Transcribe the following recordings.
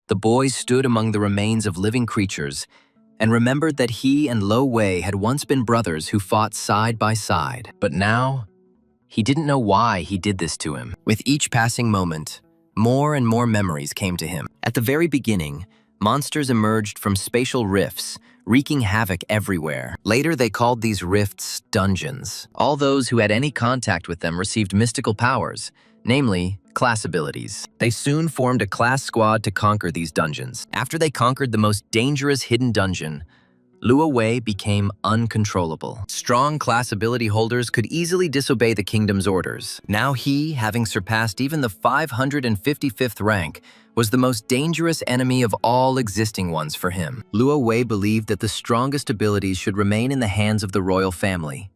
The boy stood among the remains of living creatures and remembered that he and Lo Wei had once been brothers who fought side by side. But now, he didn't know why he did this to him. With each passing moment, more and more memories came to him. At the very beginning, monsters emerged from spatial rifts, wreaking havoc everywhere. Later, they called these rifts dungeons. All those who had any contact with them received mystical powers, namely, class abilities. They soon formed a class squad to conquer these dungeons. After they conquered the most dangerous hidden dungeon, Luo Wei became uncontrollable. Strong class ability holders could easily disobey the kingdom's orders. Now he, having surpassed even the 555th rank, was the most dangerous enemy of all existing ones for him. Luo Wei believed that the strongest abilities should remain in the hands of the royal family.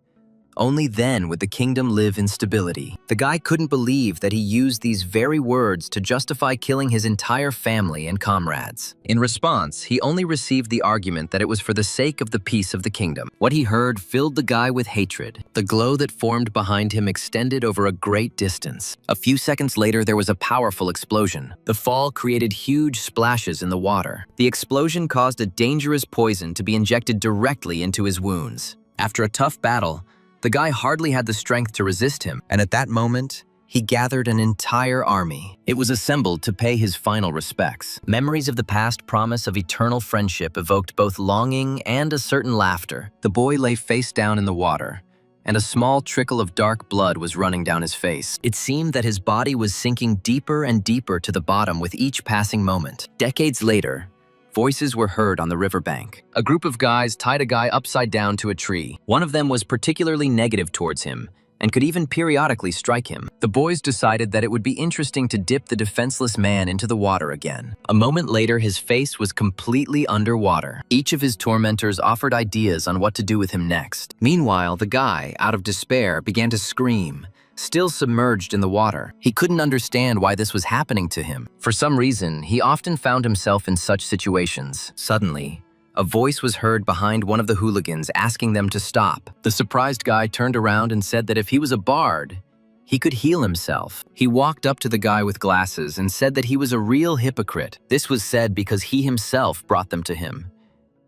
Only then would the kingdom live in stability. The guy couldn't believe that he used these very words to justify killing his entire family and comrades. In response, he only received the argument that it was for the sake of the peace of the kingdom. What he heard filled the guy with hatred. The glow that formed behind him extended over a great distance. A few seconds later, there was a powerful explosion. The fall created huge splashes in the water. The explosion caused a dangerous poison to be injected directly into his wounds. After a tough battle, the guy hardly had the strength to resist him, and at that moment, he gathered an entire army. It was assembled to pay his final respects. Memories of the past promise of eternal friendship evoked both longing and a certain laughter. The boy lay face down in the water, and a small trickle of dark blood was running down his face. It seemed that his body was sinking deeper and deeper to the bottom with each passing moment. Decades later, voices were heard on the riverbank. A group of guys tied a guy upside down to a tree. One of them was particularly negative towards him and could even periodically strike him. The boys decided that it would be interesting to dip the defenseless man into the water again. A moment later, his face was completely underwater. Each of his tormentors offered ideas on what to do with him next. Meanwhile, the guy, out of despair, began to scream, still submerged in the water. He couldn't understand why this was happening to him. For some reason, he often found himself in such situations. Suddenly, a voice was heard behind one of the hooligans asking them to stop. The surprised guy turned around and said that if he was a bard, he could heal himself. He walked up to the guy with glasses and said that he was a real hypocrite. This was said because he himself brought them to him,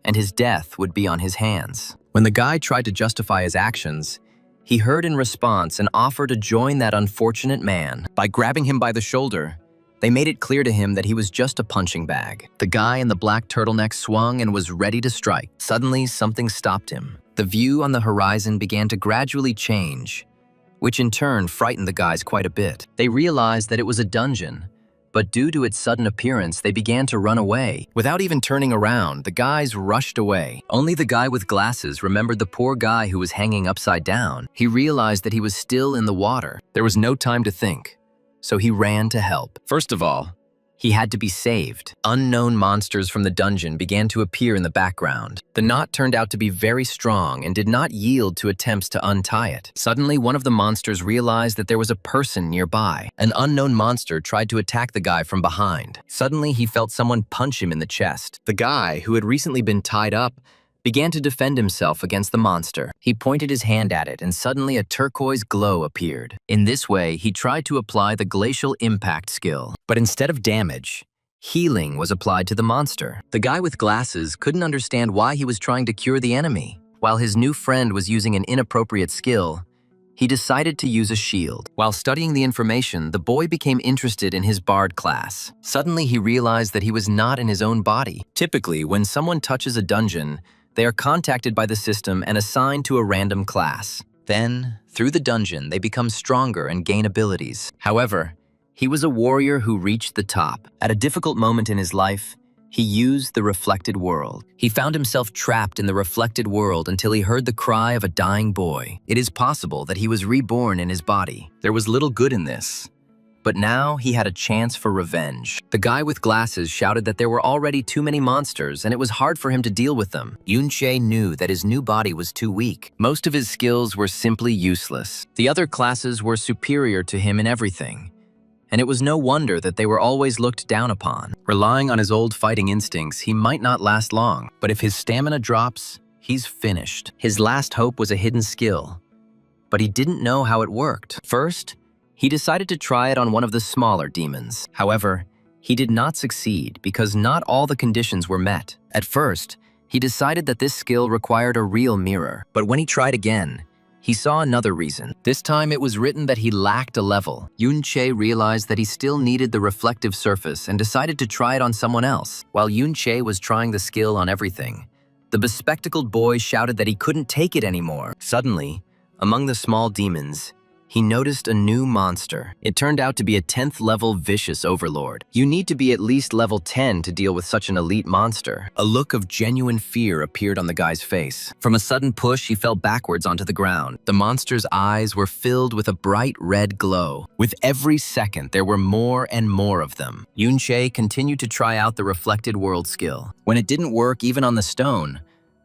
and his death would be on his hands. When the guy tried to justify his actions, he heard in response an offer to join that unfortunate man. By grabbing him by the shoulder, they made it clear to him that he was just a punching bag. The guy in the black turtleneck swung and was ready to strike. Suddenly, something stopped him. The view on the horizon began to gradually change, which in turn frightened the guys quite a bit. They realized that it was a dungeon, but due to its sudden appearance, they began to run away. Without even turning around, the guys rushed away. Only the guy with glasses remembered the poor guy who was hanging upside down. He realized that he was still in the water. There was no time to think, so he ran to help. First of all, he had to be saved. Unknown monsters from the dungeon began to appear in the background. The knot turned out to be very strong and did not yield to attempts to untie it. Suddenly, one of the monsters realized that there was a person nearby. An unknown monster tried to attack the guy from behind. Suddenly, he felt someone punch him in the chest. The guy, who had recently been tied up, began to defend himself against the monster. He pointed his hand at it, and suddenly a turquoise glow appeared. In this way, he tried to apply the glacial impact skill. But instead of damage, healing was applied to the monster. The guy with glasses couldn't understand why he was trying to cure the enemy. While his new friend was using an inappropriate skill, he decided to use a shield. While studying the information, the boy became interested in his bard class. Suddenly, he realized that he was not in his own body. Typically, when someone touches a dungeon, they are contacted by the system and assigned to a random class. Then, through the dungeon, they become stronger and gain abilities. However, he was a warrior who reached the top. At a difficult moment in his life, he used the reflected world. He found himself trapped in the reflected world until he heard the cry of a dying boy. It is possible that he was reborn in his body. There was little good in this. But now he had a chance for revenge. The guy with glasses shouted that there were already too many monsters and it was hard for him to deal with them. Yunche knew that his new body was too weak. Most of his skills were simply useless. The other classes were superior to him in everything, and it was no wonder that they were always looked down upon. Relying on his old fighting instincts, he might not last long, but if his stamina drops, he's finished. His last hope was a hidden skill, but he didn't know how it worked. First, he decided to try it on one of the smaller demons. However, He did not succeed because not all the conditions were met. At first, he decided that this skill required a real mirror. But when he tried again, he saw another reason. This time it was written that he lacked a level. Yun-che realized that he still needed the reflective surface and decided to try it on someone else. While Yun-che was trying the skill on everything, the bespectacled boy shouted that he couldn't take it anymore. Suddenly, among the small demons, he noticed a new monster. It turned out to be a 10th level vicious overlord. You need to be at least level 10 to deal with such an elite monster. A look of genuine fear appeared on the guy's face. From a sudden push, he fell backwards onto the ground. The monster's eyes were filled with a bright red glow. With every second, there were more and more of them. Yun-che continued to try out the reflected world skill. When it didn't work even on the stone,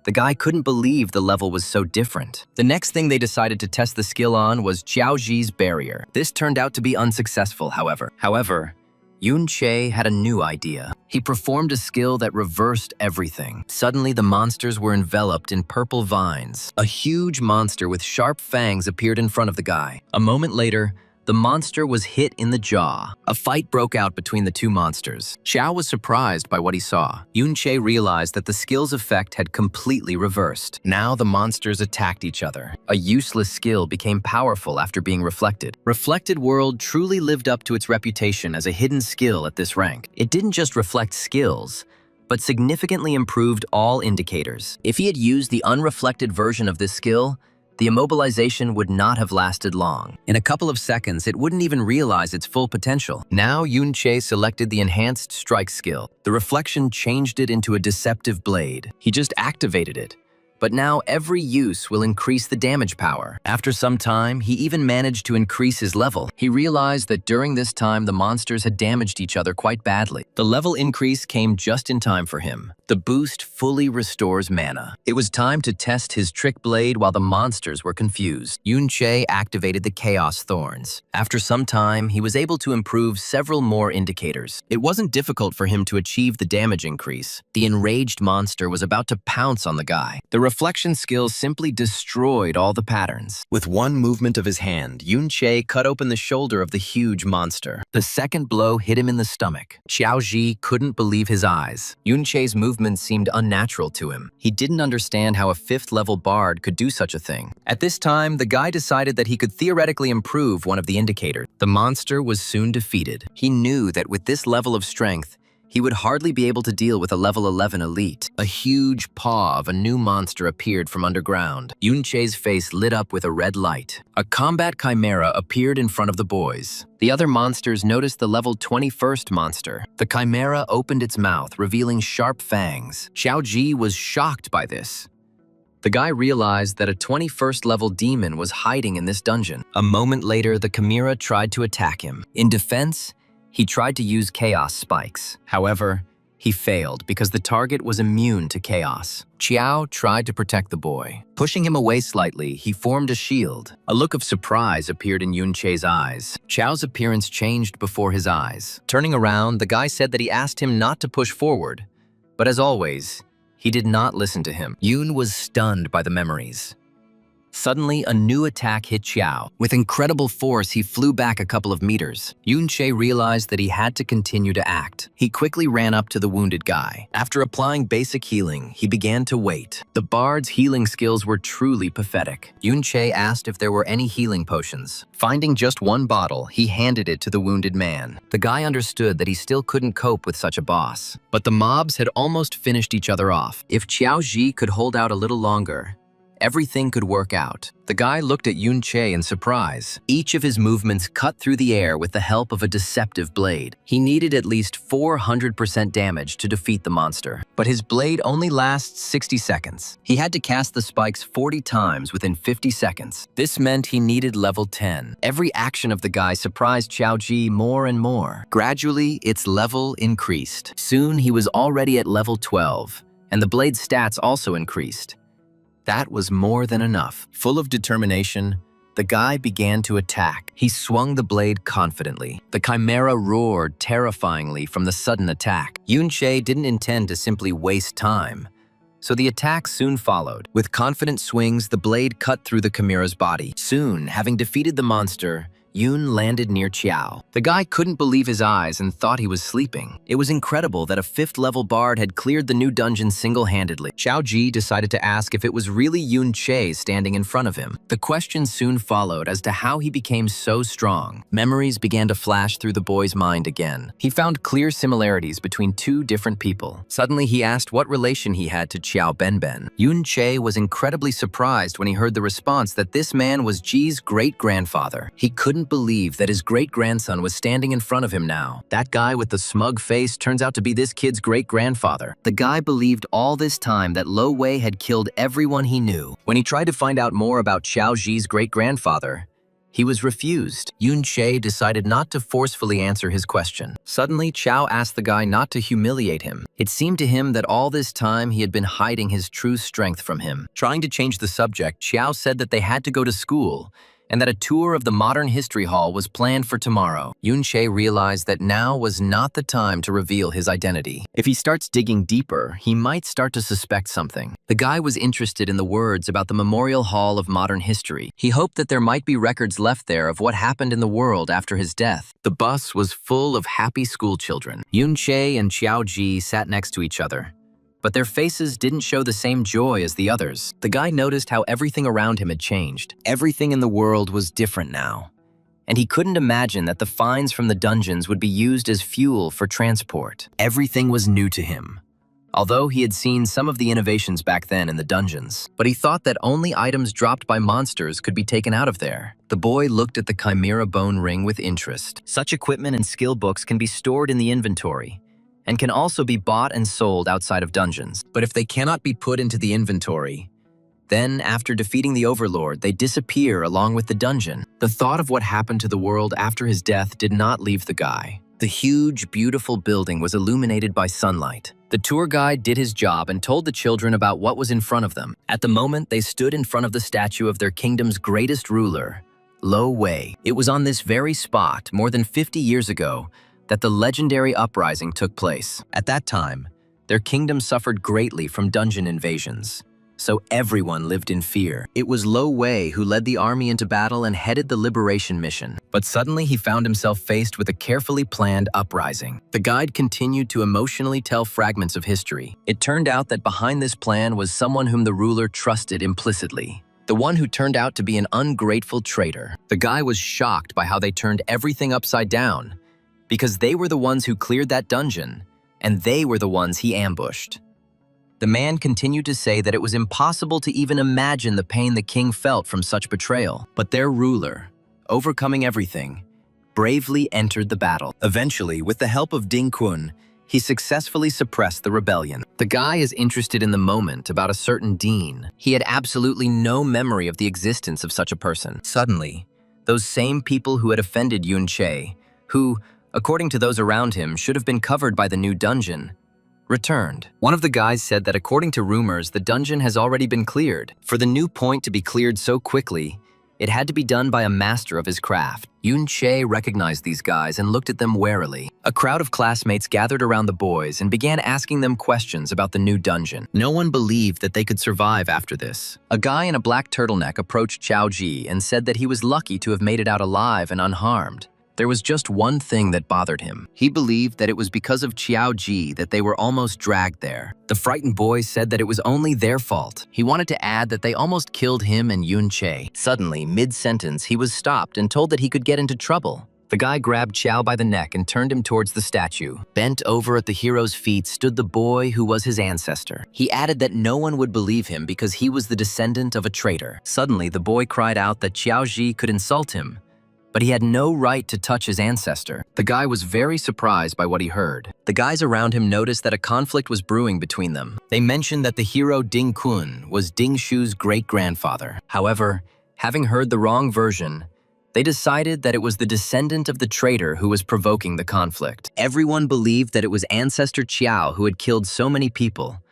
the guy couldn't believe the level was so different. The next thing they decided to test the skill on was Jiaoji's barrier. This turned out to be unsuccessful, however, Yun-che had a new idea. He performed a skill that reversed everything. Suddenly, the monsters were enveloped in purple vines. A huge monster with sharp fangs appeared in front of the guy. A moment later, the monster was hit in the jaw. A fight broke out between the two monsters. Xiao was surprised by what he saw. Yun-che realized that the skill's effect had completely reversed. Now the monsters attacked each other. A useless skill became powerful after being reflected. Reflected World truly lived up to its reputation as a hidden skill at this rank. It didn't just reflect skills, but significantly improved all indicators. If he had used the unreflected version of this skill, the immobilization would not have lasted long. In a couple of seconds, it wouldn't even realize its full potential. Now Yun-che selected the enhanced strike skill. The reflection changed it into a deceptive blade. He just activated it. But now every use will increase the damage power. After some time, he even managed to increase his level. He realized that during this time, the monsters had damaged each other quite badly. The level increase came just in time for him. The boost fully restores mana. It was time to test his trick blade while the monsters were confused. Yun-che activated the Chaos Thorns. After some time, he was able to improve several more indicators. It wasn't difficult for him to achieve the damage increase. The enraged monster was about to pounce on the guy. The reflection skill simply destroyed all the patterns. With one movement of his hand, Yun-che cut open the shoulder of the huge monster. The second blow hit him in the stomach. Xiaoji couldn't believe his eyes. Yun-che's movements seemed unnatural to him. He didn't understand how a 5th level bard could do such a thing. At this time, the guy decided that he could theoretically improve one of the indicators. The monster was soon defeated. He knew that with this level of strength, he would hardly be able to deal with a level 11 elite. A huge paw of a new monster appeared from underground. Yun-che's face lit up with a red light. A combat chimera appeared in front of the boys. The other monsters noticed the level 21st monster. The chimera opened its mouth, revealing sharp fangs. Xiaoji was shocked by this. The guy realized that a 21st level demon was hiding in this dungeon. A moment later, the chimera tried to attack him. In defense, he tried to use chaos spikes. However, he failed because the target was immune to chaos. Qiao tried to protect the boy. Pushing him away slightly, he formed a shield. A look of surprise appeared in Yun-che's eyes. Qiao's appearance changed before his eyes. Turning around, the guy said that he asked him not to push forward. But as always, he did not listen to him. Yun was stunned by the memories. Suddenly, a new attack hit Qiao. With incredible force, he flew back a couple of meters. Yun-che realized that he had to continue to act. He quickly ran up to the wounded guy. After applying basic healing, he began to wait. The bard's healing skills were truly pathetic. Yun-che asked if there were any healing potions. Finding just one bottle, he handed it to the wounded man. The guy understood that he still couldn't cope with such a boss. But the mobs had almost finished each other off. If Qiaoji could hold out a little longer, everything could work out. The guy looked at Yun-che in surprise. Each of his movements cut through the air with the help of a deceptive blade. He needed at least 400% damage to defeat the monster, but his blade only lasts 60 seconds. He had to cast the spikes 40 times within 50 seconds. This meant he needed level 10. Every action of the guy surprised Xiaoji more and more. Gradually, its level increased. Soon, he was already at level 12, and the blade's stats also increased. That was more than enough. Full of determination, the guy began to attack. He swung the blade confidently. The chimera roared terrifyingly from the sudden attack. Yun-che didn't intend to simply waste time, so the attack soon followed. With confident swings, the blade cut through the chimera's body. Soon, having defeated the monster, Yun landed near Qiao. The guy couldn't believe his eyes and thought he was sleeping. It was incredible that a 5th-level bard had cleared the new dungeon single-handedly. Xiao Ji decided to ask if it was really Yun Che standing in front of him. The question soon followed as to how he became so strong. Memories began to flash through the boy's mind again. He found clear similarities between 2 different people. Suddenly, he asked what relation he had to Qiao Benben. Yun Che was incredibly surprised when he heard the response that this man was Ji's great-grandfather. He couldn't believe that his great-grandson was standing in front of him now. That guy with the smug face turns out to be this kid's great-grandfather. The guy believed all this time that Lo Wei had killed everyone he knew. When he tried to find out more about Xiao Ji's great-grandfather, he was refused. Yun Che decided not to forcefully answer his question. Suddenly, Qiao asked the guy not to humiliate him. It seemed to him that all this time he had been hiding his true strength from him. Trying to change the subject, Qiao said that they had to go to school and that a tour of the Modern History Hall was planned for tomorrow. Yun Che realized that now was not the time to reveal his identity. If he starts digging deeper, he might start to suspect something. The guy was interested in the words about the Memorial Hall of Modern History. He hoped that there might be records left there of what happened in the world after his death. The bus was full of happy school children. Yun Che and Xiao Ji sat next to each other, but their faces didn't show the same joy as the others. The guy noticed how everything around him had changed. Everything in the world was different now, and he couldn't imagine that the finds from the dungeons would be used as fuel for transport. Everything was new to him, although he had seen some of the innovations back then in the dungeons. But he thought that only items dropped by monsters could be taken out of there. The boy looked at the Chimera bone ring with interest. Such equipment and skill books can be stored in the inventory, and can also be bought and sold outside of dungeons. But if they cannot be put into the inventory, then after defeating the Overlord, they disappear along with the dungeon. The thought of what happened to the world after his death did not leave the guy. The huge, beautiful building was illuminated by sunlight. The tour guide did his job and told the children about what was in front of them. At the moment, they stood in front of the statue of their kingdom's greatest ruler, Lo Wei. It was on this very spot, more than 50 years ago, that the legendary uprising took place. At that time, their kingdom suffered greatly from dungeon invasions, so everyone lived in fear. It was Lo Wei who led the army into battle and headed the liberation mission. But suddenly he found himself faced with a carefully planned uprising. The guide continued to emotionally tell fragments of history. It turned out that behind this plan was someone whom the ruler trusted implicitly. The one who turned out to be an ungrateful traitor. The guy was shocked by how they turned everything upside down, because they were the ones who cleared that dungeon, and they were the ones he ambushed. The man continued to say that it was impossible to even imagine the pain the king felt from such betrayal. But their ruler, overcoming everything, bravely entered the battle. Eventually, with the help of Ding Kun, he successfully suppressed the rebellion. The guy is interested in the moment about a certain dean. He had absolutely no memory of the existence of such a person. Suddenly, those same people who had offended Yun Che, who, according to those around him, should have been covered by the new dungeon, returned. One of the guys said that according to rumors, the dungeon has already been cleared. For the new point to be cleared so quickly, it had to be done by a master of his craft. Yun Che recognized these guys and looked at them warily. A crowd of classmates gathered around the boys and began asking them questions about the new dungeon. No one believed that they could survive after this. A guy in a black turtleneck approached Xiao Ji and said that he was lucky to have made it out alive and unharmed. There was just one thing that bothered him. He believed that it was because of Xiao Ji that they were almost dragged there. The frightened boy said that it was only their fault. He wanted to add that they almost killed him and Yun Che. Suddenly, mid-sentence, he was stopped and told that he could get into trouble. The guy grabbed Xiao by the neck and turned him towards the statue. Bent over at the hero's feet stood the boy who was his ancestor. He added that no one would believe him because he was the descendant of a traitor. Suddenly, the boy cried out that Xiao Ji could insult him, but he had no right to touch his ancestor. The guy was very surprised by what he heard. The guys around him noticed that a conflict was brewing between them. They mentioned that the hero Ding Kun was Ding Shu's great-grandfather. However, having heard the wrong version, they decided that it was the descendant of the traitor who was provoking the conflict. Everyone believed that it was ancestor Qiao who had killed so many people,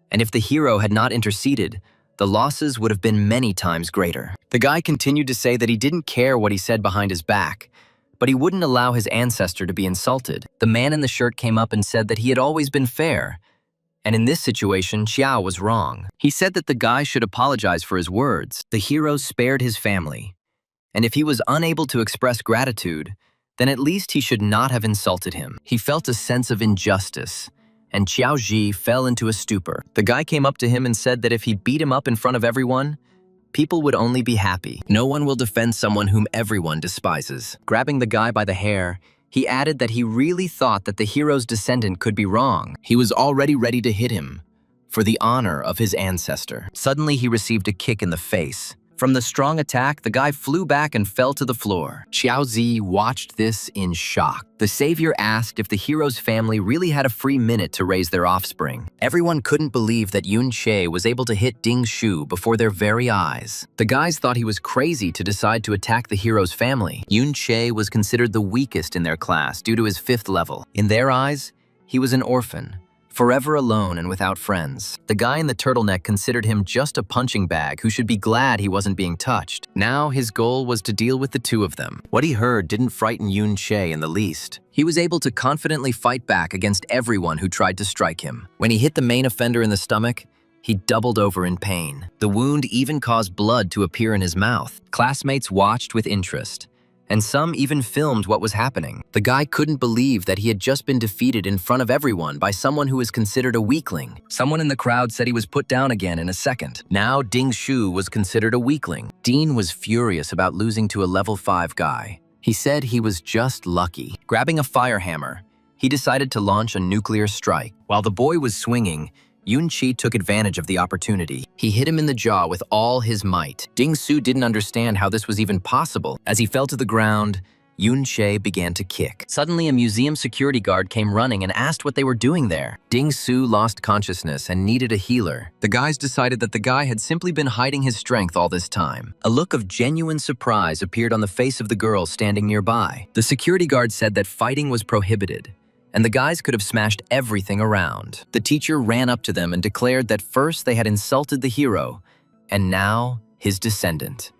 and if the hero had not interceded, the losses would have been many times greater. The guy continued to say that he didn't care what he said behind his back, but he wouldn't allow his ancestor to be insulted. The man in the shirt came up and said that he had always been fair, and in this situation, Xiao was wrong. He said that the guy should apologize for his words. The hero spared his family, And if he was unable to express gratitude, then at least he should not have insulted him. He felt a sense of injustice, and Xiao Ji fell into a stupor. The guy came up to him and said that if he beat him up in front of everyone, people would only be happy. No one will defend someone whom everyone despises. Grabbing the guy by the hair, he added that he really thought that the hero's descendant could be wrong. He was already ready to hit him for the honor of his ancestor. Suddenly, he received a kick in the face. From the strong attack, the guy flew back and fell to the floor. Xiao Zi watched this in shock. The savior asked if the hero's family really had a free minute to raise their offspring. Everyone couldn't believe that Yun Che was able to hit Ding Shu before their very eyes. The guys thought he was crazy to decide to attack the hero's family. Yun Che was considered the weakest in their class due to his 5th level. In their eyes, he was an orphan, forever alone and without friends. The guy in the turtleneck considered him just a punching bag who should be glad he wasn't being touched. Now his goal was to deal with the two of them. What he heard didn't frighten Yun Che in the least. He was able to confidently fight back against everyone who tried to strike him. When he hit the main offender in the stomach, he doubled over in pain. The wound even caused blood to appear in his mouth. Classmates watched with interest, and some even filmed what was happening. The guy couldn't believe that he had just been defeated in front of everyone by someone who was considered a weakling. Someone in the crowd said he was put down again in a second. Now Ding Shu was considered a weakling. Dean was furious about losing to a level 5 guy. He said he was just lucky. Grabbing a fire hammer, he decided to launch a nuclear strike. While the boy was swinging, Yun Chi took advantage of the opportunity. He hit him in the jaw with all his might. Ding Su didn't understand how this was even possible. As he fell to the ground, Yun Che began to kick. Suddenly, a museum security guard came running and asked what they were doing there. Ding Su lost consciousness and needed a healer. The guys decided that the guy had simply been hiding his strength all this time. A look of genuine surprise appeared on the face of the girl standing nearby. The security guard said that fighting was prohibited, and the guys could have smashed everything around. The teacher ran up to them and declared that first they had insulted the hero, and now his descendant.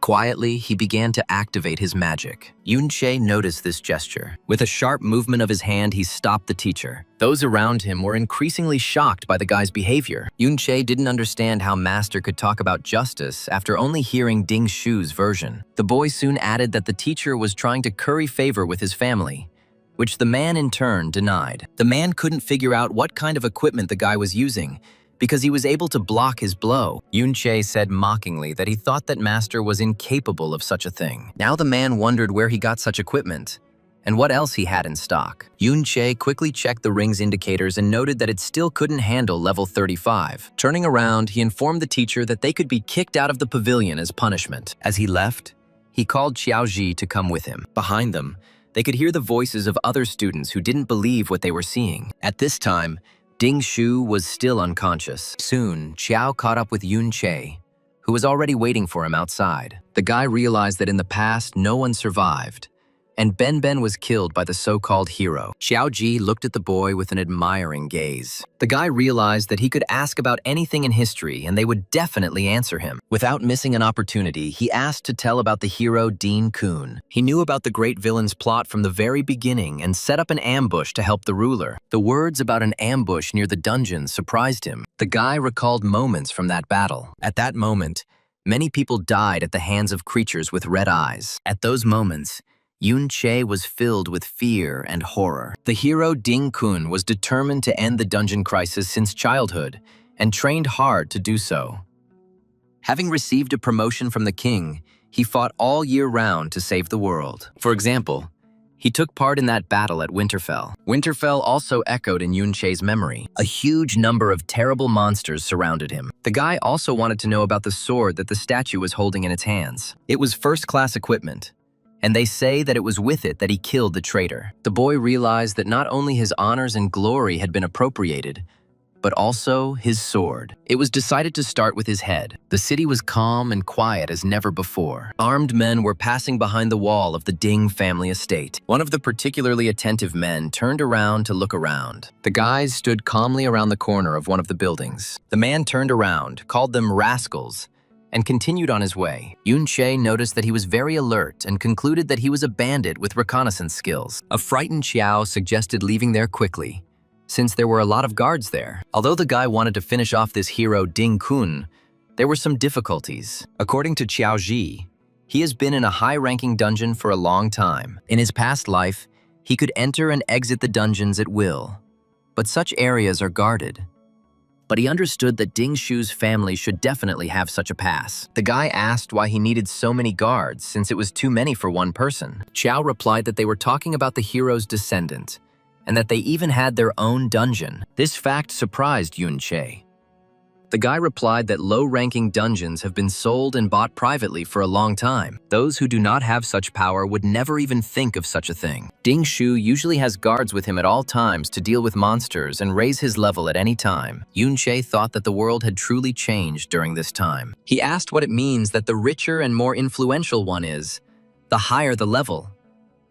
Quietly, he began to activate his magic. Yun Che noticed this gesture. With a sharp movement of his hand, he stopped the teacher. Those around him were increasingly shocked by the guy's behavior. Yun Che didn't understand how Master could talk about justice after only hearing Ding Shu's version. The boy soon added that the teacher was trying to curry favor with his family, which the man in turn denied. The man couldn't figure out what kind of equipment the guy was using because he was able to block his blow. Yun Che said mockingly that he thought that Master was incapable of such a thing. Now the man wondered where he got such equipment and what else he had in stock. Yun Che quickly checked the ring's indicators and noted that it still couldn't handle level 35. Turning around, he informed the teacher that they could be kicked out of the pavilion as punishment. As he left, he called Xiao Ji to come with him. Behind them, they could hear the voices of other students who didn't believe what they were seeing. At this time, Ding Shu was still unconscious. Soon, Xiao caught up with Yun Che, who was already waiting for him outside. The guy realized that in the past, no one survived, and Ben was killed by the so-called hero. Xiao Ji looked at the boy with an admiring gaze. The guy realized that he could ask about anything in history and they would definitely answer him. Without missing an opportunity, he asked to tell about the hero Dean Kun. He knew about the great villain's plot from the very beginning and set up an ambush to help the ruler. The words about an ambush near the dungeon surprised him. The guy recalled moments from that battle. At that moment, many people died at the hands of creatures with red eyes. At those moments, Yun Che was filled with fear and horror. The hero Ding Kun was determined to end the dungeon crisis since childhood and trained hard to do so. Having received a promotion from the king, he fought all year round to save the world. For example, he took part in that battle at Winterfell. Winterfell also echoed in Yun Che's memory. A huge number of terrible monsters surrounded him. The guy also wanted to know about the sword that the statue was holding in its hands. It was first-class equipment, and they say that it was with it that he killed the traitor. The boy realized that not only his honors and glory had been appropriated, but also his sword. It was decided to start with his head. The city was calm and quiet as never before. Armed men were passing behind the wall of the Ding family estate. One of the particularly attentive men turned around to look around. The guys stood calmly around the corner of one of the buildings. The man turned around, called them rascals, and continued on his way. Yun Che noticed that he was very alert and concluded that he was a bandit with reconnaissance skills. A frightened Xiao suggested leaving there quickly, since there were a lot of guards there. Although the guy wanted to finish off this hero Ding Kun, there were some difficulties. According to Xiao Ji, He has been in a high-ranking dungeon for a long time. In his past life, he could enter and exit the dungeons at will, but such areas are guarded. But he understood that Ding Shu's family should definitely have such a pass. The guy asked why he needed so many guards since it was too many for one person. Qiao replied that they were talking about the hero's descendant, and that they even had their own dungeon. This fact surprised Yun Che. The guy replied that low-ranking dungeons have been sold and bought privately for a long time. Those who do not have such power would never even think of such a thing. Ding Shu usually has guards with him at all times to deal with monsters and raise his level at any time. Yun Che thought that the world had truly changed during this time. He asked what it means that the richer and more influential one is, the higher the level,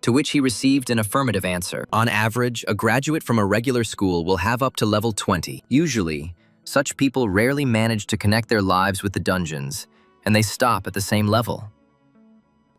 to which he received an affirmative answer. On average, a graduate from a regular school will have up to level 20. Usually, such people rarely manage to connect their lives with the dungeons, and they stop at the same level.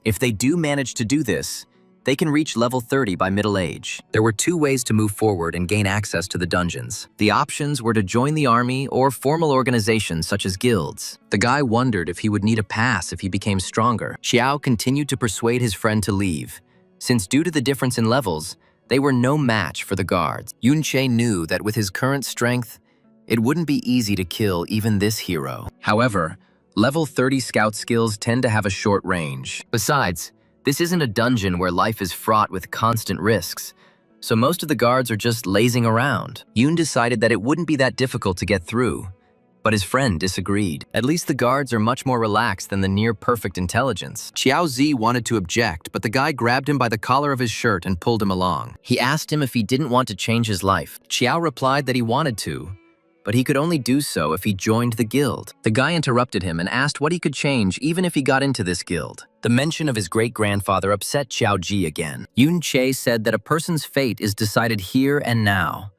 If they do manage to do this, they can reach level 30 by middle age. There were two ways to move forward and gain access to the dungeons. The options were to join the army or formal organizations such as guilds. The guy wondered if he would need a pass if he became stronger. Xiao continued to persuade his friend to leave, since due to the difference in levels, they were no match for the guards. Yun Che knew that with his current strength, it wouldn't be easy to kill even this hero. However, level 30 scout skills tend to have a short range. Besides, this isn't a dungeon where life is fraught with constant risks, so most of the guards are just lazing around. Yun decided that it wouldn't be that difficult to get through, but his friend disagreed. At least the guards are much more relaxed than the near-perfect intelligence. Qiao Zi wanted to object, but the guy grabbed him by the collar of his shirt and pulled him along. He asked him if he didn't want to change his life. Qiao replied that he wanted to, but he could only do so if he joined the guild. The guy interrupted him and asked what he could change even if he got into this guild. The mention of his great-grandfather upset Qiao Ji again. Yun Che said that a person's fate is decided here and now,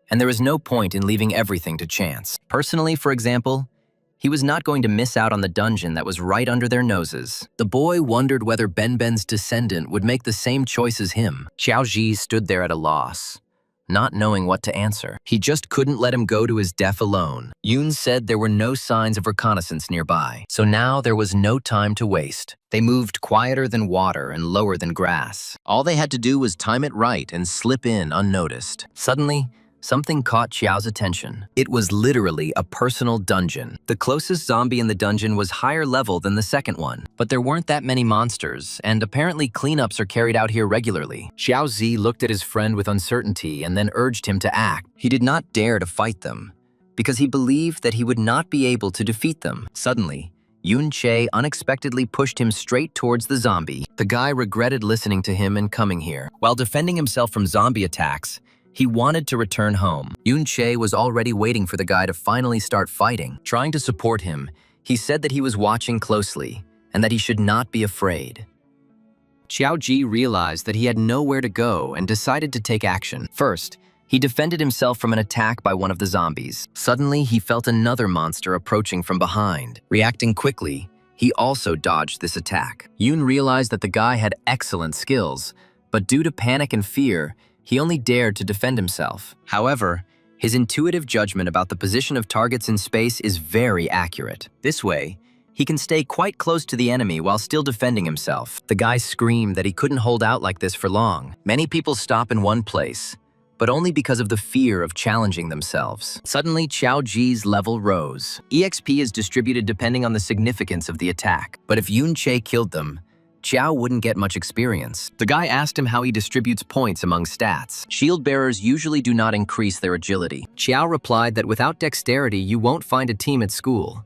and there is no point in leaving everything to chance. Personally, for example, he was not going to miss out on the dungeon that was right under their noses. The boy wondered whether Ben's descendant would make the same choice as him. Qiao Ji stood there at a loss, not knowing what to answer. He just couldn't let him go to his death alone. Yun said there were no signs of reconnaissance nearby, so now there was no time to waste. They moved quieter than water and lower than grass. All they had to do was time it right and slip in unnoticed. Suddenly, something caught Qiao's attention. It was literally a personal dungeon. The closest zombie in the dungeon was higher level than the second one, but there weren't that many monsters, and apparently cleanups are carried out here regularly. Xiao Zi looked at his friend with uncertainty and then urged him to act. He did not dare to fight them, because he believed that he would not be able to defeat them. Suddenly, Yun Che unexpectedly pushed him straight towards the zombie. The guy regretted listening to him and coming here. While defending himself from zombie attacks, he wanted to return home. Yun Che was already waiting for the guy to finally start fighting. Trying to support him, he said that he was watching closely and that he should not be afraid. Qiao Ji realized that he had nowhere to go and decided to take action. First, he defended himself from an attack by one of the zombies. Suddenly, he felt another monster approaching from behind. Reacting quickly, he also dodged this attack. Yun realized that the guy had excellent skills, but due to panic and fear, he only dared to defend himself. However, his intuitive judgment about the position of targets in space is very accurate. This way, he can stay quite close to the enemy while still defending himself. The guy screamed that he couldn't hold out like this for long. Many people stop in one place, but only because of the fear of challenging themselves. Suddenly, Qiao Ji's level rose. EXP is distributed depending on the significance of the attack, but if Yun Che killed them, Qiao wouldn't get much experience. The guy asked him how he distributes points among stats. Shield bearers usually do not increase their agility. Qiao replied that without dexterity, you won't find a team at school.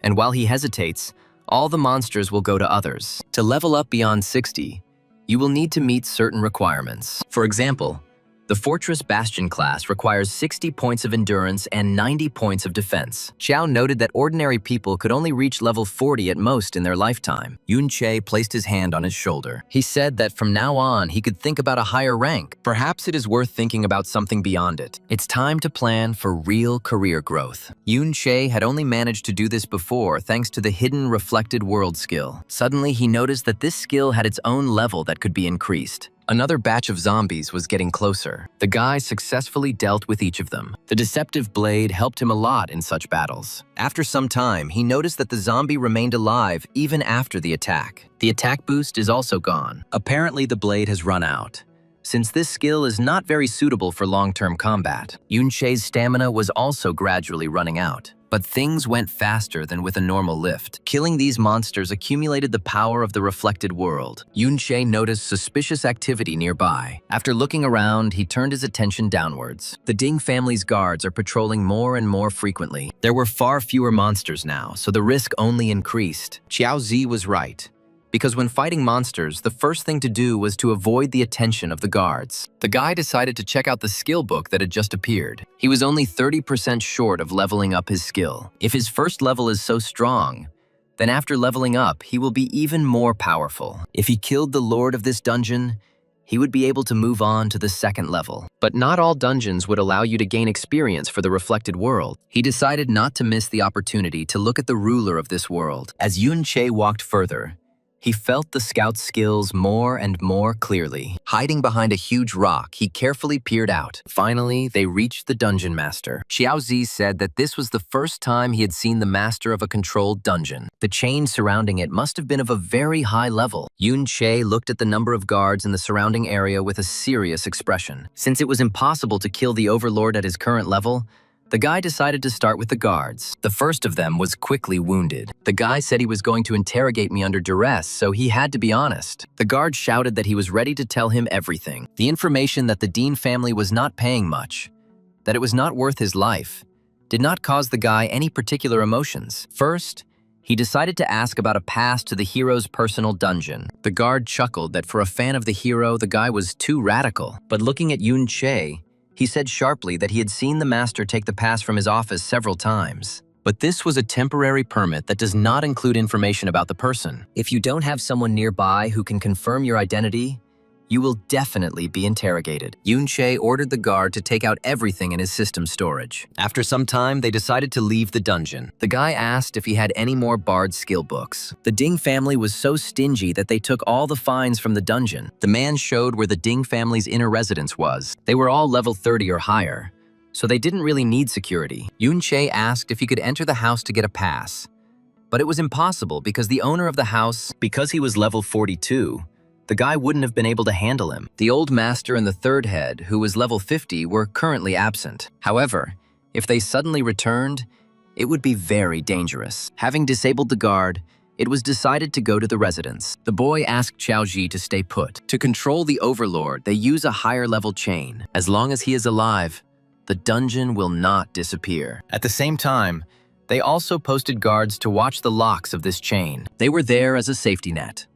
And while he hesitates, all the monsters will go to others. To level up beyond 60, you will need to meet certain requirements. For example, the Fortress Bastion class requires 60 points of endurance and 90 points of defense. Qiao noted that ordinary people could only reach level 40 at most in their lifetime. Yun Che placed his hand on his shoulder. He said that from now on, he could think about a higher rank. Perhaps it is worth thinking about something beyond it. It's time to plan for real career growth. Yun Che had only managed to do this before thanks to the hidden reflected world skill. Suddenly, he noticed that this skill had its own level that could be increased. Another batch of zombies was getting closer. The guy successfully dealt with each of them. The deceptive blade helped him a lot in such battles. After some time, he noticed that the zombie remained alive even after the attack. The attack boost is also gone. Apparently, the blade has run out. Since this skill is not very suitable for long-term combat, Yunche's stamina was also gradually running out. But things went faster than with a normal lift. Killing these monsters accumulated the power of the reflected world. Yunche noticed suspicious activity nearby. After looking around, he turned his attention downwards. The Ding family's guards are patrolling more and more frequently. There were far fewer monsters now, so the risk only increased. Xiao Zi was right. Because when fighting monsters, the first thing to do was to avoid the attention of the guards. The guy decided to check out the skill book that had just appeared. He was only 30% short of leveling up his skill. If his first level is so strong, then after leveling up, he will be even more powerful. If he killed the lord of this dungeon, he would be able to move on to the second level. But not all dungeons would allow you to gain experience for the reflected world. He decided not to miss the opportunity to look at the ruler of this world. As Yunche walked further, he felt the scout's skills more and more clearly. Hiding behind a huge rock, he carefully peered out. Finally, they reached the dungeon master. Xiao Zi said that this was the first time he had seen the master of a controlled dungeon. The chain surrounding it must have been of a very high level. Yunche looked at the number of guards in the surrounding area with a serious expression. Since it was impossible to kill the overlord at his current level, the guy decided to start with the guards. The first of them was quickly wounded. The guy said he was going to interrogate me under duress, so he had to be honest. The guard shouted that he was ready to tell him everything. The information that the Dean family was not paying much, that it was not worth his life, did not cause the guy any particular emotions. First, he decided to ask about a pass to the hero's personal dungeon. The guard chuckled that for a fan of the hero, the guy was too radical. But looking at Yunche, he said sharply that he had seen the master take the pass from his office several times. But this was a temporary permit that does not include information about the person. If you don't have someone nearby who can confirm your identity, you will definitely be interrogated. Yunche ordered the guard to take out everything in his system storage. After some time, they decided to leave the dungeon. The guy asked if he had any more bard skill books. The Ding family was so stingy that they took all the finds from the dungeon. The man showed where the Ding family's inner residence was. They were all level 30 or higher, so they didn't really need security. Yunche asked if he could enter the house to get a pass, but it was impossible because the owner of the house, because he was level 42, the guy wouldn't have been able to handle him. The old master and the third head, who was level 50, were currently absent. However, if they suddenly returned, it would be very dangerous. Having disabled the guard, it was decided to go to the residence. The boy asked Xiaoji to stay put. To control the overlord, they use a higher level chain. As long as he is alive, the dungeon will not disappear. At the same time, they also posted guards to watch the locks of this chain. They were there as a safety net,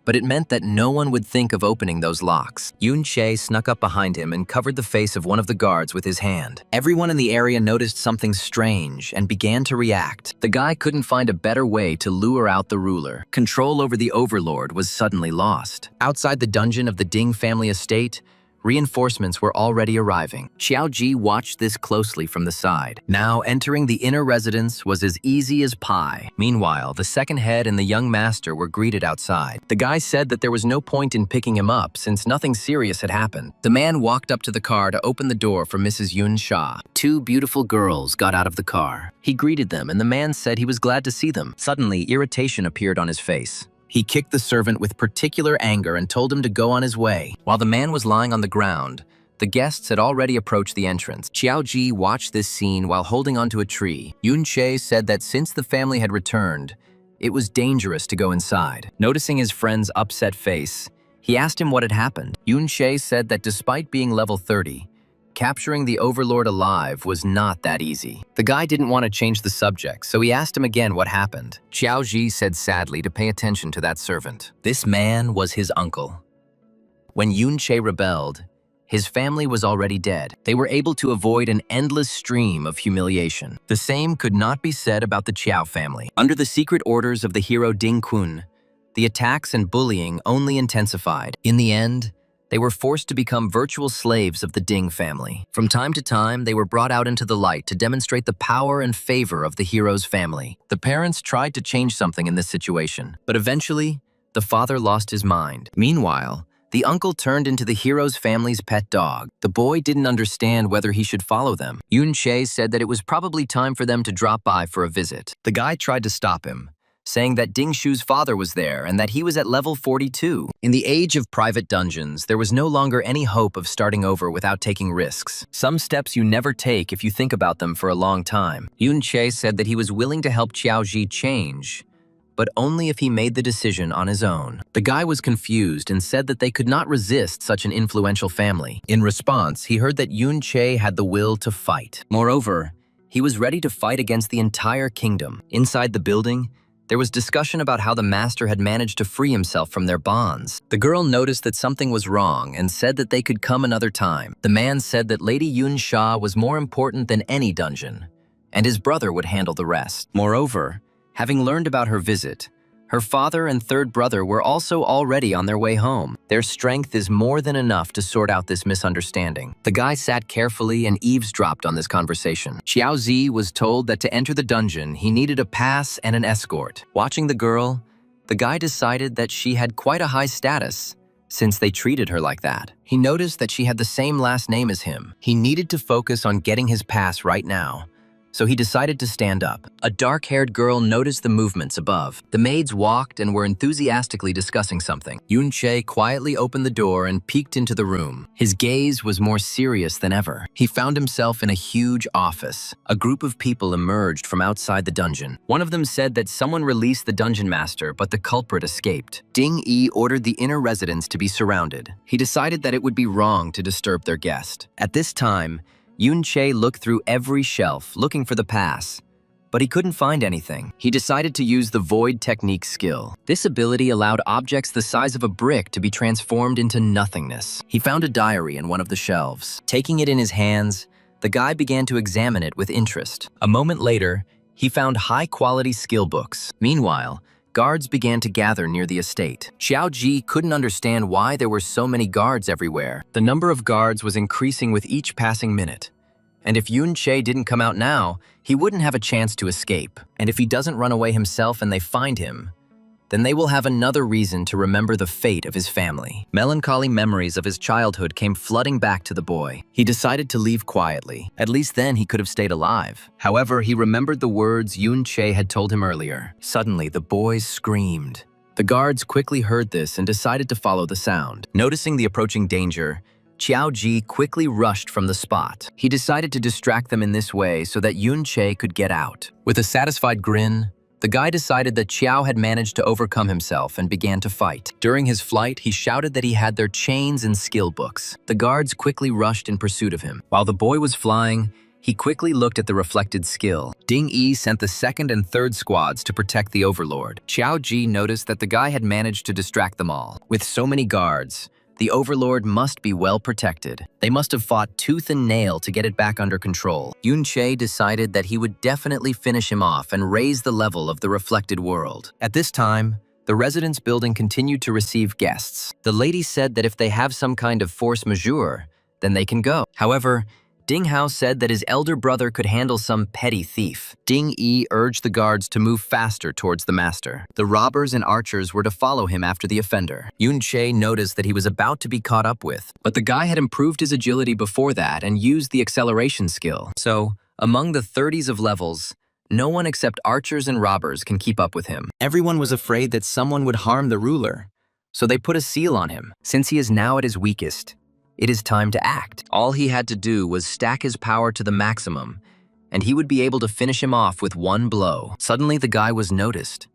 but it meant that no one would think of opening those locks. Yunche snuck up behind him and covered the face of one of the guards with his hand. Everyone in the area noticed something strange and began to react. The guy couldn't find a better way to lure out the ruler. Control over the overlord was suddenly lost. Outside the dungeon of the Ding family estate, reinforcements were already arriving. Xiaoji watched this closely from the side. Now, entering the inner residence was as easy as pie. Meanwhile, the second head and the young master were greeted outside. The guy said that there was no point in picking him up since nothing serious had happened. The man walked up to the car to open the door for Mrs. Yun Sha. Two beautiful girls got out of the car. He greeted them, and the man said he was glad to see them. Suddenly, irritation appeared on his face. He kicked the servant with particular anger and told him to go on his way. While the man was lying on the ground, the guests had already approached the entrance. Xiaoji watched this scene while holding onto a tree. Yunche said that since the family had returned, it was dangerous to go inside. Noticing his friend's upset face, he asked him what had happened. Yunche said that despite being level 30, capturing the overlord alive was not that easy. The guy didn't want to change the subject, so he asked him again what happened. Xiaoji said sadly to pay attention to that servant. This man was his uncle. When Yunche rebelled, his family was already dead. They were able to avoid an endless stream of humiliation. The same could not be said about the Qiao family. Under the secret orders of the hero Ding Kun, the attacks and bullying only intensified. In the end, they were forced to become virtual slaves of the Ding family. From time to time, they were brought out into the light to demonstrate the power and favor of the hero's family. The parents tried to change something in this situation, but eventually, the father lost his mind. Meanwhile, The uncle turned into the hero's family's pet dog. The boy didn't understand whether he should follow them. Yun-che said that it was probably time for them to drop by for a visit. The guy tried to stop him, saying that Ding-shu's father was there and that he was at level 42. In the age of private dungeons, there was no longer any hope of starting over without taking risks. Some steps you never take if you think about them for a long time. Yun-che said that he was willing to help Qiaoji change, but only if he made the decision on his own. The guy was confused and said that they could not resist such an influential family. In response, he heard that Yun-che had the will to fight. Moreover, he was ready to fight against the entire kingdom. Inside the building, there was discussion about how the master had managed to free himself from their bonds. The girl noticed that something was wrong and said that they could come another time. The man said that Lady Yun-sha was more important than any dungeon, and his brother would handle the rest. Moreover, having learned about her visit, her father and third brother were also already on their way home. Their strength is more than enough to sort out this misunderstanding. The guy sat carefully and eavesdropped on this conversation. Xiaozi was told that to enter the dungeon, he needed a pass and an escort. Watching the girl, the guy decided that she had quite a high status, since they treated her like that. He noticed that she had the same last name as him. He needed to focus on getting his pass right now, so he decided to stand up. A dark-haired girl noticed the movements above. The maids walked and were enthusiastically discussing something. Yun-che quietly opened the door and peeked into the room. His gaze was more serious than ever. He found himself in a huge office. A group of people emerged from outside the dungeon. One of them said that someone released the dungeon master, but the culprit escaped. Ding-yi ordered the inner residents to be surrounded. He decided that it would be wrong to disturb their guest. At this time, Yun-che looked through every shelf, looking for the pass, but he couldn't find anything. He decided to use the Void Technique skill. This ability allowed objects the size of a brick to be transformed into nothingness. He found a diary in one of the shelves. Taking it in his hands, the guy began to examine it with interest. A moment later, he found high-quality skill books. Meanwhile, guards began to gather near the estate. Xiaoji couldn't understand why there were so many guards everywhere. The number of guards was increasing with each passing minute. And if Yun-che didn't come out now, he wouldn't have a chance to escape. And if he doesn't run away himself and they find him, then they will have another reason to remember the fate of his family. Melancholy memories of his childhood came flooding back to the boy. He decided to leave quietly. At least then he could have stayed alive. However, he remembered the words Yun-che had told him earlier. Suddenly, the boys screamed. The guards quickly heard this and decided to follow the sound. Noticing the approaching danger, Qiaoji quickly rushed from the spot. He decided to distract them in this way so that Yun-che could get out. With a satisfied grin, the guy decided that Qiao had managed to overcome himself and began to fight. During his flight, he shouted that he had their chains and skill books. The guards quickly rushed in pursuit of him. While the boy was flying, he quickly looked at the reflected skill. Ding-yi sent the second and third squads to protect the overlord. Qiaoji noticed that the guy had managed to distract them all. With so many guards, the overlord must be well protected. They must have fought tooth and nail to get it back under control. Yun-che decided that he would definitely finish him off and raise the level of the reflected world. At this time, the residence building continued to receive guests. The lady said that if they have some kind of force majeure, then they can go. However, Ding Hao said that his elder brother could handle some petty thief. Ding-yi urged the guards to move faster towards the master. The robbers and archers were to follow him after the offender. Yun-che noticed that he was about to be caught up with, but the guy had improved his agility before that and used the acceleration skill. So, among the 30s of levels, no one except archers and robbers can keep up with him. Everyone was afraid that someone would harm the ruler, so they put a seal on him. Since he is now at his weakest, it is time to act. All he had to do was stack his power to the maximum, and he would be able to finish him off with one blow. Suddenly, the guy was noticed.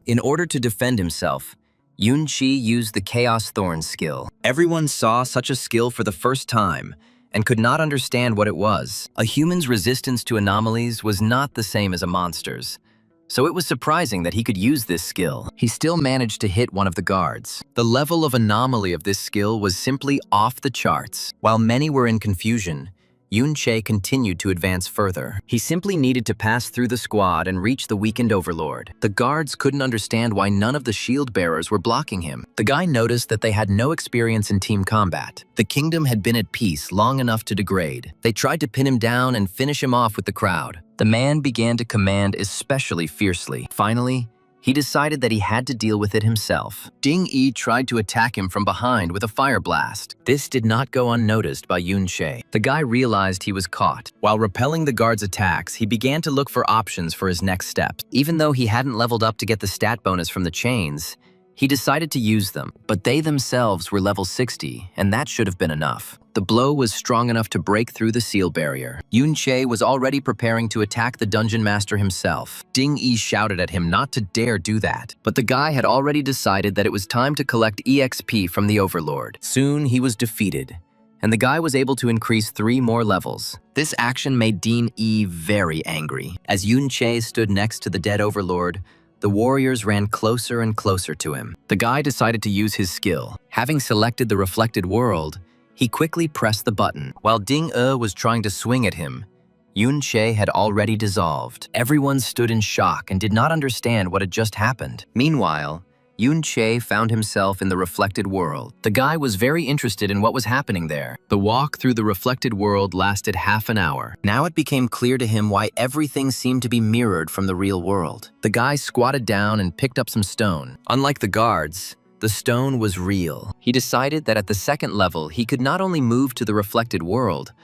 In order to defend himself, Yun-chi used the Chaos Thorn skill. Everyone saw such a skill for the first time and could not understand what it was. A human's resistance to anomalies was not the same as a monster's, so it was surprising that he could use this skill. He still managed to hit one of the guards. The level of anomaly of this skill was simply off the charts. While many were in confusion, Yun-che continued to advance further. He simply needed to pass through the squad and reach the weakened overlord. The guards couldn't understand why none of the shield bearers were blocking him. The guy noticed that they had no experience in team combat. The kingdom had been at peace long enough to degrade. They tried to pin him down and finish him off with the crowd. The man began to command especially fiercely. Finally, He decided that he had to deal with it himself. Ding Yi tried to attack him from behind with a fire blast. This did not go unnoticed by Yun Che. The guy realized he was caught. While repelling the guard's attacks, he began to look for options for his next steps. Even though he hadn't leveled up to get the stat bonus from the chains, he decided to use them, but they themselves were level 60, and that should have been enough. The blow was strong enough to break through the seal barrier. Yun Che was already preparing to attack the dungeon master himself. Ding Yi shouted at him not to dare do that, but the guy had already decided that it was time to collect EXP from the Overlord. Soon he was defeated, and the guy was able to increase 3 more levels. This action made Ding Yi very angry. As Yun Che stood next to the dead Overlord, the warriors ran closer and closer to him. The guy decided to use his skill. Having selected the reflected world, he quickly pressed the button. While Ding Yi was trying to swing at him, Yun Che had already dissolved. Everyone stood in shock and did not understand what had just happened. Meanwhile, Yun Che found himself in the reflected world. The guy was very interested in what was happening there. The walk through the reflected world lasted half an hour. Now it became clear to him why everything seemed to be mirrored from the real world. The guy squatted down and picked up some stone. Unlike the guards, the stone was real. He decided that at the second level, he could not only move to the reflected world,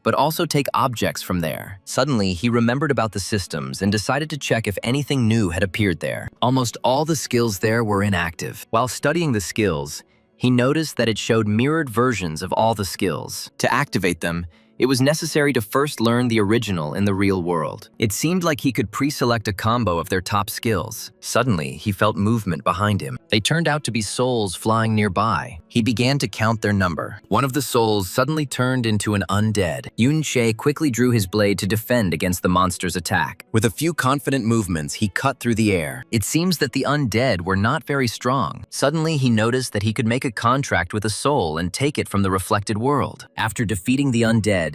but also take objects from there. Suddenly, he remembered about the systems and decided to check if anything new had appeared there. Almost all the skills there were inactive. While studying the skills, he noticed that it showed mirrored versions of all the skills. To activate them, it was necessary to first learn the original in the real world. It seemed like he could pre-select a combo of their top skills. Suddenly, he felt movement behind him. They turned out to be souls flying nearby. He began to count their number. One of the souls suddenly turned into an undead. Yun Che quickly drew his blade to defend against the monster's attack. With a few confident movements, he cut through the air. It seems that the undead were not very strong. Suddenly, he noticed that he could make a contract with a soul and take it from the reflected world. After defeating the undead,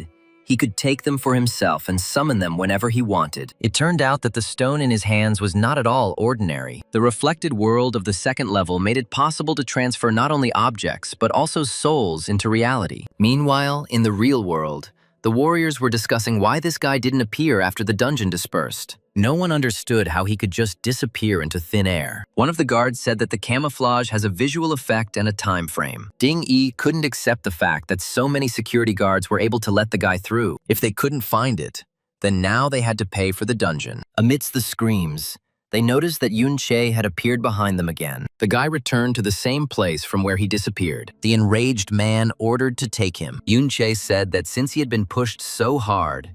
he could take them for himself and summon them whenever he wanted. It turned out that the stone in his hands was not at all ordinary. The reflected world of the second level made it possible to transfer not only objects, but also souls into reality. Meanwhile, in the real world, the warriors were discussing why this guy didn't appear after the dungeon dispersed. No one understood how he could just disappear into thin air. One of the guards said that the camouflage has a visual effect and a time frame. Ding Yi couldn't accept the fact that so many security guards were able to let the guy through. If they couldn't find it, then now they had to pay for the dungeon. Amidst the screams, they noticed that Yun Che had appeared behind them again. The guy returned to the same place from where he disappeared. The enraged man ordered to take him. Yun Che said that since he had been pushed so hard,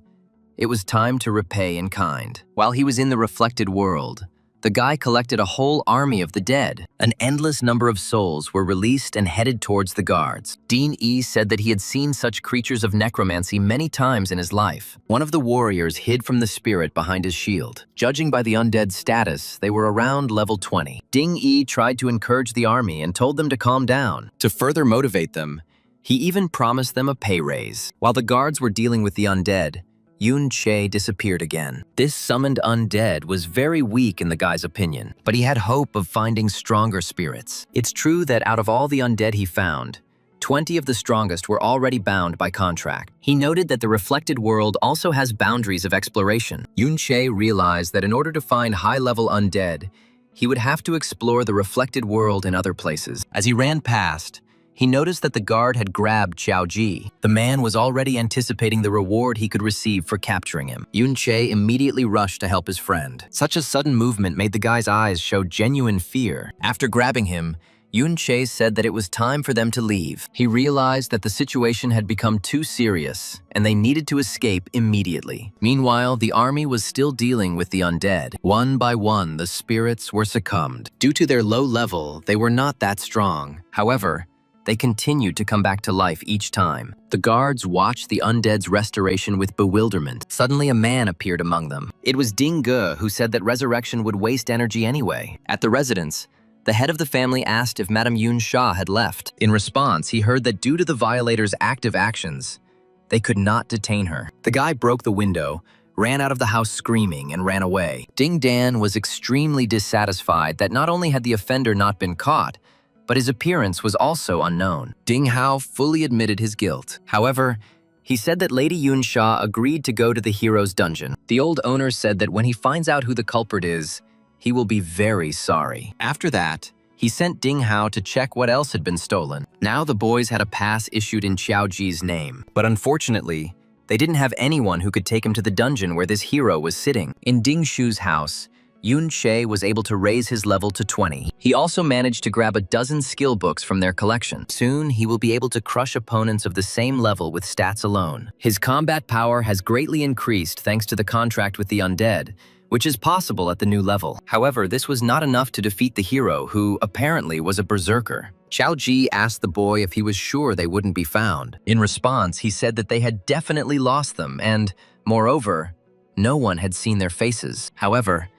it was time to repay in kind. While he was in the reflected world, the guy collected a whole army of the dead. An endless number of souls were released and headed towards the guards. Ding Yi said that he had seen such creatures of necromancy many times in his life. One of the warriors hid from the spirit behind his shield. Judging by the undead status, they were around level 20. Ding Yi tried to encourage the army and told them to calm down. To further motivate them, he even promised them a pay raise. While the guards were dealing with the undead, Yun Che disappeared again. This summoned undead was very weak in the guy's opinion, but he had hope of finding stronger spirits. It's true that out of all the undead he found, 20 of the strongest were already bound by contract. He noted that the reflected world also has boundaries of exploration. Yun Che realized that in order to find high-level undead, he would have to explore the reflected world in other places. As he ran past, he noticed that the guard had grabbed Xiao Ji. The man was already anticipating the reward he could receive for capturing him. Yun Che immediately rushed to help his friend. Such a sudden movement made the guy's eyes show genuine fear. After grabbing him, Yun Che said that it was time for them to leave. He realized that the situation had become too serious, and they needed to escape immediately. Meanwhile, the army was still dealing with the undead. One by one, the spirits were succumbed. Due to their low level, they were not that strong. However, they continued to come back to life each time. The guards watched the undead's restoration with bewilderment. Suddenly, a man appeared among them. It was Ding Ge, who said that resurrection would waste energy anyway. At the residence, the head of the family asked if Madame Yun Sha had left. In response, he heard that due to the violator's active actions, they could not detain her. The guy broke the window, ran out of the house screaming, and ran away. Ding Dan was extremely dissatisfied that not only had the offender not been caught, but his appearance was also unknown. Ding Hao fully admitted his guilt. However, he said that Lady Yun Sha agreed to go to the hero's dungeon. The old owner said that when he finds out who the culprit is, he will be very sorry. After that, he sent Ding Hao to check what else had been stolen. Now the boys had a pass issued in Xiao Ji's name, but unfortunately, they didn't have anyone who could take him to the dungeon where this hero was sitting. In Ding Shu's house, Yun Che was able to raise his level to 20. He also managed to grab a dozen skill books from their collection. Soon, he will be able to crush opponents of the same level with stats alone. His combat power has greatly increased thanks to the contract with the undead, which is possible at the new level. However, this was not enough to defeat the hero, who apparently was a berserker. Xiao Ji asked the boy if he was sure they wouldn't be found. In response, he said that they had definitely lost them, and, moreover, no one had seen their faces. However,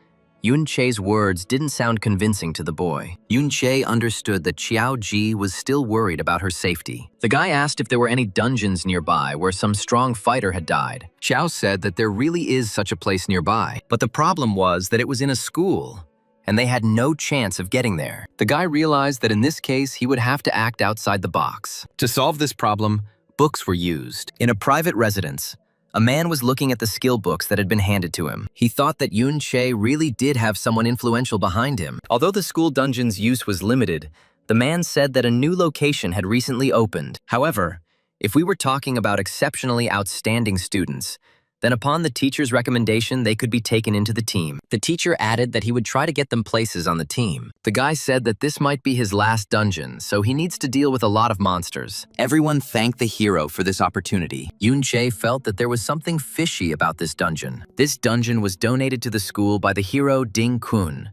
Yun Che's words didn't sound convincing to the boy. Yun Che understood that Xiao Ji was still worried about her safety. The guy asked if there were any dungeons nearby where some strong fighter had died. Xiao said that there really is such a place nearby, but the problem was that it was in a school, and they had no chance of getting there. The guy realized that in this case, he would have to act outside the box. To solve this problem, books were used. In a private residence, a man was looking at the skill books that had been handed to him. He thought that Yun Che really did have someone influential behind him. Although the school dungeon's use was limited, the man said that a new location had recently opened. However, if we were talking about exceptionally outstanding students, then upon the teacher's recommendation, they could be taken into the team. The teacher added that he would try to get them places on the team. The guy said that this might be his last dungeon, so he needs to deal with a lot of monsters. Everyone thanked the hero for this opportunity. Yun Che felt that there was something fishy about this dungeon. This dungeon was donated to the school by the hero Ding Kun,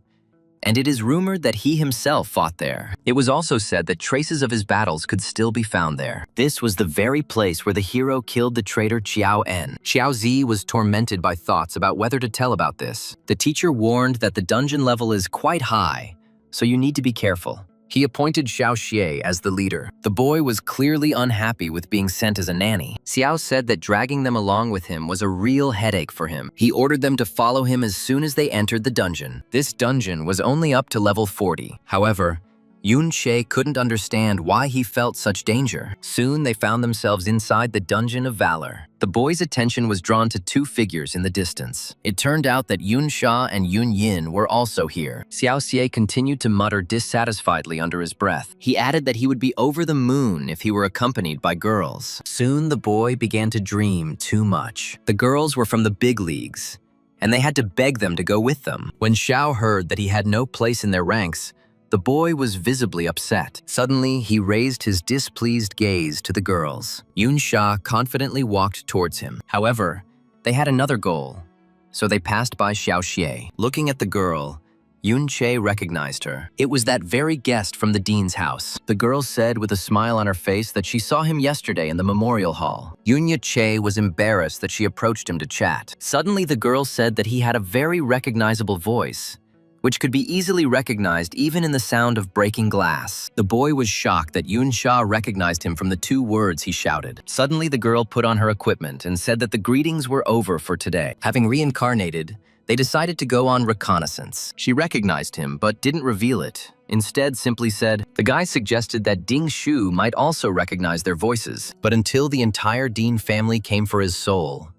and it is rumored that he himself fought there. It was also said that traces of his battles could still be found there. This was the very place where the hero killed the traitor Xiao En. Xiao Zi was tormented by thoughts about whether to tell about this. The teacher warned that the dungeon level is quite high, so you need to be careful. He appointed Xiao Xie as the leader. The boy was clearly unhappy with being sent as a nanny. Xiao said that dragging them along with him was a real headache for him. He ordered them to follow him as soon as they entered the dungeon. This dungeon was only up to level 40. However, Yun Che couldn't understand why he felt such danger. Soon they found themselves inside the Dungeon of Valor. The boy's attention was drawn to two figures in the distance. It turned out that Yun Sha and Yun Yin were also here. Xiao Xie continued to mutter dissatisfiedly under his breath. He added that he would be over the moon if he were accompanied by girls. Soon the boy began to dream too much. The girls were from the big leagues, and they had to beg them to go with them. When Xiao heard that he had no place in their ranks, the boy was visibly upset. Suddenly, he raised his displeased gaze to the girls. Yun Sha confidently walked towards him. However, they had another goal, so they passed by Xiao Xie. Looking at the girl, Yun Che recognized her. It was that very guest from the dean's house. The girl said with a smile on her face that she saw him yesterday in the memorial hall. Yun Che was embarrassed that she approached him to chat. Suddenly, the girl said that he had a very recognizable voice, which could be easily recognized even in the sound of breaking glass. The boy was shocked that Yun Sha recognized him from the two words he shouted. Suddenly, the girl put on her equipment and said that the greetings were over for today. Having reincarnated, they decided to go on reconnaissance. She recognized him, but didn't reveal it. Instead, simply said, the guy suggested that Ding Shu might also recognize their voices. But until the entire Dean family came for his soul,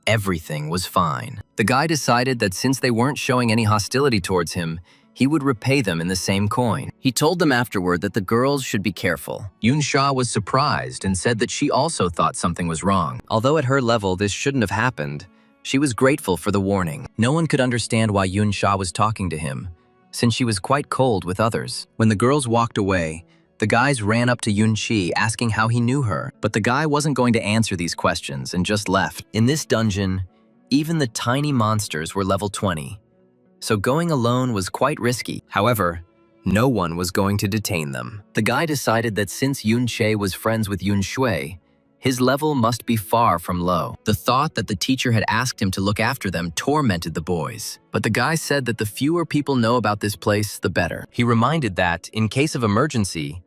everything was fine. The guy decided that since they weren't showing any hostility towards him, he would repay them in the same coin. He told them afterward that the girls should be careful. Yun Sha was surprised and said that she also thought something was wrong. Although at her level this shouldn't have happened, she was grateful for the warning. No one could understand why Yun Sha was talking to him, since she was quite cold with others. When the girls walked away, the guys ran up to Yun Chi asking how he knew her, but the guy wasn't going to answer these questions and just left. In this dungeon, even the tiny monsters were level 20, so going alone was quite risky. However, no one was going to detain them. The guy decided that since Yun Che was friends with Yun Shui, his level must be far from low. The thought that the teacher had asked him to look after them tormented the boys. But the guy said that the fewer people know about this place, the better. He reminded that, in case of emergency,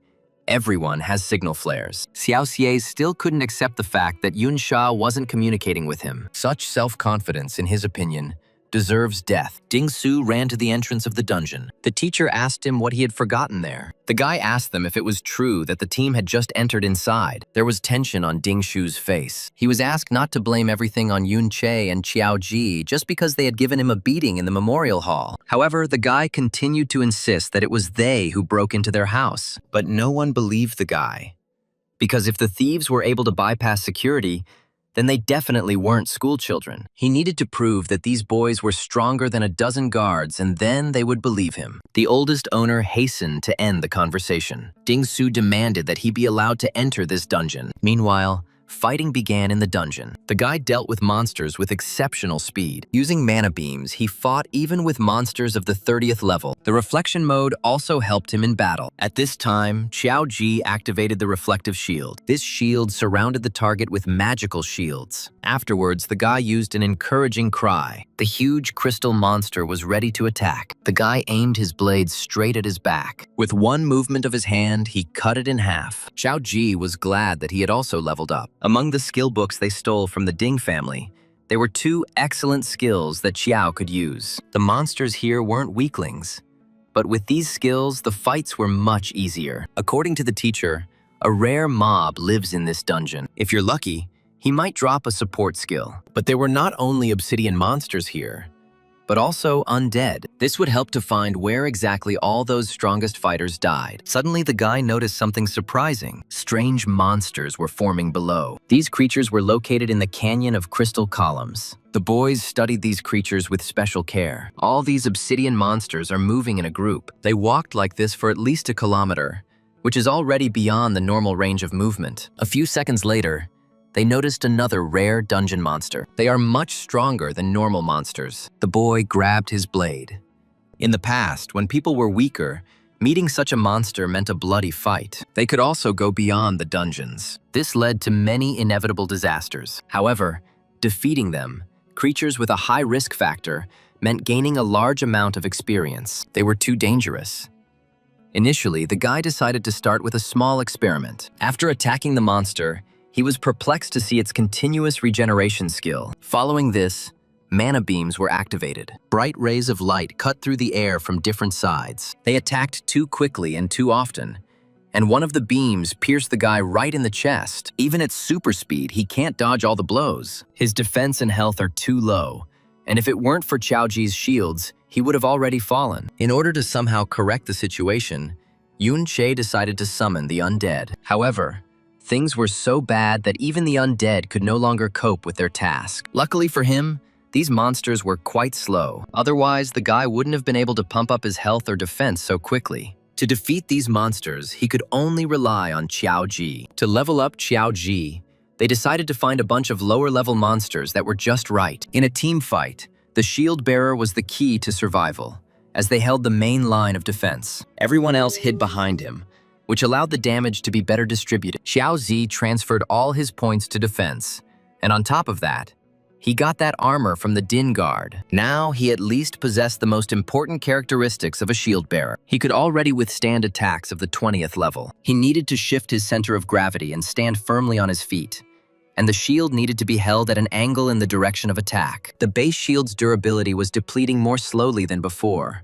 everyone has signal flares. Xiao Xie still couldn't accept the fact that Yun Sha wasn't communicating with him. Such self-confidence, in his opinion, deserves death. Ding-su ran to the entrance of the dungeon. The teacher asked him what he had forgotten there. The guy asked them if it was true that the team had just entered inside. There was tension on Ding-shu's face. He was asked not to blame everything on Yun-che and Xiao-ji just because they had given him a beating in the memorial hall. However, the guy continued to insist that it was they who broke into their house. But no one believed the guy. Because if the thieves were able to bypass security, then they definitely weren't schoolchildren. He needed to prove that these boys were stronger than a dozen guards, and then they would believe him. The oldest owner hastened to end the conversation. Ding-su demanded that he be allowed to enter this dungeon. Meanwhile, fighting began in the dungeon. The guy dealt with monsters with exceptional speed. Using mana beams, he fought even with monsters of the 30th level. The reflection mode also helped him in battle. At this time, Xiao-ji activated the reflective shield. This shield surrounded the target with magical shields. Afterwards, the guy used an encouraging cry. The huge crystal monster was ready to attack. The guy aimed his blade straight at his back. With one movement of his hand, he cut it in half. Xiao-ji was glad that he had also leveled up. Among the skill books they stole from the Ding family, there were two excellent skills that Xiao could use. The monsters here weren't weaklings, but with these skills, the fights were much easier. According to the teacher, a rare mob lives in this dungeon. If you're lucky, he might drop a support skill. But there were not only obsidian monsters here, but also undead. This would help to find where exactly all those strongest fighters died. Suddenly, the guy noticed something surprising. Strange monsters were forming below. These creatures were located in the canyon of crystal columns. The boys studied these creatures with special care. All these obsidian monsters are moving in a group. They walked like this for at least a kilometer, which is already beyond the normal range of movement. A few seconds later, they noticed another rare dungeon monster. They are much stronger than normal monsters. The boy grabbed his blade. In the past, when people were weaker, meeting such a monster meant a bloody fight. They could also go beyond the dungeons. This led to many inevitable disasters. However, defeating them, creatures with a high risk factor, meant gaining a large amount of experience. They were too dangerous. Initially, the guy decided to start with a small experiment. After attacking the monster, he was perplexed to see its continuous regeneration skill. Following this, mana beams were activated. Bright rays of light cut through the air from different sides. They attacked too quickly and too often, and one of the beams pierced the guy right in the chest. Even at super speed, he can't dodge all the blows. His defense and health are too low, and if it weren't for Xiao-ji's shields, he would have already fallen. In order to somehow correct the situation, Yun-che decided to summon the undead. However, things were so bad that even the undead could no longer cope with their task. Luckily for him, these monsters were quite slow. Otherwise, the guy wouldn't have been able to pump up his health or defense so quickly. To defeat these monsters, he could only rely on Xiao-ji. To level up Xiao-ji, they decided to find a bunch of lower-level monsters that were just right. In a team fight, the shield bearer was the key to survival, as they held the main line of defense. Everyone else hid behind him, which allowed the damage to be better distributed. Xiao-ji transferred all his points to defense, and on top of that, he got that armor from the Din Guard. Now he at least possessed the most important characteristics of a shield bearer. He could already withstand attacks of the 20th level. He needed to shift his center of gravity and stand firmly on his feet, and the shield needed to be held at an angle in the direction of attack. The base shield's durability was depleting more slowly than before,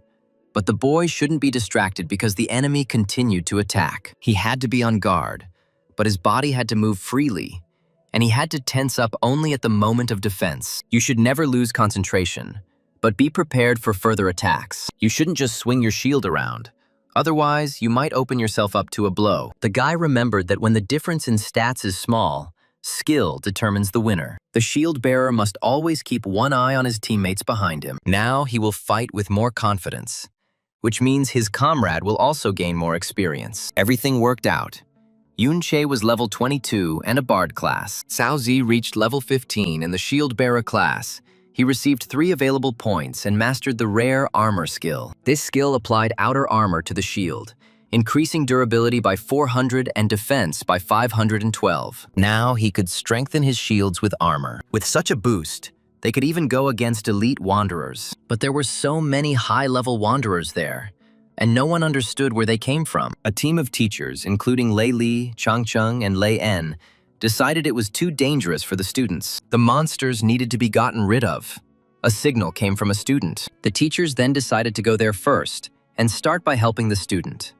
but the boy shouldn't be distracted because the enemy continued to attack. He had to be on guard, but his body had to move freely, and he had to tense up only at the moment of defense. You should never lose concentration, but be prepared for further attacks. You shouldn't just swing your shield around. Otherwise, you might open yourself up to a blow. The guy remembered that when the difference in stats is small, skill determines the winner. The shield bearer must always keep one eye on his teammates behind him. Now he will fight with more confidence, which means his comrade will also gain more experience. Everything worked out. Yun-che was level 22 and a bard class. Cao-zi reached level 15 in the shield bearer class. He received 3 available points and mastered the rare armor skill. This skill applied outer armor to the shield, increasing durability by 400 and defense by 512. Now he could strengthen his shields with armor. With such a boost, they could even go against elite wanderers. But there were so many high-level wanderers there, and no one understood where they came from. A team of teachers, including Lei Li, Chang Cheng, and Lei En, decided it was too dangerous for the students. The monsters needed to be gotten rid of. A signal came from a student. The teachers then decided to go there first and start by helping the student.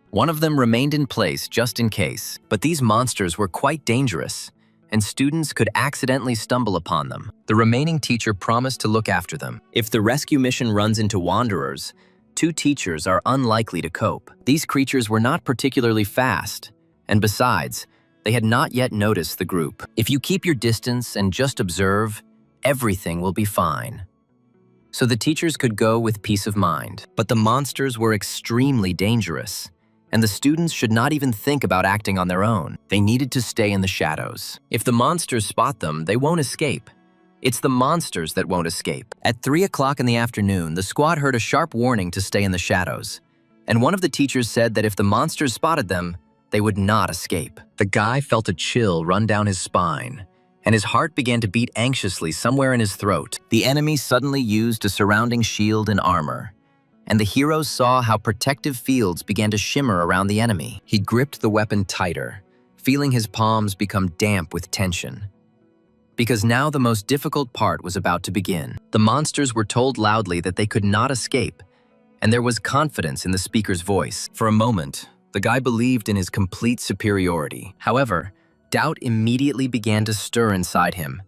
One of them remained in place just in case, but these monsters were quite dangerous, and students could accidentally stumble upon them. The remaining teacher promised to look after them. If the rescue mission runs into wanderers, 2 teachers are unlikely to cope. These creatures were not particularly fast, and besides, they had not yet noticed the group. If you keep your distance and just observe, everything will be fine. So the teachers could go with peace of mind. But the monsters were extremely dangerous, and the students should not even think about acting on their own. They needed to stay in the shadows. If the monsters spot them, they won't escape. It's the monsters that won't escape. At 3 o'clock in the afternoon, the squad heard a sharp warning to stay in the shadows, and one of the teachers said that if the monsters spotted them, they would not escape. The guy felt a chill run down his spine, and his heart began to beat anxiously somewhere in his throat. The enemy suddenly used a surrounding shield and armor, and the hero saw how protective fields began to shimmer around the enemy. He gripped the weapon tighter, feeling his palms become damp with tension. Because now the most difficult part was about to begin. The monsters were told loudly that they could not escape, and there was confidence in the speaker's voice. For a moment, the guy believed in his complete superiority. However, doubt immediately began to stir inside him,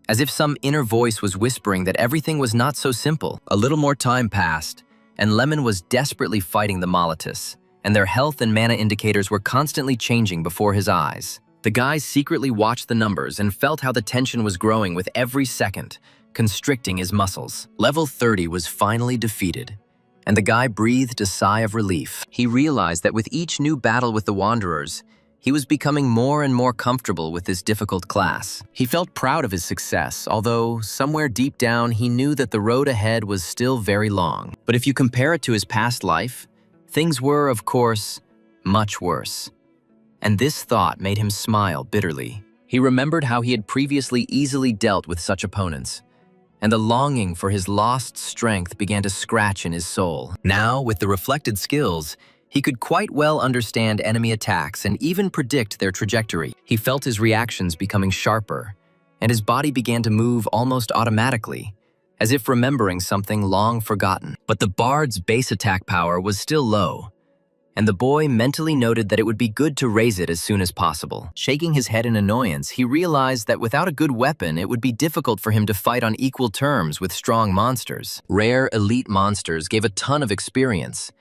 as if some inner voice was whispering that everything was not so simple. A little more time passed, and Lemon was desperately fighting the Molitus, and their health and mana indicators were constantly changing before his eyes. The guy secretly watched the numbers and felt how the tension was growing with every second, constricting his muscles. Level 30 was finally defeated, and the guy breathed a sigh of relief. He realized that with each new battle with the Wanderers, he was becoming more and more comfortable with this difficult class. He felt proud of his success, although somewhere deep down he knew that the road ahead was still very long. But if you compare it to his past life, things were, of course, much worse. And this thought made him smile bitterly. He remembered how he had previously easily dealt with such opponents, and the longing for his lost strength began to scratch in his soul. Now, with the reflected skills, he could quite well understand enemy attacks and even predict their trajectory. He felt his reactions becoming sharper, and his body began to move almost automatically, as if remembering something long forgotten. But the bard's base attack power was still low, and the boy mentally noted that it would be good to raise it as soon as possible. Shaking his head in annoyance, he realized that without a good weapon, it would be difficult for him to fight on equal terms with strong monsters. Rare elite monsters gave a ton of experience,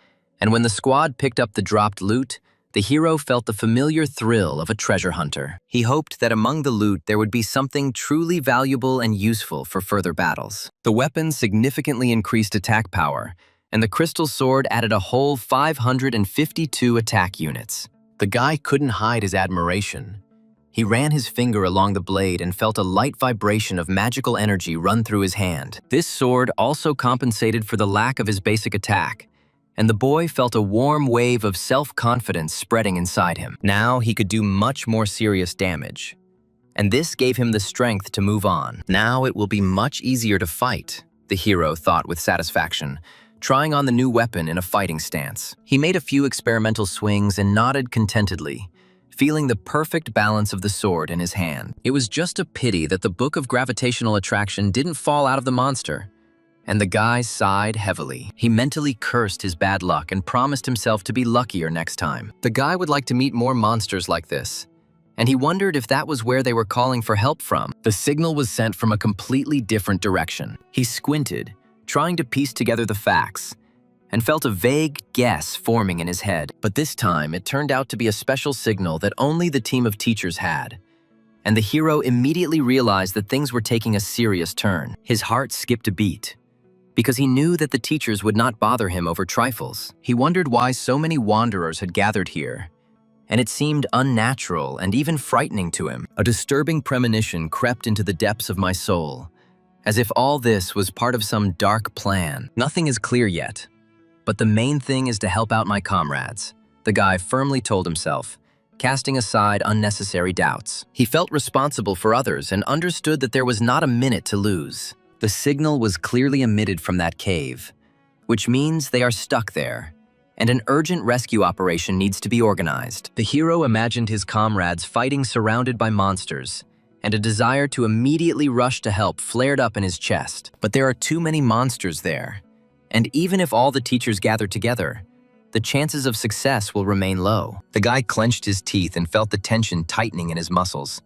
and when the squad picked up the dropped loot, the hero felt the familiar thrill of a treasure hunter. He hoped that among the loot there would be something truly valuable and useful for further battles. The weapon significantly increased attack power, and the crystal sword added a whole 552 attack units. The guy couldn't hide his admiration. He ran his finger along the blade and felt a light vibration of magical energy run through his hand. This sword also compensated for the lack of his basic attack, and the boy felt a warm wave of self-confidence spreading inside him. Now he could do much more serious damage, and this gave him the strength to move on. Now it will be much easier to fight, the hero thought with satisfaction, trying on the new weapon in a fighting stance. He made a few experimental swings and nodded contentedly, feeling the perfect balance of the sword in his hand. It was just a pity that the Book of Gravitational Attraction didn't fall out of the monster, and the guy sighed heavily. He mentally cursed his bad luck and promised himself to be luckier next time. The guy would like to meet more monsters like this, and he wondered if that was where they were calling for help from. The signal was sent from a completely different direction. He squinted, trying to piece together the facts, and felt a vague guess forming in his head. But this time, it turned out to be a special signal that only the team of teachers had, and the hero immediately realized that things were taking a serious turn. His heart skipped a beat, because he knew that the teachers would not bother him over trifles. He wondered why so many wanderers had gathered here, and it seemed unnatural and even frightening to him. A disturbing premonition crept into the depths of my soul, as if all this was part of some dark plan. Nothing is clear yet, but the main thing is to help out my comrades, the guy firmly told himself, casting aside unnecessary doubts. He felt responsible for others and understood that there was not a minute to lose. The signal was clearly emitted from that cave, which means they are stuck there, and an urgent rescue operation needs to be organized. The hero imagined his comrades fighting surrounded by monsters, and a desire to immediately rush to help flared up in his chest. But there are too many monsters there, and even if all the teachers gather together, the chances of success will remain low. The guy clenched his teeth and felt the tension tightening in his muscles,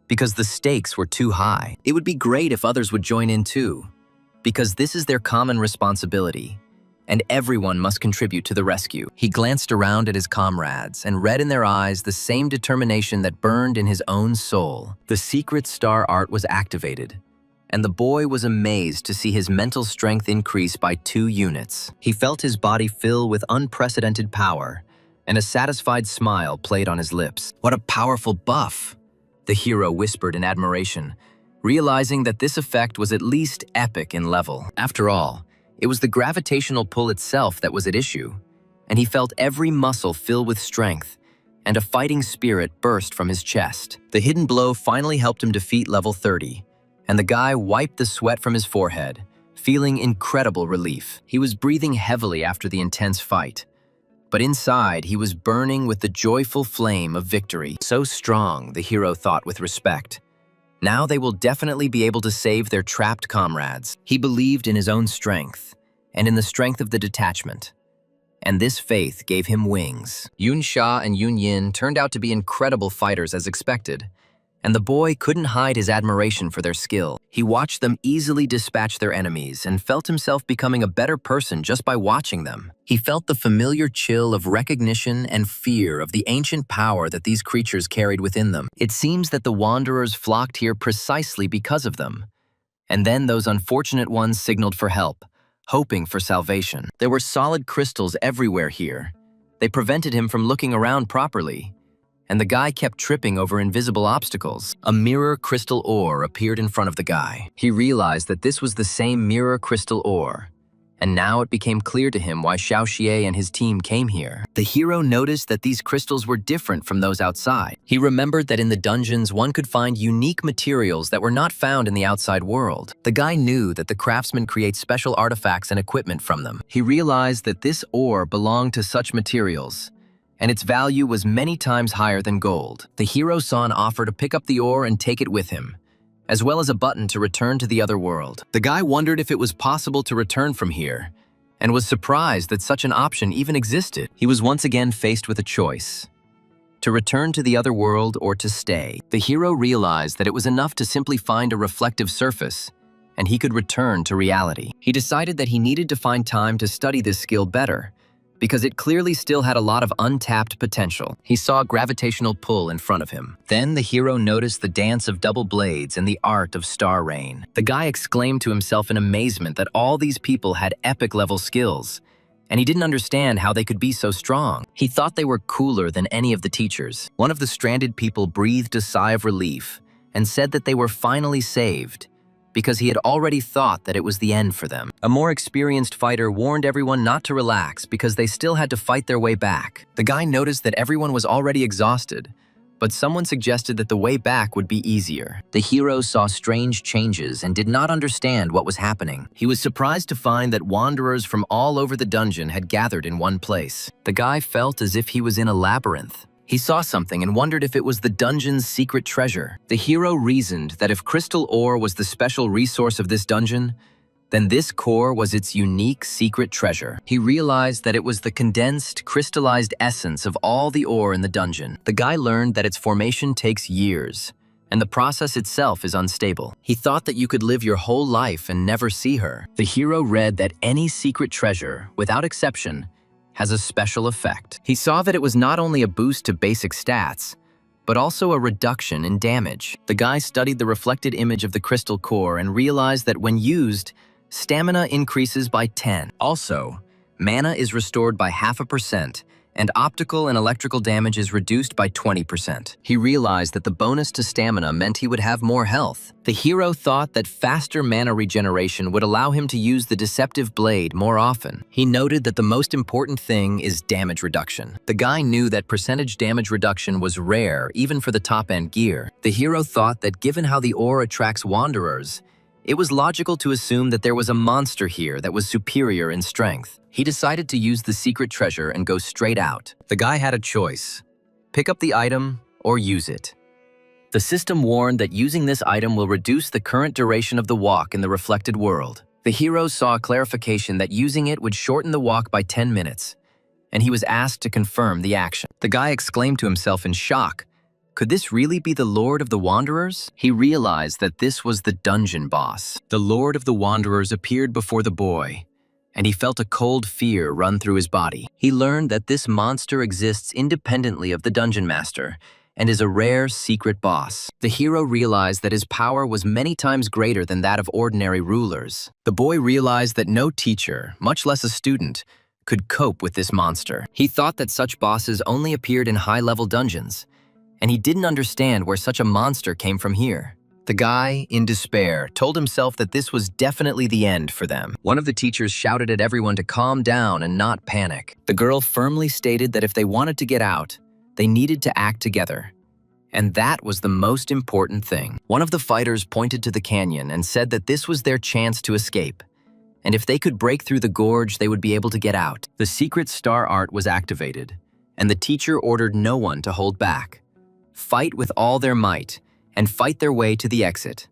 because the stakes were too high. It would be great if others would join in too, because this is their common responsibility, and everyone must contribute to the rescue. He glanced around at his comrades and read in their eyes the same determination that burned in his own soul. The secret star art was activated, and the boy was amazed to see his mental strength increase by 2 units. He felt his body fill with unprecedented power, and a satisfied smile played on his lips. "What a powerful buff," the hero whispered in admiration, realizing that this effect was at least epic in level. After all, it was the gravitational pull itself that was at issue, and he felt every muscle fill with strength, and a fighting spirit burst from his chest. The hidden blow finally helped him defeat level 30, and the guy wiped the sweat from his forehead, feeling incredible relief. He was breathing heavily after the intense fight, but inside he was burning with the joyful flame of victory. So strong, the hero thought with respect. Now they will definitely be able to save their trapped comrades. He believed in his own strength, and in the strength of the detachment. And this faith gave him wings. Yun Sha and Yun Yin turned out to be incredible fighters as expected, and the boy couldn't hide his admiration for their skill. He watched them easily dispatch their enemies and felt himself becoming a better person just by watching them. He felt the familiar chill of recognition and fear of the ancient power that these creatures carried within them. It seems that the wanderers flocked here precisely because of them. And then those unfortunate ones signaled for help, hoping for salvation. There were solid crystals everywhere here. They prevented him from looking around properly, and the guy kept tripping over invisible obstacles. A mirror crystal ore appeared in front of the guy. He realized that this was the same mirror crystal ore, and now it became clear to him why Xiao Xie and his team came here. The hero noticed that these crystals were different from those outside. He remembered that in the dungeons one could find unique materials that were not found in the outside world. The guy knew that the craftsmen create special artifacts and equipment from them. He realized that this ore belonged to such materials, and its value was many times higher than gold. The hero saw an offer to pick up the ore and take it with him, as well as a button to return to the other world. The guy wondered if it was possible to return from here, and was surprised that such an option even existed. He was once again faced with a choice: to return to the other world or to stay. The hero realized that it was enough to simply find a reflective surface, and he could return to reality. He decided that he needed to find time to study this skill better, because it clearly still had a lot of untapped potential. He saw a gravitational pull in front of him. Then the hero noticed the dance of double blades and the art of star rain. The guy exclaimed to himself in amazement that all these people had epic-level skills, and he didn't understand how they could be so strong. He thought they were cooler than any of the teachers. One of the stranded people breathed a sigh of relief and said that they were finally saved, because he had already thought that it was the end for them. A more experienced fighter warned everyone not to relax because they still had to fight their way back. The guy noticed that everyone was already exhausted, but someone suggested that the way back would be easier. The hero saw strange changes and did not understand what was happening. He was surprised to find that wanderers from all over the dungeon had gathered in one place. The guy felt as if he was in a labyrinth. He saw something and wondered if it was the dungeon's secret treasure. The hero reasoned that if crystal ore was the special resource of this dungeon, then this core was its unique secret treasure. He realized that it was the condensed, crystallized essence of all the ore in the dungeon. The guy learned that its formation takes years, and the process itself is unstable. He thought that you could live your whole life and never see her. The hero read that any secret treasure, without exception, has a special effect. He saw that it was not only a boost to basic stats, but also a reduction in damage. The guy studied the reflected image of the crystal core and realized that when used, stamina increases by 10. Also, mana is restored by 0.5%, and optical and electrical damage is reduced by 20%. He realized that the bonus to stamina meant he would have more health. The hero thought that faster mana regeneration would allow him to use the deceptive blade more often. He noted that the most important thing is damage reduction. The guy knew that percentage damage reduction was rare even for the top-end gear. The hero thought that given how the ore attracts wanderers, it was logical to assume that there was a monster here that was superior in strength. He decided to use the secret treasure and go straight out. The guy had a choice: pick up the item or use it. The system warned that using this item will reduce the current duration of the walk in the reflected world. The hero saw a clarification that using it would shorten the walk by 10 minutes, and he was asked to confirm the action. The guy exclaimed to himself in shock, "Could this really be the Lord of the Wanderers?" He realized that this was the dungeon boss. The Lord of the Wanderers appeared before the boy, and he felt a cold fear run through his body. He learned that this monster exists independently of the dungeon master and is a rare secret boss. The hero realized that his power was many times greater than that of ordinary rulers. The boy realized that no teacher, much less a student, could cope with this monster. He thought that such bosses only appeared in high-level dungeons, and he didn't understand where such a monster came from here. The guy, in despair, told himself that this was definitely the end for them. One of the teachers shouted at everyone to calm down and not panic. The girl firmly stated that if they wanted to get out, they needed to act together. And that was the most important thing. One of the fighters pointed to the canyon and said that this was their chance to escape. And if they could break through the gorge, they would be able to get out. The secret star art was activated, and the teacher ordered no one to hold back. Fight with all their might, and fight their way to the exit.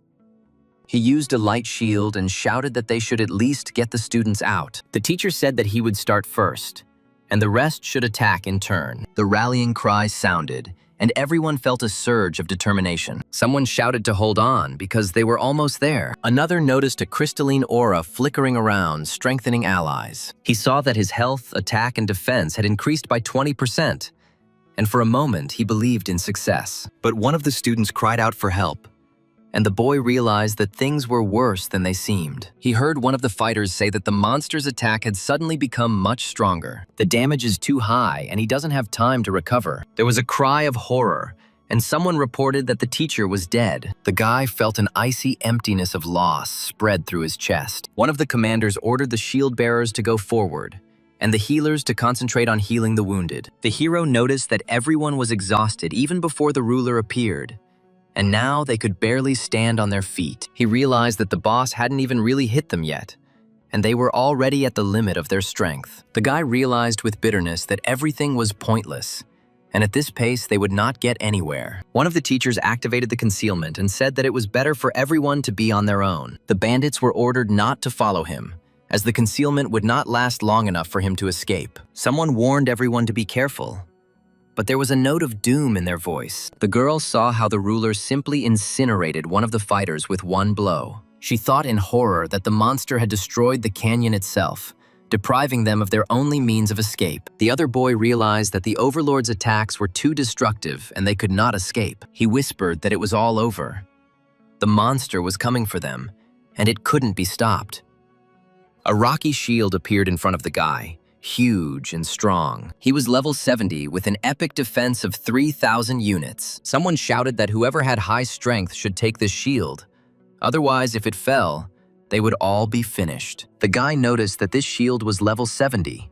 He used a light shield and shouted that they should at least get the students out. The teacher said that he would start first, and the rest should attack in turn. The rallying cry sounded, and everyone felt a surge of determination. Someone shouted to hold on because they were almost there. Another noticed a crystalline aura flickering around, strengthening allies. He saw that his health, attack, and defense had increased by 20%. And for a moment, he believed in success. But one of the students cried out for help, and the boy realized that things were worse than they seemed. He heard one of the fighters say that the monster's attack had suddenly become much stronger. The damage is too high, and he doesn't have time to recover. There was a cry of horror, and someone reported that the teacher was dead. The guy felt an icy emptiness of loss spread through his chest. One of the commanders ordered the shield bearers to go forward, and the healers to concentrate on healing the wounded. The hero noticed that everyone was exhausted even before the ruler appeared, and now they could barely stand on their feet. He realized that the boss hadn't even really hit them yet, and they were already at the limit of their strength. The guy realized with bitterness that everything was pointless, and at this pace they would not get anywhere. One of the teachers activated the concealment and said that it was better for everyone to be on their own. The bandits were ordered not to follow him, as the concealment would not last long enough for him to escape. Someone warned everyone to be careful, but there was a note of doom in their voice. The girl saw how the ruler simply incinerated one of the fighters with one blow. She thought in horror that the monster had destroyed the canyon itself, depriving them of their only means of escape. The other boy realized that the overlord's attacks were too destructive and they could not escape. He whispered that it was all over. The monster was coming for them, and it couldn't be stopped. A rocky shield appeared in front of the guy, huge and strong. He was level 70 with an epic defense of 3,000 units. Someone shouted that whoever had high strength should take this shield. Otherwise, if it fell, they would all be finished. The guy noticed that this shield was level 70,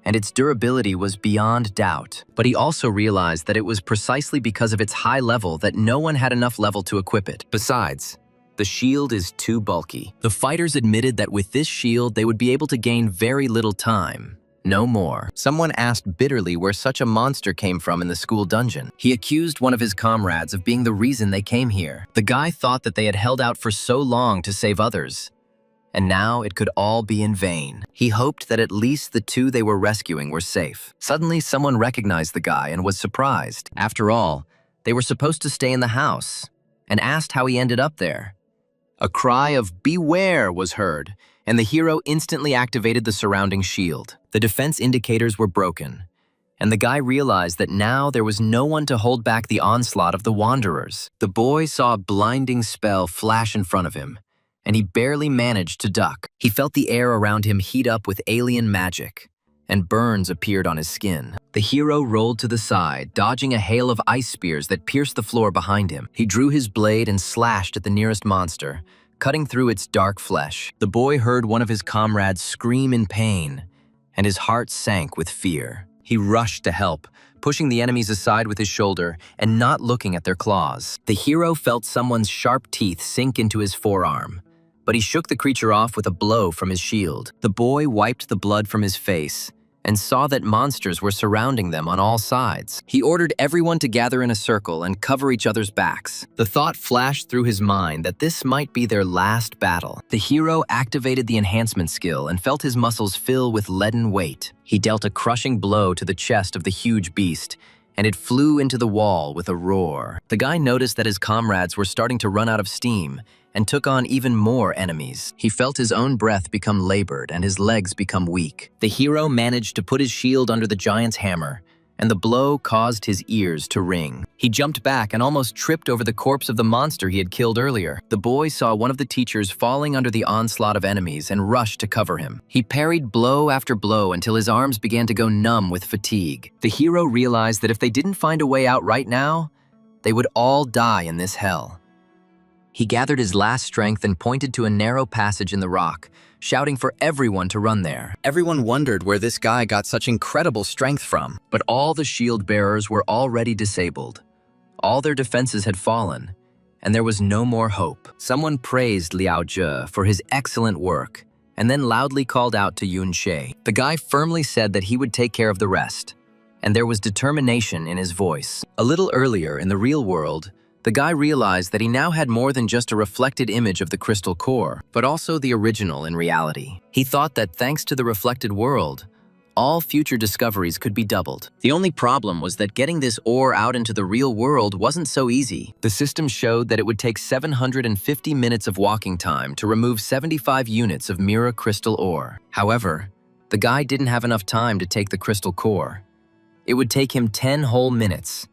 and its durability was beyond doubt. But he also realized that it was precisely because of its high level that no one had enough level to equip it. Besides, the shield is too bulky. The fighters admitted that with this shield, they would be able to gain very little time. No more. Someone asked bitterly where such a monster came from in the school dungeon. He accused one of his comrades of being the reason they came here. The guy thought that they had held out for so long to save others, and now it could all be in vain. He hoped that at least the two they were rescuing were safe. Suddenly, someone recognized the guy and was surprised. After all, they were supposed to stay in the house, and asked how he ended up there. A cry of "Beware" was heard, and the hero instantly activated the surrounding shield. The defense indicators were broken, and the guy realized that now there was no one to hold back the onslaught of the Wanderers. The boy saw a blinding spell flash in front of him, and he barely managed to duck. He felt the air around him heat up with alien magic, and burns appeared on his skin. The hero rolled to the side, dodging a hail of ice spears that pierced the floor behind him. He drew his blade and slashed at the nearest monster, cutting through its dark flesh. The boy heard one of his comrades scream in pain, and his heart sank with fear. He rushed to help, pushing the enemies aside with his shoulder and not looking at their claws. The hero felt someone's sharp teeth sink into his forearm, but he shook the creature off with a blow from his shield. The boy wiped the blood from his face and saw that monsters were surrounding them on all sides. He ordered everyone to gather in a circle and cover each other's backs. The thought flashed through his mind that this might be their last battle. The hero activated the enhancement skill and felt his muscles fill with leaden weight. He dealt a crushing blow to the chest of the huge beast, and it flew into the wall with a roar. The guy noticed that his comrades were starting to run out of steam and took on even more enemies. He felt his own breath become labored and his legs become weak. The hero managed to put his shield under the giant's hammer, and the blow caused his ears to ring. He jumped back and almost tripped over the corpse of the monster he had killed earlier. The boy saw one of the teachers falling under the onslaught of enemies and rushed to cover him. He parried blow after blow until his arms began to go numb with fatigue. The hero realized that if they didn't find a way out right now, they would all die in this hell. He gathered his last strength and pointed to a narrow passage in the rock, shouting for everyone to run there. Everyone wondered where this guy got such incredible strength from, but all the shield bearers were already disabled. All their defenses had fallen, and there was no more hope. Someone praised Liao Zhe for his excellent work, and then loudly called out to Yun She. The guy firmly said that he would take care of the rest, and there was determination in his voice. A little earlier, in the real world, the guy realized that he now had more than just a reflected image of the crystal core, but also the original in reality. He thought that thanks to the reflected world, all future discoveries could be doubled. The only problem was that getting this ore out into the real world wasn't so easy. The system showed that it would take 750 minutes of walking time to remove 75 units of mirror crystal ore. However, the guy didn't have enough time to take the crystal core. It would take him 10 whole minutes,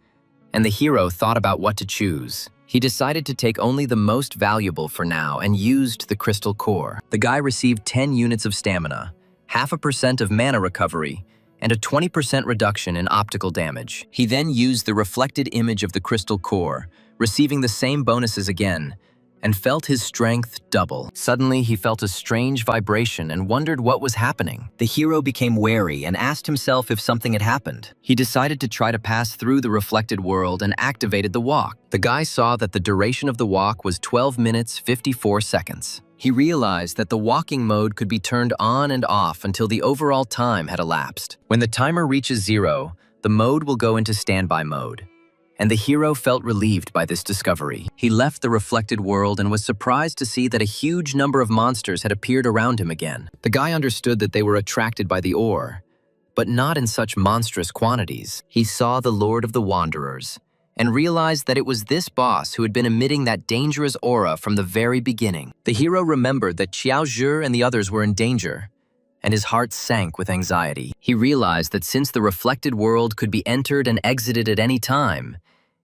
and the hero thought about what to choose. He decided to take only the most valuable for now and used the crystal core. The guy received 10 units of stamina, 0.5% of mana recovery, and a 20% reduction in optical damage. He then used the reflected image of the crystal core, receiving the same bonuses again, and felt his strength double. Suddenly, he felt a strange vibration and wondered what was happening. The hero became wary and asked himself if something had happened. He decided to try to pass through the reflected world and activated the walk. The guy saw that the duration of the walk was 12 minutes 54 seconds. He realized that the walking mode could be turned on and off until the overall time had elapsed. When the timer reaches 0, the mode will go into standby mode. And the hero felt relieved by this discovery. He left the reflected world and was surprised to see that a huge number of monsters had appeared around him again. The guy understood that they were attracted by the ore, but not in such monstrous quantities. He saw the Lord of the Wanderers and realized that it was this boss who had been emitting that dangerous aura from the very beginning. The hero remembered that Xiao Zhi and the others were in danger, and his heart sank with anxiety. He realized that since the reflected world could be entered and exited at any time,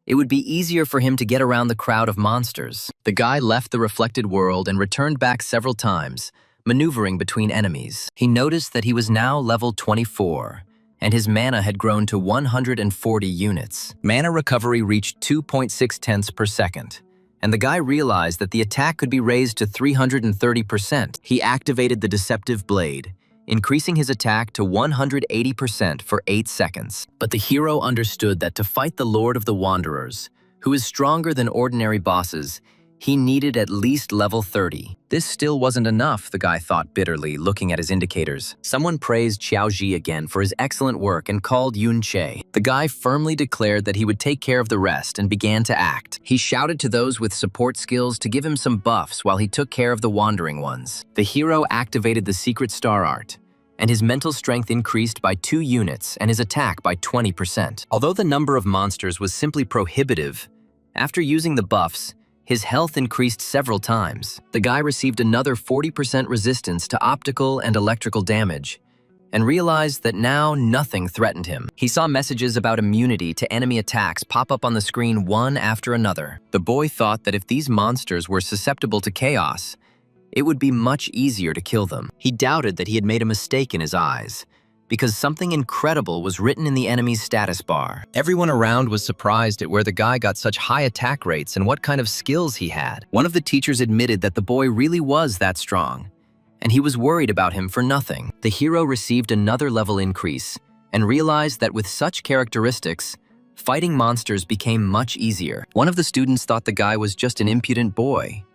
it would be easier for him to get around the crowd of monsters. The guy left the reflected world and returned back several times, maneuvering between enemies. He noticed that he was now level 24, and his mana had grown to 140 units. Mana recovery reached 2.6 tenths per second, and the guy realized that the attack could be raised to 330%. He activated the Deceptive Blade, increasing his attack to 180% for 8 seconds. But the hero understood that to fight the Lord of the Wanderers, who is stronger than ordinary bosses, he needed at least level 30. This still wasn't enough, the guy thought bitterly, looking at his indicators. Someone praised Xiao Zhi again for his excellent work and called Yun Che. The guy firmly declared that he would take care of the rest and began to act. He shouted to those with support skills to give him some buffs while he took care of the wandering ones. The hero activated the secret star art, and his mental strength increased by 2 units and his attack by 20%. Although the number of monsters was simply prohibitive, after using the buffs, his health increased several times. The guy received another 40% resistance to optical and electrical damage, and realized that now nothing threatened him. He saw messages about immunity to enemy attacks pop up on the screen one after another. The boy thought that if these monsters were susceptible to chaos, it would be much easier to kill them. He doubted that he had made a mistake in his eyes, because something incredible was written in the enemy's status bar. Everyone around was surprised at where the guy got such high attack rates and what kind of skills he had. One of the teachers admitted that the boy really was that strong, and he was worried about him for nothing. The hero received another level increase and realized that with such characteristics, fighting monsters became much easier. One of the students thought the guy was just an impudent boy,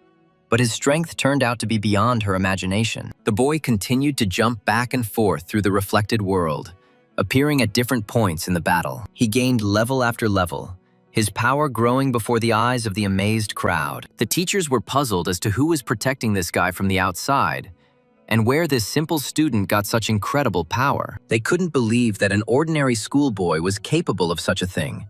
but his strength turned out to be beyond her imagination. The boy continued to jump back and forth through the reflected world, appearing at different points in the battle. He gained level after level, his power growing before the eyes of the amazed crowd. The teachers were puzzled as to who was protecting this guy from the outside, and where this simple student got such incredible power. They couldn't believe that an ordinary schoolboy was capable of such a thing,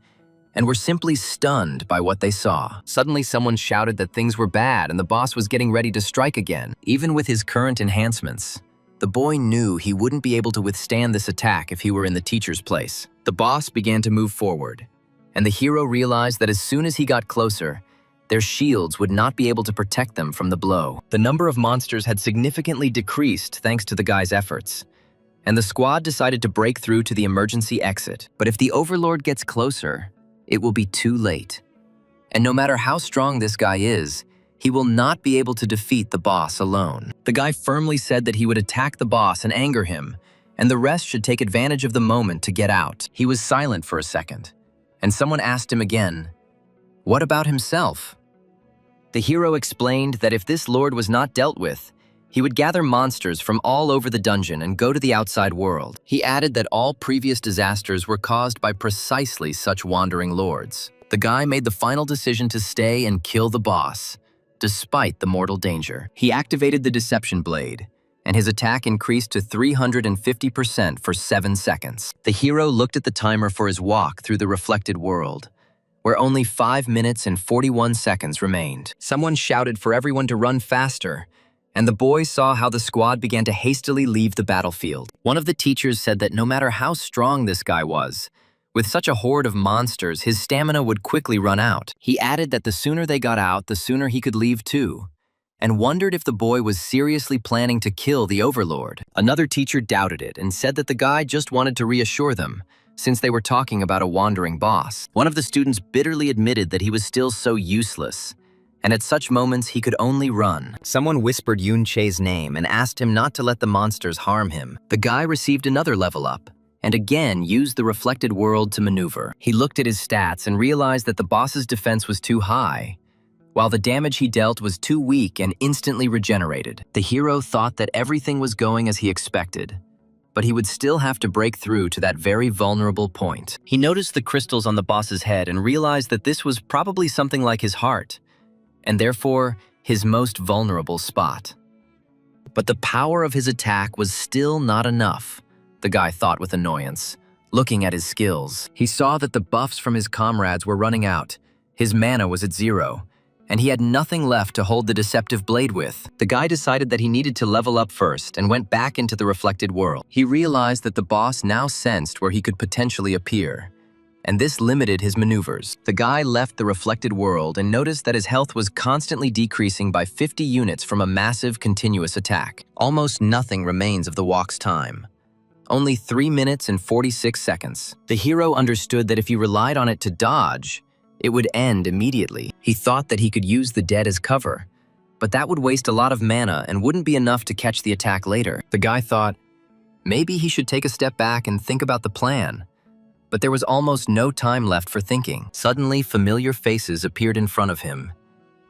and were simply stunned by what they saw. Suddenly, someone shouted that things were bad and the boss was getting ready to strike again. Even with his current enhancements, the boy knew he wouldn't be able to withstand this attack if he were in the teacher's place. The boss began to move forward, and the hero realized that as soon as he got closer, their shields would not be able to protect them from the blow. The number of monsters had significantly decreased thanks to the guy's efforts, and the squad decided to break through to the emergency exit. But if the Overlord gets closer, it will be too late. And no matter how strong this guy is, he will not be able to defeat the boss alone. The guy firmly said that he would attack the boss and anger him, and the rest should take advantage of the moment to get out. He was silent for a second, and someone asked him again, "What about himself?" The hero explained that if this lord was not dealt with, he would gather monsters from all over the dungeon and go to the outside world. He added that all previous disasters were caused by precisely such wandering lords. The guy made the final decision to stay and kill the boss, despite the mortal danger. He activated the Deception Blade, and his attack increased to 350% for 7 seconds. The hero looked at the timer for his walk through the reflected world, where only 5 minutes and 41 seconds remained. Someone shouted for everyone to run faster, and the boy saw how the squad began to hastily leave the battlefield. One of the teachers said that no matter how strong this guy was, with such a horde of monsters, his stamina would quickly run out. He added that the sooner they got out, the sooner he could leave too, and wondered if the boy was seriously planning to kill the Overlord. Another teacher doubted it and said that the guy just wanted to reassure them, since they were talking about a wandering boss. One of the students bitterly admitted that he was still so useless, and at such moments he could only run. Someone whispered Yun Che's name and asked him not to let the monsters harm him. The guy received another level up, and again used the reflected world to maneuver. He looked at his stats and realized that the boss's defense was too high, while the damage he dealt was too weak and instantly regenerated. The hero thought that everything was going as he expected, but he would still have to break through to that very vulnerable point. He noticed the crystals on the boss's head and realized that this was probably something like his heart, and therefore his most vulnerable spot. But the power of his attack was still not enough, the guy thought with annoyance. Looking at his skills, he saw that the buffs from his comrades were running out, his mana was at 0, and he had nothing left to hold the deceptive blade with. The guy decided that he needed to level up first and went back into the reflected world. He realized that the boss now sensed where he could potentially appear, and this limited his maneuvers. The guy left the reflected world and noticed that his health was constantly decreasing by 50 units from a massive continuous attack. Almost nothing remains of the walk's time. Only 3 minutes and 46 seconds. The hero understood that if he relied on it to dodge, it would end immediately. He thought that he could use the dead as cover, but that would waste a lot of mana and wouldn't be enough to catch the attack later. The guy thought, maybe he should take a step back and think about the plan. But there was almost no time left for thinking. Suddenly, familiar faces appeared in front of him,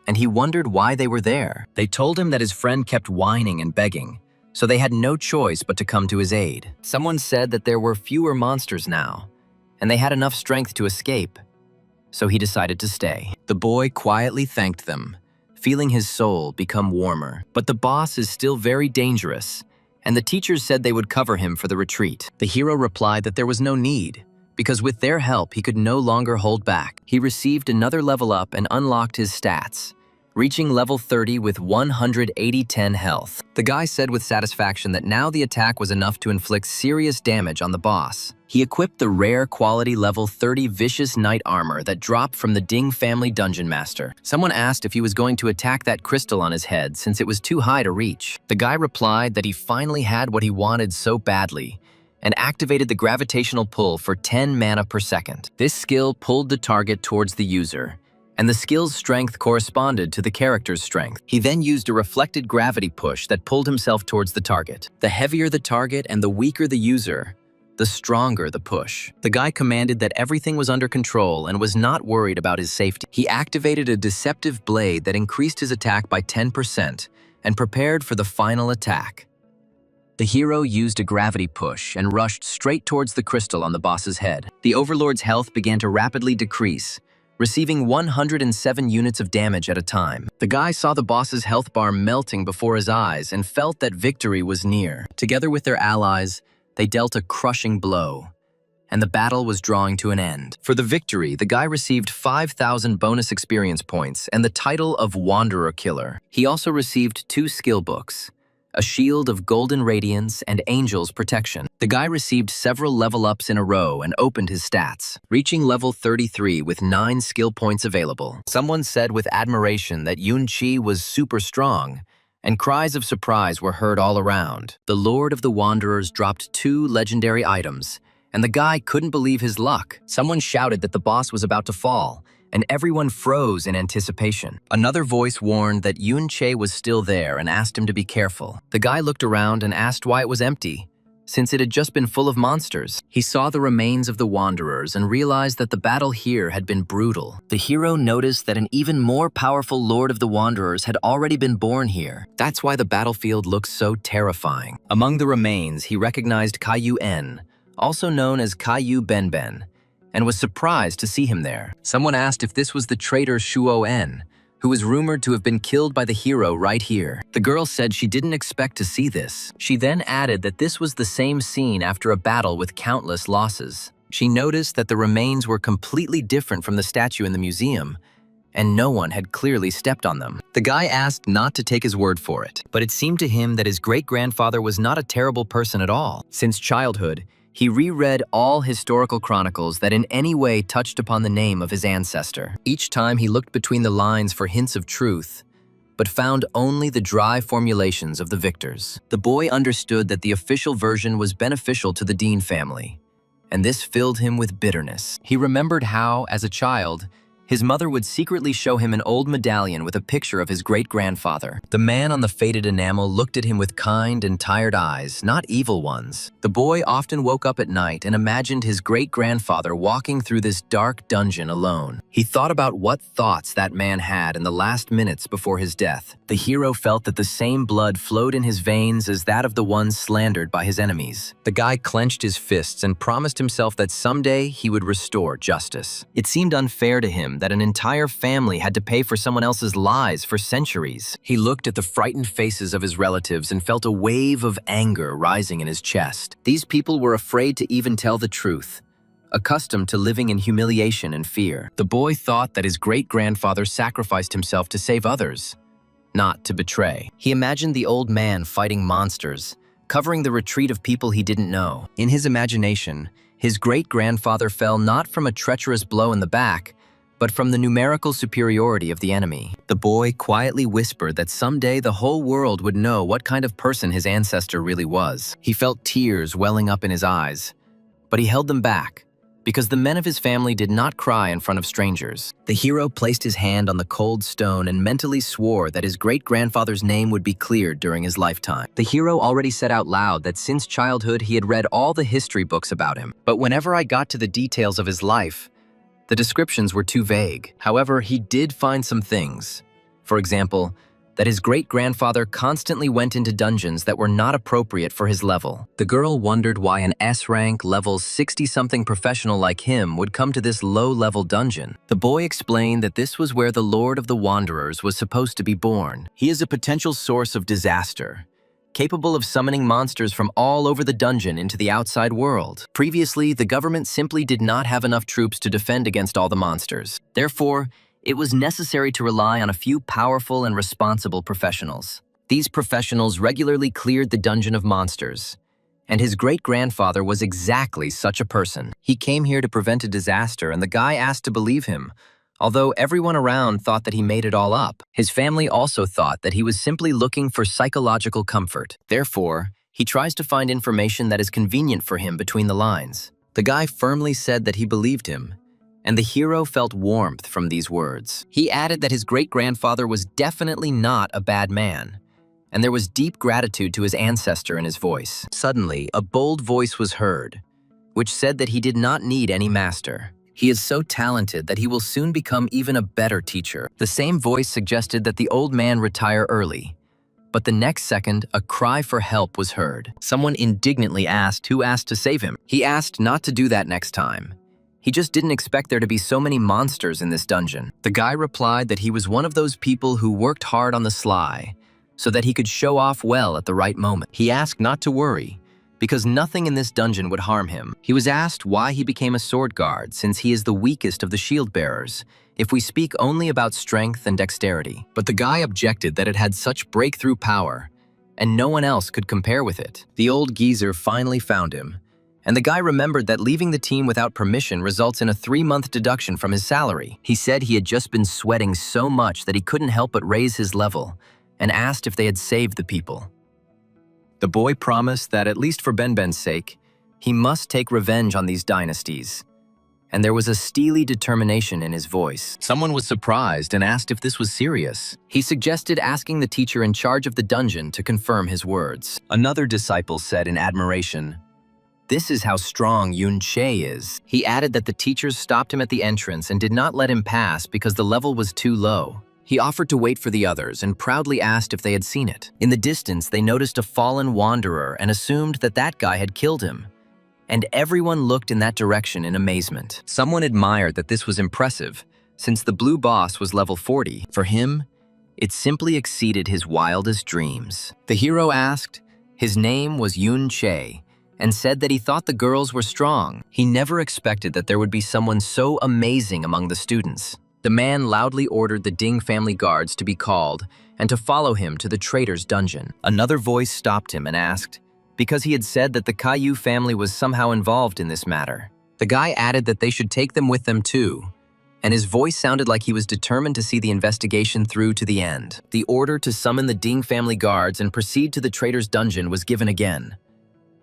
and he wondered why they were there. They told him that his friend kept whining and begging, so they had no choice but to come to his aid. Someone said that there were fewer monsters now, and they had enough strength to escape, so he decided to stay. The boy quietly thanked them, feeling his soul become warmer. But the boss is still very dangerous, and the teachers said they would cover him for the retreat. The hero replied that there was no need, because with their help he could no longer hold back. He received another level up and unlocked his stats, reaching level 30 with 180-10 health. The guy said with satisfaction that now the attack was enough to inflict serious damage on the boss. He equipped the rare quality level 30 Vicious Knight armor that dropped from the Ding family dungeon master. Someone asked if he was going to attack that crystal on his head since it was too high to reach. The guy replied that he finally had what he wanted so badly, and activated the gravitational pull for 10 mana per second. This skill pulled the target towards the user, and the skill's strength corresponded to the character's strength. He then used a reflected gravity push that pulled himself towards the target. The heavier the target and the weaker the user, the stronger the push. The guy commanded that everything was under control and was not worried about his safety. He activated a deceptive blade that increased his attack by 10% and prepared for the final attack. The hero used a gravity push and rushed straight towards the crystal on the boss's head. The Overlord's health began to rapidly decrease, receiving 107 units of damage at a time. The guy saw the boss's health bar melting before his eyes and felt that victory was near. Together with their allies, they dealt a crushing blow, and the battle was drawing to an end. For the victory, the guy received 5,000 bonus experience points and the title of Wanderer Killer. He also received 2 skill books, a shield of golden radiance and angel's protection. The guy received several level ups in a row and opened his stats, reaching level 33 with 9 skill points available. Someone said with admiration that Yun-Chi was super strong, and cries of surprise were heard all around. The Lord of the Wanderers dropped 2 legendary items, and the guy couldn't believe his luck. Someone shouted that the boss was about to fall, and everyone froze in anticipation. Another voice warned that Yun-Che was still there and asked him to be careful. The guy looked around and asked why it was empty, since it had just been full of monsters. He saw the remains of the Wanderers and realized that the battle here had been brutal. The hero noticed that an even more powerful Lord of the Wanderers had already been born here. That's why the battlefield looked so terrifying. Among the remains, he recognized Caillou-En, also known as Caillou-Ben-Ben, and was surprised to see him there. Someone asked if this was the traitor Shuo-En, who was rumored to have been killed by the hero right here. The girl said she didn't expect to see this. She then added that this was the same scene after a battle with countless losses. She noticed that the remains were completely different from the statue in the museum, and no one had clearly stepped on them. The guy asked not to take his word for it, but it seemed to him that his great-grandfather was not a terrible person at all. Since childhood, he reread all historical chronicles that in any way touched upon the name of his ancestor. Each time he looked between the lines for hints of truth, but found only the dry formulations of the victors. The boy understood that the official version was beneficial to the Dean family, and this filled him with bitterness. He remembered how, as a child, his mother would secretly show him an old medallion with a picture of his great-grandfather. The man on the faded enamel looked at him with kind and tired eyes, not evil ones. The boy often woke up at night and imagined his great-grandfather walking through this dark dungeon alone. He thought about what thoughts that man had in the last minutes before his death. The hero felt that the same blood flowed in his veins as that of the ones slandered by his enemies. The guy clenched his fists and promised himself that someday he would restore justice. It seemed unfair to him that an entire family had to pay for someone else's lies for centuries. He looked at the frightened faces of his relatives and felt a wave of anger rising in his chest. These people were afraid to even tell the truth, accustomed to living in humiliation and fear. The boy thought that his great-grandfather sacrificed himself to save others, not to betray. He imagined the old man fighting monsters, covering the retreat of people he didn't know. In his imagination, his great-grandfather fell not from a treacherous blow in the back, but from the numerical superiority of the enemy. The boy quietly whispered that someday the whole world would know what kind of person his ancestor really was. He felt tears welling up in his eyes, but he held them back, because the men of his family did not cry in front of strangers. The hero placed his hand on the cold stone and mentally swore that his great-grandfather's name would be cleared during his lifetime. The hero already said out loud that since childhood he had read all the history books about him, but whenever I got to the details of his life, the descriptions were too vague. However, he did find some things. For example, that his great-grandfather constantly went into dungeons that were not appropriate for his level. The girl wondered why an S-rank, level 60-something professional like him would come to this low-level dungeon. The boy explained that this was where the Lord of the Wanderers was supposed to be born. He is a potential source of disaster, capable of summoning monsters from all over the dungeon into the outside world. Previously, the government simply did not have enough troops to defend against all the monsters. Therefore, it was necessary to rely on a few powerful and responsible professionals. These professionals regularly cleared the dungeon of monsters, and his great-grandfather was exactly such a person. He came here to prevent a disaster, and the guy asked to believe him, although everyone around thought that he made it all up. His family also thought that he was simply looking for psychological comfort. Therefore, he tries to find information that is convenient for him between the lines. The guy firmly said that he believed him, and the hero felt warmth from these words. He added that his great-grandfather was definitely not a bad man, and there was deep gratitude to his ancestor in his voice. Suddenly, a bold voice was heard, which said that he did not need any master. He is so talented that he will soon become even a better teacher. The same voice suggested that the old man retire early, But the next second, a cry for help was heard. Someone indignantly asked who asked to save him. He asked not to do that next time. He just didn't expect there to be so many monsters in this dungeon. The guy replied that he was one of those people who worked hard on the sly, so that he could show off well at the right moment. He asked not to worry, because nothing in this dungeon would harm him. He was asked why he became a sword guard, since he is the weakest of the shield bearers, if we speak only about strength and dexterity. But the guy objected that it had such breakthrough power, and no one else could compare with it. The old geezer finally found him, and the guy remembered that leaving the team without permission results in a 3-month deduction from his salary. He said he had just been sweating so much that he couldn't help but raise his level, and asked if they had saved the people. The boy promised that, at least for Benben's sake, he must take revenge on these dynasties, and there was a steely determination in his voice. Someone was surprised and asked if this was serious. He suggested asking the teacher in charge of the dungeon to confirm his words. Another disciple said in admiration, "This is how strong Yun Che is." He added that the teachers stopped him at the entrance and did not let him pass because the level was too low. He offered to wait for the others and proudly asked if they had seen it. In the distance, they noticed a fallen wanderer and assumed that that guy had killed him. And everyone looked in that direction in amazement. Someone admired that this was impressive, since the blue boss was level 40. For him, it simply exceeded his wildest dreams. The hero asked. His name was Yun Che, and said that he thought the girls were strong. He never expected that there would be someone so amazing among the students. The man loudly ordered the Ding family guards to be called and to follow him to the traitor's dungeon. Another voice stopped him and asked, because he had said that the Caillou family was somehow involved in this matter. The guy added that they should take them with them too, and his voice sounded like he was determined to see the investigation through to the end. The order to summon the Ding family guards and proceed to the traitor's dungeon was given again,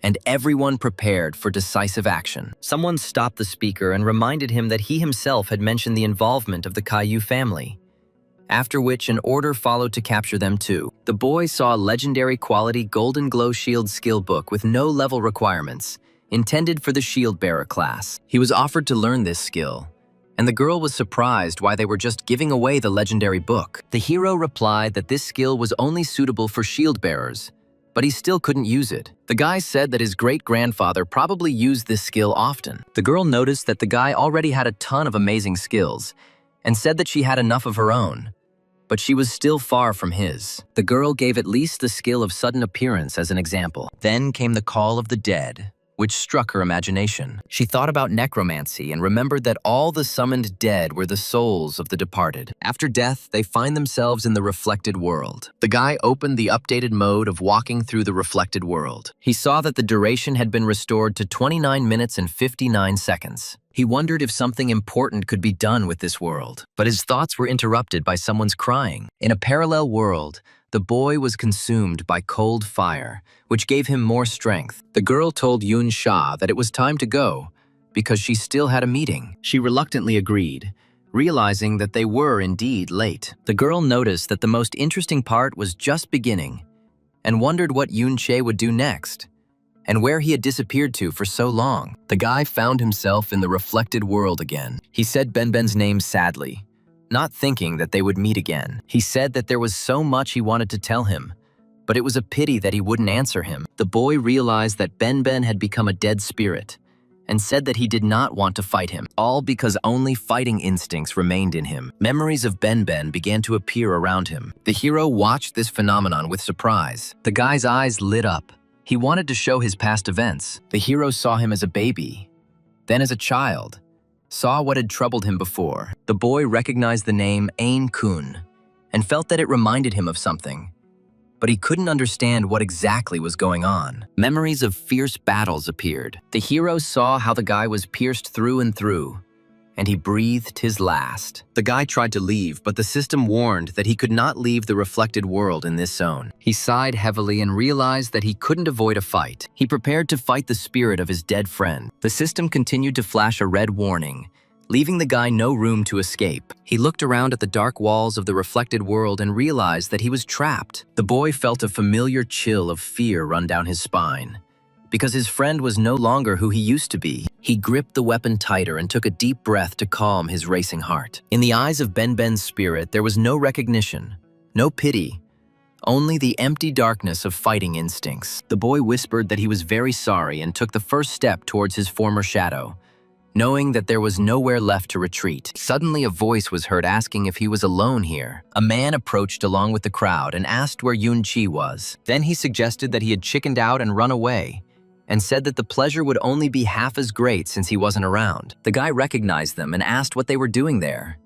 and everyone prepared for decisive action. Someone stopped the speaker and reminded him that he himself had mentioned the involvement of the Caillou family, after which an order followed to capture them too. The boy saw a legendary quality Golden Glow Shield skill book with no level requirements, intended for the shield bearer class. He was offered to learn this skill, and the girl was surprised why they were just giving away the legendary book. The hero replied that this skill was only suitable for shield bearers, but he still couldn't use it. The guy said that his great-grandfather probably used this skill often. The girl noticed that the guy already had a ton of amazing skills, and said that she had enough of her own, but she was still far from his. The girl gave at least the skill of sudden appearance as an example. Then came the call of the dead, which struck her imagination. She thought about necromancy and remembered that all the summoned dead were the souls of the departed. After death, they find themselves in the reflected world. The guy opened the updated mode of walking through the reflected world. He saw that the duration had been restored to 29 minutes and 59 seconds. He wondered if something important could be done with this world, but his thoughts were interrupted by someone's crying. In a parallel world, the boy was consumed by cold fire, which gave him more strength. The girl told Yun Sha that it was time to go, because she still had a meeting. She reluctantly agreed, realizing that they were indeed late. The girl noticed that the most interesting part was just beginning, and wondered what Yun Che would do next, and where he had disappeared to for so long. The guy found himself in the reflected world again. He said Benben's name sadly, not thinking that they would meet again. He said that there was so much he wanted to tell him, but it was a pity that he wouldn't answer him. The boy realized that Benben had become a dead spirit, and said that he did not want to fight him, all because only fighting instincts remained in him. Memories of Benben began to appear around him. The hero watched this phenomenon with surprise. The guy's eyes lit up. He wanted to show his past events. The hero saw him as a baby, then as a child, saw what had troubled him before. The boy recognized the name Ain Kun and felt that it reminded him of something, but he couldn't understand what exactly was going on. Memories of fierce battles appeared. The hero saw how the guy was pierced through and through, and he breathed his last. The guy tried to leave, but the system warned that he could not leave the reflected world in this zone. He sighed heavily and realized that he couldn't avoid a fight. He prepared to fight the spirit of his dead friend. The system continued to flash a red warning, leaving the guy no room to escape. He looked around at the dark walls of the reflected world and realized that he was trapped. The boy felt a familiar chill of fear run down his spine, because his friend was no longer who he used to be. He gripped the weapon tighter and took a deep breath to calm his racing heart. In the eyes of Benben's spirit, there was no recognition, no pity, only the empty darkness of fighting instincts. The boy whispered that he was very sorry and took the first step towards his former shadow, knowing that there was nowhere left to retreat. Suddenly a voice was heard asking if he was alone here. A man approached along with the crowd and asked where Yun-Chi was. Then he suggested that he had chickened out and run away, and said that the pleasure would only be half as great since he wasn't around. The guy recognized them and asked what they were doing there.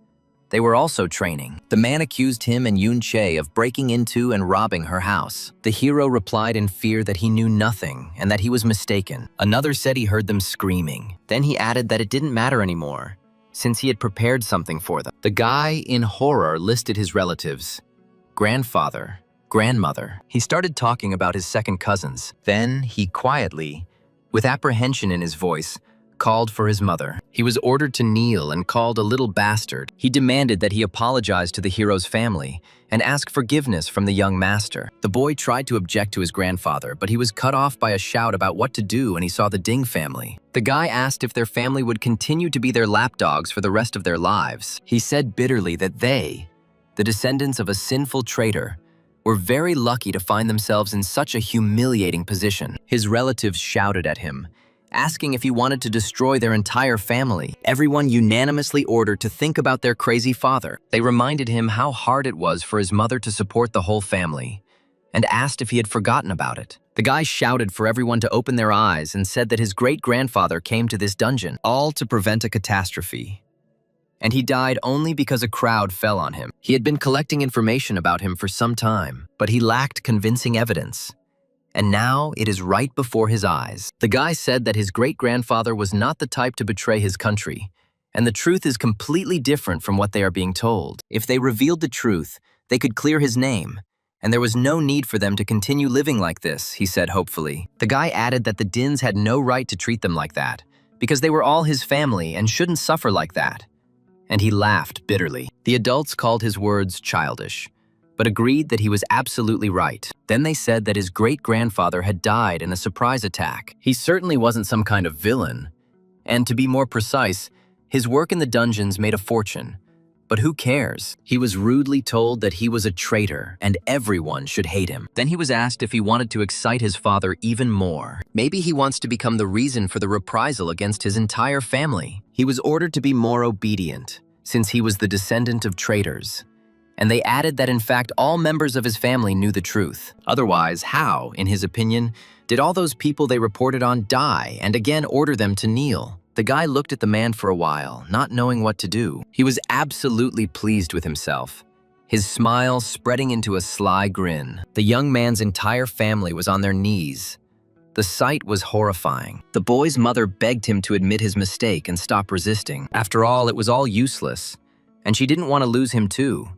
They were also training. The man accused him and Yun-Che of breaking into and robbing her house. The hero replied in fear that he knew nothing and that he was mistaken. Another said he heard them screaming. Then he added that it didn't matter anymore, since he had prepared something for them. The guy, in horror, listed his relatives: grandfather, grandmother. He started talking about his second cousins. Then he quietly, with apprehension in his voice, called for his mother. He was ordered to kneel and called a little bastard. He demanded that he apologize to the hero's family and ask forgiveness from the young master. The boy tried to object to his grandfather, but he was cut off by a shout about what to do when he saw the Ding family. The guy asked if their family would continue to be their lapdogs for the rest of their lives. He said bitterly that they, the descendants of a sinful traitor, were very lucky to find themselves in such a humiliating position. His relatives shouted at him, asking if he wanted to destroy their entire family. Everyone unanimously ordered to think about their crazy father. They reminded him how hard it was for his mother to support the whole family, and asked if he had forgotten about it. The guy shouted for everyone to open their eyes and said that his great-grandfather came to this dungeon, all to prevent a catastrophe. And he died only because a crowd fell on him. He had been collecting information about him for some time, but he lacked convincing evidence. And now it is right before his eyes. The guy said that his great-grandfather was not the type to betray his country, and the truth is completely different from what they are being told. If they revealed the truth, they could clear his name, and there was no need for them to continue living like this, he said hopefully. The guy added that the Dins had no right to treat them like that, because they were all his family and shouldn't suffer like that. And he laughed bitterly. The adults called his words childish, but agreed that he was absolutely right. Then they said that his great-grandfather had died in a surprise attack. He certainly wasn't some kind of villain. And to be more precise, his work in the dungeons made a fortune. But who cares? He was rudely told that he was a traitor and everyone should hate him. Then he was asked if he wanted to excite his father even more. Maybe he wants to become the reason for the reprisal against his entire family. He was ordered to be more obedient, since he was the descendant of traitors. And they added that in fact all members of his family knew the truth. Otherwise, how, in his opinion, did all those people they reported on die and again order them to kneel? The guy looked at the man for a while, not knowing what to do. He was absolutely pleased with himself, his smile spreading into a sly grin. The young man's entire family was on their knees. The sight was horrifying. The boy's mother begged him to admit his mistake and stop resisting. After all, it was all useless, and she didn't want to lose him too,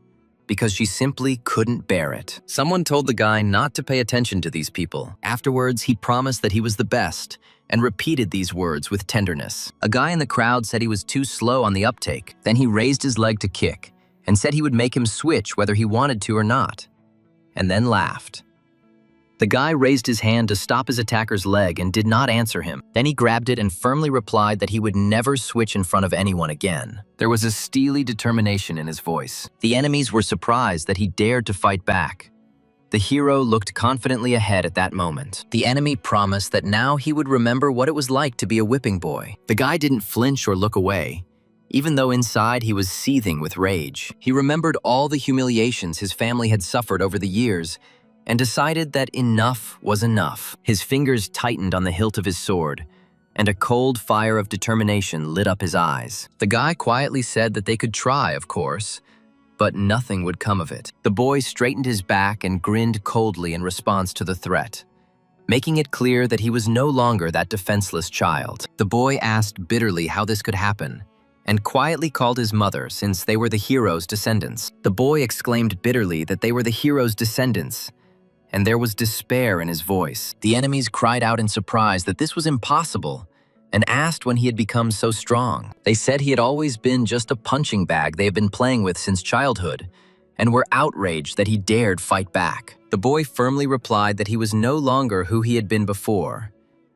because she simply couldn't bear it. Someone told the guy not to pay attention to these people. Afterwards, he promised that he was the best, and repeated these words with tenderness. A guy in the crowd said he was too slow on the uptake. Then he raised his leg to kick, and said he would make him switch whether he wanted to or not, and then laughed. The guy raised his hand to stop his attacker's leg and did not answer him. Then he grabbed it and firmly replied that he would never switch in front of anyone again. There was a steely determination in his voice. The enemies were surprised that he dared to fight back. The hero looked confidently ahead at that moment. The enemy promised that now he would remember what it was like to be a whipping boy. The guy didn't flinch or look away, even though inside he was seething with rage. He remembered all the humiliations his family had suffered over the years and decided that enough was enough. His fingers tightened on the hilt of his sword, and a cold fire of determination lit up his eyes. The guy quietly said that they could try, of course, but nothing would come of it. The boy straightened his back and grinned coldly in response to the threat, making it clear that he was no longer that defenseless child. The boy asked bitterly how this could happen, and quietly called his mother since they were the hero's descendants. The boy exclaimed bitterly that they were the hero's descendants, and there was despair in his voice. The enemies cried out in surprise that this was impossible, and asked when he had become so strong. They said he had always been just a punching bag they had been playing with since childhood, and were outraged that he dared fight back. The boy firmly replied that he was no longer who he had been before,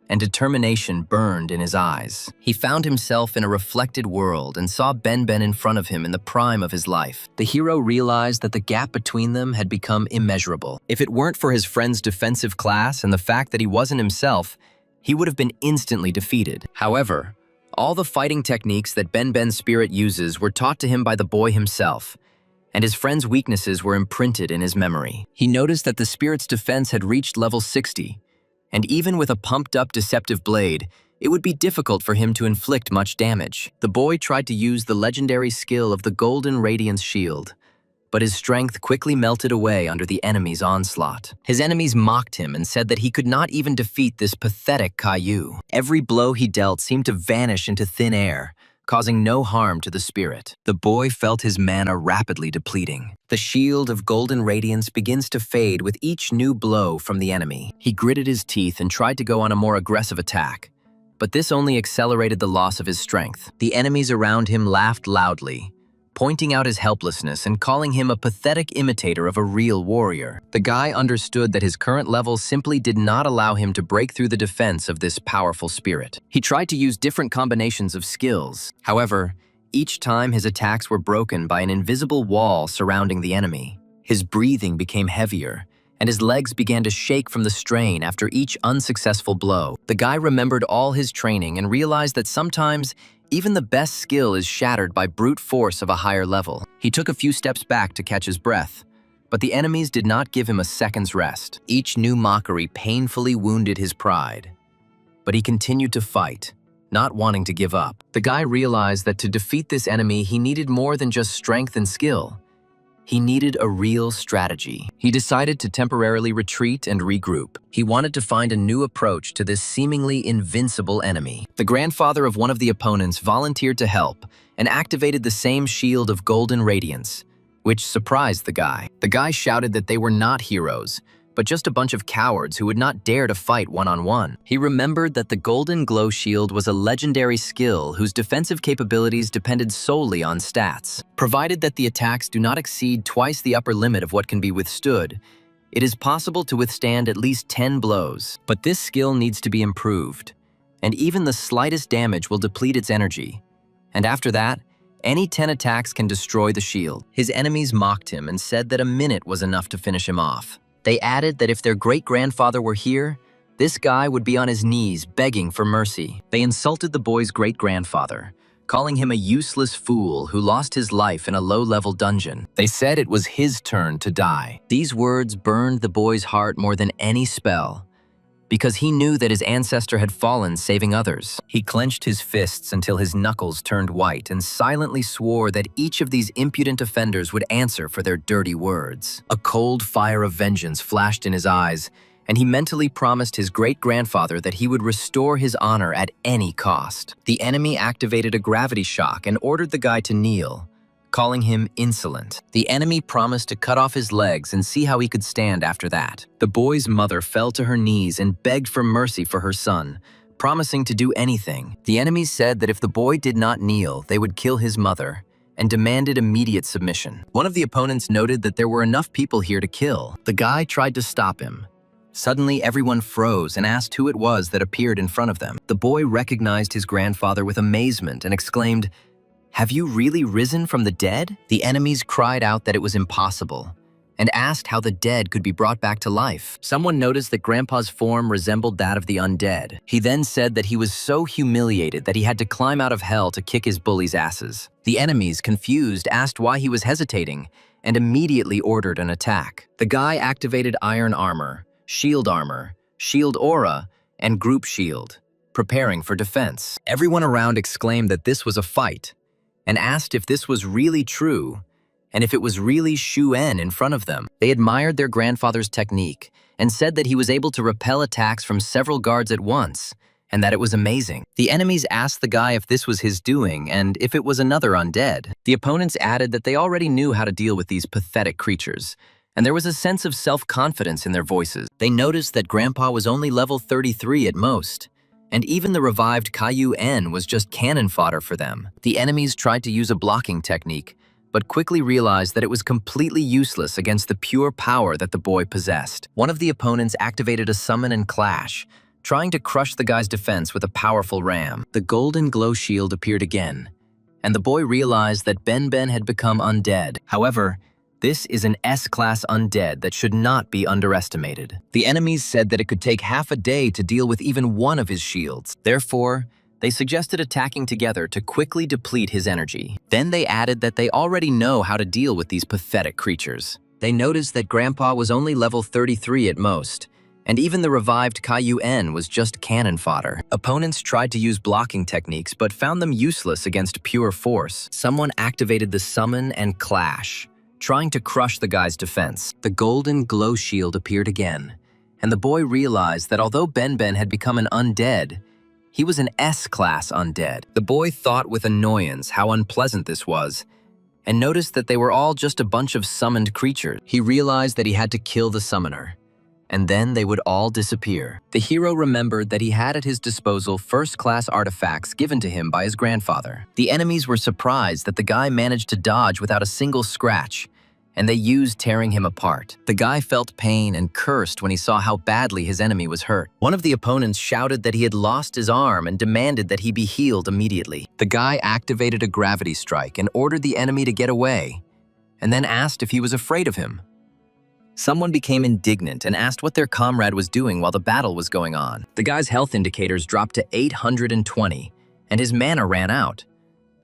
and determination burned in his eyes. He found himself in a reflected world and saw Ben in front of him in the prime of his life. The hero realized that the gap between them had become immeasurable. If it weren't for his friend's defensive class and the fact that he wasn't himself, he would have been instantly defeated. However, all the fighting techniques that Ben's spirit uses were taught to him by the boy himself, and his friend's weaknesses were imprinted in his memory. He noticed that the spirit's defense had reached level 60, and even with a pumped-up deceptive blade, it would be difficult for him to inflict much damage. The boy tried to use the legendary skill of the Golden Radiance Shield, but his strength quickly melted away under the enemy's onslaught. His enemies mocked him and said that he could not even defeat this pathetic Caillou. Every blow he dealt seemed to vanish into thin air, causing no harm to the spirit. The boy felt his mana rapidly depleting. The shield of golden radiance begins to fade with each new blow from the enemy. He gritted his teeth and tried to go on a more aggressive attack, but this only accelerated the loss of his strength. The enemies around him laughed loudly, pointing out his helplessness and calling him a pathetic imitator of a real warrior. The guy understood that his current level simply did not allow him to break through the defense of this powerful spirit. He tried to use different combinations of skills. However, each time his attacks were broken by an invisible wall surrounding the enemy. His breathing became heavier, and his legs began to shake from the strain after each unsuccessful blow. The guy remembered all his training and realized that sometimes even the best skill is shattered by brute force of a higher level. He took a few steps back to catch his breath, but the enemies did not give him a second's rest. Each new mockery painfully wounded his pride, but he continued to fight, not wanting to give up. The guy realized that to defeat this enemy, he needed more than just strength and skill. He needed a real strategy. He decided to temporarily retreat and regroup. He wanted to find a new approach to this seemingly invincible enemy. The grandfather of one of the opponents volunteered to help and activated the same shield of golden radiance, which surprised the guy. The guy shouted that they were not heroes, but just a bunch of cowards who would not dare to fight one-on-one. He remembered that the Golden Glow Shield was a legendary skill whose defensive capabilities depended solely on stats. Provided that the attacks do not exceed twice the upper limit of what can be withstood, it is possible to withstand at least 10 blows. But this skill needs to be improved, and even the slightest damage will deplete its energy. And after that, any 10 attacks can destroy the shield. His enemies mocked him and said that a minute was enough to finish him off. They added that if their great-grandfather were here, this guy would be on his knees begging for mercy. They insulted the boy's great-grandfather, calling him a useless fool who lost his life in a low-level dungeon. They said it was his turn to die. These words burned the boy's heart more than any spell, because he knew that his ancestor had fallen saving others. He clenched his fists until his knuckles turned white and silently swore that each of these impudent offenders would answer for their dirty words. A cold fire of vengeance flashed in his eyes, and he mentally promised his great-grandfather that he would restore his honor at any cost. The enemy activated a gravity shock and ordered the guy to kneel, calling him insolent. The enemy promised to cut off his legs and see how he could stand after that. The boy's mother fell to her knees and begged for mercy for her son, promising to do anything. The enemies said that if the boy did not kneel, they would kill his mother, and demanded immediate submission. One of the opponents noted that there were enough people here to kill. The guy tried to stop him. Suddenly, everyone froze and asked who it was that appeared in front of them. The boy recognized his grandfather with amazement and exclaimed, "Have you really risen from the dead?" The enemies cried out that it was impossible, and asked how the dead could be brought back to life. Someone noticed that Grandpa's form resembled that of the undead. He then said that he was so humiliated that he had to climb out of hell to kick his bullies' asses. The enemies, confused, asked why he was hesitating, and immediately ordered an attack. The guy activated iron armor, shield aura, and group shield, preparing for defense. Everyone around exclaimed that this was a fight, and asked if this was really true, and if it was really Shu-En in front of them. They admired their grandfather's technique, and said that he was able to repel attacks from several guards at once, and that it was amazing. The enemies asked the guy if this was his doing, and if it was another undead. The opponents added that they already knew how to deal with these pathetic creatures, and there was a sense of self-confidence in their voices. They noticed that Grandpa was only level 33 at most, and even the revived Caillou-En was just cannon fodder for them. The enemies tried to use a blocking technique, but quickly realized that it was completely useless against the pure power that the boy possessed. One of the opponents activated a summon and clash, trying to crush the guy's defense with a powerful ram. The golden glow shield appeared again, and the boy realized that Ben had become undead. However, this is an S-class undead that should not be underestimated. The enemies said that it could take half a day to deal with even one of his shields. Therefore, they suggested attacking together to quickly deplete his energy. Then they added that they already know how to deal with these pathetic creatures. They noticed that Grandpa was only level 33 at most, and even the revived Caillou was just cannon fodder. Opponents tried to use blocking techniques but found them useless against pure force. Someone activated the summon and clash, trying to crush the guy's defense. The golden glow shield appeared again, and the boy realized that although Ben had become an undead, he was an S-class undead. The boy thought with annoyance how unpleasant this was, and noticed that they were all just a bunch of summoned creatures. He realized that he had to kill the summoner, and then they would all disappear. The hero remembered that he had at his disposal first-class artifacts given to him by his grandfather. The enemies were surprised that the guy managed to dodge without a single scratch, and they used tearing him apart. The guy felt pain and cursed when he saw how badly his enemy was hurt. One of the opponents shouted that he had lost his arm and demanded that he be healed immediately. The guy activated a gravity strike and ordered the enemy to get away, and then asked if he was afraid of him. Someone became indignant and asked what their comrade was doing while the battle was going on. The guy's health indicators dropped to 820, and his mana ran out.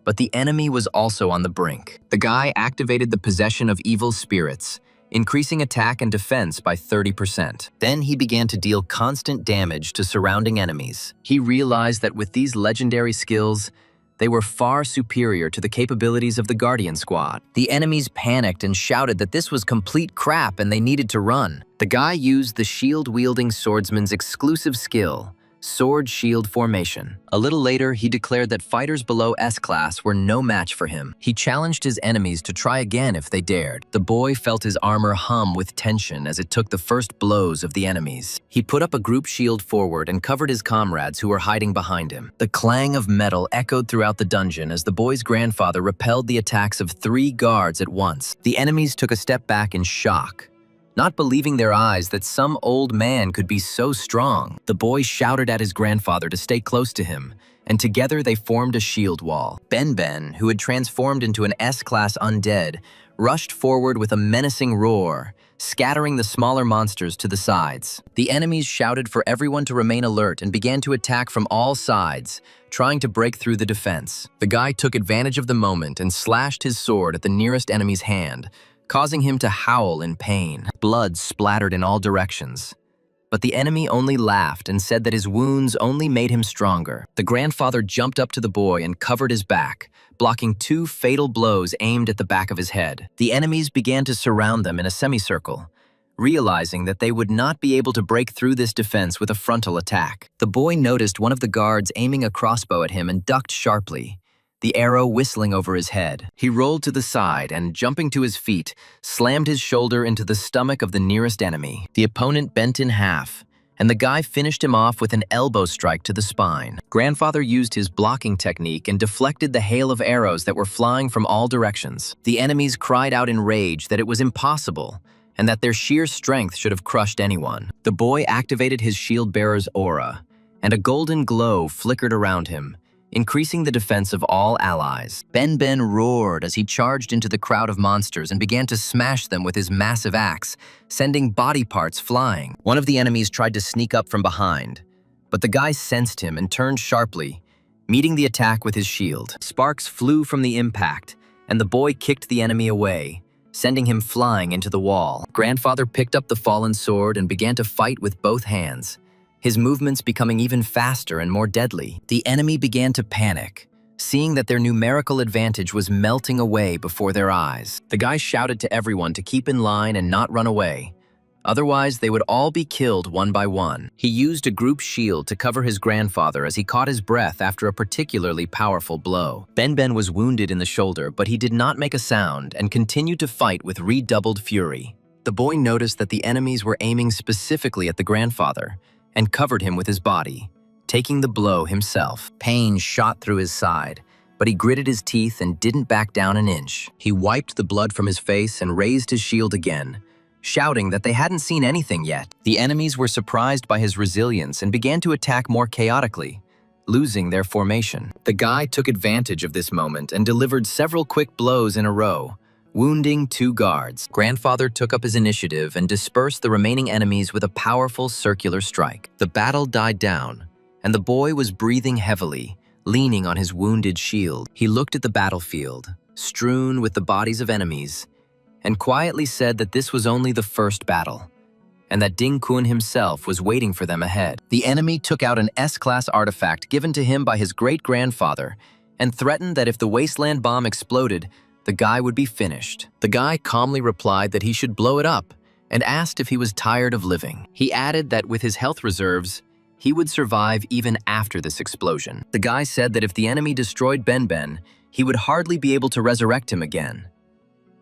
But the enemy was also on the brink. The guy activated the possession of evil spirits, increasing attack and defense by 30%. Then he began to deal constant damage to surrounding enemies. He realized that with these legendary skills, they were far superior to the capabilities of the Guardian Squad. The enemies panicked and shouted that this was complete crap and they needed to run. The guy used the shield-wielding swordsman's exclusive skill, Sword Shield Formation. A little later, he declared that fighters below S-class were no match for him. He challenged his enemies to try again if they dared. The boy felt his armor hum with tension as it took the first blows of the enemies. He put up a group shield forward and covered his comrades who were hiding behind him. The clang of metal echoed throughout the dungeon as the boy's grandfather repelled the attacks of 3 guards at once. The enemies took a step back in shock, not believing their eyes that some old man could be so strong. The boy shouted at his grandfather to stay close to him, and together they formed a shield wall. Ben, who had transformed into an S-class undead, rushed forward with a menacing roar, scattering the smaller monsters to the sides. The enemies shouted for everyone to remain alert and began to attack from all sides, trying to break through the defense. The guy took advantage of the moment and slashed his sword at the nearest enemy's hand, causing him to howl in pain. Blood splattered in all directions. But the enemy only laughed and said that his wounds only made him stronger. The grandfather jumped up to the boy and covered his back, blocking 2 fatal blows aimed at the back of his head. The enemies began to surround them in a semicircle, realizing that they would not be able to break through this defense with a frontal attack. The boy noticed one of the guards aiming a crossbow at him and ducked sharply, the arrow whistling over his head. He rolled to the side and, jumping to his feet, slammed his shoulder into the stomach of the nearest enemy. The opponent bent in half, and the guy finished him off with an elbow strike to the spine. Grandfather used his blocking technique and deflected the hail of arrows that were flying from all directions. The enemies cried out in rage that it was impossible, and that their sheer strength should have crushed anyone. The boy activated his shield-bearer's aura, and a golden glow flickered around him, increasing the defense of all allies. Ben roared as he charged into the crowd of monsters and began to smash them with his massive axe, sending body parts flying. One of the enemies tried to sneak up from behind, but the guy sensed him and turned sharply, meeting the attack with his shield. Sparks flew from the impact, and the boy kicked the enemy away, sending him flying into the wall. Grandfather picked up the fallen sword and began to fight with both hands, his movements becoming even faster and more deadly. The enemy began to panic, seeing that their numerical advantage was melting away before their eyes. The guy shouted to everyone to keep in line and not run away, otherwise they would all be killed one by one. He used a group shield to cover his grandfather as he caught his breath after a particularly powerful blow. Ben was wounded in the shoulder, but he did not make a sound and continued to fight with redoubled fury. The boy noticed that the enemies were aiming specifically at the grandfather, and covered him with his body, taking the blow himself. Pain shot through his side, but he gritted his teeth and didn't back down an inch. He wiped the blood from his face and raised his shield again, shouting that they hadn't seen anything yet. The enemies were surprised by his resilience and began to attack more chaotically, losing their formation. The guy took advantage of this moment and delivered several quick blows in a row, wounding 2 guards. Grandfather took up his initiative and dispersed the remaining enemies with a powerful circular strike. The battle died down, and the boy was breathing heavily, leaning on his wounded shield. He looked at the battlefield, strewn with the bodies of enemies, and quietly said that this was only the first battle, and that Ding Kun himself was waiting for them ahead. The enemy took out an S-class artifact given to him by his great-grandfather and threatened that if the wasteland bomb exploded, the guy would be finished. The guy calmly replied that he should blow it up and asked if he was tired of living. He added that with his health reserves, he would survive even after this explosion. The guy said that if the enemy destroyed Ben, he would hardly be able to resurrect him again.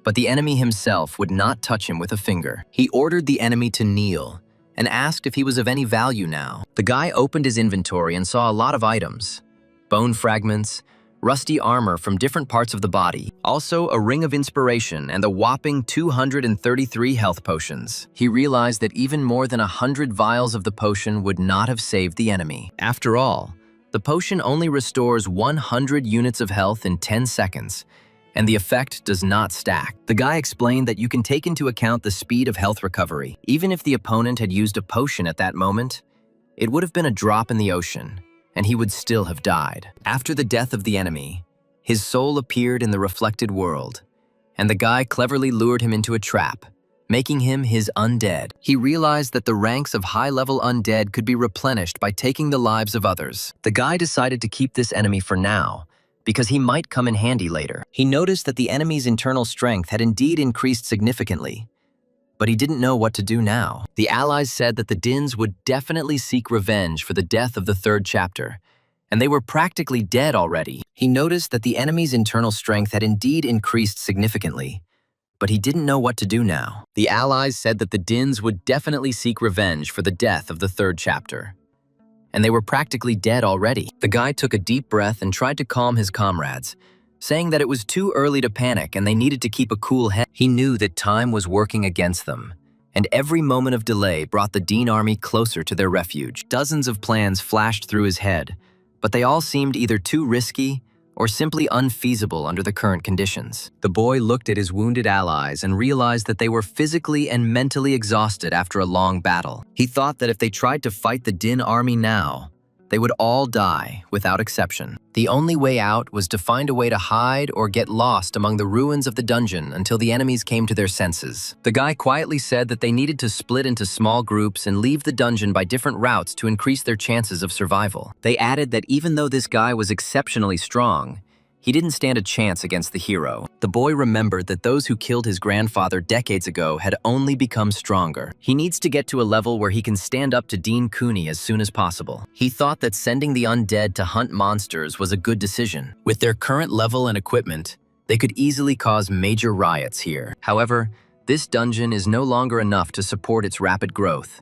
But the enemy himself would not touch him with a finger. He ordered the enemy to kneel and asked if he was of any value now. The guy opened his inventory and saw a lot of items: bone fragments, rusty armor from different parts of the body, also a ring of inspiration and a whopping 233 health potions. He realized that even more than 100 vials of the potion would not have saved the enemy. After all, the potion only restores 100 units of health in 10 seconds, and the effect does not stack. The guy explained that you can take into account the speed of health recovery. Even if the opponent had used a potion at that moment, it would have been a drop in the ocean, and he would still have died. After the death of the enemy, his soul appeared in the reflected world, and the guy cleverly lured him into a trap, making him his undead. He realized that the ranks of high-level undead could be replenished by taking the lives of others. The guy decided to keep this enemy for now, because he might come in handy later. He noticed that the enemy's internal strength had indeed increased significantly, but he didn't know what to do now. The allies said that the Dins would definitely seek revenge for the death of the 3rd chapter, and they were practically dead already. He noticed that the enemy's internal strength had indeed increased significantly, but he didn't know what to do now. The allies said that the Dins would definitely seek revenge for the death of the 3rd chapter, and they were practically dead already. The guy took a deep breath and tried to calm his comrades, saying that it was too early to panic and they needed to keep a cool head. He knew that time was working against them, and every moment of delay brought the Dean army closer to their refuge. Dozens of plans flashed through his head, but they all seemed either too risky or simply unfeasible under the current conditions. The boy looked at his wounded allies and realized that they were physically and mentally exhausted after a long battle. He thought that if they tried to fight the Din army now, they would all die, without exception. The only way out was to find a way to hide or get lost among the ruins of the dungeon until the enemies came to their senses. The guy quietly said that they needed to split into small groups and leave the dungeon by different routes to increase their chances of survival. They added that even though this guy was exceptionally strong, he didn't stand a chance against the hero. The boy remembered that those who killed his grandfather decades ago had only become stronger. He needs to get to a level where he can stand up to Dean Cooney as soon as possible. He thought that sending the undead to hunt monsters was a good decision. With their current level and equipment, they could easily cause major riots here. However, this dungeon is no longer enough to support its rapid growth,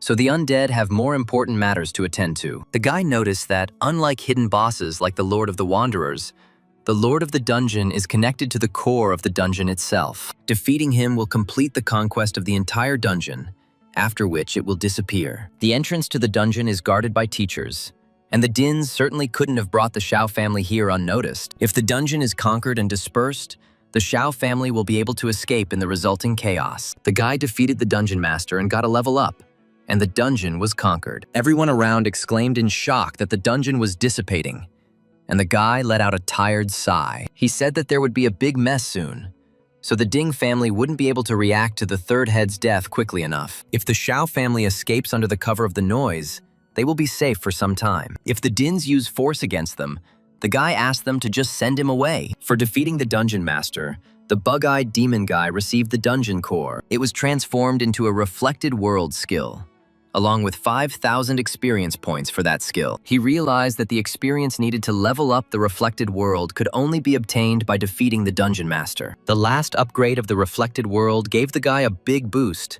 so the undead have more important matters to attend to. The guy noticed that, unlike hidden bosses like the Lord of the Wanderers, the Lord of the Dungeon is connected to the core of the dungeon itself. Defeating him will complete the conquest of the entire dungeon, after which it will disappear. The entrance to the dungeon is guarded by teachers, and the Dins certainly couldn't have brought the Shao family here unnoticed. If the dungeon is conquered and dispersed, the Shao family will be able to escape in the resulting chaos. The guy defeated the dungeon master and got a level up, and the dungeon was conquered. Everyone around exclaimed in shock that the dungeon was dissipating, and the guy let out a tired sigh. He said that there would be a big mess soon, so the Ding family wouldn't be able to react to the 3rd head's death quickly enough. If the Shao family escapes under the cover of the noise, they will be safe for some time. If the Dins use force against them, the guy asked them to just send him away. For defeating the dungeon master, the bug-eyed demon guy received the dungeon core. It was transformed into a reflected world skill, along with 5,000 experience points for that skill. He realized that the experience needed to level up the reflected world could only be obtained by defeating the dungeon master. The last upgrade of the reflected world gave the guy a big boost,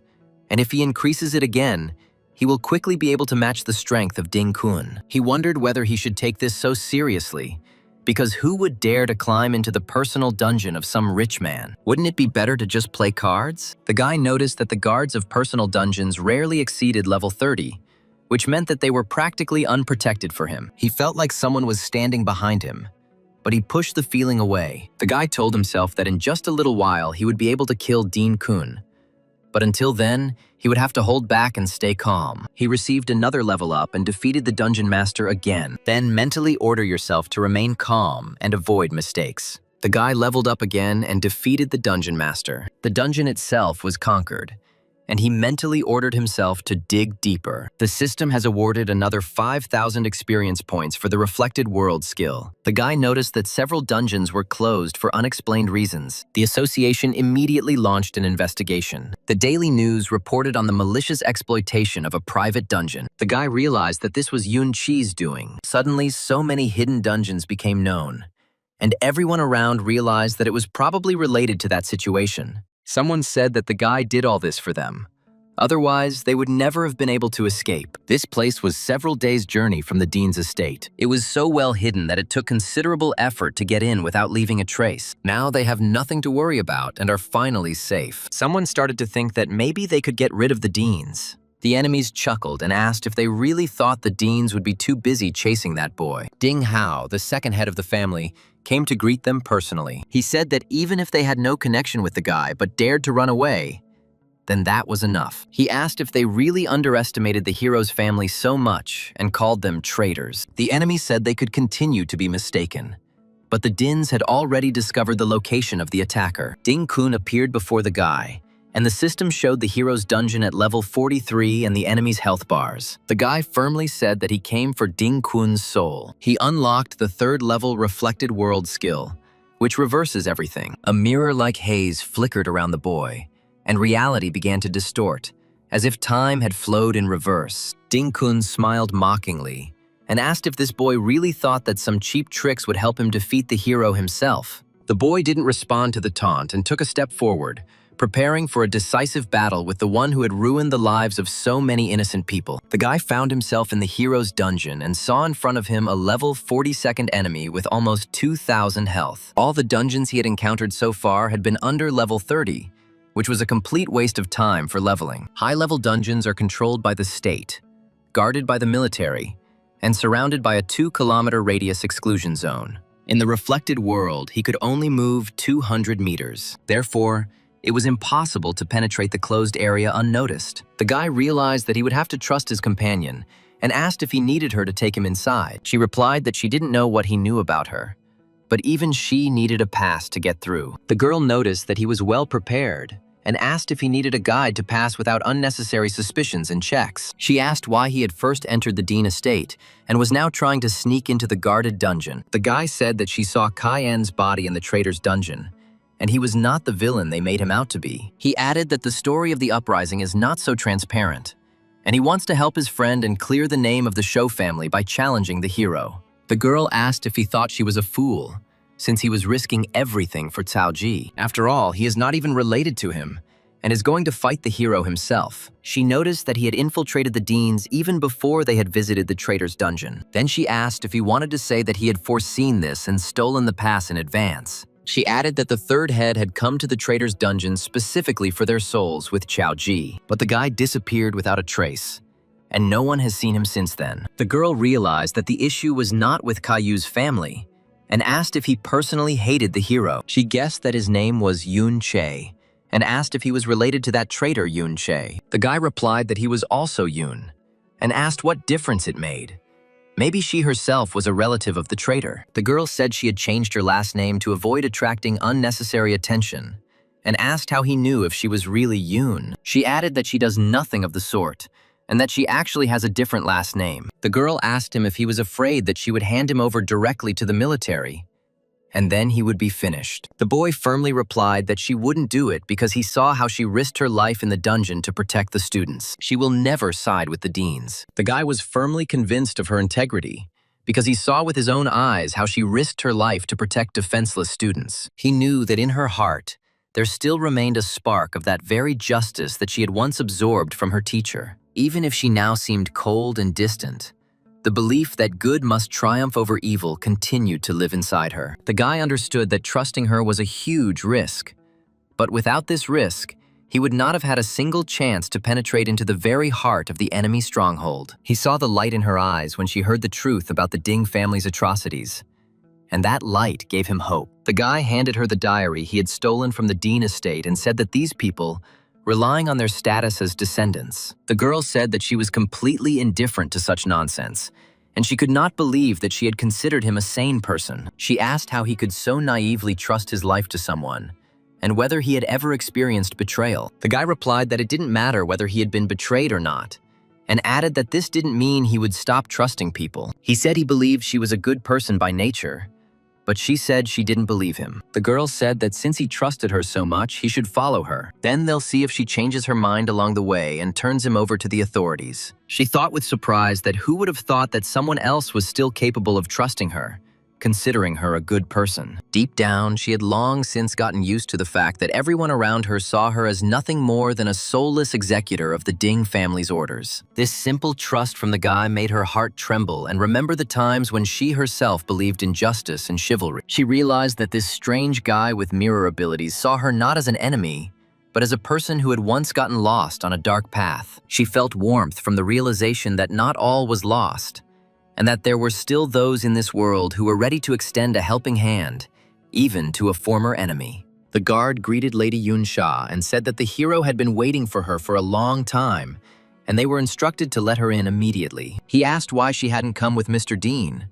and if he increases it again, he will quickly be able to match the strength of Ding Kun. He wondered whether he should take this so seriously, Because who would dare to climb into the personal dungeon of some rich man? Wouldn't it be better to just play cards? The guy noticed that the guards of personal dungeons rarely exceeded level 30, which meant that they were practically unprotected for him. He felt like someone was standing behind him, but he pushed the feeling away. The guy told himself that in just a little while he would be able to kill Dean Kun. But until then, he would have to hold back and stay calm. He received another level up and defeated the dungeon master again. Then mentally order yourself to remain calm and avoid mistakes. The guy leveled up again and defeated the dungeon master. The dungeon itself was conquered, and he mentally ordered himself to dig deeper. The system has awarded another 5,000 experience points for the Reflected World skill. The guy noticed that several dungeons were closed for unexplained reasons. The association immediately launched an investigation. The Daily News reported on the malicious exploitation of a private dungeon. The guy realized that this was Yun Chi's doing. Suddenly, so many hidden dungeons became known, and everyone around realized that it was probably related to that situation. Someone said that the guy did all this for them. Otherwise, they would never have been able to escape. This place was several days' journey from the dean's estate. It was so well hidden that it took considerable effort to get in without leaving a trace. Now they have nothing to worry about and are finally safe. Someone started to think that maybe they could get rid of the deans. The enemies chuckled and asked if they really thought the deans would be too busy chasing that boy. Ding Hao, the second head of the family, came to greet them personally. He said that even if they had no connection with the guy but dared to run away, then that was enough. He asked if they really underestimated the hero's family so much and called them traitors. The enemy said they could continue to be mistaken, but the Dins had already discovered the location of the attacker. Ding Kun appeared before the guy, and the system showed the hero's dungeon at level 43 and the enemy's health bars. The guy firmly said that he came for Ding Kun's soul. He unlocked the third level Reflected World skill, which reverses everything. A mirror-like haze flickered around the boy, and reality began to distort, as if time had flowed in reverse. Ding Kun smiled mockingly and asked if this boy really thought that some cheap tricks would help him defeat the hero himself. The boy didn't respond to the taunt and took a step forward, preparing for a decisive battle with the one who had ruined the lives of so many innocent people. The guy found himself in the hero's dungeon and saw in front of him a level 42nd enemy with almost 2,000 health. All the dungeons he had encountered so far had been under level 30, which was a complete waste of time for leveling. High-level dungeons are controlled by the state, guarded by the military, and surrounded by a 2-kilometer radius exclusion zone. In the Reflected World, he could only move 200 meters. Therefore, it was impossible to penetrate the closed area unnoticed. The guy realized that he would have to trust his companion and asked if he needed her to take him inside. She replied that she didn't know what he knew about her, but even she needed a pass to get through. The girl noticed that he was well prepared and asked if he needed a guide to pass without unnecessary suspicions and checks. She asked why he had first entered the Dean estate and was now trying to sneak into the guarded dungeon. The guy said that she saw Cayenne's body in the traitor's dungeon, and he was not the villain they made him out to be. He added that the story of the uprising is not so transparent, and he wants to help his friend and clear the name of the Shou family by challenging the hero. The girl asked if he thought she was a fool, since he was risking everything for Cao Ji. After all, he is not even related to him, and is going to fight the hero himself. She noticed that he had infiltrated the Deans even before they had visited the traitor's dungeon. Then she asked if he wanted to say that he had foreseen this and stolen the pass in advance. She added that the third head had come to the traitor's dungeon specifically for their souls with Cao Ji, but the guy disappeared without a trace, and no one has seen him since then. The girl realized that the issue was not with Caillou's family, and asked if he personally hated the hero. She guessed that his name was Yun Che, and asked if he was related to that traitor Yun Che. The guy replied that he was also Yun, and asked what difference it made. Maybe she herself was a relative of the traitor. The girl said she had changed her last name to avoid attracting unnecessary attention, and asked how he knew if she was really Yun. She added that she does nothing of the sort, and that she actually has a different last name. The girl asked him if he was afraid that she would hand him over directly to the military, and then he would be finished. The boy firmly replied that she wouldn't do it because he saw how she risked her life in the dungeon to protect the students. She will never side with the Deans. The guy was firmly convinced of her integrity because he saw with his own eyes how she risked her life to protect defenseless students. He knew that in her heart, there still remained a spark of that very justice that she had once absorbed from her teacher. Even if she now seemed cold and distant, The belief that good must triumph over evil continued to live inside her. The guy understood that trusting her was a huge risk. But without this risk, he would not have had a single chance to penetrate into the very heart of the enemy stronghold. He saw the light in her eyes when she heard the truth about the Ding family's atrocities. And that light gave him hope. The guy handed her the diary he had stolen from the Dean estate and said that these people, relying on their status as descendants. The girl said that she was completely indifferent to such nonsense, and she could not believe that she had considered him a sane person. She asked how he could so naively trust his life to someone, and whether he had ever experienced betrayal. The guy replied that it didn't matter whether he had been betrayed or not, and added that this didn't mean he would stop trusting people. He said he believed she was a good person by nature, but she said she didn't believe him. The girl said that since he trusted her so much, he should follow her. Then they'll see if she changes her mind along the way and turns him over to the authorities. She thought with surprise that who would have thought that someone else was still capable of trusting her, considering her a good person. Deep down, she had long since gotten used to the fact that everyone around her saw her as nothing more than a soulless executor of the Ding family's orders. This simple trust from the guy made her heart tremble and remember the times when she herself believed in justice and chivalry. She realized that this strange guy with mirror abilities saw her not as an enemy, but as a person who had once gotten lost on a dark path. She felt warmth from the realization that not all was lost, and that there were still those in this world who were ready to extend a helping hand, even to a former enemy. The guard greeted Lady Yunsha and said that the hero had been waiting for her for a long time, and they were instructed to let her in immediately. He asked why she hadn't come with Mr. Dean,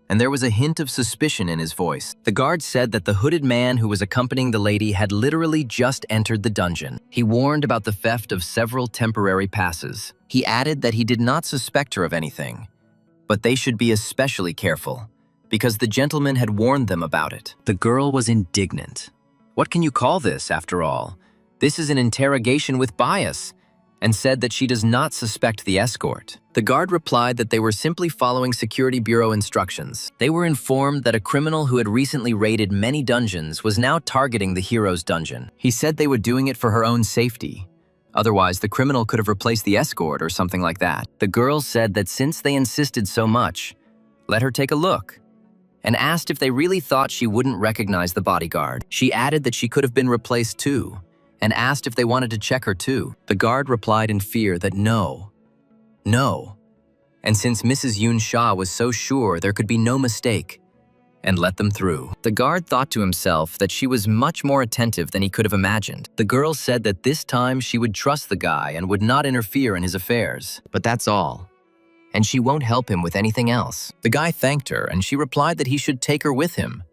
and there was a hint of suspicion in his voice. The guard said that the hooded man who was accompanying the lady had literally just entered the dungeon. He warned about the theft of several temporary passes. He added that he did not suspect her of anything, but they should be especially careful, because the gentleman had warned them about it. The girl was indignant. What can you call this, after all? This is an interrogation with bias, and said that she does not suspect the escort. The guard replied that they were simply following Security Bureau instructions. They were informed that a criminal who had recently raided many dungeons was now targeting the hero's dungeon. He said they were doing it for her own safety. Otherwise, the criminal could have replaced the escort or something like that. The girl said that since they insisted so much, let her take a look, and asked if they really thought she wouldn't recognize the bodyguard. She added that she could have been replaced too, and asked if they wanted to check her too. The guard replied in fear that no. And since Mrs. Yunsha was so sure there could be no mistake, and let them through. The guard thought to himself that she was much more attentive than he could have imagined. The girl said that this time she would trust the guy and would not interfere in his affairs. But that's all. And she won't help him with anything else. The guy thanked her, and she replied that he should take her with him.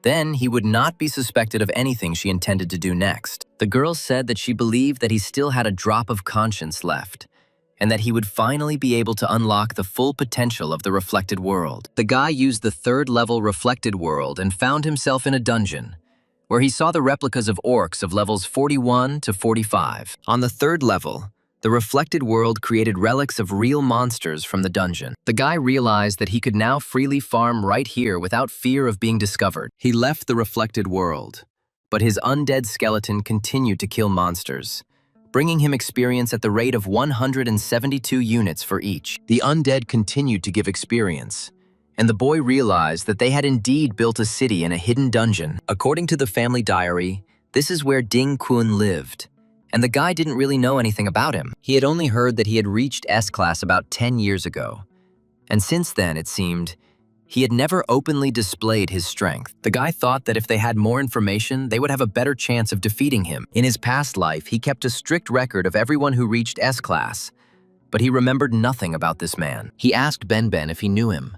Then he would not be suspected of anything she intended to do next. The girl said that she believed that he still had a drop of conscience left, and that he would finally be able to unlock the full potential of the reflected world. The guy used the third-level reflected world and found himself in a dungeon, where he saw the replicas of orcs of levels 41 to 45. On the third level, the reflected world created relics of real monsters from the dungeon. The guy realized that he could now freely farm right here without fear of being discovered. He left the reflected world, but his undead skeleton continued to kill monsters, bringing him experience at the rate of 172 units for each. The undead continued to give experience, and the boy realized that they had indeed built a city in a hidden dungeon. According to the family diary, this is where Ding Kun lived, and the guy didn't really know anything about him. He had only heard that he had reached S-class about 10 years ago, and since then, it seemed, he had never openly displayed his strength. The guy thought that if they had more information, they would have a better chance of defeating him. In his past life, he kept a strict record of everyone who reached S-class, but he remembered nothing about this man. He asked Ben if he knew him,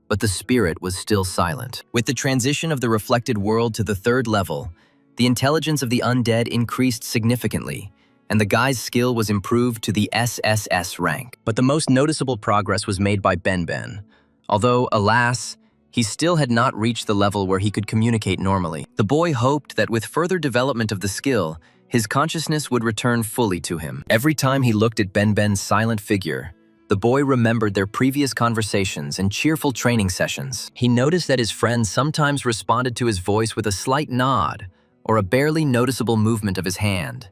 but the spirit was still silent. With the transition of the reflected world to the third level, the intelligence of the undead increased significantly, and the guy's skill was improved to the SSS rank. But the most noticeable progress was made by Ben. Although, alas, he still had not reached the level where he could communicate normally. The boy hoped that with further development of the skill, his consciousness would return fully to him. Every time he looked at Ben's silent figure, the boy remembered their previous conversations and cheerful training sessions. He noticed that his friend sometimes responded to his voice with a slight nod or a barely noticeable movement of his hand,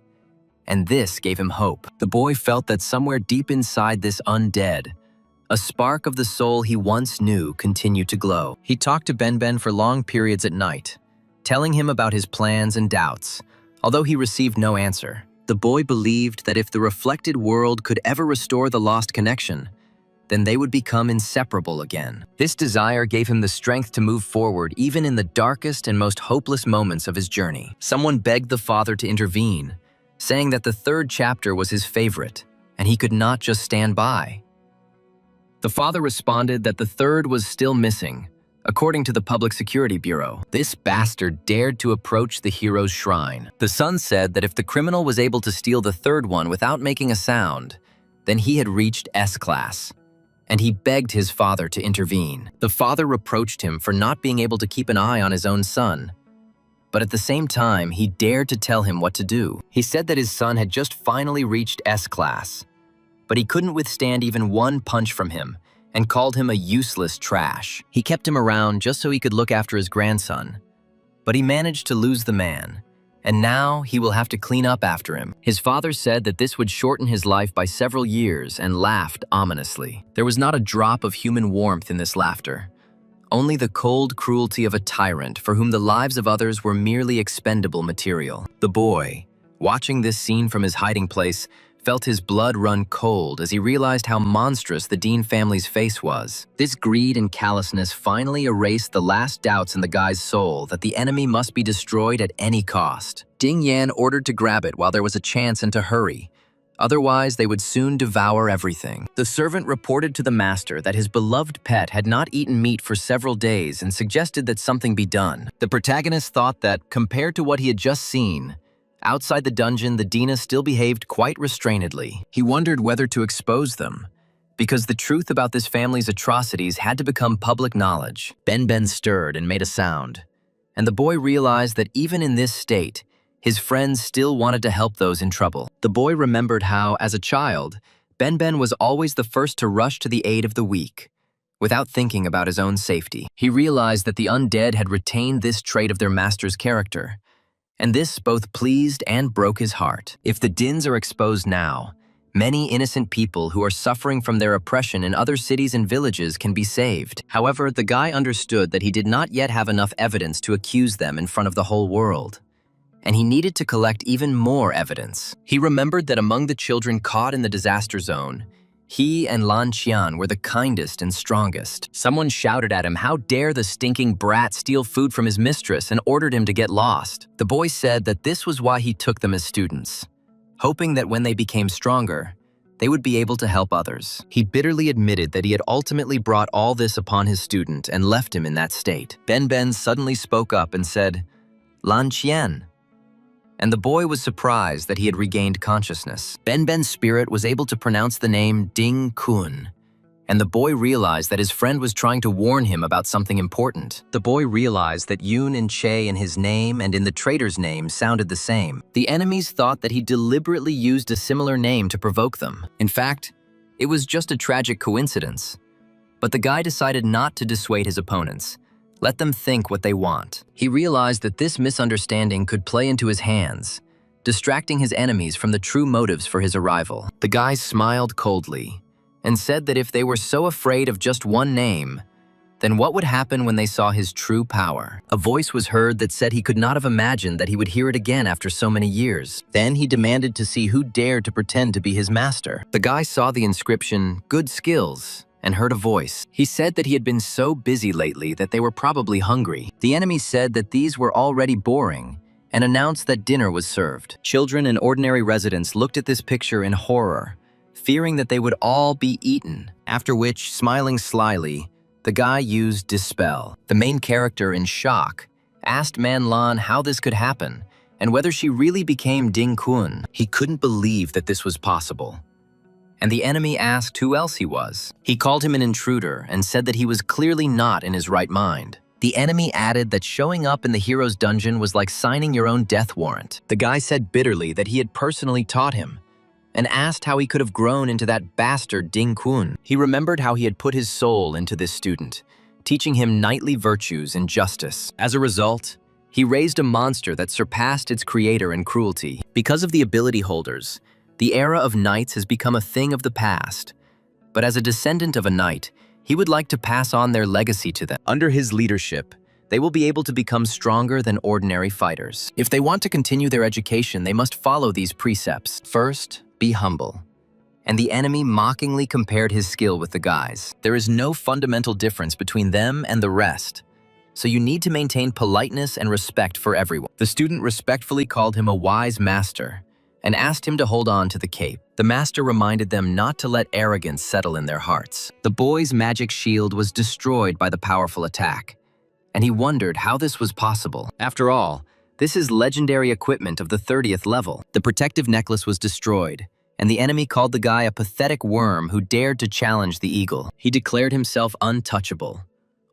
and this gave him hope. The boy felt that somewhere deep inside this undead, A spark of the soul he once knew continued to glow. He talked to Ben for long periods at night, telling him about his plans and doubts. Although he received no answer, the boy believed that if the reflected world could ever restore the lost connection, then they would become inseparable again. This desire gave him the strength to move forward even in the darkest and most hopeless moments of his journey. Someone begged the father to intervene, saying that the third chapter was his favorite, and he could not just stand by. The father responded that the third was still missing, according to the Public Security Bureau. This bastard dared to approach the hero's shrine. The son said that if the criminal was able to steal the third one without making a sound, then he had reached S-class, and he begged his father to intervene. The father reproached him for not being able to keep an eye on his own son, but at the same time, he dared to tell him what to do. He said that his son had just finally reached S-class, but he couldn't withstand even one punch from him and called him a useless trash. He kept him around just so he could look after his grandson, but he managed to lose the man, and now he will have to clean up after him. His father said that this would shorten his life by several years and laughed ominously. There was not a drop of human warmth in this laughter, only the cold cruelty of a tyrant for whom the lives of others were merely expendable material. The boy, watching this scene from his hiding place, felt his blood run cold as he realized how monstrous the Dean family's face was. This greed and callousness finally erased the last doubts in the guy's soul that the enemy must be destroyed at any cost. Ding Yan ordered to grab it while there was a chance and to hurry. Otherwise, they would soon devour everything. The servant reported to the master that his beloved pet had not eaten meat for several days and suggested that something be done. The protagonist thought that, compared to what he had just seen, outside the dungeon, the Dina still behaved quite restrainedly. He wondered whether to expose them, because the truth about this family's atrocities had to become public knowledge. Ben stirred and made a sound, and the boy realized that even in this state, his friends still wanted to help those in trouble. The boy remembered how, as a child, Ben was always the first to rush to the aid of the weak, without thinking about his own safety. He realized that the undead had retained this trait of their master's character, and this both pleased and broke his heart. If the Dins are exposed now, many innocent people who are suffering from their oppression in other cities and villages can be saved. However, the guy understood that he did not yet have enough evidence to accuse them in front of the whole world, and he needed to collect even more evidence. He remembered that among the children caught in the disaster zone, he and Lan Qian were the kindest and strongest. Someone shouted at him, "How dare the stinking brat steal food from his mistress," and ordered him to get lost. The boy said that this was why he took them as students, hoping that when they became stronger, they would be able to help others. He bitterly admitted that he had ultimately brought all this upon his student and left him in that state. Ben suddenly spoke up and said, "Lan Qian," and the boy was surprised that he had regained consciousness. Ben's spirit was able to pronounce the name Ding Kun, and the boy realized that his friend was trying to warn him about something important. The boy realized that Yun and Che in his name and in the traitor's name sounded the same. The enemies thought that he deliberately used a similar name to provoke them. In fact, it was just a tragic coincidence. But the guy decided not to dissuade his opponents. Let them think what they want. He realized that this misunderstanding could play into his hands, distracting his enemies from the true motives for his arrival. The guy smiled coldly and said that if they were so afraid of just one name, then what would happen when they saw his true power? A voice was heard that said he could not have imagined that he would hear it again after so many years. Then he demanded to see who dared to pretend to be his master. The guy saw the inscription, "Good skills," and heard a voice. He said that he had been so busy lately that they were probably hungry. The enemy said that these were already boring and announced that dinner was served. Children and ordinary residents looked at this picture in horror, fearing that they would all be eaten, after which, smiling slyly, the guy used Dispel. The main character, in shock, asked Man Lan how this could happen and whether she really became Ding Kun. He couldn't believe that this was possible. And the enemy asked who else he was. He called him an intruder and said that he was clearly not in his right mind. The enemy added that showing up in the hero's dungeon was like signing your own death warrant. The guy said bitterly that he had personally taught him and asked how he could have grown into that bastard Ding Kun. He remembered how he had put his soul into this student, teaching him knightly virtues and justice. As a result, he raised a monster that surpassed its creator in cruelty. Because of the ability holders, the era of knights has become a thing of the past. but as a descendant of a knight, he would like to pass on their legacy to them. Under his leadership, they will be able to become stronger than ordinary fighters. If they want to continue their education, they must follow these precepts. First, be humble. And the enemy mockingly compared his skill with the guys. There is no fundamental difference between them and the rest, so you need to maintain politeness and respect for everyone. The student respectfully called him a wise master and asked him to hold on to the cape. The master reminded them not to let arrogance settle in their hearts. The boy's magic shield was destroyed by the powerful attack, and he wondered how this was possible. After all, this is legendary equipment of the 30th level. The protective necklace was destroyed, and the enemy called the guy a pathetic worm who dared to challenge the eagle. He declared himself untouchable,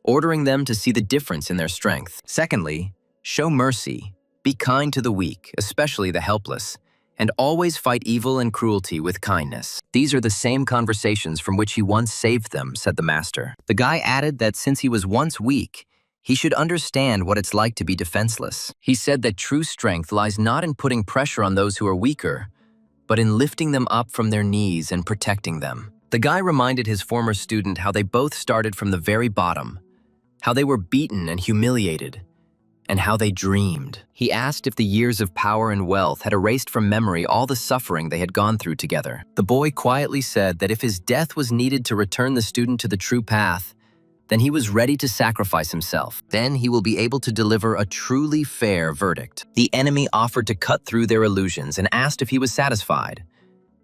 ordering them to see the difference in their strength. Secondly, show mercy. Be kind to the weak, especially the helpless, and always fight evil and cruelty with kindness. These are the same conversations from which he once saved them, said the master. The guy added that since he was once weak, he should understand what it's like to be defenseless. He said that true strength lies not in putting pressure on those who are weaker, but in lifting them up from their knees and protecting them. The guy reminded his former student how they both started from the very bottom, how they were beaten and humiliated, and how they dreamed. He asked if the years of power and wealth had erased from memory all the suffering they had gone through together. The boy quietly said that if his death was needed to return the student to the true path, then he was ready to sacrifice himself. Then he will be able to deliver a truly fair verdict. The enemy offered to cut through their illusions and asked if he was satisfied,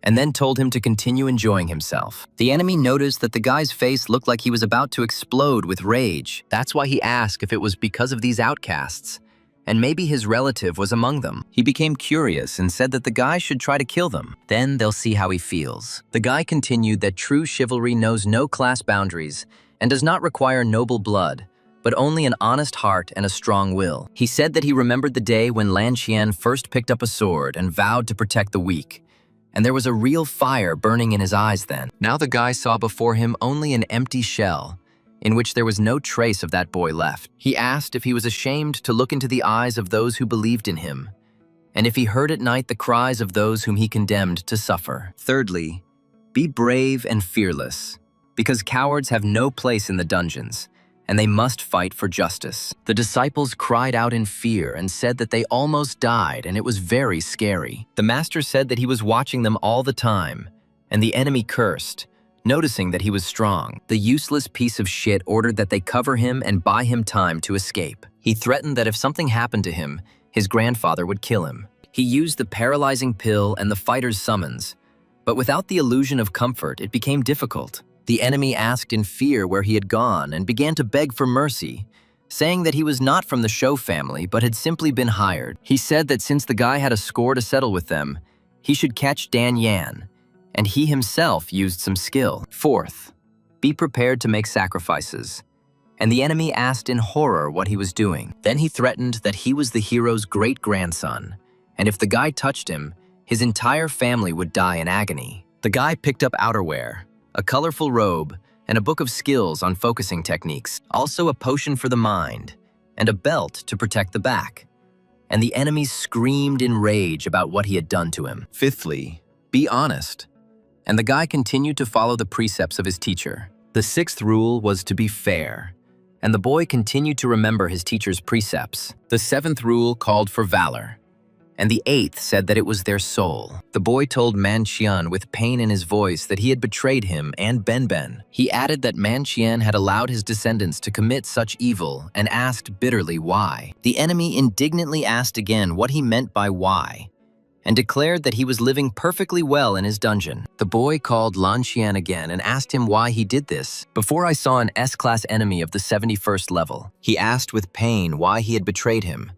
and then told him to continue enjoying himself. The enemy noticed that the guy's face looked like he was about to explode with rage. That's why he asked if it was because of these outcasts, and maybe his relative was among them. He became curious and said that the guy should try to kill them. Then they'll see how he feels. The guy continued that true chivalry knows no class boundaries and does not require noble blood, but only an honest heart and a strong will. He said that he remembered the day when Lan Qian first picked up a sword and vowed to protect the weak, and there was a real fire burning in his eyes then. Now the guy saw before him only an empty shell, in which there was no trace of that boy left. He asked if he was ashamed to look into the eyes of those who believed in him, and if he heard at night the cries of those whom he condemned to suffer. Thirdly, be brave and fearless, because cowards have no place in the dungeons, and they must fight for justice. The disciples cried out in fear and said that they almost died, and it was very scary. The master said that he was watching them all the time, and the enemy cursed, noticing that he was strong. The useless piece of shit ordered that they cover him and buy him time to escape. He threatened that if something happened to him, his grandfather would kill him. He used the paralyzing pill and the fighter's summons, but without the illusion of comfort, it became difficult. The enemy asked in fear where he had gone and began to beg for mercy, saying that he was not from the Shou family but had simply been hired. He said that since the guy had a score to settle with them, he should catch Dan Yan, and he himself used some skill. Fourth, be prepared to make sacrifices. And the enemy asked in horror what he was doing. Then he threatened that he was the hero's great-grandson, and if the guy touched him, his entire family would die in agony. The guy picked up outerwear, a colorful robe, and a book of skills on focusing techniques, also a potion for the mind, and a belt to protect the back. And the enemy screamed in rage about what he had done to him. Fifthly, be honest. And the guy continued to follow the precepts of his teacher. The sixth rule was to be fair, and the boy continued to remember his teacher's precepts. The seventh rule called for valor, and the eighth said that it was their soul. The boy told Man Qian with pain in his voice that he had betrayed him and Ben Ben. He added that Man Qian had allowed his descendants to commit such evil and asked bitterly why. The enemy indignantly asked again what he meant by why, and declared that he was living perfectly well in his dungeon. The boy called Lan Qian again and asked him why he did this. Before I saw an S-class enemy of the 71st level, he asked with pain why he had betrayed him,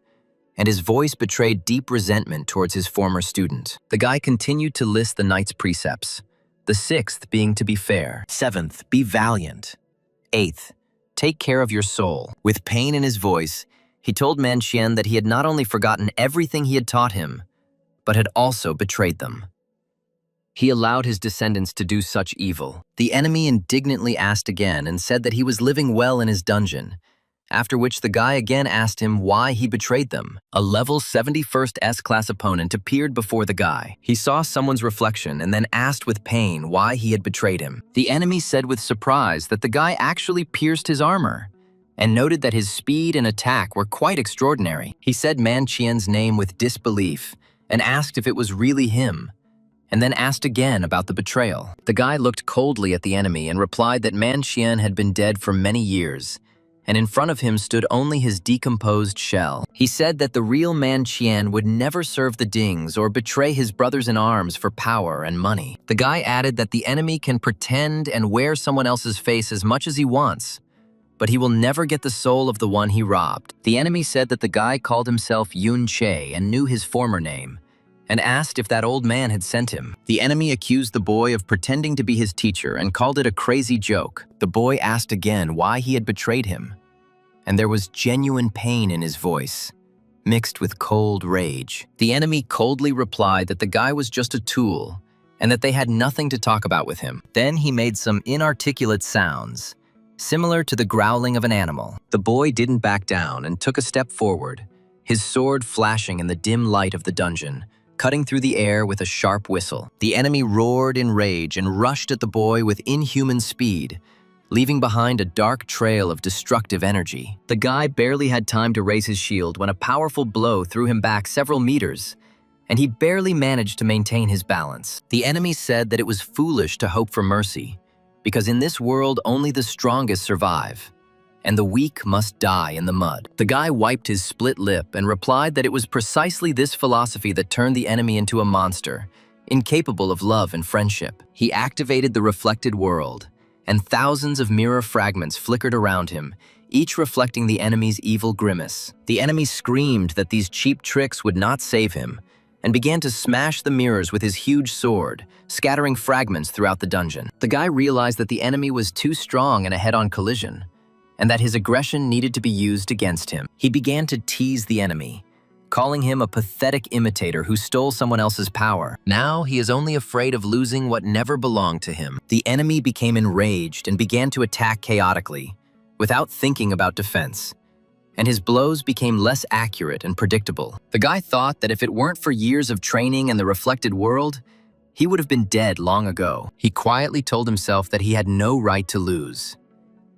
and his voice betrayed deep resentment towards his former student. The guy continued to list the knight's precepts, the sixth being to be fair. Seventh, be valiant. Eighth, take care of your soul. With pain in his voice, he told Man Qian that he had not only forgotten everything he had taught him, but had also betrayed them. He allowed his descendants to do such evil. The enemy indignantly asked again and said that he was living well in his dungeon, after which the guy again asked him why he betrayed them. A level 71st S-class opponent appeared before the guy. He saw someone's reflection and then asked with pain why he had betrayed him. The enemy said with surprise that the guy actually pierced his armor and noted that his speed and attack were quite extraordinary. He said Man Qian's name with disbelief and asked if it was really him, and then asked again about the betrayal. The guy looked coldly at the enemy and replied that Man Qian had been dead for many years, and in front of him stood only his decomposed shell. He said that the real Man Qian would never serve the Dings or betray his brothers in arms for power and money. The guy added that the enemy can pretend and wear someone else's face as much as he wants, but he will never get the soul of the one he robbed. The enemy said that the guy called himself Yun Che and knew his former name, and asked if that old man had sent him. The enemy accused the boy of pretending to be his teacher and called it a crazy joke. The boy asked again why he had betrayed him, and there was genuine pain in his voice, mixed with cold rage. The enemy coldly replied that the guy was just a tool and that they had nothing to talk about with him. Then he made some inarticulate sounds, similar to the growling of an animal. The boy didn't back down and took a step forward, his sword flashing in the dim light of the dungeon, cutting through the air with a sharp whistle. The enemy roared in rage and rushed at the boy with inhuman speed, leaving behind a dark trail of destructive energy. The guy barely had time to raise his shield when a powerful blow threw him back several meters, and he barely managed to maintain his balance. The enemy said that it was foolish to hope for mercy, because in this world only the strongest survive, and the weak must die in the mud. The guy wiped his split lip and replied that it was precisely this philosophy that turned the enemy into a monster, incapable of love and friendship. He activated the reflected world, and thousands of mirror fragments flickered around him, each reflecting the enemy's evil grimace. The enemy screamed that these cheap tricks would not save him, and began to smash the mirrors with his huge sword, scattering fragments throughout the dungeon. The guy realized that the enemy was too strong in a head-on collision, and that his aggression needed to be used against him. He began to tease the enemy, calling him a pathetic imitator who stole someone else's power. Now he is only afraid of losing what never belonged to him. The enemy became enraged and began to attack chaotically, without thinking about defense, and his blows became less accurate and predictable. The guy thought that if it weren't for years of training and the reflected world, he would have been dead long ago. He quietly told himself that he had no right to lose,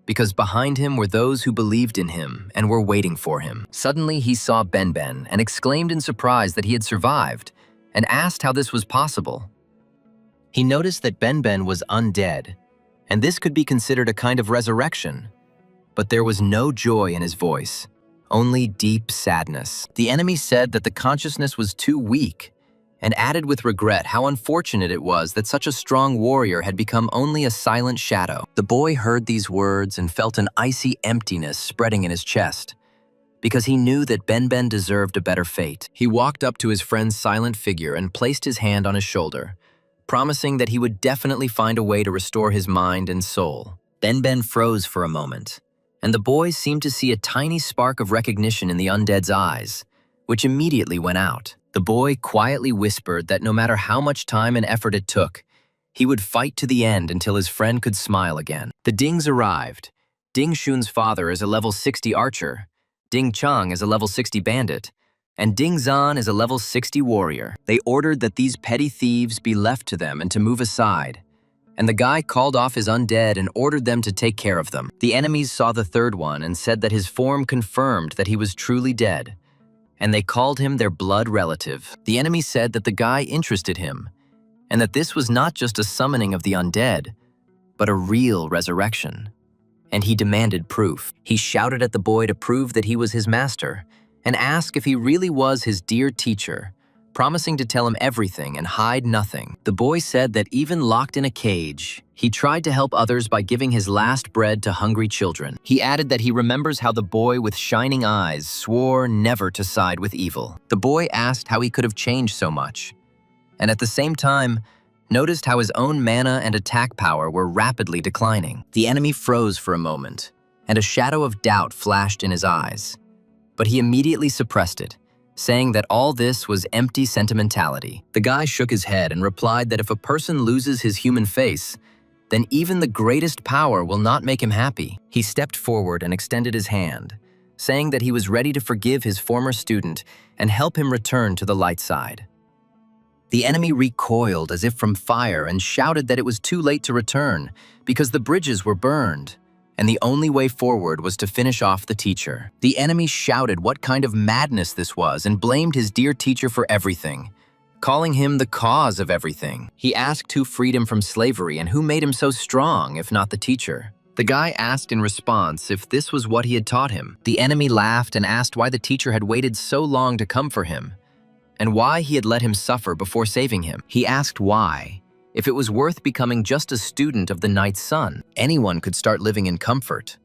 because behind him were those who believed in him and were waiting for him. Suddenly he saw Ben and exclaimed in surprise that he had survived, and asked how this was possible. He noticed that Ben was undead, and this could be considered a kind of resurrection. But there was no joy in his voice, only deep sadness. The enemy said that the consciousness was too weak, and added with regret how unfortunate it was that such a strong warrior had become only a silent shadow. The boy heard these words and felt an icy emptiness spreading in his chest, because he knew that Ben deserved a better fate. He walked up to his friend's silent figure and placed his hand on his shoulder, promising that he would definitely find a way to restore his mind and soul. Ben froze for a moment, and the boy seemed to see a tiny spark of recognition in the undead's eyes, which immediately went out. The boy quietly whispered that no matter how much time and effort it took, he would fight to the end until his friend could smile again. The Dings arrived. Ding Shun's father is a level 60 archer, Ding Chang is a level 60 bandit, and Ding Zan is a level 60 warrior. They ordered that these petty thieves be left to them and to move aside, and the guy called off his undead and ordered them to take care of them. The enemies saw the third one and said that his form confirmed that he was truly dead, and they called him their blood relative. The enemy said that the guy interested him, and that this was not just a summoning of the undead, but a real resurrection. And he demanded proof. He shouted at the boy to prove that he was his master, and asked if he really was his dear teacher, promising to tell him everything and hide nothing. The boy said that even locked in a cage, he tried to help others by giving his last bread to hungry children. He added that he remembers how the boy with shining eyes swore never to side with evil. The boy asked how he could have changed so much, and at the same time, noticed how his own mana and attack power were rapidly declining. The enemy froze for a moment, and a shadow of doubt flashed in his eyes, but he immediately suppressed it, saying that all this was empty sentimentality. The guy shook his head and replied that if a person loses his human face, then even the greatest power will not make him happy. He stepped forward and extended his hand, saying that he was ready to forgive his former student and help him return to the light side. The enemy recoiled as if from fire and shouted that it was too late to return because the bridges were burned, and the only way forward was to finish off the teacher. The enemy shouted what kind of madness this was and blamed his dear teacher for everything, calling him the cause of everything. He asked who freed him from slavery and who made him so strong, if not the teacher. The guy asked in response if this was what he had taught him. The enemy laughed and asked why the teacher had waited so long to come for him, and why he had let him suffer before saving him. He asked why, if it was worth becoming just a student of the night sun. Anyone could start living in comfort.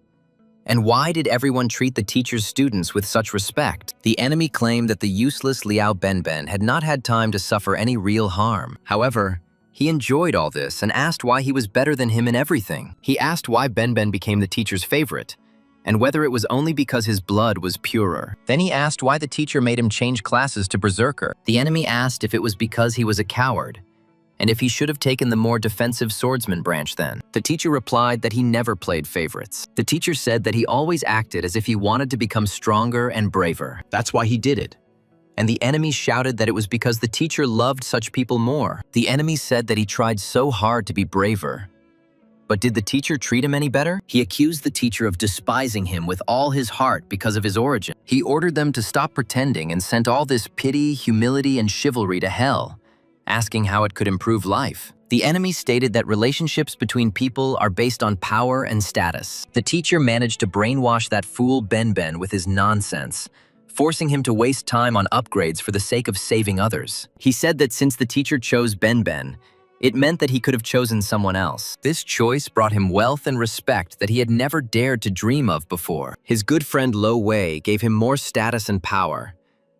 And why did everyone treat the teacher's students with such respect? The enemy claimed that the useless Liao Benben had not had time to suffer any real harm. However, he enjoyed all this and asked why he was better than him in everything. He asked why Benben became the teacher's favorite, and whether it was only because his blood was purer. Then he asked why the teacher made him change classes to Berserker. The enemy asked if it was because he was a coward, and if he should have taken the more defensive swordsman branch then. The teacher replied that he never played favorites. The teacher said that he always acted as if he wanted to become stronger and braver. That's why he did it. And the enemy shouted that it was because the teacher loved such people more. The enemy said that he tried so hard to be braver. But did the teacher treat him any better? He accused the teacher of despising him with all his heart because of his origin. He ordered them to stop pretending and sent all this pity, humility, and chivalry to hell, asking how it could improve life. The enemy stated that relationships between people are based on power and status. The teacher managed to brainwash that fool Benben with his nonsense, forcing him to waste time on upgrades for the sake of saving others. He said that since the teacher chose Benben, it meant that he could have chosen someone else. This choice brought him wealth and respect that he had never dared to dream of before. His good friend Lo Wei gave him more status and power,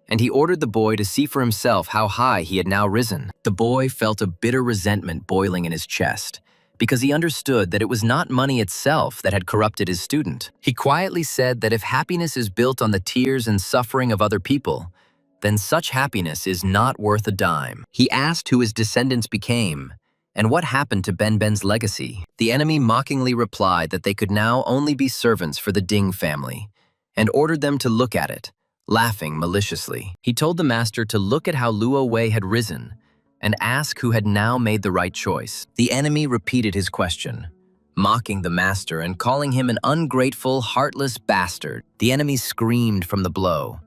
and he ordered the boy to see for himself how high he had now risen. The boy felt a bitter resentment boiling in his chest, because he understood that it was not money itself that had corrupted his student. He quietly said that if happiness is built on the tears and suffering of other people, then such happiness is not worth a dime. He asked who his descendants became, and what happened to Benben's legacy. The enemy mockingly replied that they could now only be servants for the Ding family, and ordered them to look at it, laughing maliciously. He told the master to look at how Luo Wei had risen, and ask who had now made the right choice. The enemy repeated his question, mocking the master and calling him an ungrateful, heartless bastard. The enemy screamed from the blow,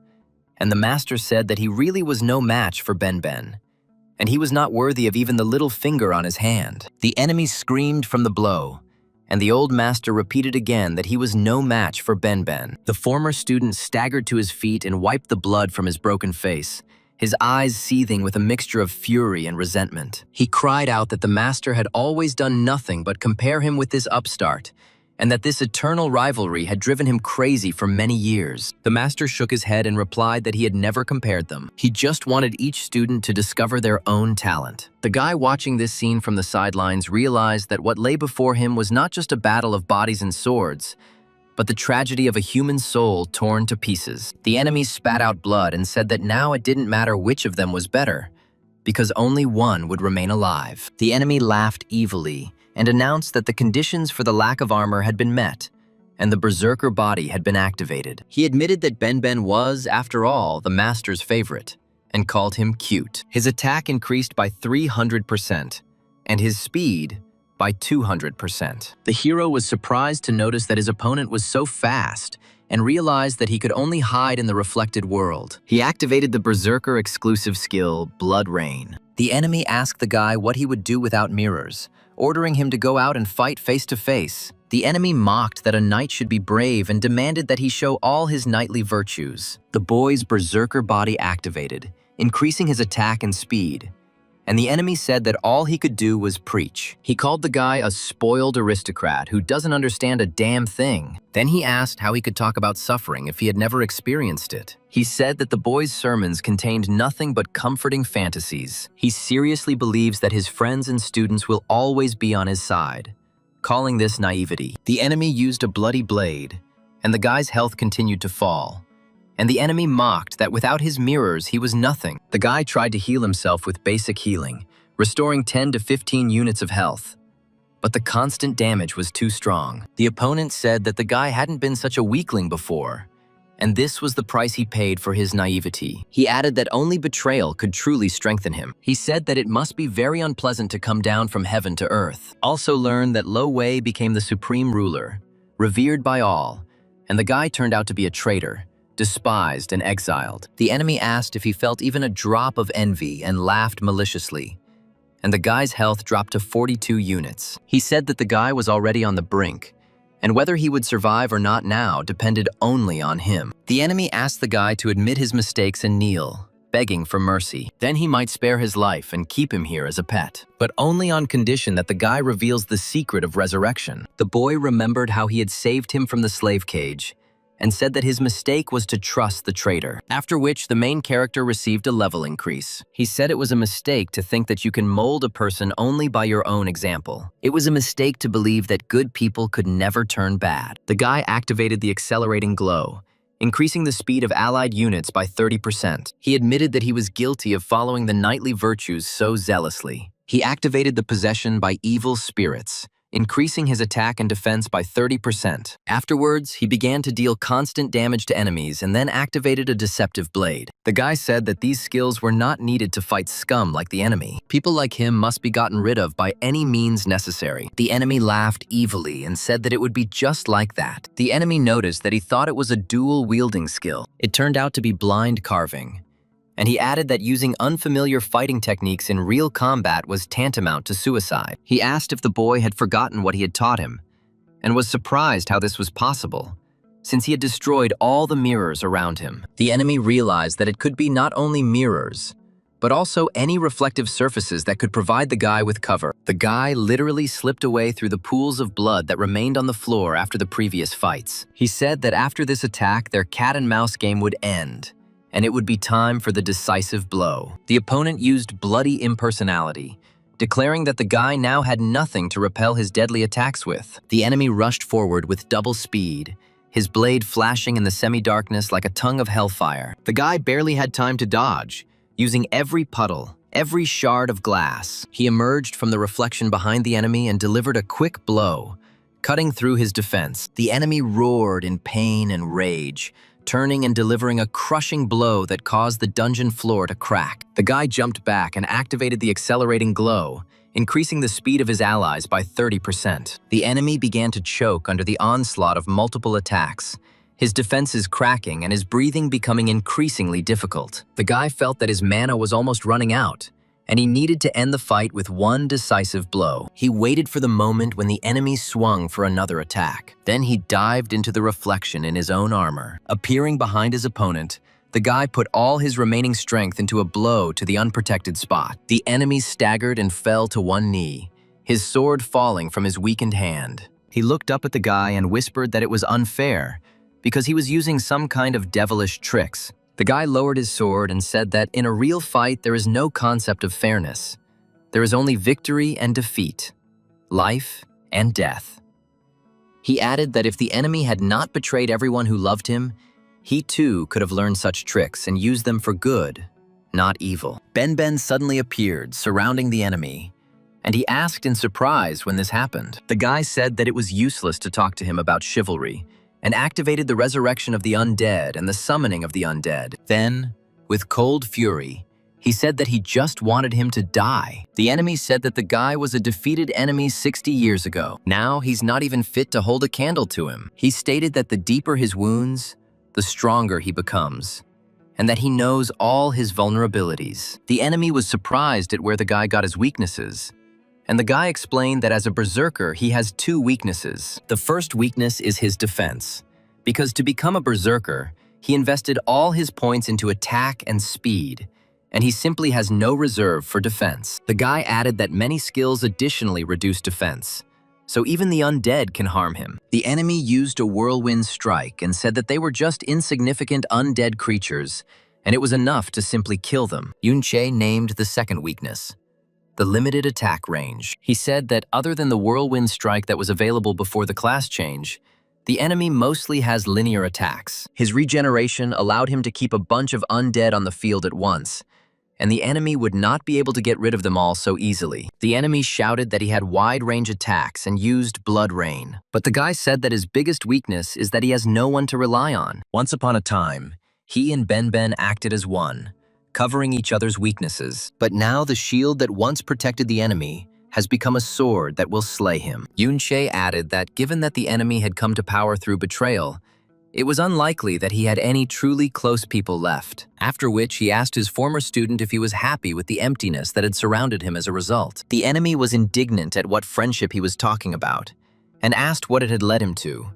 and the master said that he really was no match for Benben, and he was not worthy of even the little finger on his hand. The enemy screamed from the blow, and the old master repeated again that he was no match for Benben. The former student staggered to his feet and wiped the blood from his broken face, his eyes seething with a mixture of fury and resentment. He cried out that the master had always done nothing but compare him with this upstart, and that this eternal rivalry had driven him crazy for many years. The master shook his head and replied that he had never compared them. He just wanted each student to discover their own talent. The guy watching this scene from the sidelines realized that what lay before him was not just a battle of bodies and swords, but the tragedy of a human soul torn to pieces. The enemy spat out blood and said that now it didn't matter which of them was better, because only one would remain alive. The enemy laughed evilly and announced that the conditions for the lack of armor had been met, and the berserker body had been activated. He admitted that Benben was, after all, the master's favorite, and called him cute. His attack increased by 300%, and his speed by 200%. The hero was surprised to notice that his opponent was so fast and realized that he could only hide in the reflected world. He activated the Berserker exclusive skill, Blood Rain. The enemy asked the guy what he would do without mirrors, ordering him to go out and fight face to face. The enemy mocked that a knight should be brave and demanded that he show all his knightly virtues. The boy's Berserker body activated, increasing his attack and speed, and the enemy said that all he could do was preach. He called the guy a spoiled aristocrat who doesn't understand a damn thing. Then he asked how he could talk about suffering if he had never experienced it. He said that the boy's sermons contained nothing but comforting fantasies. He seriously believes that his friends and students will always be on his side, calling this naivety. The enemy used a bloody blade, and the guy's health continued to fall. And the enemy mocked that without his mirrors, he was nothing. The guy tried to heal himself with basic healing, restoring 10 to 15 units of health. but the constant damage was too strong. The opponent said that the guy hadn't been such a weakling before, and this was the price he paid for his naivety. He added that only betrayal could truly strengthen him. He said that it must be very unpleasant to come down from heaven to earth. Also learned that Lo Wei became the supreme ruler, revered by all, and the guy turned out to be a traitor, despised and exiled. The enemy asked if he felt even a drop of envy and laughed maliciously, and the guy's health dropped to 42 units. He said that the guy was already on the brink, and whether he would survive or not now depended only on him. The enemy asked the guy to admit his mistakes and kneel, begging for mercy. Then he might spare his life and keep him here as a pet, but only on condition that the guy reveals the secret of resurrection. The boy remembered how he had saved him from the slave cage and said that his mistake was to trust the traitor, after which the main character received a level increase. He said it was a mistake to think that you can mold a person only by your own example. It was a mistake to believe that good people could never turn bad. The guy activated the accelerating glow, increasing the speed of allied units by 30%. He admitted that he was guilty of following the knightly virtues so zealously. He activated the possession by evil spirits, increasing his attack and defense by 30%. Afterwards, he began to deal constant damage to enemies and then activated a deceptive blade. The guy said that these skills were not needed to fight scum like the enemy. People like him must be gotten rid of by any means necessary. The enemy laughed evilly and said that it would be just like that. The enemy noticed that he thought it was a dual-wielding skill. It turned out to be blind carving, and he added that using unfamiliar fighting techniques in real combat was tantamount to suicide. He asked if the boy had forgotten what he had taught him, and was surprised how this was possible, since he had destroyed all the mirrors around him. The enemy realized that it could be not only mirrors, but also any reflective surfaces that could provide the guy with cover. The guy literally slipped away through the pools of blood that remained on the floor after the previous fights. He said that after this attack, their cat and mouse game would end, and it would be time for the decisive blow. The opponent used bloody impersonality, declaring that the guy now had nothing to repel his deadly attacks with. The enemy rushed forward with double speed, his blade flashing in the semi-darkness like a tongue of hellfire. The guy barely had time to dodge, using every puddle, every shard of glass. He emerged from the reflection behind the enemy and delivered a quick blow, cutting through his defense. The enemy roared in pain and rage, turning and delivering a crushing blow that caused the dungeon floor to crack. The guy jumped back and activated the accelerating glow, increasing the speed of his allies by 30%. The enemy began to choke under the onslaught of multiple attacks, his defenses cracking and his breathing becoming increasingly difficult. The guy felt that his mana was almost running out, and he needed to end the fight with one decisive blow. He waited for the moment when the enemy swung for another attack. Then he dived into the reflection in his own armor. Appearing behind his opponent, the guy put all his remaining strength into a blow to the unprotected spot. The enemy staggered and fell to one knee, his sword falling from his weakened hand. He looked up at the guy and whispered that it was unfair, because he was using some kind of devilish tricks. The guy lowered his sword and said that in a real fight there is no concept of fairness. There is only victory and defeat, life and death. He added that if the enemy had not betrayed everyone who loved him, he too could have learned such tricks and used them for good, not evil. Ben suddenly appeared, surrounding the enemy, and he asked in surprise when this happened. The guy said that it was useless to talk to him about chivalry, and activated the resurrection of the undead and the summoning of the undead. Then, with cold fury, he said that he just wanted him to die. The enemy said that the guy was a defeated enemy 60 years ago. Now he's not even fit to hold a candle to him. He stated that the deeper his wounds, the stronger he becomes, and that he knows all his vulnerabilities. The enemy was surprised at where the guy got his weaknesses, and the guy explained that as a berserker, he has two weaknesses. The first weakness is his defense, because to become a berserker, he invested all his points into attack and speed, and he simply has no reserve for defense. The guy added that many skills additionally reduce defense, so even the undead can harm him. The enemy used a whirlwind strike and said that they were just insignificant undead creatures, and it was enough to simply kill them. Yunche named the second weakness, the limited attack range. He said that other than the whirlwind strike that was available before the class change, the enemy mostly has linear attacks. His regeneration allowed him to keep a bunch of undead on the field at once, and the enemy would not be able to get rid of them all so easily. The enemy shouted that he had wide-range attacks and used blood rain. But the guy said that his biggest weakness is that he has no one to rely on. Once upon a time, he and Ben acted as one, covering each other's weaknesses. But now the shield that once protected the enemy has become a sword that will slay him. Yunche added that given that the enemy had come to power through betrayal, it was unlikely that he had any truly close people left, after which he asked his former student if he was happy with the emptiness that had surrounded him as a result. The enemy was indignant at what friendship he was talking about, and asked what it had led him to,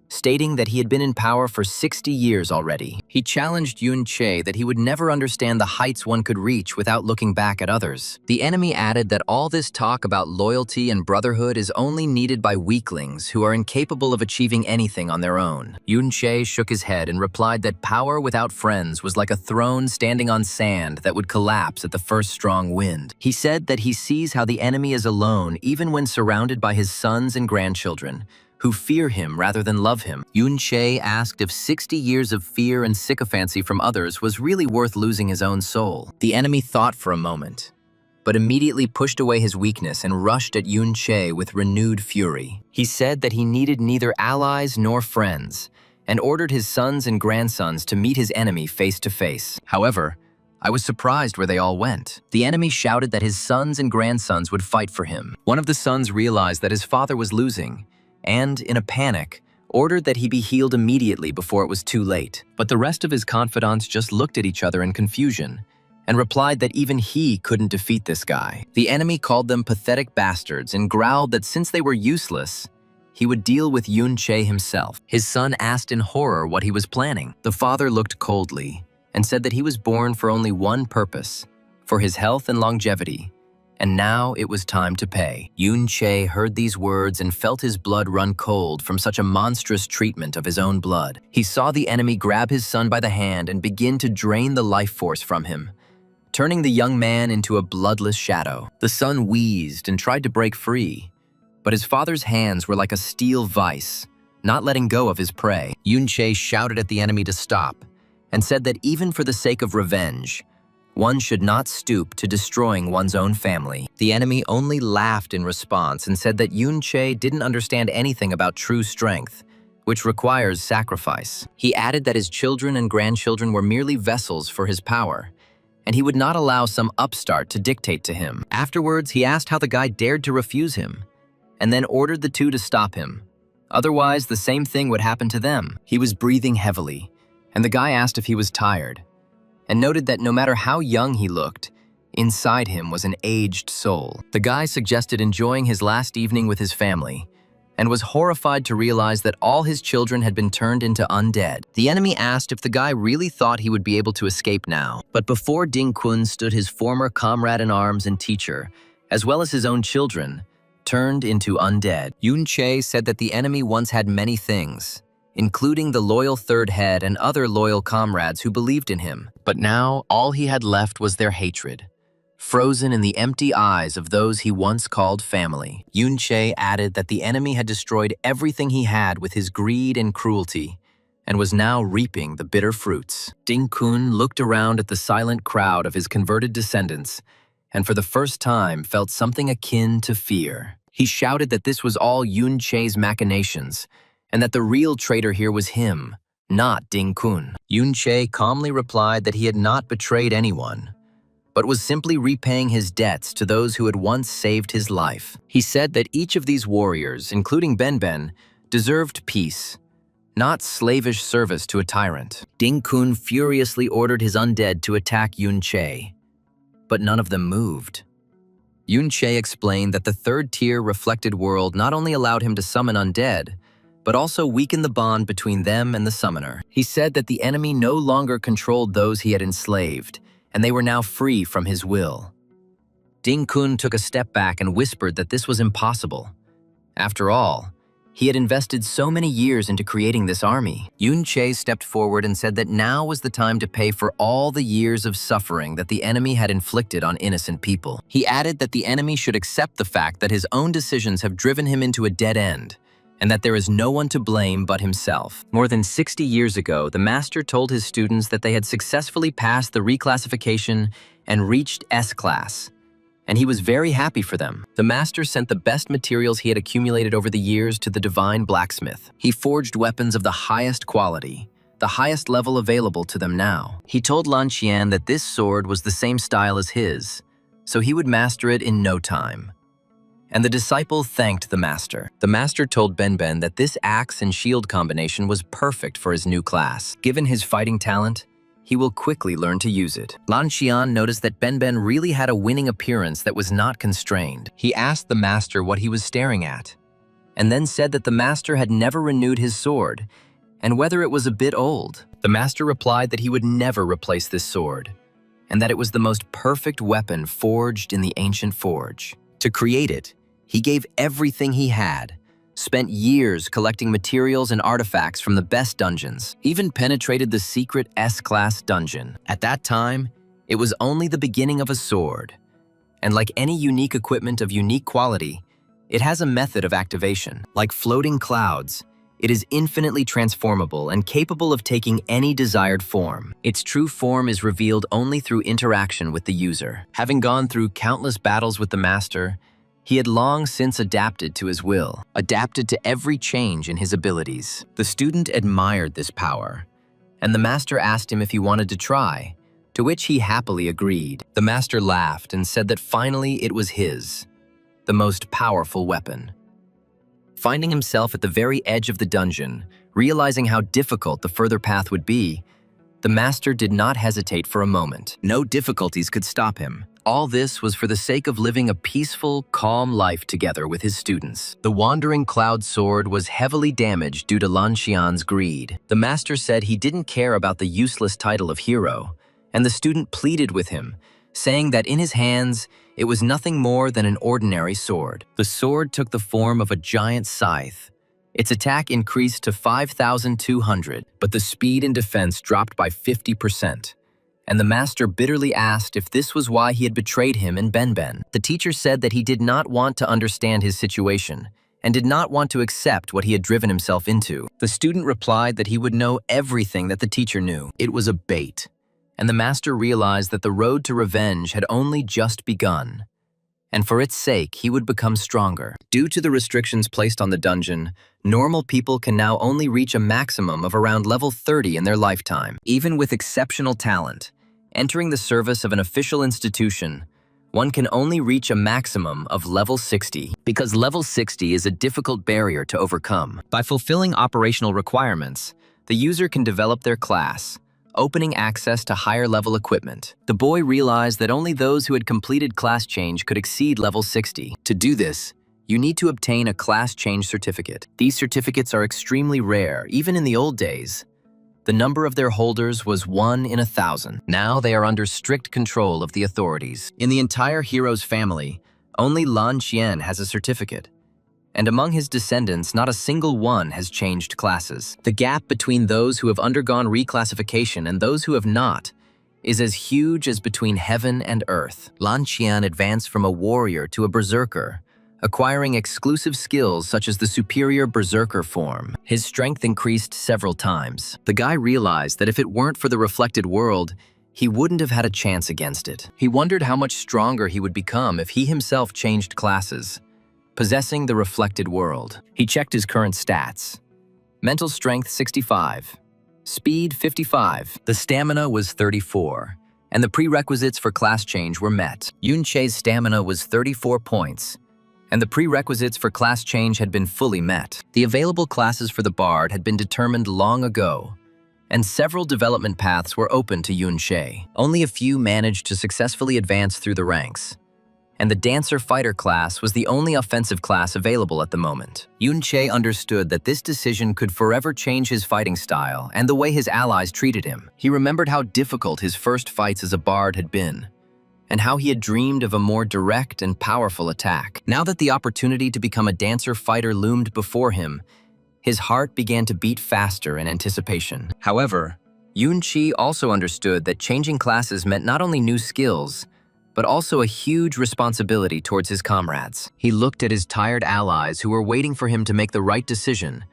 stating that he had been in power for 60 years already. He challenged Yunche that he would never understand the heights one could reach without looking back at others. The enemy added that all this talk about loyalty and brotherhood is only needed by weaklings who are incapable of achieving anything on their own. Yunche shook his head and replied that power without friends was like a throne standing on sand that would collapse at the first strong wind. He said that he sees how the enemy is alone even when surrounded by his sons and grandchildren, who fear him rather than love him. Yunche asked if 60 years of fear and sycophancy from others was really worth losing his own soul. The enemy thought for a moment, but immediately pushed away his weakness and rushed at Yunche with renewed fury. He said that he needed neither allies nor friends, and ordered his sons and grandsons to meet his enemy face to face. However, I was surprised where they all went. The enemy shouted that his sons and grandsons would fight for him. One of the sons realized that his father was losing, and, in a panic, ordered that he be healed immediately before it was too late. But the rest of his confidants just looked at each other in confusion and replied that even he couldn't defeat this guy. The enemy called them pathetic bastards and growled that since they were useless, he would deal with Yunche himself. His son asked in horror what he was planning. The father looked coldly and said that he was born for only one purpose, for his health and longevity, and now it was time to pay. Yunche heard these words and felt his blood run cold from such a monstrous treatment of his own blood. He saw the enemy grab his son by the hand and begin to drain the life force from him, turning the young man into a bloodless shadow. The son wheezed and tried to break free, but his father's hands were like a steel vice, not letting go of his prey. Yunche shouted at the enemy to stop and said that even for the sake of revenge, one should not stoop to destroying one's own family. The enemy only laughed in response and said that Yunche didn't understand anything about true strength, which requires sacrifice. He added that his children and grandchildren were merely vessels for his power, and he would not allow some upstart to dictate to him. Afterwards, he asked how the guy dared to refuse him, and then ordered the two to stop him. Otherwise, the same thing would happen to them. He was breathing heavily, and the guy asked if he was tired, and noted that no matter how young he looked, inside him was an aged soul. The guy suggested enjoying his last evening with his family, and was horrified to realize that all his children had been turned into undead. The enemy asked if the guy really thought he would be able to escape now. But before Ding Kun stood his former comrade in arms and teacher, as well as his own children, turned into undead. Yunche said that the enemy once had many things, including the loyal third head and other loyal comrades who believed in him. But now, all he had left was their hatred, frozen in the empty eyes of those he once called family. Yunche added that the enemy had destroyed everything he had with his greed and cruelty, and was now reaping the bitter fruits. Ding Kun looked around at the silent crowd of his converted descendants, and for the first time felt something akin to fear. He shouted that this was all Yunche's machinations, and that the real traitor here was him, not Ding Kun. Yunche calmly replied that he had not betrayed anyone, but was simply repaying his debts to those who had once saved his life. He said that each of these warriors, including Ben, deserved peace, not slavish service to a tyrant. Ding Kun furiously ordered his undead to attack Yunche, but none of them moved. Yunche explained that the third-tier reflected world not only allowed him to summon undead, but also weakened the bond between them and the summoner. He said that the enemy no longer controlled those he had enslaved, and they were now free from his will. Ding Kun took a step back and whispered that this was impossible. After all, he had invested so many years into creating this army. Yunche stepped forward and said that now was the time to pay for all the years of suffering that the enemy had inflicted on innocent people. He added that the enemy should accept the fact that his own decisions have driven him into a dead end, and that there is no one to blame but himself. More than 60 years ago, the master told his students that they had successfully passed the reclassification and reached S class, and he was very happy for them. The master sent the best materials he had accumulated over the years to the divine blacksmith. He forged weapons of the highest quality, the highest level available to them now. He told Lan Qian that this sword was the same style as his, so he would master it in no time. And the disciple thanked the master. The master told Benben that this axe and shield combination was perfect for his new class. Given his fighting talent, he will quickly learn to use it. Lan Qian noticed that Benben really had a winning appearance that was not constrained. He asked the master what he was staring at, and then said that the master had never renewed his sword, and whether it was a bit old. The master replied that he would never replace this sword, and that it was the most perfect weapon forged in the ancient forge. To create it, he gave everything he had, spent years collecting materials and artifacts from the best dungeons, even penetrated the secret S-class dungeon. At that time, it was only the beginning of a sword, and like any unique equipment of unique quality, it has a method of activation. Like floating clouds, it is infinitely transformable and capable of taking any desired form. Its true form is revealed only through interaction with the user. Having gone through countless battles with the master, he had long since adapted to his will, adapted to every change in his abilities. The student admired this power, and the master asked him if he wanted to try, to which he happily agreed. The master laughed and said that finally it was his, the most powerful weapon. Finding himself at the very edge of the dungeon, realizing how difficult the further path would be, the master did not hesitate for a moment. No difficulties could stop him. All this was for the sake of living a peaceful, calm life together with his students. The wandering cloud sword was heavily damaged due to Lan Qian's greed. The master said he didn't care about the useless title of hero, and the student pleaded with him, saying that in his hands, it was nothing more than an ordinary sword. The sword took the form of a giant scythe. Its attack increased to 5,200, but the speed and defense dropped by 50%. And the master bitterly asked if this was why he had betrayed him and Benben. The teacher said that he did not want to understand his situation and did not want to accept what he had driven himself into. The student replied that he would know everything that the teacher knew. It was a bait, and the master realized that the road to revenge had only just begun, and for its sake he would become stronger. Due to the restrictions placed on the dungeon, normal people can now only reach a maximum of around level 30 in their lifetime. Even with exceptional talent, entering the service of an official institution, one can only reach a maximum of level 60, because level 60 is a difficult barrier to overcome. By fulfilling operational requirements, the user can develop their class, opening access to higher-level equipment. The boy realized that only those who had completed class change could exceed level 60. To do this, you need to obtain a class change certificate. These certificates are extremely rare, even in the old days. The number of their holders was 1 in 1,000. Now they are under strict control of the authorities. In the entire hero's family, only Lan Qian has a certificate, and among his descendants, not a single one has changed classes. The gap between those who have undergone reclassification and those who have not is as huge as between heaven and earth. Lan Qian advanced from a warrior to a berserker, acquiring exclusive skills such as the superior berserker form. His strength increased several times. The guy realized that if it weren't for the reflected world, he wouldn't have had a chance against it. He wondered how much stronger he would become if he himself changed classes, possessing the reflected world. He checked his current stats. Mental strength 65, speed 55, the stamina was 34, and the prerequisites for class change were met. Yun Che's stamina was 34 points, and the prerequisites for class change had been fully met. The available classes for the bard had been determined long ago, and several development paths were open to Yun Che. Only a few managed to successfully advance through the ranks, and the dancer-fighter class was the only offensive class available at the moment. Yun Che understood that this decision could forever change his fighting style and the way his allies treated him. He remembered how difficult his first fights as a bard had been, and how he had dreamed of a more direct and powerful attack. Now that the opportunity to become a dancer-fighter loomed before him, his heart began to beat faster in anticipation. However, Yun Che also understood that changing classes meant not only new skills, but also a huge responsibility towards his comrades. He looked at his tired allies who were waiting for him to make the right decision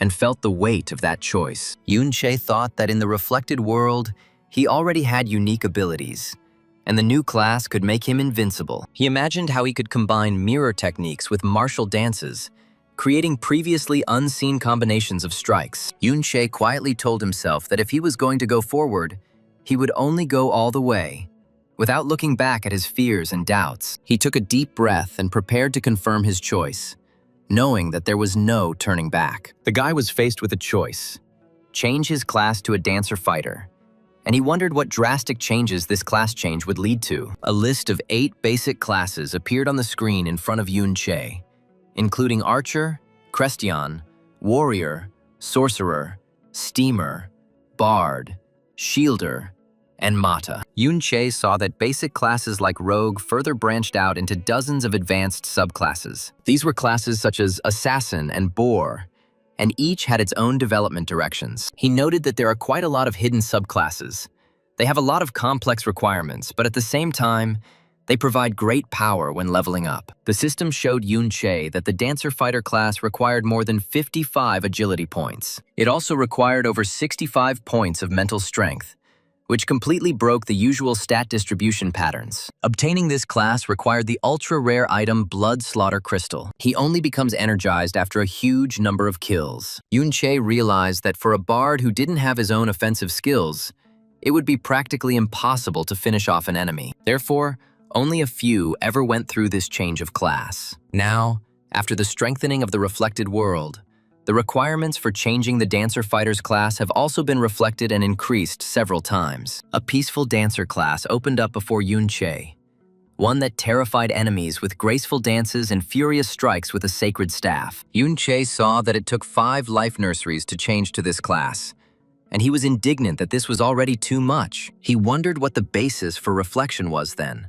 and felt the weight of that choice. Yun Che thought that in the reflected world, he already had unique abilities, and the new class could make him invincible. He imagined how he could combine mirror techniques with martial dances, creating previously unseen combinations of strikes. Yun-che quietly told himself that if he was going to go forward, he would only go all the way, without looking back at his fears and doubts. He took a deep breath and prepared to confirm his choice, knowing that there was no turning back. The guy was faced with a choice: change his class to a dancer-fighter, and he wondered what drastic changes this class change would lead to. A list of 8 basic classes appeared on the screen in front of Yun-che, including Archer, Christian, Warrior, Sorcerer, Steamer, Bard, Shielder, and Mata. Yun-che saw that basic classes like Rogue further branched out into dozens of advanced subclasses. These were classes such as Assassin and Boar, and each had its own development directions. He noted that there are quite a lot of hidden subclasses. They have a lot of complex requirements, but at the same time, they provide great power when leveling up. The system showed Yun-che that the Dancer-Fighter class required more than 55 agility points. It also required over 65 points of mental strength, which completely broke the usual stat distribution patterns. Obtaining this class required the ultra-rare item Blood Slaughter Crystal. He only becomes energized after a huge number of kills. Yun-che realized that for a bard who didn't have his own offensive skills, it would be practically impossible to finish off an enemy. Therefore, only a few ever went through this change of class. Now, after the strengthening of the reflected world, the requirements for changing the Dancer-Fighter's class have also been reflected and increased several times. A peaceful dancer class opened up before Yun-che, one that terrified enemies with graceful dances and furious strikes with a sacred staff. Yun-che saw that it took 5 life nurseries to change to this class, and he was indignant that this was already too much. He wondered what the basis for reflection was then,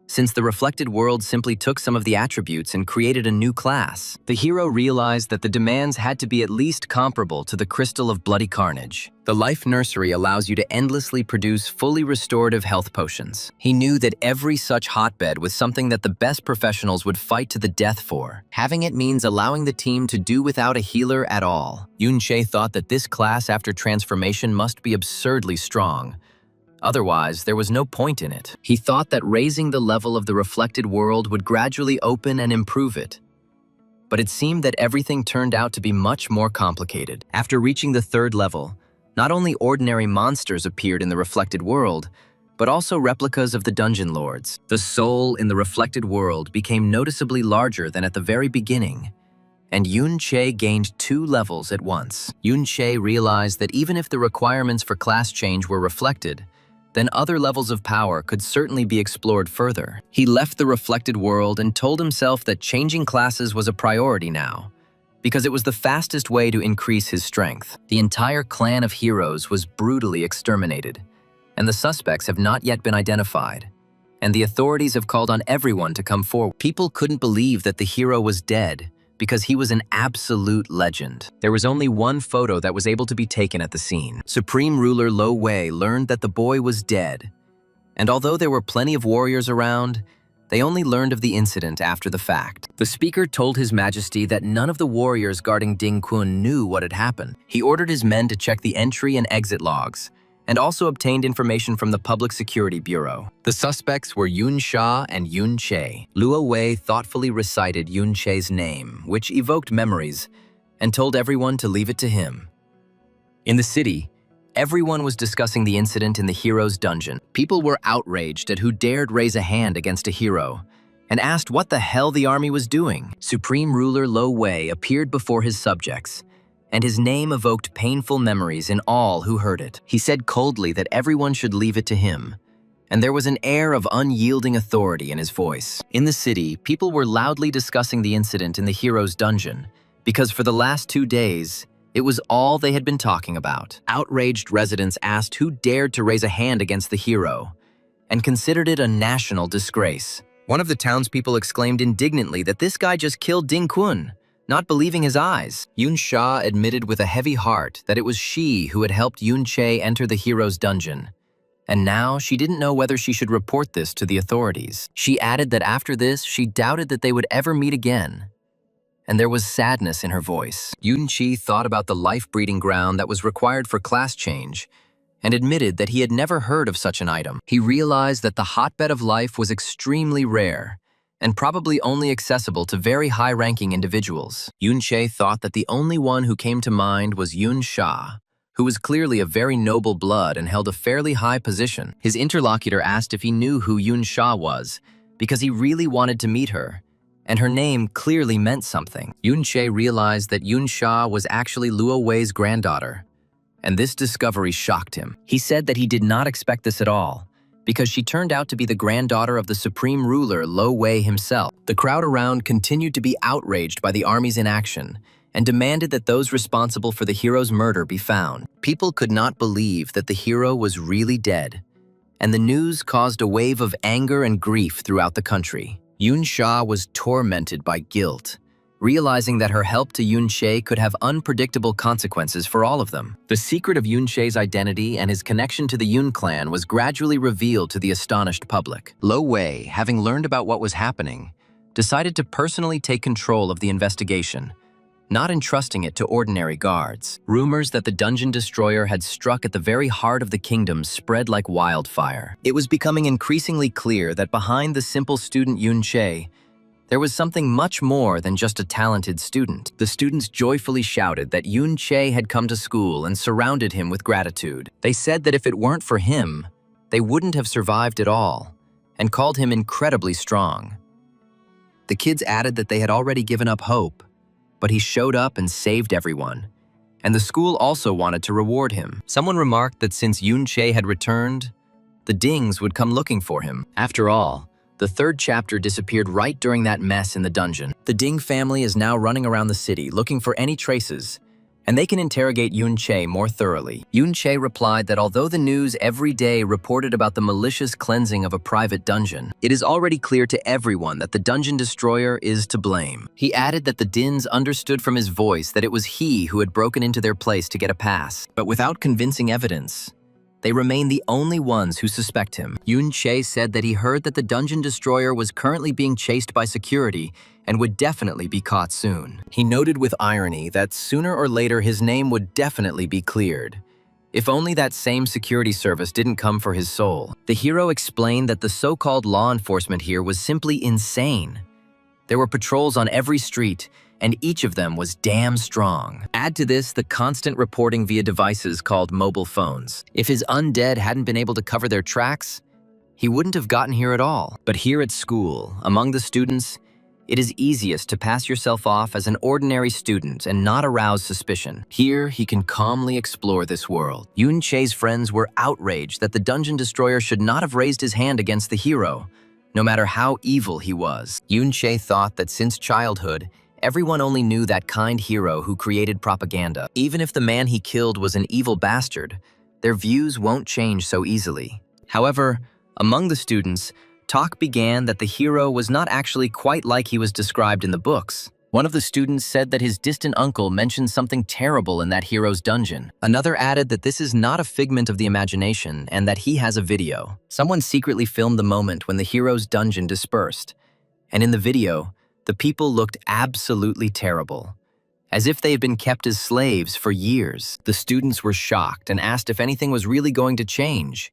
since the reflected world simply took some of the attributes and created a new class. The hero realized that the demands had to be at least comparable to the Crystal of Bloody Carnage. The Life Nursery allows you to endlessly produce fully restorative health potions. He knew that every such hotbed was something that the best professionals would fight to the death for. Having it means allowing the team to do without a healer at all. Yun-che thought that this class after transformation must be absurdly strong. Otherwise, there was no point in it. He thought that raising the level of the reflected world would gradually open and improve it. But it seemed that everything turned out to be much more complicated. After reaching the 3rd level, not only ordinary monsters appeared in the reflected world, but also replicas of the dungeon lords. The soul in the reflected world became noticeably larger than at the very beginning, and Yun-che gained 2 levels at once. Yun-che realized that even if the requirements for class change were reflected, then other levels of power could certainly be explored further. He left the reflected world and told himself that changing classes was a priority now, because it was the fastest way to increase his strength. The entire clan of heroes was brutally exterminated, and the suspects have not yet been identified, and the authorities have called on everyone to come forward. People couldn't believe that the hero was dead, because he was an absolute legend. There was only one photo that was able to be taken at the scene. Supreme Ruler Lo Wei learned that the boy was dead, and although there were plenty of warriors around, they only learned of the incident after the fact. The speaker told His Majesty that none of the warriors guarding Ding Kun knew what had happened. He ordered his men to check the entry and exit logs, and also obtained information from the Public Security Bureau. The suspects were Yun Sha and Yun-che. Luo Wei thoughtfully recited Yun-che's name, which evoked memories, and told everyone to leave it to him. In the city, everyone was discussing the incident in the hero's dungeon. People were outraged at who dared raise a hand against a hero, and asked what the hell the army was doing. Supreme Ruler Lo Wei appeared before his subjects, and his name evoked painful memories in all who heard it. He said coldly that everyone should leave it to him, and there was an air of unyielding authority in his voice. In the city, people were loudly discussing the incident in the hero's dungeon, because for the last 2 days, it was all they had been talking about. Outraged residents asked who dared to raise a hand against the hero, and considered it a national disgrace. One of the townspeople exclaimed indignantly that this guy just killed Ding Kun, not believing his eyes. Yun Sha admitted with a heavy heart that it was she who had helped Yun-che enter the hero's dungeon, and now she didn't know whether she should report this to the authorities. She added that after this, she doubted that they would ever meet again, and there was sadness in her voice. Yun-chi thought about the life breeding ground that was required for class change, and admitted that he had never heard of such an item. He realized that the hotbed of life was extremely rare and probably only accessible to very high-ranking individuals. Yun-che thought that the only one who came to mind was Yun-sha, who was clearly of very noble blood and held a fairly high position. His interlocutor asked if he knew who Yun-sha was, because he really wanted to meet her, and her name clearly meant something. Yun-che realized that Yun-sha was actually Luo Wei's granddaughter, and this discovery shocked him. He said that he did not expect this at all, because she turned out to be the granddaughter of the supreme ruler Lo Wei himself. The crowd around continued to be outraged by the army's inaction and demanded that those responsible for the hero's murder be found. People could not believe that the hero was really dead, and the news caused a wave of anger and grief throughout the country. Yun-sha was tormented by guilt, realizing that her help to Yun-che could have unpredictable consequences for all of them. The secret of Yun-che's identity and his connection to the Yun clan was gradually revealed to the astonished public. Lo Wei, having learned about what was happening, decided to personally take control of the investigation, not entrusting it to ordinary guards. Rumors that the dungeon destroyer had struck at the very heart of the kingdom spread like wildfire. It was becoming increasingly clear that behind the simple student Yun-che, there was something much more than just a talented student. The students joyfully shouted that Yun-che had come to school and surrounded him with gratitude. They said that if it weren't for him, they wouldn't have survived at all, and called him incredibly strong. The kids added that they had already given up hope, but he showed up and saved everyone, and the school also wanted to reward him. Someone remarked that since Yun-che had returned, the Dings would come looking for him. After all, the third chapter disappeared right during that mess in the dungeon. The Ding family is now running around the city looking for any traces, and they can interrogate Yun-che more thoroughly. Yun-che replied that although the news every day reported about the malicious cleansing of a private dungeon, it is already clear to everyone that the dungeon destroyer is to blame. He added that the Dins understood from his voice that it was he who had broken into their place to get a pass, but without convincing evidence, they remain the only ones who suspect him. Yun-che said that he heard that the dungeon destroyer was currently being chased by security and would definitely be caught soon. He noted with irony that sooner or later his name would definitely be cleared. If only that same security service didn't come for his soul. The hero explained that the so-called law enforcement here was simply insane. There were patrols on every street, and each of them was damn strong. Add to this the constant reporting via devices called mobile phones. If his undead hadn't been able to cover their tracks, he wouldn't have gotten here at all. But here at school, among the students, it is easiest to pass yourself off as an ordinary student and not arouse suspicion. Here, he can calmly explore this world. Yun-che's friends were outraged that the dungeon destroyer should not have raised his hand against the hero, no matter how evil he was. Yun-che thought that since childhood, everyone only knew that kind hero who created propaganda. Even if the man he killed was an evil bastard, their views won't change so easily. However, among the students, talk began that the hero was not actually quite like he was described in the books. One of the students said that his distant uncle mentioned something terrible in that hero's dungeon. Another added that this is not a figment of the imagination and that he has a video. Someone secretly filmed the moment when the hero's dungeon dispersed, and in the video, the people looked absolutely terrible, as if they had been kept as slaves for years. The students were shocked and asked if anything was really going to change,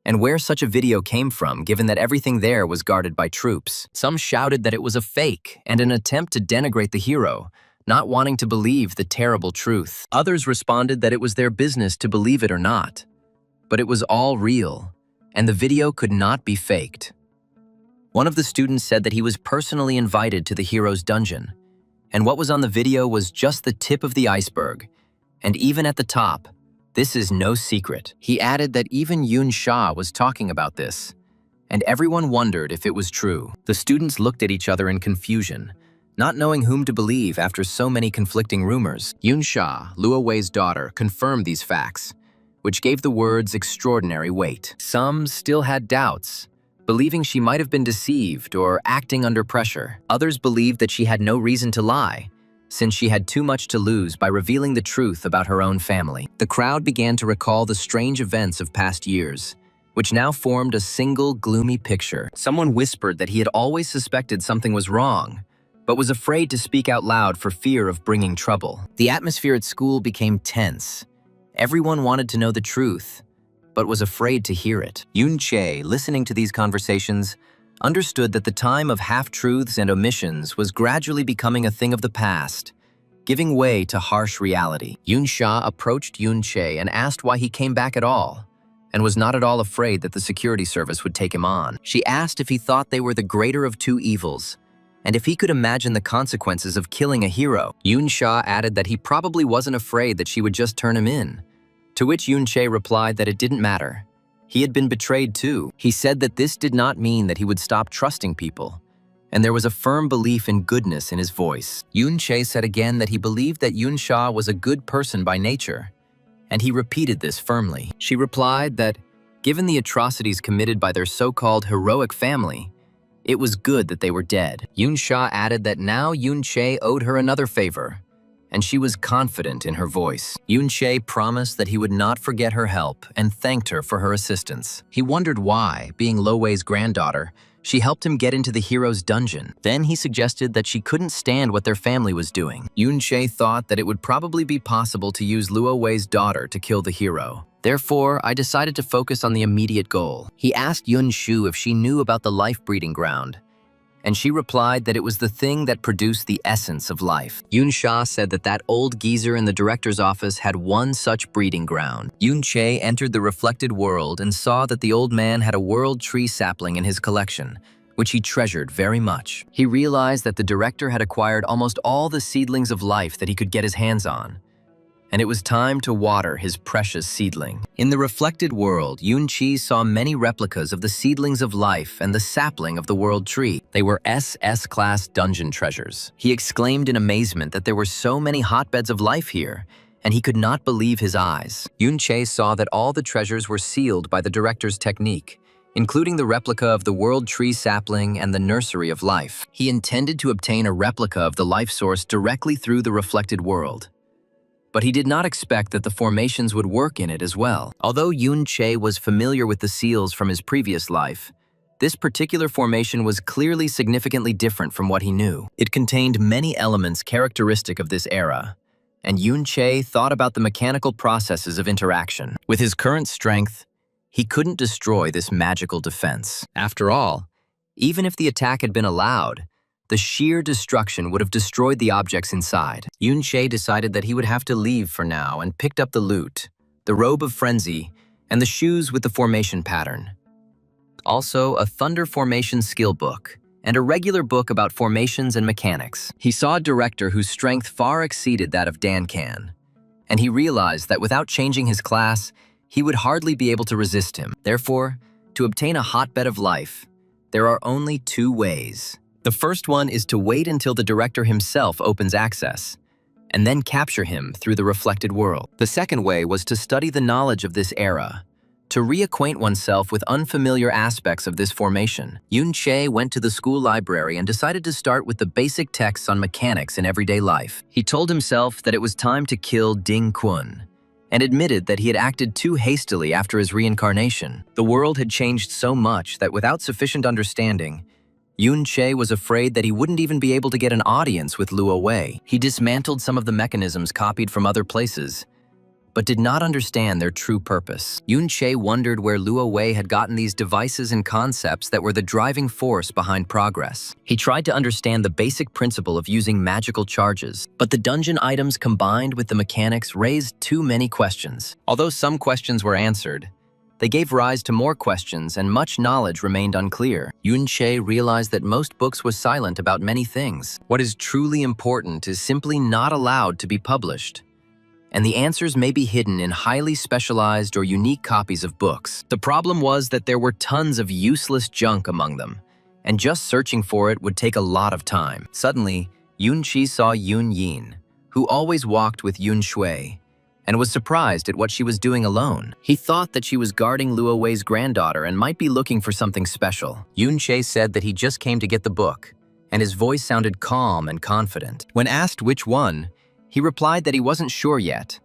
and where such a video came from, given that everything there was guarded by troops. Some shouted that it was a fake and an attempt to denigrate the hero, not wanting to believe the terrible truth. Others responded that it was their business to believe it or not, but it was all real, and the video could not be faked. One of the students said that he was personally invited to the hero's dungeon, and what was on the video was just the tip of the iceberg, and even at the top, this is no secret. He added that even Yun-sha was talking about this, and everyone wondered if it was true. The students looked at each other in confusion, not knowing whom to believe after so many conflicting rumors. Yun-sha, Luo Wei's daughter, confirmed these facts, which gave the words extraordinary weight. Some still had doubts, believing she might have been deceived or acting under pressure. Others believed that she had no reason to lie, since she had too much to lose by revealing the truth about her own family. The crowd began to recall the strange events of past years, which now formed a single gloomy picture. Someone whispered that he had always suspected something was wrong, but was afraid to speak out loud for fear of bringing trouble. The atmosphere at school became tense. Everyone wanted to know the truth, but was afraid to hear it. Yun-che, listening to these conversations, understood that the time of half-truths and omissions was gradually becoming a thing of the past, giving way to harsh reality. Yun-sha approached Yun-che and asked why he came back at all, and was not at all afraid that the security service would take him on. She asked if he thought they were the greater of two evils, and if he could imagine the consequences of killing a hero. Yun-sha added that he probably wasn't afraid that she would just turn him in, to which Yun-che replied that it didn't matter. He had been betrayed too. He said that this did not mean that he would stop trusting people, and there was a firm belief in goodness in his voice. Yun-che said again that he believed that Yun-sha was a good person by nature, and he repeated this firmly. She replied that, given the atrocities committed by their so-called heroic family, it was good that they were dead. Yun-sha added that now Yun-che owed her another favor, and she was confident in her voice. Yun-che promised that he would not forget her help and thanked her for her assistance. He wondered why, being Lo Wei's granddaughter, she helped him get into the hero's dungeon. Then he suggested that she couldn't stand what their family was doing. Yun-che thought that it would probably be possible to use Luo Wei's daughter to kill the hero. Therefore, I decided to focus on the immediate goal. He asked Yun-shu if she knew about the life breeding ground, and she replied that it was the thing that produced the essence of life. Yun-sha said that that old geezer in the director's office had one such breeding ground. Yun-che entered the reflected world and saw that the old man had a world tree sapling in his collection, which he treasured very much. He realized that the director had acquired almost all the seedlings of life that he could get his hands on, and it was time to water his precious seedling. In the reflected world, Yun-chi saw many replicas of the seedlings of life and the sapling of the world tree. They were SS-class dungeon treasures. He exclaimed in amazement that there were so many hotbeds of life here, and he could not believe his eyes. Yun-che saw that all the treasures were sealed by the director's technique, including the replica of the world tree sapling and the nursery of life. He intended to obtain a replica of the life source directly through the reflected world, but he did not expect that the formations would work in it as well. Although Yun-che was familiar with the seals from his previous life, this particular formation was clearly significantly different from what he knew. It contained many elements characteristic of this era, and Yun-che thought about the mechanical processes of interaction. With his current strength, he couldn't destroy this magical defense. After all, even if the attack had been allowed, the sheer destruction would have destroyed the objects inside. Yun-che decided that he would have to leave for now and picked up the loot, the robe of frenzy, and the shoes with the formation pattern. Also, a thunder formation skill book, and a regular book about formations and mechanics. He saw a director whose strength far exceeded that of Dan-kan, and he realized that without changing his class, he would hardly be able to resist him. Therefore, to obtain a hotbed of life, there are only two ways. The first one is to wait until the director himself opens access, and then capture him through the reflected world. The second way was to study the knowledge of this era, to reacquaint oneself with unfamiliar aspects of this formation. Yun-che went to the school library and decided to start with the basic texts on mechanics in everyday life. He told himself that it was time to kill Ding Kun, and admitted that he had acted too hastily after his reincarnation. The world had changed so much that without sufficient understanding, Yun-che was afraid that he wouldn't even be able to get an audience with Luo Wei. He dismantled some of the mechanisms copied from other places, but did not understand their true purpose. Yun-che wondered where Luo Wei had gotten these devices and concepts that were the driving force behind progress. He tried to understand the basic principle of using magical charges, but the dungeon items combined with the mechanics raised too many questions. Although some questions were answered, they gave rise to more questions and much knowledge remained unclear. Yun-che realized that most books was silent about many things. What is truly important is simply not allowed to be published, and the answers may be hidden in highly specialized or unique copies of books. The problem was that there were tons of useless junk among them, and just searching for it would take a lot of time. Suddenly, Yun-chi saw Yun-yin, who always walked with Yun-shui, and was surprised at what she was doing alone. He thought that she was guarding Luo Wei's granddaughter and might be looking for something special. Yun-che said that he just came to get the book, and his voice sounded calm and confident. When asked which one, he replied that he wasn't sure yet,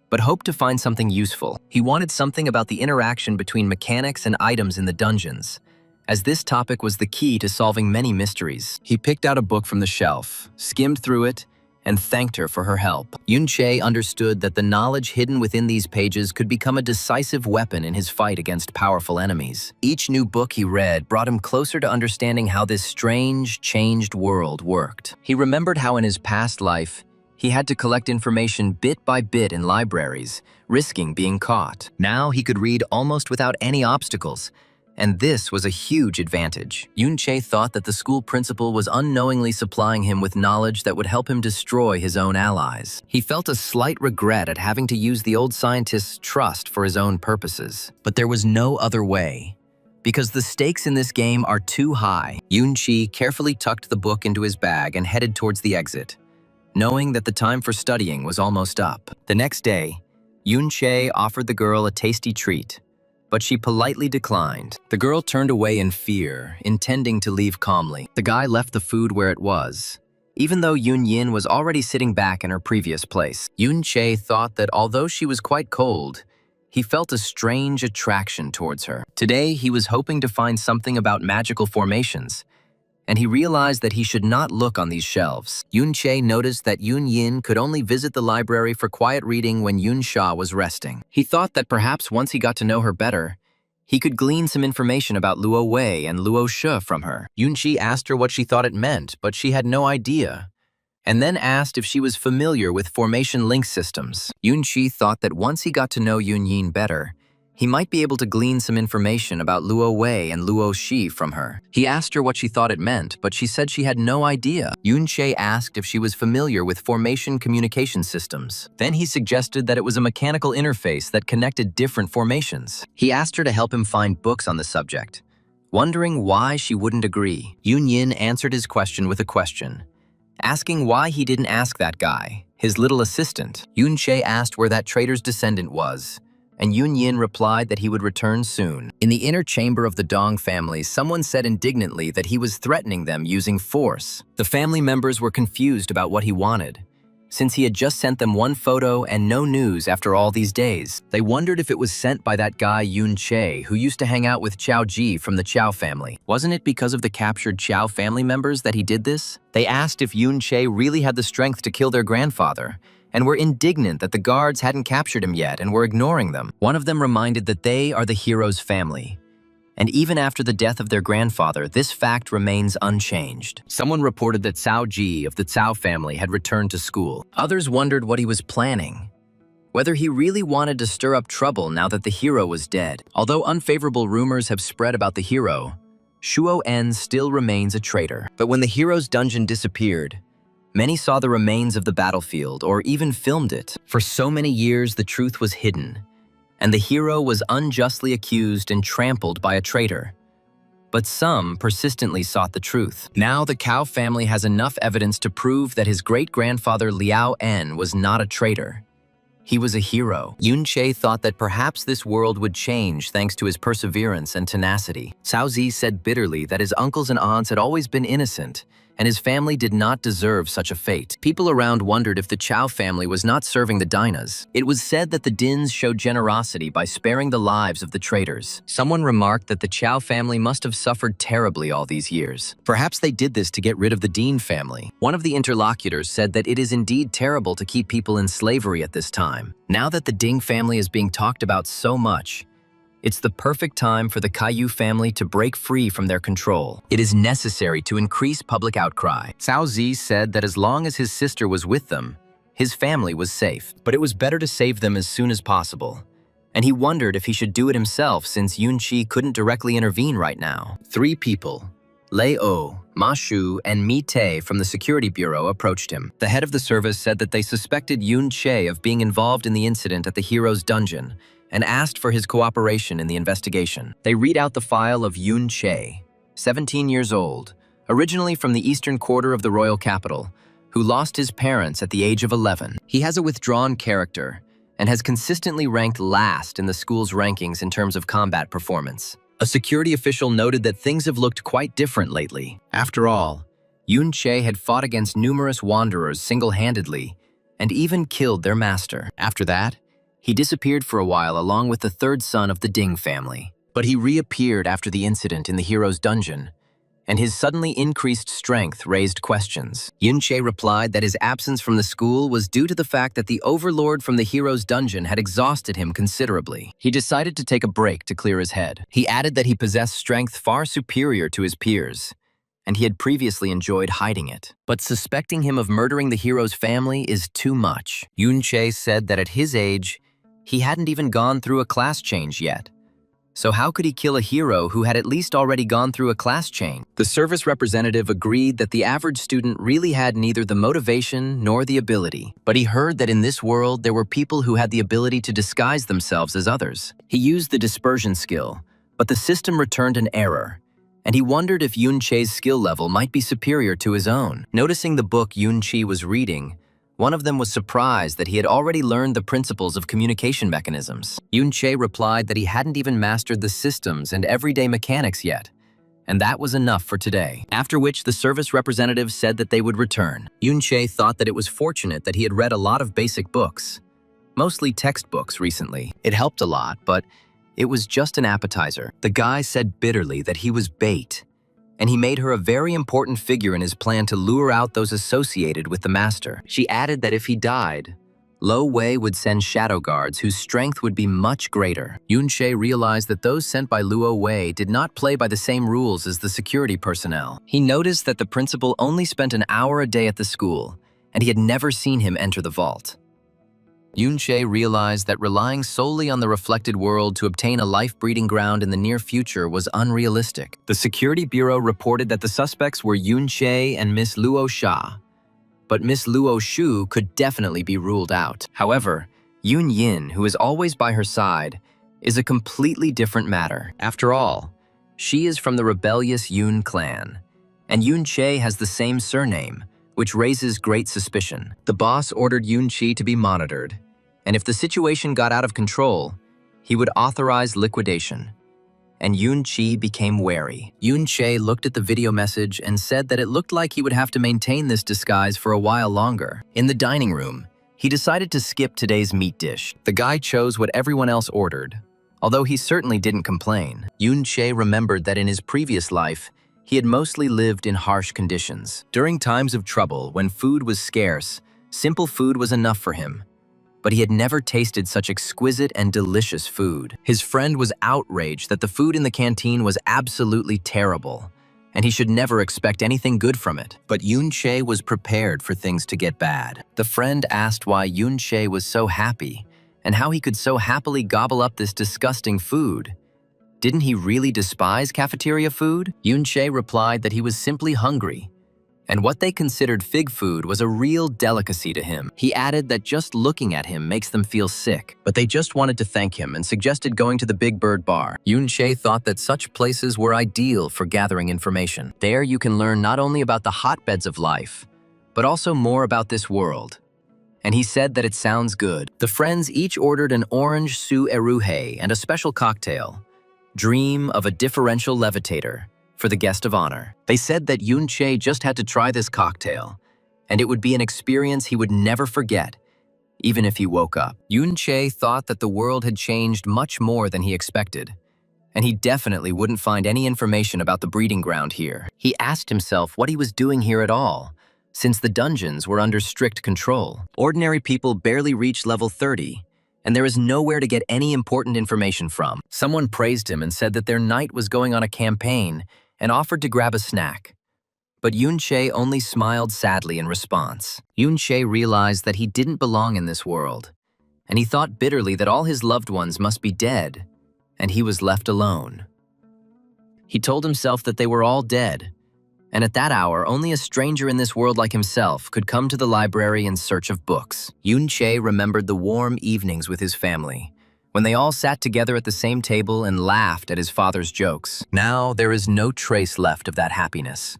but hoped to find something useful. He wanted something about the interaction between mechanics and items in the dungeons, as this topic was the key to solving many mysteries. He picked out a book from the shelf, skimmed through it, and thanked her for her help. Yun-che understood that the knowledge hidden within these pages could become a decisive weapon in his fight against powerful enemies. Each new book he read brought him closer to understanding how this strange, changed world worked. He remembered how in his past life, he had to collect information bit by bit in libraries, risking being caught. Now he could read almost without any obstacles, and this was a huge advantage. Yun-che thought that the school principal was unknowingly supplying him with knowledge that would help him destroy his own allies. He felt a slight regret at having to use the old scientist's trust for his own purposes. But there was no other way, because the stakes in this game are too high. Yun-che carefully tucked the book into his bag and headed towards the exit, knowing that the time for studying was almost up. The next day, Yun-che offered the girl a tasty treat, but she politely declined. The girl turned away in fear, intending to leave calmly. The guy left the food where it was, even though Yun-yin was already sitting back in her previous place. Yun-che thought that although she was quite cold, he felt a strange attraction towards her. Today, he was hoping to find something about magical formations, and he realized that he should not look on these shelves. Yun-che noticed that Yun-yin could only visit the library for quiet reading when Yun-sha was resting. He thought that perhaps once he got to know her better, he could glean some information about Luo Wei and Luo Shi from her. Yun-chi asked her what she thought it meant, but she had no idea, and then asked if she was familiar with formation link systems. Yun-chi thought that once he got to know Yun-yin better, he might be able to glean some information about Luo Wei and Luo Shi from her. He asked her what she thought it meant, but she said she had no idea. Yun-che asked if she was familiar with formation communication systems. Then he suggested that it was a mechanical interface that connected different formations. He asked her to help him find books on the subject, wondering why she wouldn't agree. Yun-yin answered his question with a question, asking why he didn't ask that guy, his little assistant. Yun-che asked where that traitor's descendant was, and Yun-yin replied that he would return soon. In the inner chamber of the Dong family, someone said indignantly that he was threatening them using force. The family members were confused about what he wanted, since he had just sent them one photo and no news after all these days. They wondered if it was sent by that guy Yun-che, who used to hang out with Chao Ji from the Chao family. Wasn't it because of the captured Chao family members that he did this? They asked if Yun-che really had the strength to kill their grandfather, and were indignant that the guards hadn't captured him yet and were ignoring them. One of them reminded that they are the hero's family, and even after the death of their grandfather, this fact remains unchanged. Someone reported that Cao Ji of the Cao family had returned to school. Others wondered what he was planning, whether he really wanted to stir up trouble now that the hero was dead. Although unfavorable rumors have spread about the hero, Shuo En still remains a traitor. But when the hero's dungeon disappeared, many saw the remains of the battlefield or even filmed it. For so many years, the truth was hidden, and the hero was unjustly accused and trampled by a traitor. But some persistently sought the truth. Now the Cao family has enough evidence to prove that his great-grandfather Liao En was not a traitor. He was a hero. Yun-che thought that perhaps this world would change thanks to his perseverance and tenacity. Cao Zi said bitterly that his uncles and aunts had always been innocent, and his family did not deserve such a fate. People around wondered if the Chao family was not serving the Dinas. It was said that the Dins showed generosity by sparing the lives of the traitors. Someone remarked that the Chao family must have suffered terribly all these years. Perhaps they did this to get rid of the Din family. One of the interlocutors said that it is indeed terrible to keep people in slavery at this time. Now that the Ding family is being talked about so much, it's the perfect time for the Caillou family to break free from their control. It is necessary to increase public outcry. Cao Zi said that as long as his sister was with them, his family was safe. But it was better to save them as soon as possible. And he wondered if he should do it himself since Yun-chi couldn't directly intervene right now. 3 people, Lei O, Ma Shu, and Mi Tae from the security bureau approached him. The head of the service said that they suspected Yun-che of being involved in the incident at the hero's dungeon, and asked for his cooperation in the investigation. They read out the file of Yun-che, 17 years old, originally from the eastern quarter of the royal capital, who lost his parents at the age of 11. He has a withdrawn character and has consistently ranked last in the school's rankings in terms of combat performance. A security official noted that things have looked quite different lately. After all, Yun-che had fought against numerous wanderers single-handedly and even killed their master. After that, he disappeared for a while along with the 3rd son of the Ding family. But he reappeared after the incident in the hero's dungeon, and his suddenly increased strength raised questions. Yunche replied that his absence from the school was due to the fact that the overlord from the hero's dungeon had exhausted him considerably. He decided to take a break to clear his head. He added that he possessed strength far superior to his peers, and he had previously enjoyed hiding it. But suspecting him of murdering the hero's family is too much. Yunche said that at his age, he hadn't even gone through a class change yet. So how could he kill a hero who had at least already gone through a class change? The service representative agreed that the average student really had neither the motivation nor the ability. But he heard that in this world there were people who had the ability to disguise themselves as others. He used the dispersion skill, but the system returned an error, and he wondered if Yunche's skill level might be superior to his own. Noticing the book Yunchi was reading, one of them was surprised that he had already learned the principles of communication mechanisms. Yunche replied that he hadn't even mastered the systems and everyday mechanics yet, and that was enough for today. After which the service representative said that they would return. Yunche thought that it was fortunate that he had read a lot of basic books, mostly textbooks recently. It helped a lot, but it was just an appetizer. The guy said bitterly that he was bait, and he made her a very important figure in his plan to lure out those associated with the master. She added that if he died, Lo Wei would send shadow guards whose strength would be much greater. Yunche realized that those sent by Luo Wei did not play by the same rules as the security personnel. He noticed that the principal only spent an hour a day at the school, and he had never seen him enter the vault. Yunche realized that relying solely on the reflected world to obtain a life-breeding ground in the near future was unrealistic. The Security Bureau reported that the suspects were Yunche and Miss Luo Sha, but Miss Luo Shu could definitely be ruled out. However, Yun Yin, who is always by her side, is a completely different matter. After all, she is from the rebellious Yun clan, and Yunche has the same surname, which raises great suspicion. The boss ordered Yunchi to be monitored, and if the situation got out of control, he would authorize liquidation. And Yunchi became wary. Yunche looked at the video message and said that it looked like he would have to maintain this disguise for a while longer. In the dining room, he decided to skip today's meat dish. The guy chose what everyone else ordered, although he certainly didn't complain. Yunche remembered that in his previous life, he had mostly lived in harsh conditions. During times of trouble, when food was scarce, simple food was enough for him. But he had never tasted such exquisite and delicious food. His friend was outraged that the food in the canteen was absolutely terrible, and he should never expect anything good from it. But Yunche was prepared for things to get bad. The friend asked why Yunche was so happy, and how he could so happily gobble up this disgusting food. Didn't he really despise cafeteria food? Yunche replied that he was simply hungry, and what they considered fig food was a real delicacy to him. He added that just looking at him makes them feel sick, but they just wanted to thank him and suggested going to the Big Bird Bar. Yunche thought that such places were ideal for gathering information. There you can learn not only about the hotbeds of life, but also more about this world. And he said that it sounds good. The friends each ordered an orange su eruhe and a special cocktail, Dream of a Differential Levitator, for the guest of honor. They said that Yunche just had to try this cocktail, and it would be an experience he would never forget, even if he woke up. Yunche thought that the world had changed much more than he expected, and he definitely wouldn't find any information about the breeding ground here. He asked himself what he was doing here at all, since the dungeons were under strict control. Ordinary people barely reach level 30, and there is nowhere to get any important information from. Someone praised him and said that their knight was going on a campaign and offered to grab a snack. But Yunche only smiled sadly in response. Yunche realized that he didn't belong in this world, and he thought bitterly that all his loved ones must be dead, and he was left alone. He told himself that they were all dead, and at that hour, only a stranger in this world like himself could come to the library in search of books. Yunche remembered the warm evenings with his family, when they all sat together at the same table and laughed at his father's jokes. Now there is no trace left of that happiness.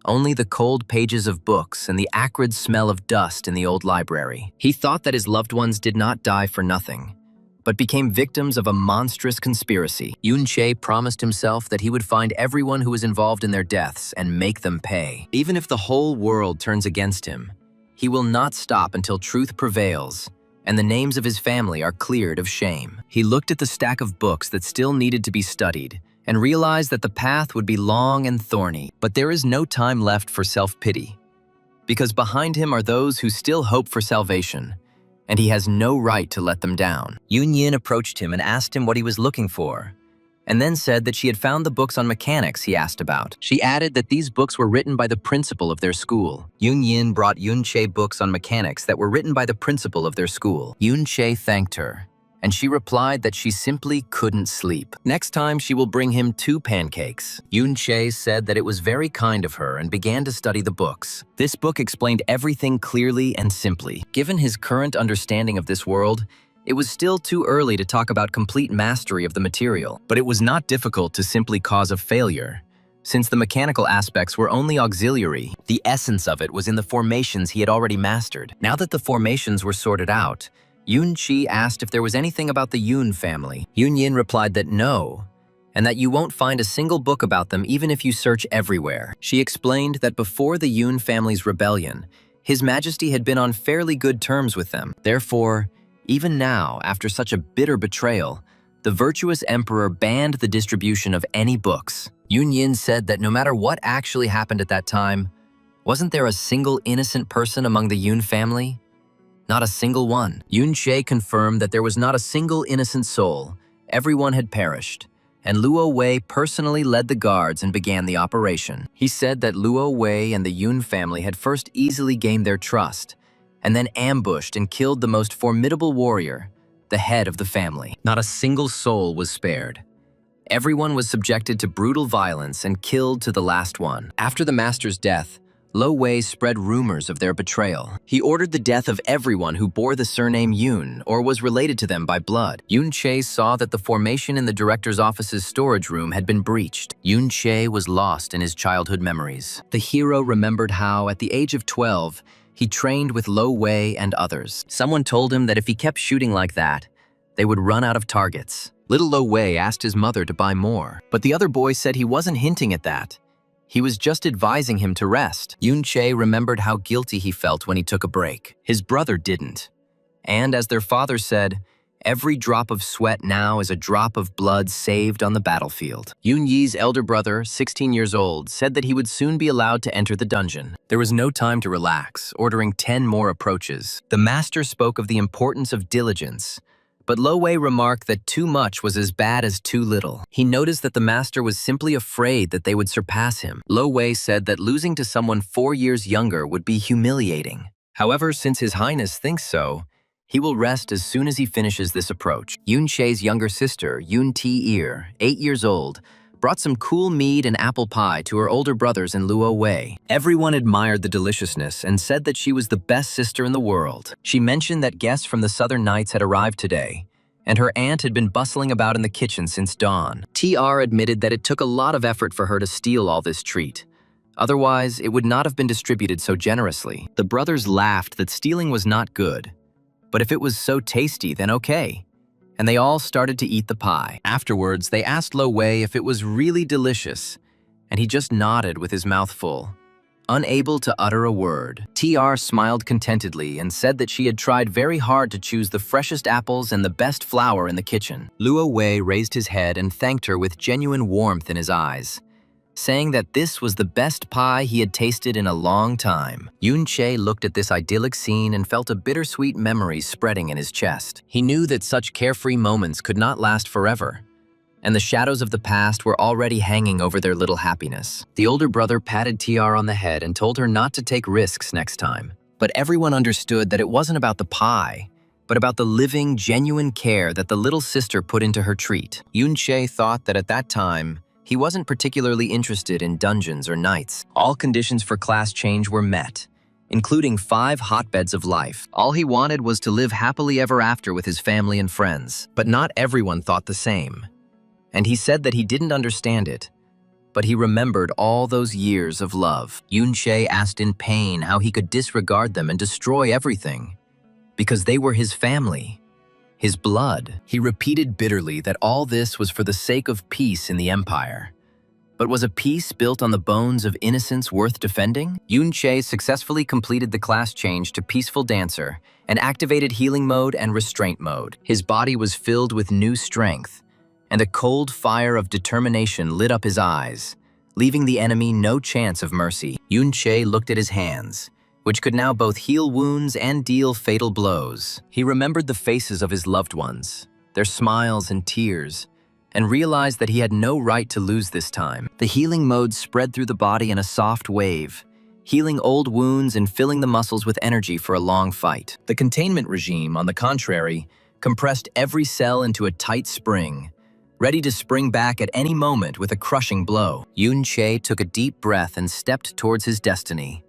Only the cold pages of books and the acrid smell of dust in the old library. He thought that his loved ones did not die for nothing, but became victims of a monstrous conspiracy. Yunche promised himself that he would find everyone who was involved in their deaths and make them pay. Even if the whole world turns against him, he will not stop until truth prevails and the names of his family are cleared of shame. He looked at the stack of books that still needed to be studied and realized that the path would be long and thorny. But there is no time left for self-pity, because behind him are those who still hope for salvation, and he has no right to let them down. Yin approached him and asked him what he was looking for, and then said that she had found the books on mechanics he asked about. She added that these books were written by the principal of their school. Yin brought Yun-che books on mechanics that were written by the principal of their school. Yun-che thanked her, and she replied that she simply couldn't sleep. Next time, she will bring him 2 pancakes. Yun-che said that it was very kind of her and began to study the books. This book explained everything clearly and simply. Given his current understanding of this world, it was still too early to talk about complete mastery of the material, but it was not difficult to simply cause a failure, since the mechanical aspects were only auxiliary. The essence of it was in the formations he had already mastered. Now that the formations were sorted out, Yun-chi asked if there was anything about the Yun family. Yun-yin replied that no, and that you won't find a single book about them even if you search everywhere. She explained that before the Yun family's rebellion, His Majesty had been on fairly good terms with them. Therefore, even now, after such a bitter betrayal, the virtuous emperor banned the distribution of any books. Yun-yin said that no matter what actually happened at that time, wasn't there a single innocent person among the Yun family? Not a single one. Yun-che confirmed that there was not a single innocent soul. Everyone had perished, and Luo Wei personally led the guards and began the operation. He said that Luo Wei and the Yun family had first easily gained their trust, and then ambushed and killed the most formidable warrior, the head of the family. Not a single soul was spared. Everyone was subjected to brutal violence and killed to the last one. After the master's death, Lo Wei spread rumors of their betrayal. He ordered the death of everyone who bore the surname Yun or was related to them by blood. Yun-che saw that the formation in the director's office's storage room had been breached. Yun-che was lost in his childhood memories. The hero remembered how, at the age of 12, he trained with Lo Wei and others. Someone told him that if he kept shooting like that, they would run out of targets. Little Lo Wei asked his mother to buy more, but the other boy said he wasn't hinting at that. He was just advising him to rest. Yun-che remembered how guilty he felt when he took a break. His brother didn't. And as their father said, every drop of sweat now is a drop of blood saved on the battlefield. Yun-yi's elder brother, 16 years old, said that he would soon be allowed to enter the dungeon. There was no time to relax, ordering 10 more approaches. The master spoke of the importance of diligence, but Lo Wei remarked that too much was as bad as too little. He noticed that the master was simply afraid that they would surpass him. Lo Wei said that losing to someone 4 years younger would be humiliating. However, since His Highness thinks so, he will rest as soon as he finishes this approach. Yun-che's younger sister, Yun-ti-ir, 8 years old, brought some cool mead and apple pie to her older brothers in Luo Wei. Everyone admired the deliciousness and said that she was the best sister in the world. She mentioned that guests from the Southern Knights had arrived today, and her aunt had been bustling about in the kitchen since dawn. TR admitted that it took a lot of effort for her to steal all this treat. Otherwise, it would not have been distributed so generously. The brothers laughed that stealing was not good, but if it was so tasty, then okay. And they all started to eat the pie. Afterwards, they asked Lo Wei if it was really delicious, and he just nodded with his mouth full, unable to utter a word. TR smiled contentedly and said that she had tried very hard to choose the freshest apples and the best flour in the kitchen. Luo Wei raised his head and thanked her with genuine warmth in his eyes, saying that this was the best pie he had tasted in a long time. Yun-che looked at this idyllic scene and felt a bittersweet memory spreading in his chest. He knew that such carefree moments could not last forever, and the shadows of the past were already hanging over their little happiness. The older brother patted TR on the head and told her not to take risks next time. But everyone understood that it wasn't about the pie, but about the living, genuine care that the little sister put into her treat. Yun-che thought that at that time, he wasn't particularly interested in dungeons or knights. All conditions for class change were met, including 5 hotbeds of life. All he wanted was to live happily ever after with his family and friends. But not everyone thought the same. And he said that he didn't understand it, but he remembered all those years of love. Yun-che asked in pain how he could disregard them and destroy everything, because they were his family. His blood. He repeated bitterly that all this was for the sake of peace in the empire. But was a peace built on the bones of innocence worth defending? Yoon-chae successfully completed the class change to Peaceful Dancer and activated Healing Mode and Restraint Mode. His body was filled with new strength, and a cold fire of determination lit up his eyes, leaving the enemy no chance of mercy. Yoon-chae looked at his hands, which could now both heal wounds and deal fatal blows. He remembered the faces of his loved ones, their smiles and tears, and realized that he had no right to lose this time. The healing mode spread through the body in a soft wave, healing old wounds and filling the muscles with energy for a long fight. The containment regime, on the contrary, compressed every cell into a tight spring, ready to spring back at any moment with a crushing blow. Yoon-chae took a deep breath and stepped towards his destiny,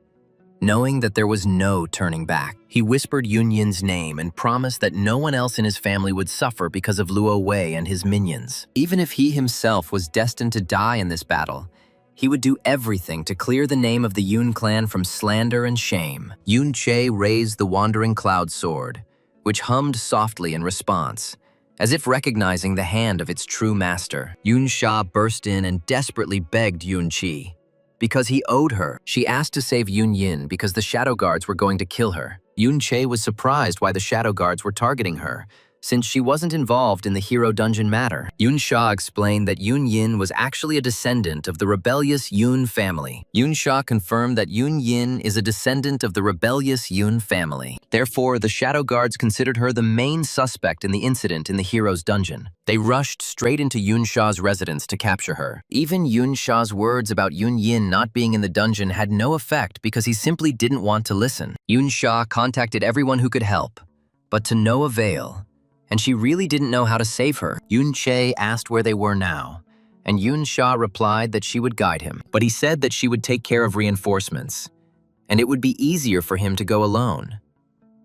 knowing that there was no turning back. He whispered Yoon-yin's name and promised that no one else in his family would suffer because of Luo Wei and his minions. Even if he himself was destined to die in this battle, he would do everything to clear the name of the Yoon clan from slander and shame. Yoon-chae raised the Wandering Cloud Sword, which hummed softly in response, as if recognizing the hand of its true master. Yoon-sha burst in and desperately begged Yoon-chi. Because he owed her, she asked to save Yoon-yin because the Shadow Guards were going to kill her. Yoon-chae was surprised why the Shadow Guards were targeting her, since she wasn't involved in the hero dungeon matter. Yoon-sha explained that Yoon-yin was actually a descendant of the rebellious Yoon family. Yoon-sha confirmed that Yoon-yin is a descendant of the rebellious Yoon family. Therefore, the Shadow Guards considered her the main suspect in the incident in the hero's dungeon. They rushed straight into Yoon-sha's residence to capture her. Even Yoon-sha's words about Yoon-yin not being in the dungeon had no effect because he simply didn't want to listen. Yoon-sha contacted everyone who could help, but to no avail, and she really didn't know how to save her. Yoon-chae asked where they were now, and Yoon-sha replied that she would guide him. But he said that she would take care of reinforcements, and it would be easier for him to go alone.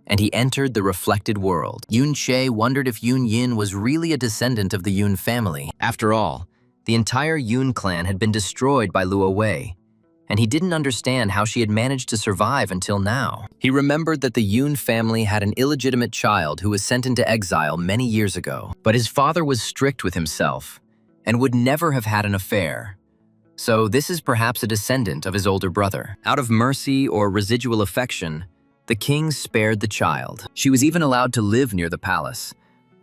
And he entered the reflected world. Yoon-chae wondered if Yoon-yin was really a descendant of the Yoon family. After all, the entire Yoon clan had been destroyed by Luo Wei, and he didn't understand how she had managed to survive until now. He remembered that the Yoon family had an illegitimate child who was sent into exile many years ago, but his father was strict with himself and would never have had an affair. So this is perhaps a descendant of his older brother. Out of mercy or residual affection, the king spared the child. She was even allowed to live near the palace,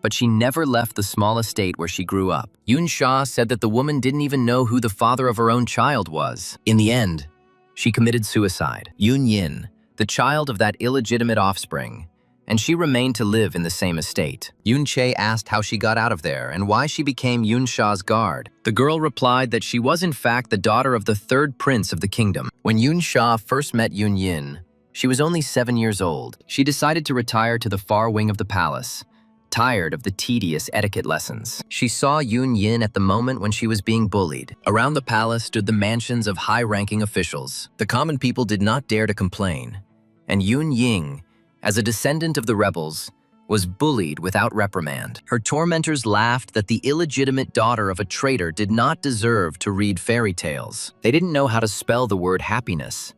but she never left the small estate where she grew up. Yoon-sha said that the woman didn't even know who the father of her own child was. In the end, she committed suicide. Yoon-yin, the child of that illegitimate offspring, and she remained to live in the same estate. Yoon-chae asked how she got out of there and why she became Yoon-sha's guard. The girl replied that she was in fact the daughter of the third prince of the kingdom. When Yoon-sha first met Yoon-yin, she was only 7 years old. She decided to retire to the far wing of the palace, tired of the tedious etiquette lessons. She saw Yoon-yin at the moment when she was being bullied. Around the palace stood the mansions of high-ranking officials. The common people did not dare to complain, and Yoon-yin, as a descendant of the rebels, was bullied without reprimand. Her tormentors laughed that the illegitimate daughter of a traitor did not deserve to read fairy tales. They didn't know how to spell the word happiness,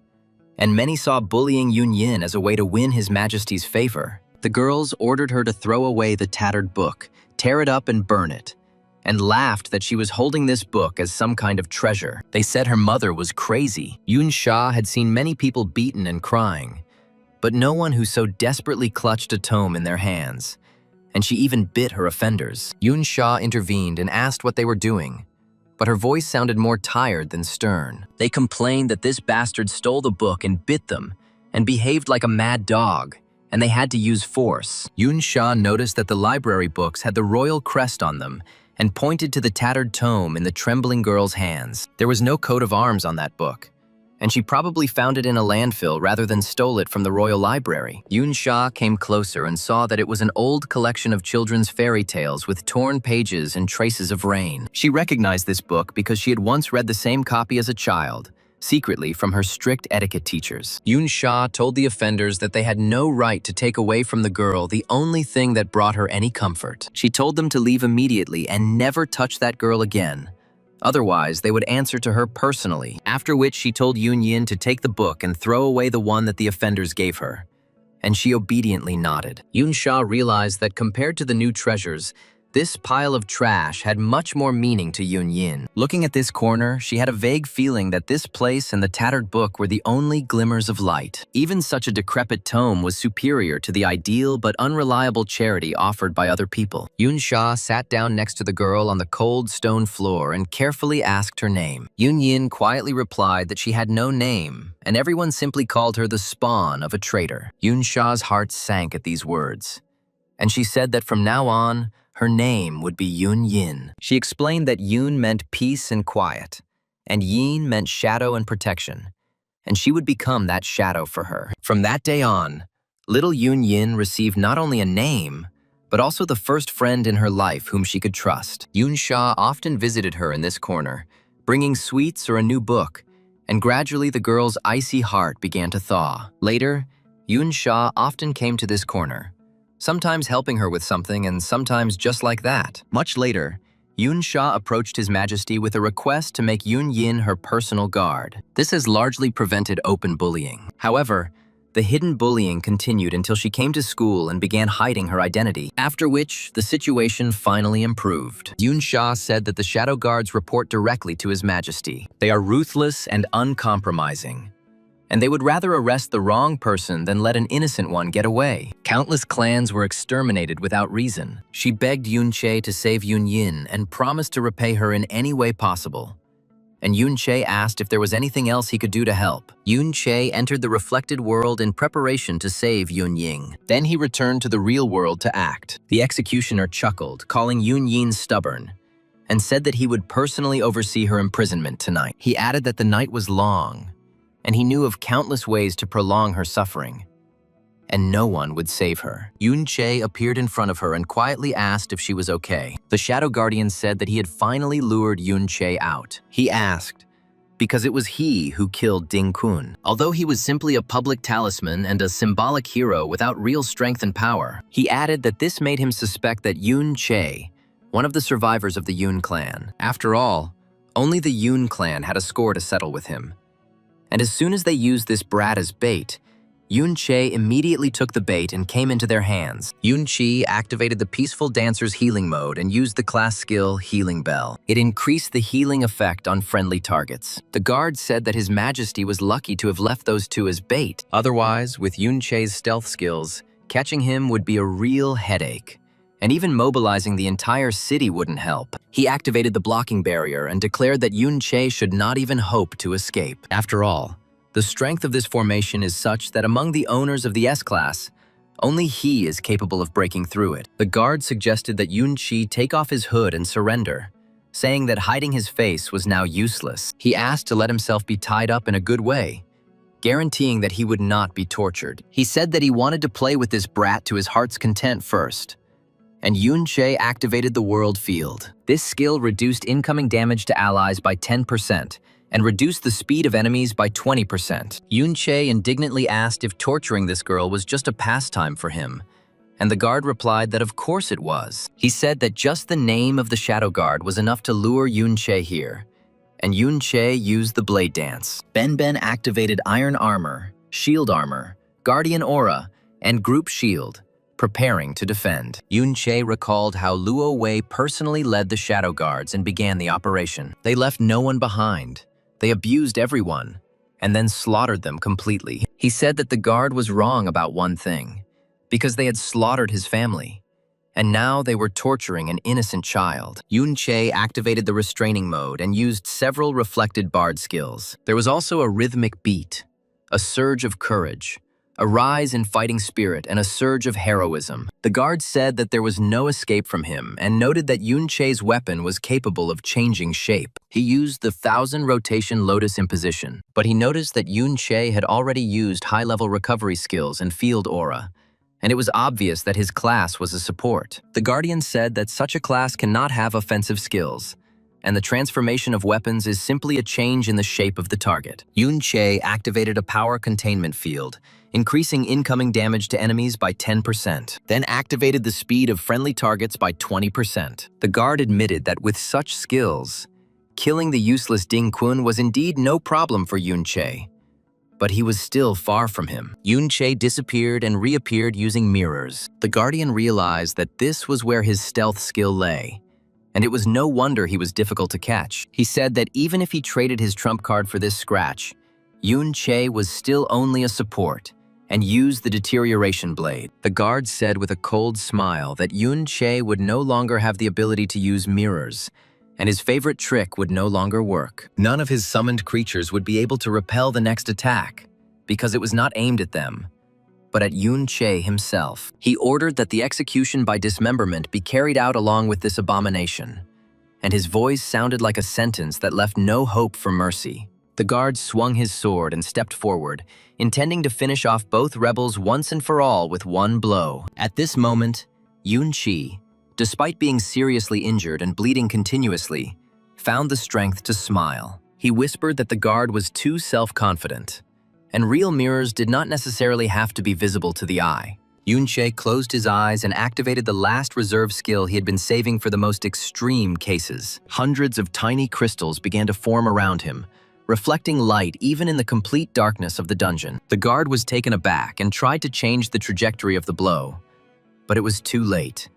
and many saw bullying Yoon-yin as a way to win His Majesty's favor. The girls ordered her to throw away the tattered book, tear it up and burn it, and laughed that she was holding this book as some kind of treasure. They said her mother was crazy. Yoon-sha had seen many people beaten and crying, but no one who so desperately clutched a tome in their hands, and she even bit her offenders. Yoon-sha intervened and asked what they were doing, but her voice sounded more tired than stern. They complained that this bastard stole the book and bit them, and behaved like a mad dog, and they had to use force. Yoon-sha noticed that the library books had the royal crest on them and pointed to the tattered tome in the trembling girl's hands. There was no coat of arms on that book, and she probably found it in a landfill rather than stole it from the royal library. Yoon-sha came closer and saw that it was an old collection of children's fairy tales with torn pages and traces of rain. She recognized this book because she had once read the same copy as a child, secretly from her strict etiquette teachers. Yoon-sha told the offenders that they had no right to take away from the girl the only thing that brought her any comfort. She told them to leave immediately and never touch that girl again. Otherwise, they would answer to her personally, after which she told Yoon-yin to take the book and throw away the one that the offenders gave her. And she obediently nodded. Yoon-sha realized that compared to the new treasures, This pile of trash had much more meaning to Yun Yin. Looking at this corner, she had a vague feeling that this place and the tattered book were the only glimmers of light. Even such a decrepit tome was superior to the ideal but unreliable charity offered by other people. Yun Sha sat down next to the girl on the cold stone floor and carefully asked her name. Yun Yin quietly replied that she had no name, and everyone simply called her the spawn of a traitor. Yun Sha's heart sank at these words, and she said that from now on, her name would be Yun Yin. She explained that Yun meant peace and quiet, and Yin meant shadow and protection, and she would become that shadow for her. From that day on, little Yun Yin received not only a name, but also the first friend in her life whom she could trust. Yun Sha often visited her in this corner, bringing sweets or a new book, and gradually the girl's icy heart began to thaw. Later, Yun Sha often came to this corner, sometimes helping her with something and sometimes just like that. Much later, Yun Sha approached His Majesty with a request to make Yun Yin her personal guard. This has largely prevented open bullying. However, the hidden bullying continued until she came to school and began hiding her identity, after which the situation finally improved. Yun Sha said that the Shadow Guards report directly to His Majesty. They are ruthless and uncompromising, and they would rather arrest the wrong person than let an innocent one get away. Countless clans were exterminated without reason. She begged Yun Che to save Yun Yin and promised to repay her in any way possible. And Yun Che asked if there was anything else he could do to help. Yun Che entered the reflected world in preparation to save Yun Ying. Then he returned to the real world to act. The executioner chuckled, calling Yun Yin stubborn, and said that he would personally oversee her imprisonment tonight. He added that the night was long, and he knew of countless ways to prolong her suffering, and no one would save her. Yun Che appeared in front of her and quietly asked if she was okay. The Shadow Guardian said that he had finally lured Yun Che out. He asked because it was he who killed Ding Kun. Although he was simply a public talisman and a symbolic hero without real strength and power, he added that this made him suspect that Yun Che, one of the survivors of the Yun clan. After all, only the Yun clan had a score to settle with him. And as soon as they used this brat as bait, Yun Che immediately took the bait and came into their hands. Yun Chi activated the Peaceful Dancer's healing mode and used the class skill Healing Bell. It increased the healing effect on friendly targets. The guard said that His Majesty was lucky to have left those two as bait. Otherwise, with Yun Che's stealth skills, catching him would be a real headache. And even mobilizing the entire city wouldn't help. He activated the blocking barrier and declared that Yun Che should not even hope to escape. After all, the strength of this formation is such that among the owners of the S-Class, only he is capable of breaking through it. The guard suggested that Yun Chi take off his hood and surrender, saying that hiding his face was now useless. He asked to let himself be tied up in a good way, guaranteeing that he would not be tortured. He said that he wanted to play with this brat to his heart's content first, and Yun Che activated the World Field. This skill reduced incoming damage to allies by 10% and reduced the speed of enemies by 20%. Yun Che indignantly asked if torturing this girl was just a pastime for him, and the guard replied that of course it was. He said that just the name of the Shadow Guard was enough to lure Yun Che here, and Yun Che used the Blade Dance. Ben activated Iron Armor, Shield Armor, Guardian Aura, and Group Shield, preparing to defend. Yun Che recalled how Luo Wei personally led the Shadow Guards and began the operation. They left no one behind. They abused everyone, and then slaughtered them completely. He said that the guard was wrong about one thing, because they had slaughtered his family, and now they were torturing an innocent child. Yun Che activated the restraining mode and used several reflected bard skills. There was also a rhythmic beat, a surge of courage, a rise in fighting spirit, and a surge of heroism. The guard said that there was no escape from him and noted that Yun Che's weapon was capable of changing shape. He used the 1000 rotation lotus imposition, but he noticed that Yun Che had already used high-level recovery skills and field aura, and it was obvious that his class was a support. The Guardian said that such a class cannot have offensive skills, and the transformation of weapons is simply a change in the shape of the target. Yun Che activated a power containment field, increasing incoming damage to enemies by 10%, then activated the speed of friendly targets by 20%. The guard admitted that with such skills, killing the useless Ding Kun was indeed no problem for Yun Che, but he was still far from him. Yun-che disappeared and reappeared using mirrors. The Guardian realized that this was where his stealth skill lay, and it was no wonder he was difficult to catch. He said that even if he traded his trump card for this scratch, Yun-che was still only a support and used the deterioration blade. The guard said with a cold smile that Yun-che would no longer have the ability to use mirrors, and his favorite trick would no longer work. None of his summoned creatures would be able to repel the next attack, because it was not aimed at them, but at Yun-che himself. He ordered that the execution by dismemberment be carried out along with this abomination, and his voice sounded like a sentence that left no hope for mercy. The guard swung his sword and stepped forward, intending to finish off both rebels once and for all with one blow. At this moment, Yun-che, despite being seriously injured and bleeding continuously, found the strength to smile. He whispered that the guard was too self-confident, and real mirrors did not necessarily have to be visible to the eye. Yun-che closed his eyes and activated the last reserve skill he had been saving for the most extreme cases. Hundreds of tiny crystals began to form around him, reflecting light even in the complete darkness of the dungeon. The guard was taken aback and tried to change the trajectory of the blow, but it was too late.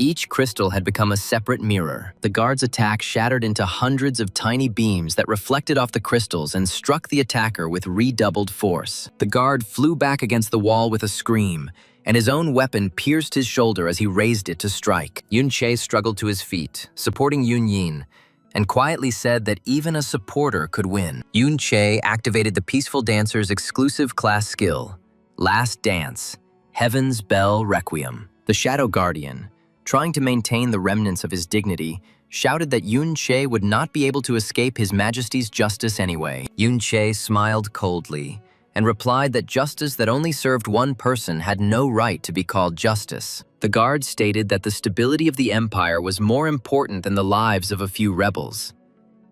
Each crystal had become a separate mirror. The guard's attack shattered into hundreds of tiny beams that reflected off the crystals and struck the attacker with redoubled force. The guard flew back against the wall with a scream, and his own weapon pierced his shoulder as he raised it to strike. Yun-che struggled to his feet, supporting Yun-yin, and quietly said that even a supporter could win. Yun-che activated the Peaceful Dancer's exclusive class skill, Last Dance, Heaven's Bell Requiem. The Shadow Guardian, trying to maintain the remnants of his dignity, shouted that Yun-che would not be able to escape His Majesty's justice anyway. Yun-che smiled coldly and replied that justice that only served one person had no right to be called justice. The guard stated that the stability of the empire was more important than the lives of a few rebels,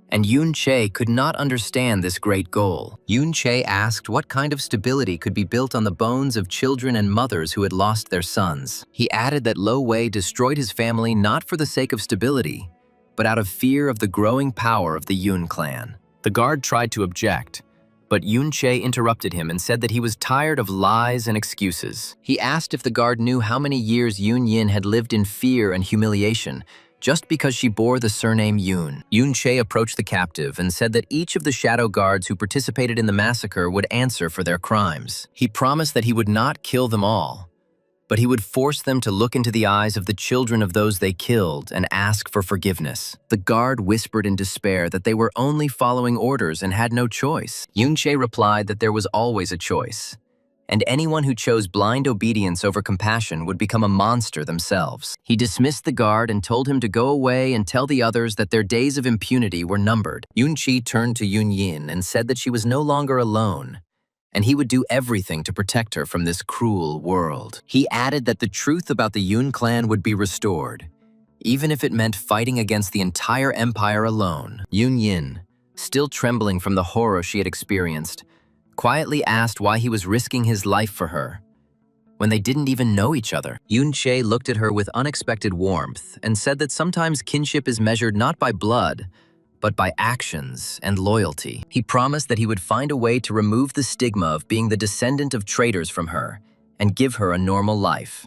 and Yun-che could not understand this great goal. Yun-che asked what kind of stability could be built on the bones of children and mothers who had lost their sons. He added that Lo Wei destroyed his family not for the sake of stability, but out of fear of the growing power of the Yun clan. The guard tried to object, but Yun-che interrupted him and said that he was tired of lies and excuses. He asked if the guard knew how many years Yun-yin had lived in fear and humiliation, just because she bore the surname Yun. Yun-che approached the captive and said that each of the shadow guards who participated in the massacre would answer for their crimes. He promised that he would not kill them all, but he would force them to look into the eyes of the children of those they killed and ask for forgiveness. The guard whispered in despair that they were only following orders and had no choice. Yun-che replied that there was always a choice, and anyone who chose blind obedience over compassion would become a monster themselves. He dismissed the guard and told him to go away and tell the others that their days of impunity were numbered. Yun-che turned to Yun-yin and said that she was no longer alone, and he would do everything to protect her from this cruel world. He added that the truth about the Yun clan would be restored, even if it meant fighting against the entire empire alone. Yun-yin, still trembling from the horror she had experienced, quietly asked why he was risking his life for her, when they didn't even know each other. Yun-che looked at her with unexpected warmth and said that sometimes kinship is measured not by blood, but by actions and loyalty. He promised that he would find a way to remove the stigma of being the descendant of traitors from her and give her a normal life.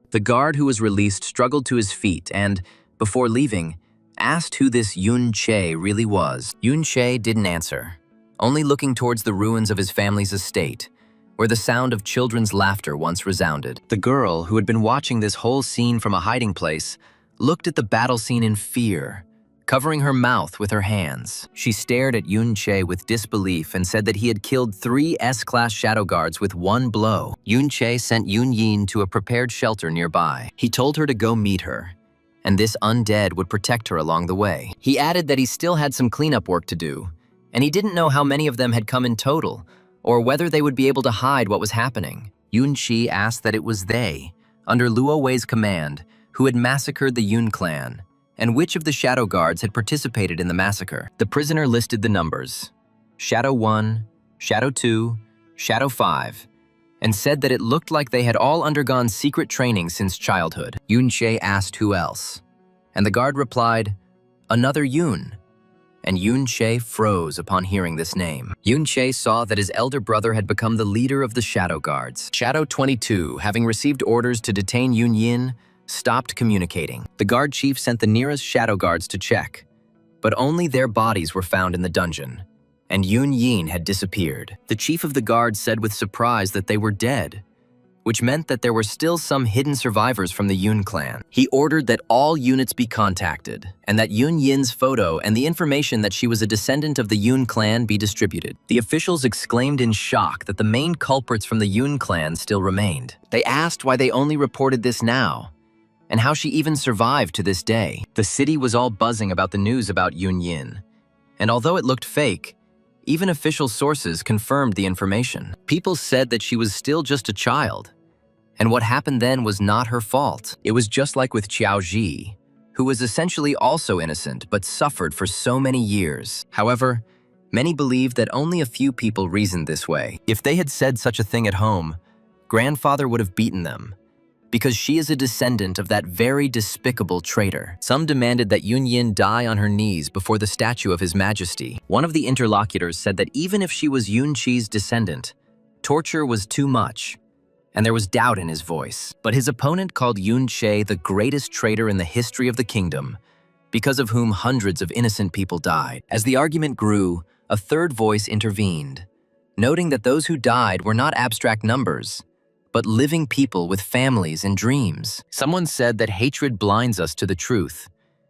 The guard who was released struggled to his feet and, before leaving, asked who this Yun-che really was. Yun-che didn't answer, only looking towards the ruins of his family's estate, where the sound of children's laughter once resounded. The girl, who had been watching this whole scene from a hiding place, looked at the battle scene in fear, covering her mouth with her hands. She stared at Yun-che with disbelief and said that he had killed 3 S-class shadow guards with one blow. Yun-che sent Yun-yin to a prepared shelter nearby. He told her to go meet her, and this undead would protect her along the way. He added that he still had some cleanup work to do, and he didn't know how many of them had come in total, or whether they would be able to hide what was happening. Yun-chi asked that it was they, under Luo Wei's command, who had massacred the Yun clan, and which of the shadow guards had participated in the massacre. The prisoner listed the numbers, Shadow 1, Shadow 2, Shadow 5, and said that it looked like they had all undergone secret training since childhood. Yun-che asked who else, and the guard replied, another Yun. and Yun Che froze upon hearing this name. Yun Che saw that his elder brother had become the leader of the Shadow Guards. Shadow 22, having received orders to detain Yun Yin, stopped communicating. The guard chief sent the nearest Shadow Guards to check, but only their bodies were found in the dungeon, and Yun Yin had disappeared. The chief of the guard said with surprise that they were dead, which meant that there were still some hidden survivors from the Yun clan. He ordered that all units be contacted, and that Yun Yin's photo and the information that she was a descendant of the Yun clan be distributed. The officials exclaimed in shock that the main culprits from the Yun clan still remained. They asked why they only reported this now, and how she even survived to this day. The city was all buzzing about the news about Yun Yin, and although it looked fake, even official sources confirmed the information. People said that she was still just a child, and what happened then was not her fault. It was just like with Qiao Ji, who was essentially also innocent but suffered for so many years. However, many believed that only a few people reasoned this way. If they had said such a thing at home, grandfather would have beaten them, because she is a descendant of that very despicable traitor. Some demanded that Yun Yin die on her knees before the statue of His Majesty. One of the interlocutors said that even if she was Yun Chi's descendant, torture was too much, and there was doubt in his voice. But his opponent called Yun Che the greatest traitor in the history of the kingdom, because of whom hundreds of innocent people died. As the argument grew, a third voice intervened, noting that those who died were not abstract numbers, but living people with families and dreams. Someone said that hatred blinds us to the truth,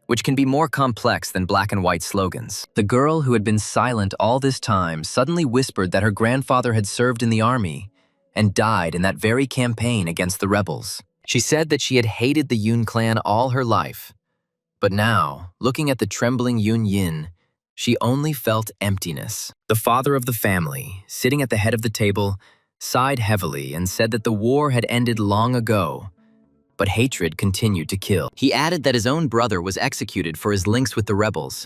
which can be more complex than black and white slogans. The girl who had been silent all this time suddenly whispered that her grandfather had served in the army and died in that very campaign against the rebels. She said that she had hated the Yun clan all her life, but now, looking at the trembling Yun Yin, she only felt emptiness. The father of the family, sitting at the head of the table, sighed heavily and said that the war had ended long ago, but hatred continued to kill. He added that his own brother was executed for his links with the rebels,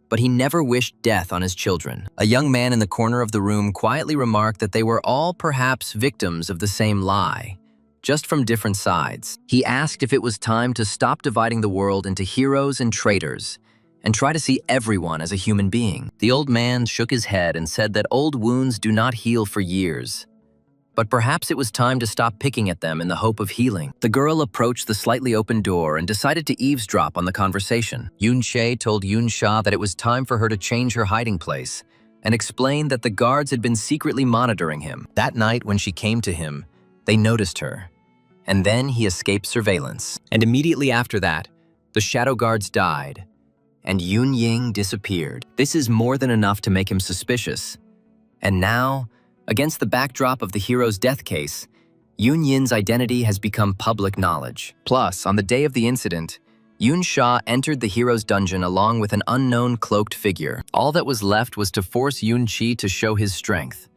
but he never wished death on his children. A young man in the corner of the room quietly remarked that they were all perhaps victims of the same lie, just from different sides. He asked if it was time to stop dividing the world into heroes and traitors, and try to see everyone as a human being. The old man shook his head and said that old wounds do not heal for years, but perhaps it was time to stop picking at them in the hope of healing. The girl approached the slightly open door and decided to eavesdrop on the conversation. Yun Che told Yun Sha that it was time for her to change her hiding place and explained that the guards had been secretly monitoring him. That night when she came to him, they noticed her, and then he escaped surveillance. And immediately after that, the shadow guards died, and Yun Ying disappeared. This is more than enough to make him suspicious. And now, against the backdrop of the hero's death case, Yun Yin's identity has become public knowledge. Plus, on the day of the incident, Yun Sha entered the hero's dungeon along with an unknown cloaked figure. All that was left was to force Yun Chi to show his strength,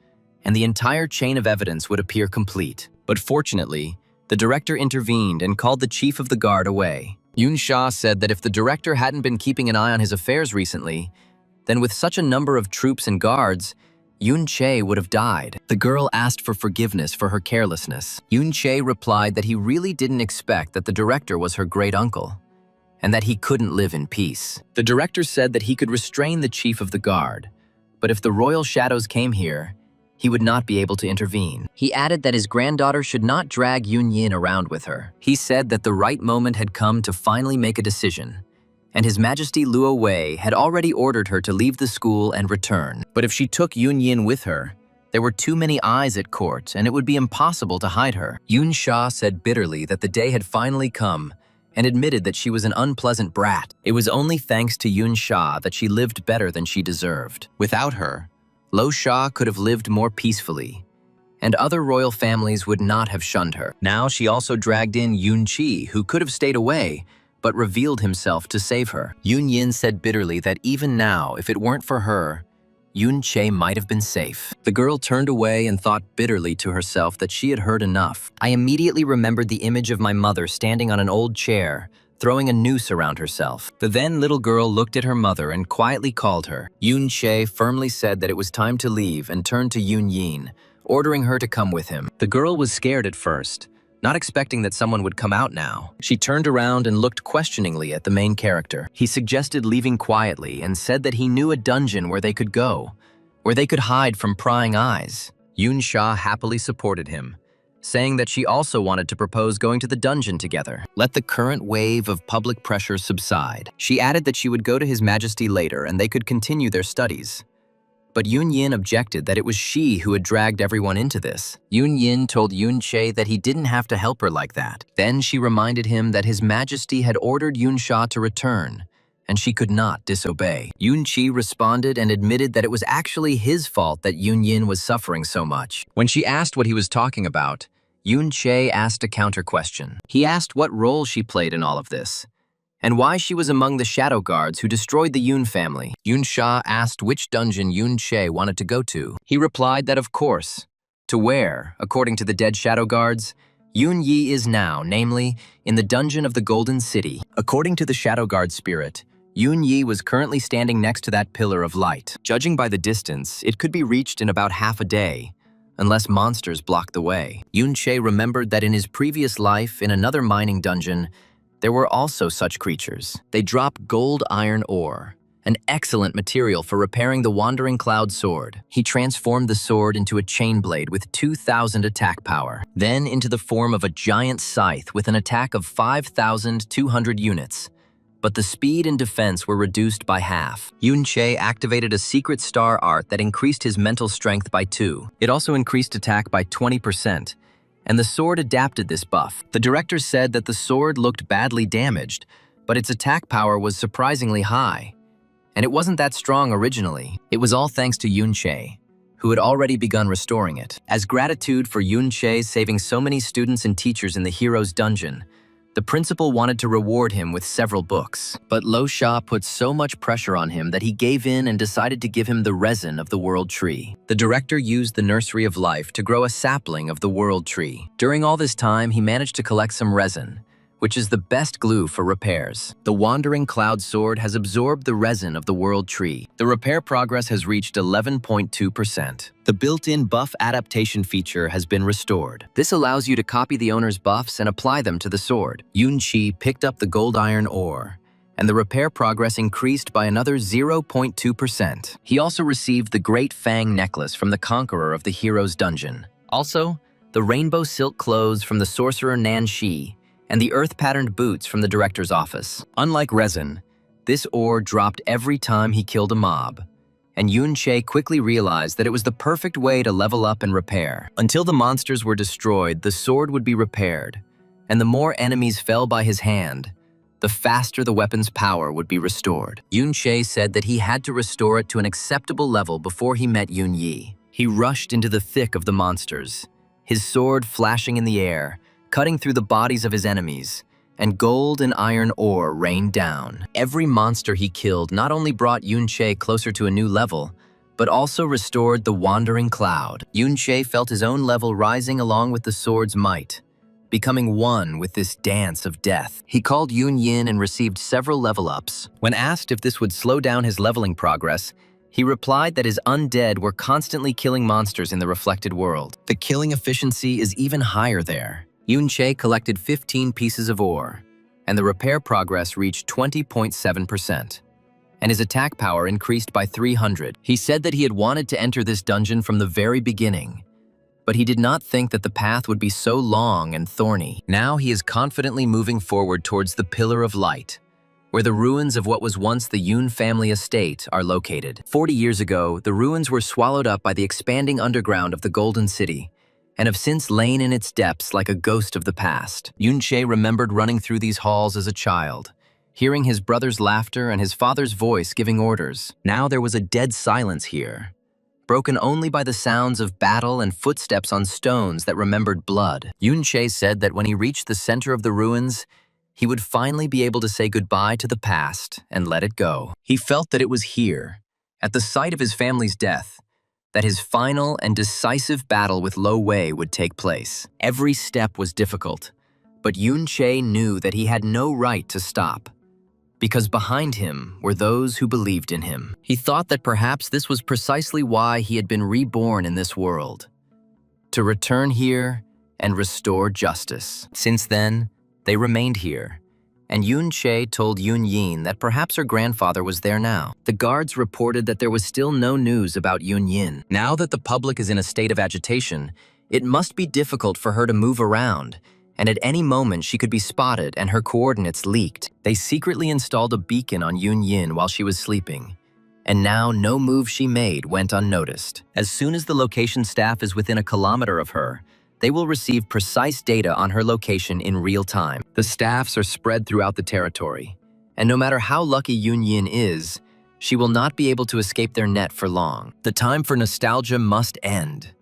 and the entire chain of evidence would appear complete. But fortunately, the director intervened and called the chief of the guard away. Yun Sha said that if the director hadn't been keeping an eye on his affairs recently, then with such a number of troops and guards, Yun Che would have died. The girl asked for forgiveness for her carelessness. Yun Che replied that he really didn't expect that the director was her great-uncle, and that he couldn't live in peace. The director said that he could restrain the chief of the guard, but if the royal shadows came here, he would not be able to intervene. He added that his granddaughter should not drag Yun Yin around with her. He said that the right moment had come to finally make a decision, and His Majesty Luo Wei had already ordered her to leave the school and return. But if she took Yun Yin with her, there were too many eyes at court and it would be impossible to hide her. Yun Sha said bitterly that the day had finally come and admitted that she was an unpleasant brat. It was only thanks to Yun Sha that she lived better than she deserved. Without her, Lo Sha could have lived more peacefully, and other royal families would not have shunned her. Now she also dragged in Yun Chi, who could have stayed away, but revealed himself to save her. Yun Yin said bitterly that even now, if it weren't for her, Yun Che might have been safe. The girl turned away and thought bitterly to herself that she had heard enough. I immediately remembered the image of my mother standing on an old chair, throwing a noose around herself. The then little girl looked at her mother and quietly called her. Yun Che firmly said that it was time to leave and turned to Yun Yin, ordering her to come with him. The girl was scared at first, Not expecting that someone would come out now, she turned around and looked questioningly at the main character. He suggested leaving quietly and said that he knew a dungeon where they could go, where they could hide from prying eyes. Yunsha happily supported him, saying that she also wanted to propose going to the dungeon together. Let the current wave of public pressure subside. She added that she would go to His Majesty later and they could continue their studies. But Yun Yin objected that it was she who had dragged everyone into this. Yun Yin told Yun Che that he didn't have to help her like that. Then she reminded him that His Majesty had ordered Yun Sha to return, and she could not disobey. Yun Chi responded and admitted that it was actually his fault that Yun Yin was suffering so much. When she asked what he was talking about, Yun Che asked a counter question. He asked what role she played in all of this, and why she was among the shadow guards who destroyed the Yun family. Yun Sha asked which dungeon Yun Che wanted to go to. He replied that of course, to where, according to the dead shadow guards, Yun Yi is now, namely, in the dungeon of the Golden City. According to the shadow guard spirit, Yun Yi was currently standing next to that pillar of light. Judging by the distance, it could be reached in about half a day, unless monsters blocked the way. Yun Che remembered that in his previous life in another mining dungeon, there were also such creatures. They drop gold iron ore, an excellent material for repairing the Wandering Cloud sword. He transformed the sword into a chain blade with 2,000 attack power, then into the form of a giant scythe with an attack of 5,200 units. But the speed and defense were reduced by half. Yun Che activated a secret star art that increased his mental strength by 2. It also increased attack by 20%. And the sword adapted this buff. The director said that the sword looked badly damaged, but its attack power was surprisingly high. And it wasn't that strong originally. It was all thanks to Yun Che, who had already begun restoring it. As gratitude for Yun Che saving so many students and teachers in the hero's dungeon, the principal wanted to reward him with several books. But Lo Sha put so much pressure on him that he gave in and decided to give him the resin of the world tree. The director used the nursery of life to grow a sapling of the world tree. During all this time, he managed to collect some resin, which is the best glue for repairs. The Wandering Cloud sword has absorbed the resin of the world tree. The repair progress has reached 11.2%. The built-in buff adaptation feature has been restored. This allows you to copy the owner's buffs and apply them to the sword. Yun Chi picked up the gold iron ore, and the repair progress increased by another 0.2%. He also received the Great Fang necklace from the conqueror of the hero's dungeon. Also, the rainbow silk clothes from the sorcerer Nan Shi, and the earth-patterned boots from the director's office. Unlike resin, this ore dropped every time he killed a mob, and Yun Che quickly realized that it was the perfect way to level up and repair. Until the monsters were destroyed, the sword would be repaired, and the more enemies fell by his hand, the faster the weapon's power would be restored. Yun Che said that he had to restore it to an acceptable level before he met Yun Yi. He rushed into the thick of the monsters, his sword flashing in the air, cutting through the bodies of his enemies, and gold and iron ore rained down. Every monster he killed not only brought Yun Che closer to a new level, but also restored the Wandering Cloud. Yun Che felt his own level rising along with the sword's might, becoming one with this dance of death. He called Yun Yin and received several level-ups. When asked if this would slow down his leveling progress, he replied that his undead were constantly killing monsters in the reflected world. The killing efficiency is even higher there. Yun Che collected 15 pieces of ore, and the repair progress reached 20.7%, and his attack power increased by 300. He said that he had wanted to enter this dungeon from the very beginning, but he did not think that the path would be so long and thorny. Now he is confidently moving forward towards the Pillar of Light, where the ruins of what was once the Yun family estate are located. 40 years ago, the ruins were swallowed up by the expanding underground of the Golden City, and have since lain in its depths like a ghost of the past. Yun Che remembered running through these halls as a child, hearing his brother's laughter and his father's voice giving orders. Now there was a dead silence here, broken only by the sounds of battle and footsteps on stones that remembered blood. Yun Che said that when he reached the center of the ruins, he would finally be able to say goodbye to the past and let it go. He felt that it was here, at the site of his family's death, that his final and decisive battle with Lo Wei would take place. Every step was difficult, but Yun Che knew that he had no right to stop, because behind him were those who believed in him. He thought that perhaps this was precisely why he had been reborn in this world, to return here and restore justice. Since then, they remained here, and Yun Che told Yun Yin that perhaps her grandfather was there now. The guards reported that there was still no news about Yun Yin. Now that the public is in a state of agitation, it must be difficult for her to move around, and at any moment she could be spotted and her coordinates leaked. They secretly installed a beacon on Yun Yin while she was sleeping, and now no move she made went unnoticed. As soon as the location staff is within a kilometer of her, they will receive precise data on her location in real time. The staffs are spread throughout the territory, and no matter how lucky Yun Yin is, she will not be able to escape their net for long. The time for nostalgia must end.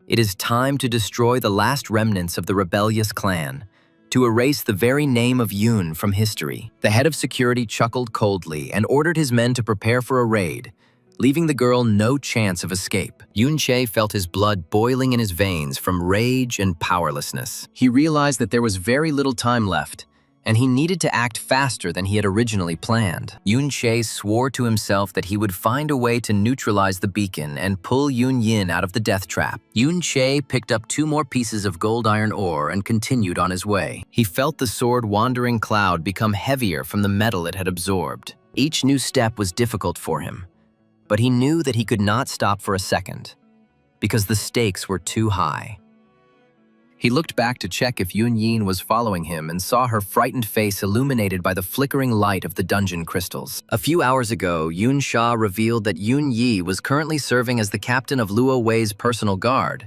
It is time to destroy the last remnants of the rebellious clan, to erase the very name of Yun from history. The head of security chuckled coldly and ordered his men to prepare for a raid, leaving the girl no chance of escape. Yun Che felt his blood boiling in his veins from rage and powerlessness. He realized that there was very little time left, and he needed to act faster than he had originally planned. Yun Che swore to himself that he would find a way to neutralize the beacon and pull Yun Yin out of the death trap. Yun Che picked up 2 more pieces of gold iron ore and continued on his way. He felt the sword Wandering Cloud become heavier from the metal it had absorbed. Each new step was difficult for him, but he knew that he could not stop for a second, because the stakes were too high. He looked back to check if Yun Yin was following him and saw her frightened face illuminated by the flickering light of the dungeon crystals. A few hours ago, Yun Sha revealed that Yun Yi was currently serving as the captain of Luo Wei's personal guard,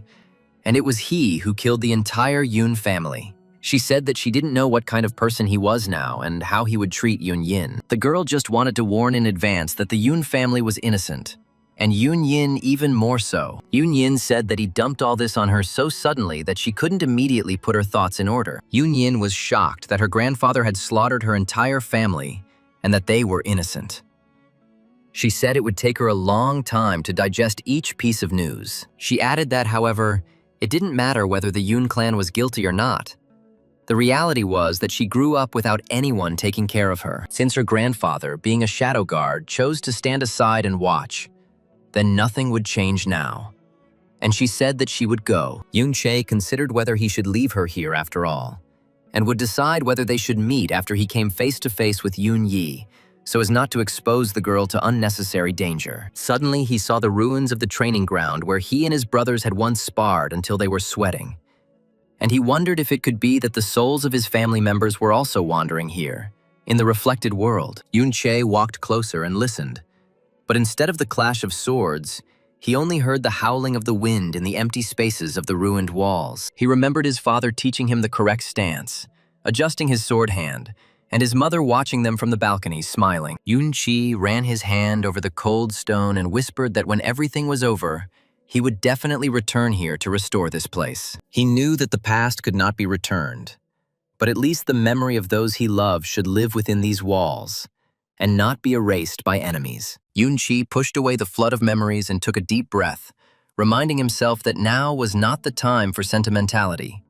and it was he who killed the entire Yun family. She said that she didn't know what kind of person he was now and how he would treat Yun Yin. The girl just wanted to warn in advance that the Yun family was innocent, and Yun Yin even more so. Yun Yin said that he dumped all this on her so suddenly that she couldn't immediately put her thoughts in order. Yun Yin was shocked that her grandfather had slaughtered her entire family and that they were innocent. She said it would take her a long time to digest each piece of news. She added that, however, it didn't matter whether the Yun clan was guilty or not. The reality was that she grew up without anyone taking care of her. Since her grandfather, being a shadow guard, chose to stand aside and watch, then nothing would change now. And she said that she would go. Yun Che considered whether he should leave her here after all, and would decide whether they should meet after he came face to face with Yun Yi, so as not to expose the girl to unnecessary danger. Suddenly, he saw the ruins of the training ground where he and his brothers had once sparred until they were sweating. And he wondered if it could be that the souls of his family members were also wandering here, in the reflected world. Yun Che walked closer and listened, but instead of the clash of swords, he only heard the howling of the wind in the empty spaces of the ruined walls. He remembered his father teaching him the correct stance, adjusting his sword hand, and his mother watching them from the balcony, smiling. Yun Chi ran his hand over the cold stone and whispered that when everything was over, he would definitely return here to restore this place. He knew that the past could not be returned, but at least the memory of those he loved should live within these walls and not be erased by enemies. Yun Chi pushed away the flood of memories and took a deep breath, reminding himself that now was not the time for sentimentality.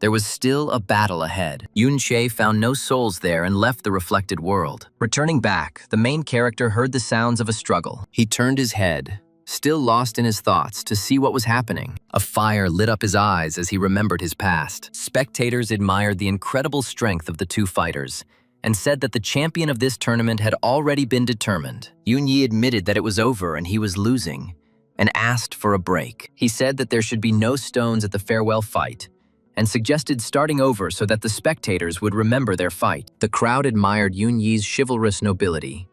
There was still a battle ahead. Yun Che found no souls there and left the reflected world. Returning back, the main character heard the sounds of a struggle. He turned his head, still lost in his thoughts, to see what was happening. A fire lit up his eyes as he remembered his past. Spectators admired the incredible strength of the 2 fighters and said that the champion of this tournament had already been determined. Yun Yi admitted that it was over and he was losing, and asked for a break. He said that there should be no stones at the farewell fight, and suggested starting over so that the spectators would remember their fight. The crowd admired Yun Yi's chivalrous nobility,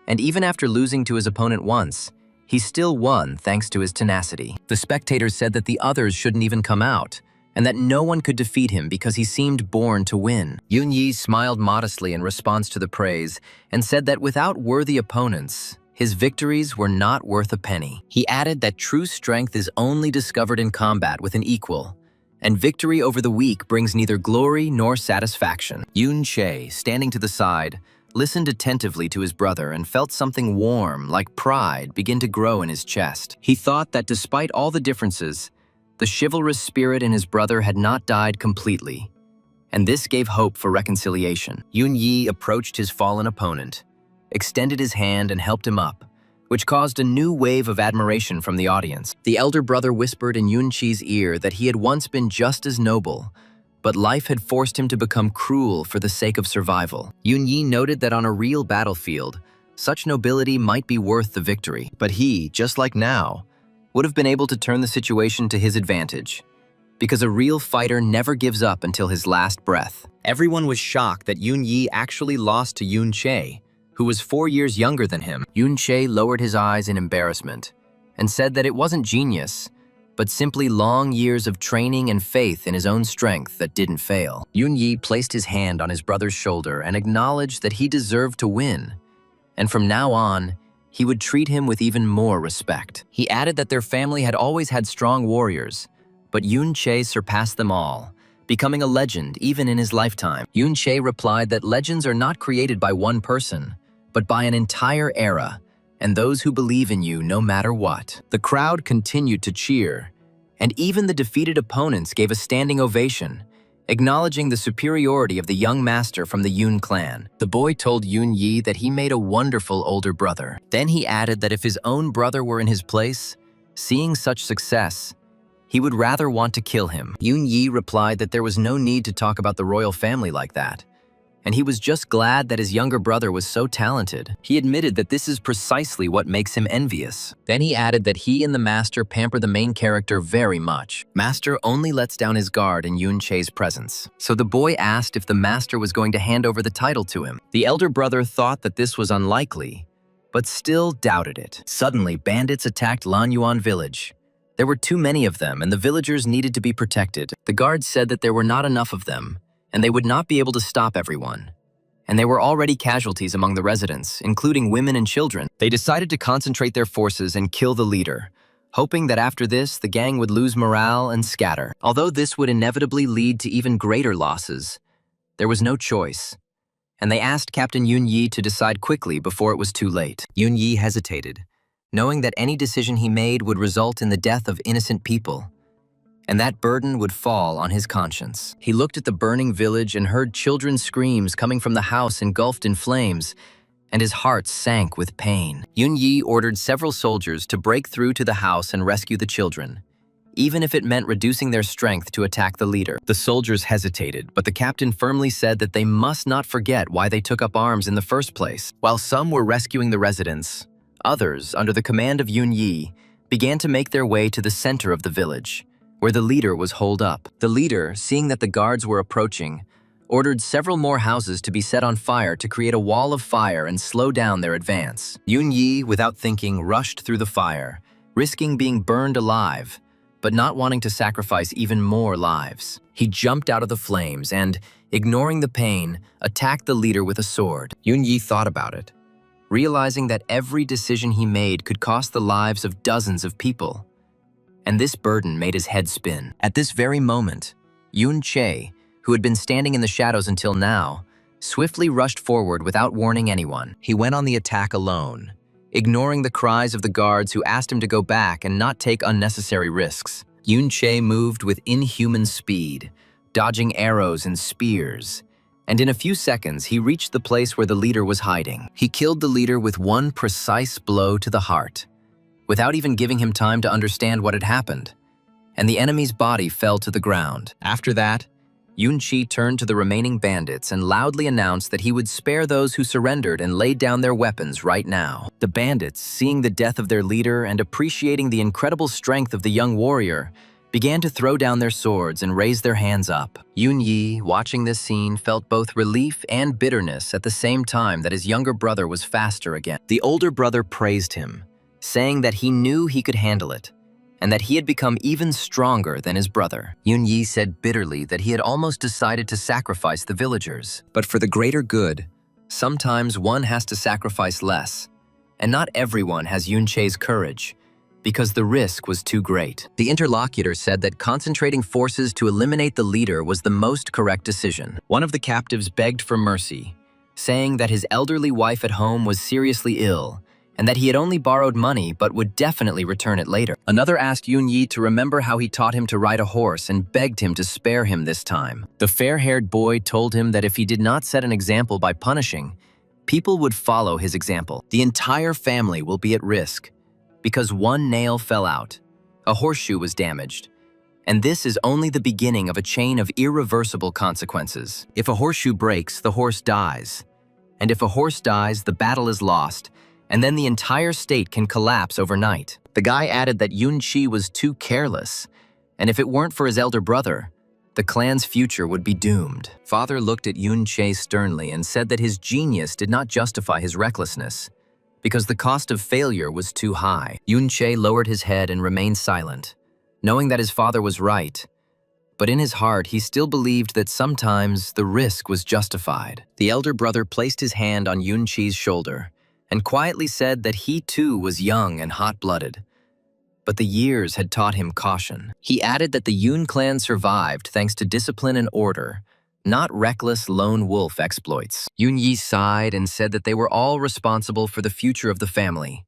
and even after losing to his opponent once, he still won thanks to his tenacity. The spectators said that the others shouldn't even come out, and that no one could defeat him because he seemed born to win. Yun Yi smiled modestly in response to the praise and said that without worthy opponents, his victories were not worth a penny. He added that true strength is only discovered in combat with an equal, and victory over the weak brings neither glory nor satisfaction. Yun Che, standing to the side, listened attentively to his brother and felt something warm, like pride, begin to grow in his chest. He thought that despite all the differences, the chivalrous spirit in his brother had not died completely, and this gave hope for reconciliation. Yun Yi approached his fallen opponent, extended his hand and helped him up, which caused a new wave of admiration from the audience. The elder brother whispered in Yunqi's ear that he had once been just as noble, but life had forced him to become cruel for the sake of survival. Yunyi noted that on a real battlefield, such nobility might be worth the victory, but he, just like now, would have been able to turn the situation to his advantage, because a real fighter never gives up until his last breath. Everyone was shocked that Yunyi actually lost to Yunche, who was 4 years younger than him. Yunche lowered his eyes in embarrassment and said that it wasn't genius, but simply long years of training and faith in his own strength that didn't fail. Yunyi placed his hand on his brother's shoulder and acknowledged that he deserved to win, and from now on, he would treat him with even more respect. He added that their family had always had strong warriors, but Yunche surpassed them all, becoming a legend even in his lifetime. Yunche replied that legends are not created by one person, but by an entire era, and those who believe in you no matter what. The crowd continued to cheer, and even the defeated opponents gave a standing ovation, acknowledging the superiority of the young master from the Yun clan. The boy told Yun Yi that he made a wonderful older brother. Then he added that if his own brother were in his place, seeing such success, he would rather want to kill him. Yun Yi replied that there was no need to talk about the royal family like that, and he was just glad that his younger brother was so talented. He admitted that this is precisely what makes him envious. Then he added that he and the master pamper the main character very much. Master only lets down his guard in Yunche's presence. So the boy asked if the master was going to hand over the title to him. The elder brother thought that this was unlikely, but still doubted it. Suddenly, bandits attacked Lanyuan village. There were too many of them, and the villagers needed to be protected. The guards said that there were not enough of them, and they would not be able to stop everyone. And there were already casualties among the residents, including women and children. They decided to concentrate their forces and kill the leader, hoping that after this, the gang would lose morale and scatter. Although this would inevitably lead to even greater losses, there was no choice, and they asked Captain Yun Yi to decide quickly before it was too late. Yun Yi hesitated, knowing that any decision he made would result in the death of innocent people, and that burden would fall on his conscience. He looked at the burning village and heard children's screams coming from the house engulfed in flames, and his heart sank with pain. Yun Yi ordered several soldiers to break through to the house and rescue the children, even if it meant reducing their strength to attack the leader. The soldiers hesitated, but the captain firmly said that they must not forget why they took up arms in the first place. While some were rescuing the residents, others, under the command of Yun Yi, began to make their way to the center of the village, where the leader was holed up. The leader, seeing that the guards were approaching, ordered several more houses to be set on fire to create a wall of fire and slow down their advance. Yun Yi, without thinking, rushed through the fire, risking being burned alive, but not wanting to sacrifice even more lives. He jumped out of the flames and, ignoring the pain, attacked the leader with a sword. Yun Yi thought about it, realizing that every decision he made could cost the lives of dozens of people. And this burden made his head spin. At this very moment, Yun Che, who had been standing in the shadows until now, swiftly rushed forward without warning anyone. He went on the attack alone, ignoring the cries of the guards who asked him to go back and not take unnecessary risks. Yun Che moved with inhuman speed, dodging arrows and spears, and in a few seconds he reached the place where the leader was hiding. He killed the leader with one precise blow to the heart, without even giving him time to understand what had happened, and the enemy's body fell to the ground. After that, Yun Chi turned to the remaining bandits and loudly announced that he would spare those who surrendered and laid down their weapons right now. The bandits, seeing the death of their leader and appreciating the incredible strength of the young warrior, began to throw down their swords and raise their hands up. Yun Yi, watching this scene, felt both relief and bitterness at the same time that his younger brother was faster again. The older brother praised him, saying that he knew he could handle it, and that he had become even stronger than his brother. Yun Yi said bitterly that he had almost decided to sacrifice the villagers. But for the greater good, sometimes one has to sacrifice less, and not everyone has Yun Che's courage, because the risk was too great. The interlocutor said that concentrating forces to eliminate the leader was the most correct decision. One of the captives begged for mercy, saying that his elderly wife at home was seriously ill, and that he had only borrowed money but would definitely return it later. Another asked Yun Yi to remember how he taught him to ride a horse and begged him to spare him this time. The fair-haired boy told him that if he did not set an example by punishing, People would follow his example. The entire family will be at risk because one nail fell out, a horseshoe was damaged, and this is only the beginning of a chain of irreversible consequences. If a horseshoe breaks, the horse dies. And if a horse dies, the battle is lost, and then the entire state can collapse overnight. The guy added that Yun-Chi was too careless, and if it weren't for his elder brother, the clan's future would be doomed. Father looked at Yun-Che sternly and said that his genius did not justify his recklessness, because the cost of failure was too high. Yun-Che lowered his head and remained silent, knowing that his father was right. But in his heart, he still believed that sometimes the risk was justified. The elder brother placed his hand on Yun-Chi's shoulder and quietly said that he too was young and hot-blooded. But the years had taught him caution. He added that the Yun clan survived thanks to discipline and order, not reckless lone wolf exploits. Yun-Yi sighed and said that they were all responsible for the future of the family,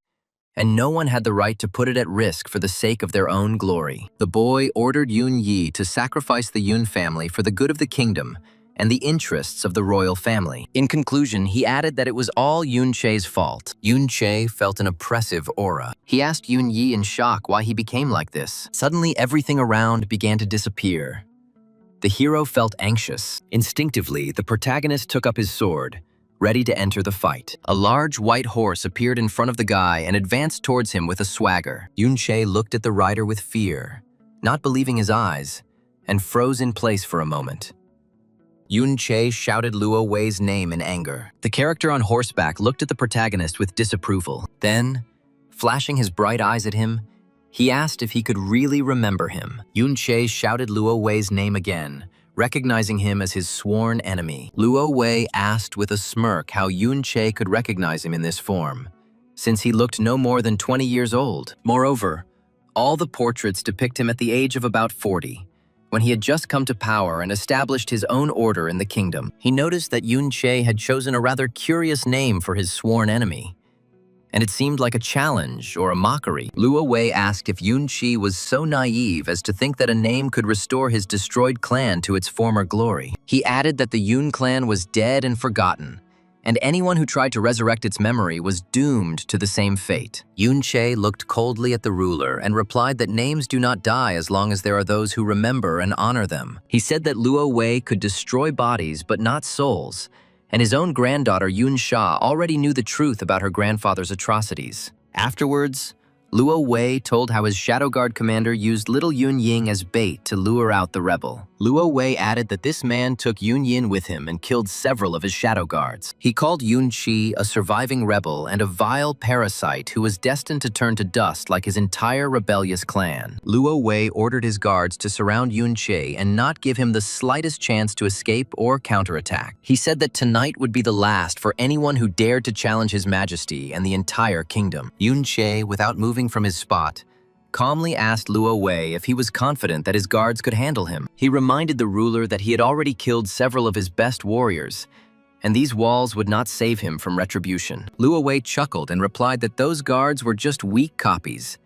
and no one had the right to put it at risk for the sake of their own glory. The boy ordered Yun-Yi to sacrifice the Yun family for the good of the kingdom and the interests of the royal family. In conclusion, he added that it was all Yun-Che's fault. Yun-Che felt an oppressive aura. He asked Yun-Yi in shock why he became like this. Suddenly, everything around began to disappear. The hero felt anxious. Instinctively, the protagonist took up his sword, ready to enter the fight. A large white horse appeared in front of the guy and advanced towards him with a swagger. Yun-Che looked at the rider with fear, not believing his eyes, and froze in place for a moment. Yun-Che shouted Luo Wei's name in anger. The character on horseback looked at the protagonist with disapproval. Then, flashing his bright eyes at him, he asked if he could really remember him. Yun-Che shouted Luo Wei's name again, recognizing him as his sworn enemy. Luo Wei asked with a smirk how Yun-Che could recognize him in this form, since he looked no more than 20 years old. Moreover, all the portraits depict him at the age of about 40, when he had just come to power and established his own order in the kingdom. He noticed that Yun-Che had chosen a rather curious name for his sworn enemy, and it seemed like a challenge or a mockery. Luo Wei asked if Yun-Chi was so naive as to think that a name could restore his destroyed clan to its former glory. He added that the Yun clan was dead and forgotten, and anyone who tried to resurrect its memory was doomed to the same fate. Yun-Che looked coldly at the ruler and replied that names do not die as long as there are those who remember and honor them. He said that Luo Wei could destroy bodies but not souls, and his own granddaughter Yun-Sha already knew the truth about her grandfather's atrocities. Afterwards, Luo Wei told how his Shadow Guard commander used little Yun Ying as bait to lure out the rebel. Luo Wei added that this man took Yun Yin with him and killed several of his Shadow Guards. He called Yun-Chi a surviving rebel and a vile parasite who was destined to turn to dust like his entire rebellious clan. Luo Wei ordered his guards to surround Yun-Chi and not give him the slightest chance to escape or counterattack. He said that tonight would be the last for anyone who dared to challenge his majesty and the entire kingdom. Yun-Chi, without moving from his spot, calmly asked Luo Wei if he was confident that his guards could handle him. He reminded the ruler that he had already killed several of his best warriors, and these walls would not save him from retribution. Luo Wei chuckled and replied that those guards were just weak copies,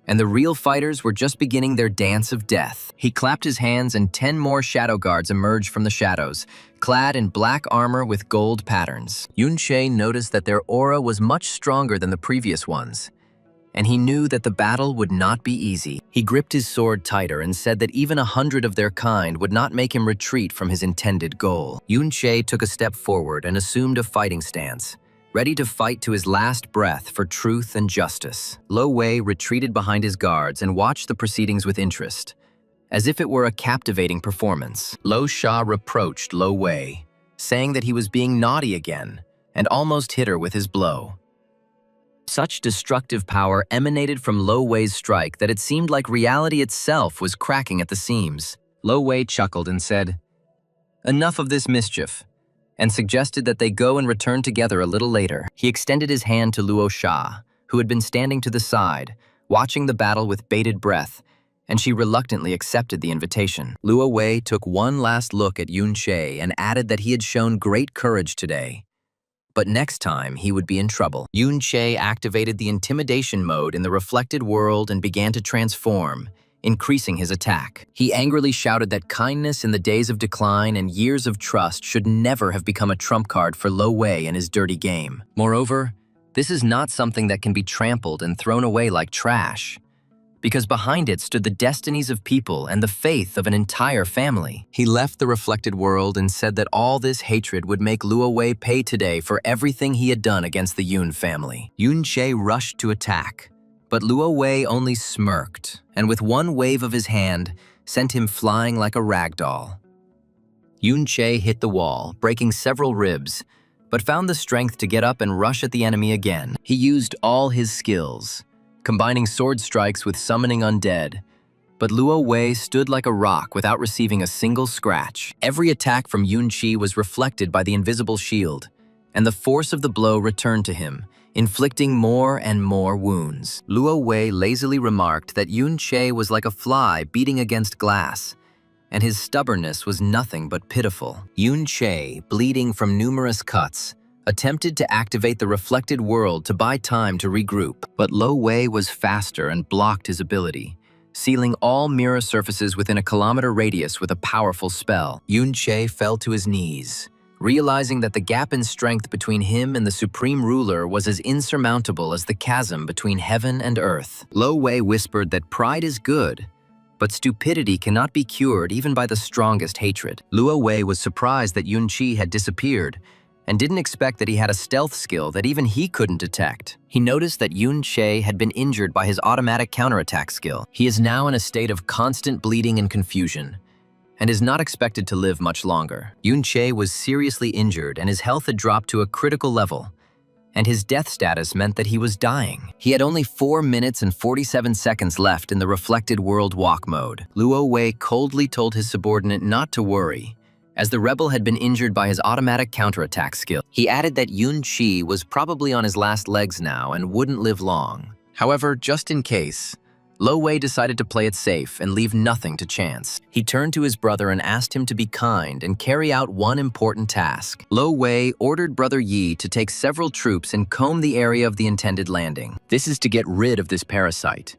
and the real fighters were just beginning their dance of death. He clapped his hands and 10 more shadow guards emerged from the shadows, clad in black armor with gold patterns. Yun-Che noticed that their aura was much stronger than the previous ones, and he knew that the battle would not be easy. He gripped his sword tighter and said that even 100 of their kind would not make him retreat from his intended goal. Yun-Che took a step forward and assumed a fighting stance, ready to fight to his last breath for truth and justice. Luo Wei retreated behind his guards and watched the proceedings with interest, as if it were a captivating performance. Luo Sha reproached Luo Wei, saying that he was being naughty again, and almost hit her with his blow. Such destructive power emanated from Luo Wei's strike that it seemed like reality itself was cracking at the seams. Luo Wei chuckled and said, "Enough of this mischief," and suggested that they go and return together a little later. He extended his hand to Luo Sha, who had been standing to the side, watching the battle with bated breath, and she reluctantly accepted the invitation. Luo Wei took one last look at Yun-Che and added that he had shown great courage today, but next time he would be in trouble. Yun-Che activated the intimidation mode in the reflected world and began to transform, increasing his attack. He angrily shouted that kindness in the days of decline and years of trust should never have become a trump card for Lo Wei and his dirty game. Moreover, this is not something that can be trampled and thrown away like trash, because behind it stood the destinies of people and the faith of an entire family. He left the reflected world and said that all this hatred would make Luo Wei pay today for everything he had done against the Yun family. Yun Che rushed to attack, but Luo Wei only smirked, and with one wave of his hand, sent him flying like a rag doll. Yun Che hit the wall, breaking several ribs, but found the strength to get up and rush at the enemy again. He used all his skills, combining sword strikes with summoning undead, but Luo Wei stood like a rock without receiving a single scratch. Every attack from Yun Chi was reflected by the invisible shield, and the force of the blow returned to him, inflicting more and more wounds. Luo Wei lazily remarked that Yun Che was like a fly beating against glass, and his stubbornness was nothing but pitiful. Yun Che, bleeding from numerous cuts, attempted to activate the reflected world to buy time to regroup, but Lo Wei was faster and blocked his ability, sealing all mirror surfaces within a kilometer radius with a powerful spell. Yun Che fell to his knees, realizing that the gap in strength between him and the Supreme Ruler was as insurmountable as the chasm between heaven and earth. Lo Wei whispered that pride is good, but stupidity cannot be cured even by the strongest hatred. Luo Wei was surprised that Yun Chi had disappeared, and didn't expect that he had a stealth skill that even he couldn't detect. He noticed that Yun Che had been injured by his automatic counterattack skill. He is now in a state of constant bleeding and confusion, and is not expected to live much longer. Yun Che was seriously injured and his health had dropped to a critical level, and his death status meant that he was dying. He had only 4 minutes and 47 seconds left in the reflected world walk mode. Luo Wei coldly told his subordinate not to worry, as the rebel had been injured by his automatic counterattack skill. He added that Yun Chi was probably on his last legs now and wouldn't live long. However, just in case, Lo Wei decided to play it safe and leave nothing to chance. He turned to his brother and asked him to be kind and carry out one important task. Lo Wei ordered Brother Yi to take several troops and comb the area of the intended landing. This is to get rid of this parasite,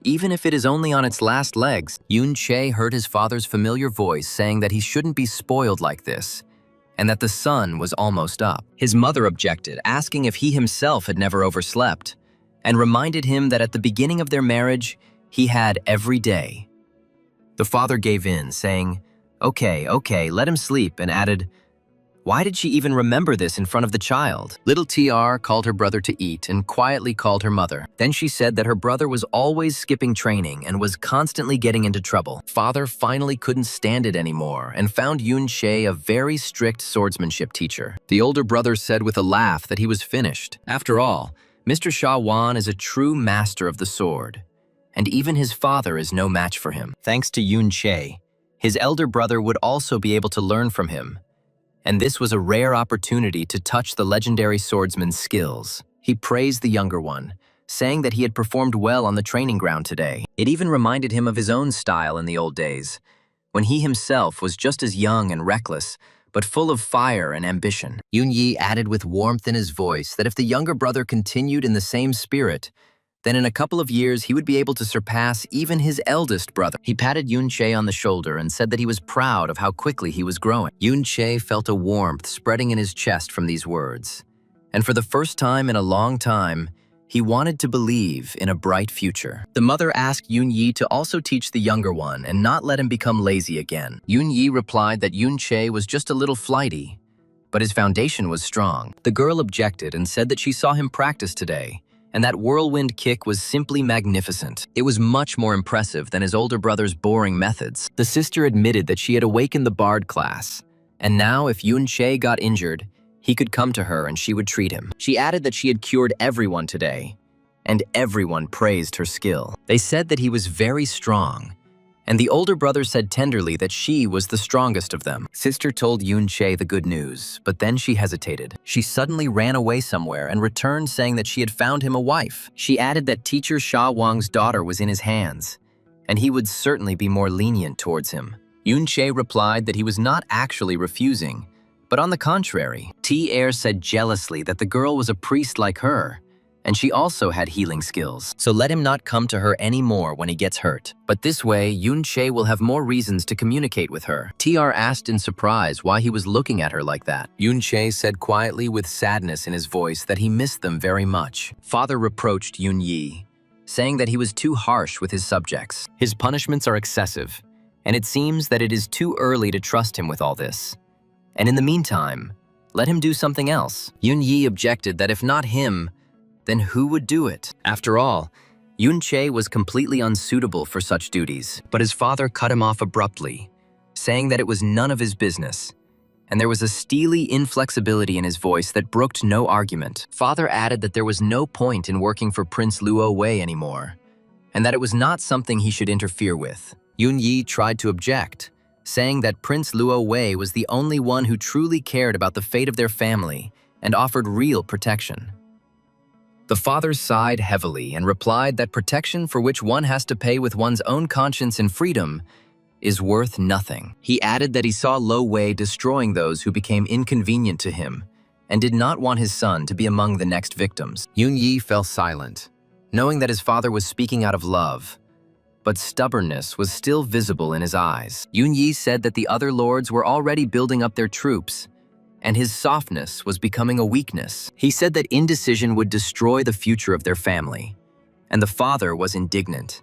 even if it is only on its last legs. Yun Che heard his father's familiar voice saying that he shouldn't be spoiled like this, and that the sun was almost up. His mother objected, asking if he himself had never overslept, and reminded him that at the beginning of their marriage, he had every day. The father gave in, saying, Okay, let him sleep," and added, "Why did she even remember this in front of the child?" Little TR called her brother to eat and quietly called her mother. Then she said that her brother was always skipping training and was constantly getting into trouble. Father finally couldn't stand it anymore and found Yun Che a very strict swordsmanship teacher. The older brother said with a laugh that he was finished. After all, Mr. Sha Wan is a true master of the sword, and even his father is no match for him. Thanks to Yun Che, his elder brother would also be able to learn from him, and this was a rare opportunity to touch the legendary swordsman's skills. He praised the younger one, saying that he had performed well on the training ground today. It even reminded him of his own style in the old days, when he himself was just as young and reckless, but full of fire and ambition. Yun Yi added with warmth in his voice that if the younger brother continued in the same spirit, then in a couple of years he would be able to surpass even his eldest brother. He patted Yun Che on the shoulder and said that he was proud of how quickly he was growing. Yun Che felt a warmth spreading in his chest from these words, and for the first time in a long time, he wanted to believe in a bright future. The mother asked Yun Yi to also teach the younger one and not let him become lazy again. Yun Yi replied that Yun Che was just a little flighty, but his foundation was strong. The girl objected and said that she saw him practice today, and that whirlwind kick was simply magnificent. It was much more impressive than his older brother's boring methods. The sister admitted that she had awakened the bard class, and now if Yun Che got injured, he could come to her and she would treat him. She added that she had cured everyone today, and everyone praised her skill. They said that he was very strong, and the older brother said tenderly that she was the strongest of them. Sister told Yun Che the good news, but then she hesitated. She suddenly ran away somewhere and returned saying that she had found him a wife. She added that teacher Sha Wang's daughter was in his hands, and he would certainly be more lenient towards him. Yun Che replied that he was not actually refusing, but on the contrary. T-Air said jealously that the girl was a priest like her, And she also had healing skills, so let him not come to her anymore when he gets hurt. But this way, Yun-che will have more reasons to communicate with her. TR asked in surprise why he was looking at her like that. Yun-che said quietly with sadness in his voice that he missed them very much. Father reproached Yun-yi, saying that he was too harsh with his subjects. His punishments are excessive, and it seems that it is too early to trust him with all this. And in the meantime, let him do something else. Yun-yi objected that if not him, then who would do it? After all, Yun-che was completely unsuitable for such duties, but his father cut him off abruptly, saying that it was none of his business, and there was a steely inflexibility in his voice that brooked no argument. Father added that there was no point in working for Prince Luo Wei anymore, and that it was not something he should interfere with. Yun-yi tried to object, saying that Prince Luo Wei was the only one who truly cared about the fate of their family and offered real protection. The father sighed heavily and replied that protection for which one has to pay with one's own conscience and freedom is worth nothing. He added that he saw Lo Wei destroying those who became inconvenient to him and did not want his son to be among the next victims. Yun-yi fell silent, knowing that his father was speaking out of love, but stubbornness was still visible in his eyes. Yun-yi said that the other lords were already building up their troops, and his softness was becoming a weakness. He said that indecision would destroy the future of their family, and the father was indignant.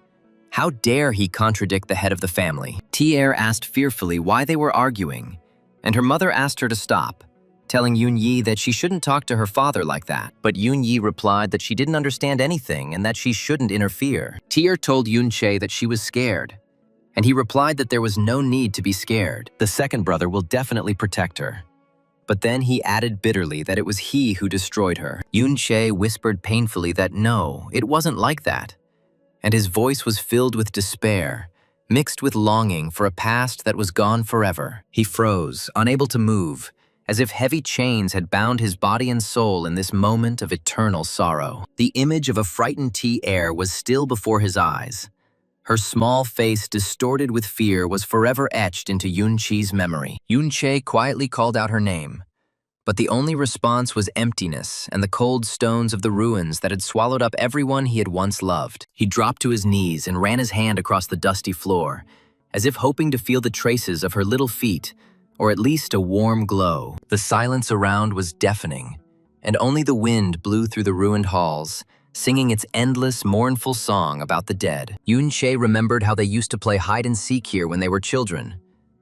How dare he contradict the head of the family? Tier asked fearfully why they were arguing, and her mother asked her to stop, telling Yun-yi that she shouldn't talk to her father like that. But Yun-yi replied that she didn't understand anything and that she shouldn't interfere. Tier told Yun-che that she was scared, and he replied that there was no need to be scared. The second brother will definitely protect her. But then he added bitterly that it was he who destroyed her. Yun-che whispered painfully that no, it wasn't like that, and his voice was filled with despair, mixed with longing for a past that was gone forever. He froze, unable to move, as if heavy chains had bound his body and soul in this moment of eternal sorrow. The image of a frightened T-Air was still before his eyes. Her small face, distorted with fear, was forever etched into Yun-che's memory. Yun-che quietly called out her name, but the only response was emptiness and the cold stones of the ruins that had swallowed up everyone he had once loved. He dropped to his knees and ran his hand across the dusty floor, as if hoping to feel the traces of her little feet, or at least a warm glow. The silence around was deafening, and only the wind blew through the ruined halls, singing its endless, mournful song about the dead. Yun-che remembered how they used to play hide-and-seek here when they were children,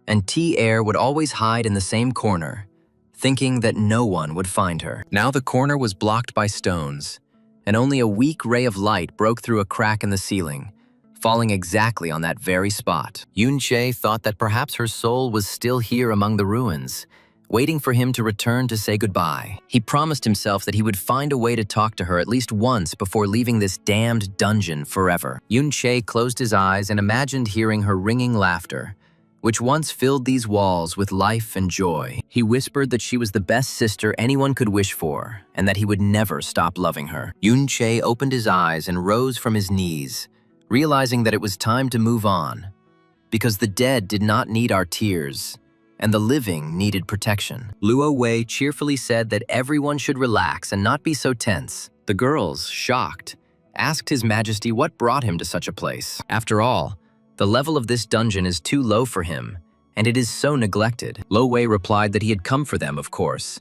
and T-Air would always hide in the same corner, thinking that no one would find her. Now the corner was blocked by stones, and only a weak ray of light broke through a crack in the ceiling, falling exactly on that very spot. Yun-che thought that perhaps her soul was still here among the ruins, waiting for him to return to say goodbye. He promised himself that he would find a way to talk to her at least once before leaving this damned dungeon forever. Yun-che closed his eyes and imagined hearing her ringing laughter, which once filled these walls with life and joy. He whispered that she was the best sister anyone could wish for, and that he would never stop loving her. Yun-che opened his eyes and rose from his knees, realizing that it was time to move on, because the dead did not need our tears, and the living needed protection. Luo Wei cheerfully said that everyone should relax and not be so tense. The girls, shocked, asked His Majesty what brought him to such a place. After all, the level of this dungeon is too low for him, and it is so neglected. Lo Wei replied that he had come for them, of course.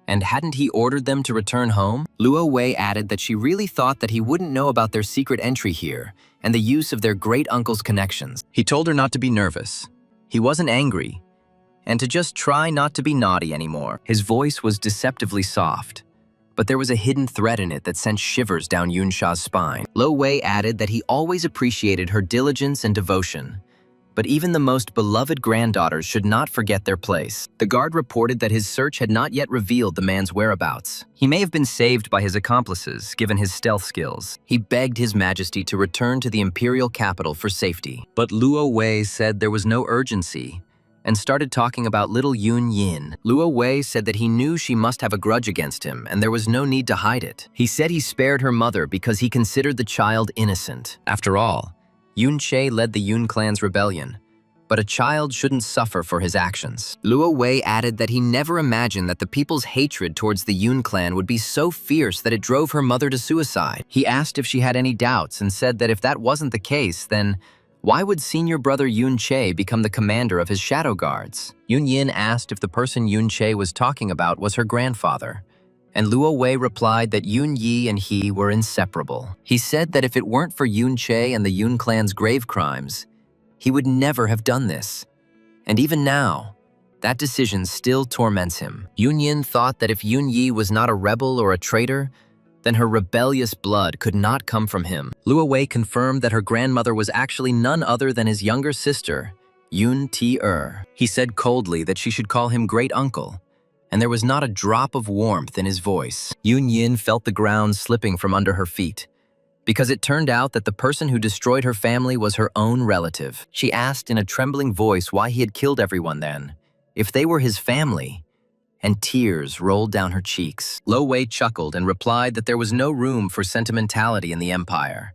And hadn't he ordered them to return home? Luo Wei added that she really thought that he wouldn't know about their secret entry here and the use of their great-uncle's connections. He told her not to be nervous. He wasn't angry, and to just try not to be naughty anymore. His voice was deceptively soft, but there was a hidden threat in it that sent shivers down Yunsha's spine. Lo Wei added that he always appreciated her diligence and devotion, but even the most beloved granddaughters should not forget their place. The guard reported that his search had not yet revealed the man's whereabouts. He may have been saved by his accomplices, given his stealth skills. He begged His Majesty to return to the imperial capital for safety. But Luo Wei said there was no urgency, and started talking about little Yun Yin. Luo Wei said that he knew she must have a grudge against him, and there was no need to hide it. He said he spared her mother because he considered the child innocent. After all, Yun-che led the Yun clan's rebellion, but a child shouldn't suffer for his actions. Luo Wei added that he never imagined that the people's hatred towards the Yun clan would be so fierce that it drove her mother to suicide. He asked if she had any doubts and said that if that wasn't the case, then why would senior brother Yun Che become the commander of his shadow guards? Yun Yin asked if the person Yun Che was talking about was her grandfather, and Luo Wei replied that Yun Yi and he were inseparable. He said that if it weren't for Yun Che and the Yun clan's grave crimes, he would never have done this. And even now, that decision still torments him. Yun Yin thought that if Yun Yi was not a rebel or a traitor, then her rebellious blood could not come from him. Luo Wei confirmed that her grandmother was actually none other than his younger sister, Yun Ti-er. He said coldly that she should call him great uncle, and there was not a drop of warmth in his voice. Yun Yin felt the ground slipping from under her feet, because it turned out that the person who destroyed her family was her own relative. She asked in a trembling voice why he had killed everyone then, if they were his family, and tears rolled down her cheeks. Luo Wei chuckled and replied that there was no room for sentimentality in the empire,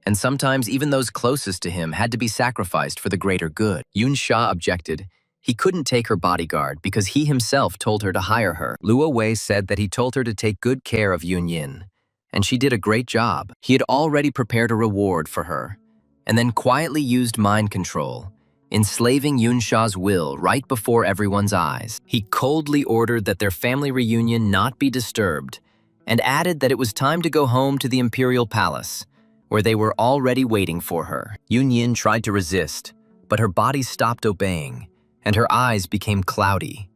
and sometimes even those closest to him had to be sacrificed for the greater good. Yun Sha objected. He couldn't take her bodyguard because he himself told her to hire her. Luo Wei said that he told her to take good care of Yun Yin, and she did a great job. He had already prepared a reward for her, and then quietly used mind control, enslaving Yun Sha's will right before everyone's eyes. He coldly ordered that their family reunion not be disturbed, and added that it was time to go home to the imperial palace, where they were already waiting for her. Yun Yin tried to resist, but her body stopped obeying, and her eyes became cloudy,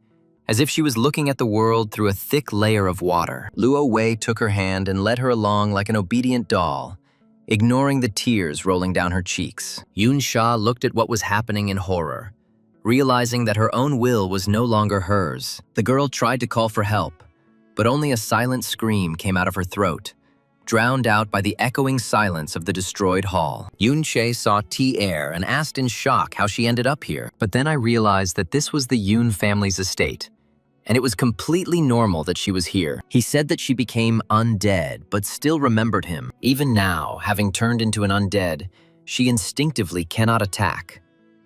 as if she was looking at the world through a thick layer of water. Luo Wei took her hand and led her along like an obedient doll, ignoring the tears rolling down her cheeks. Yun Sha looked at what was happening in horror, realizing that her own will was no longer hers. The girl tried to call for help, but only a silent scream came out of her throat, drowned out by the echoing silence of the destroyed hall. Yun Che saw Ti-er and asked in shock how she ended up here. But then I realized that this was the Yun family's estate, and it was completely normal that she was here. He said that she became undead, but still remembered him. Even now, having turned into an undead, she instinctively cannot attack,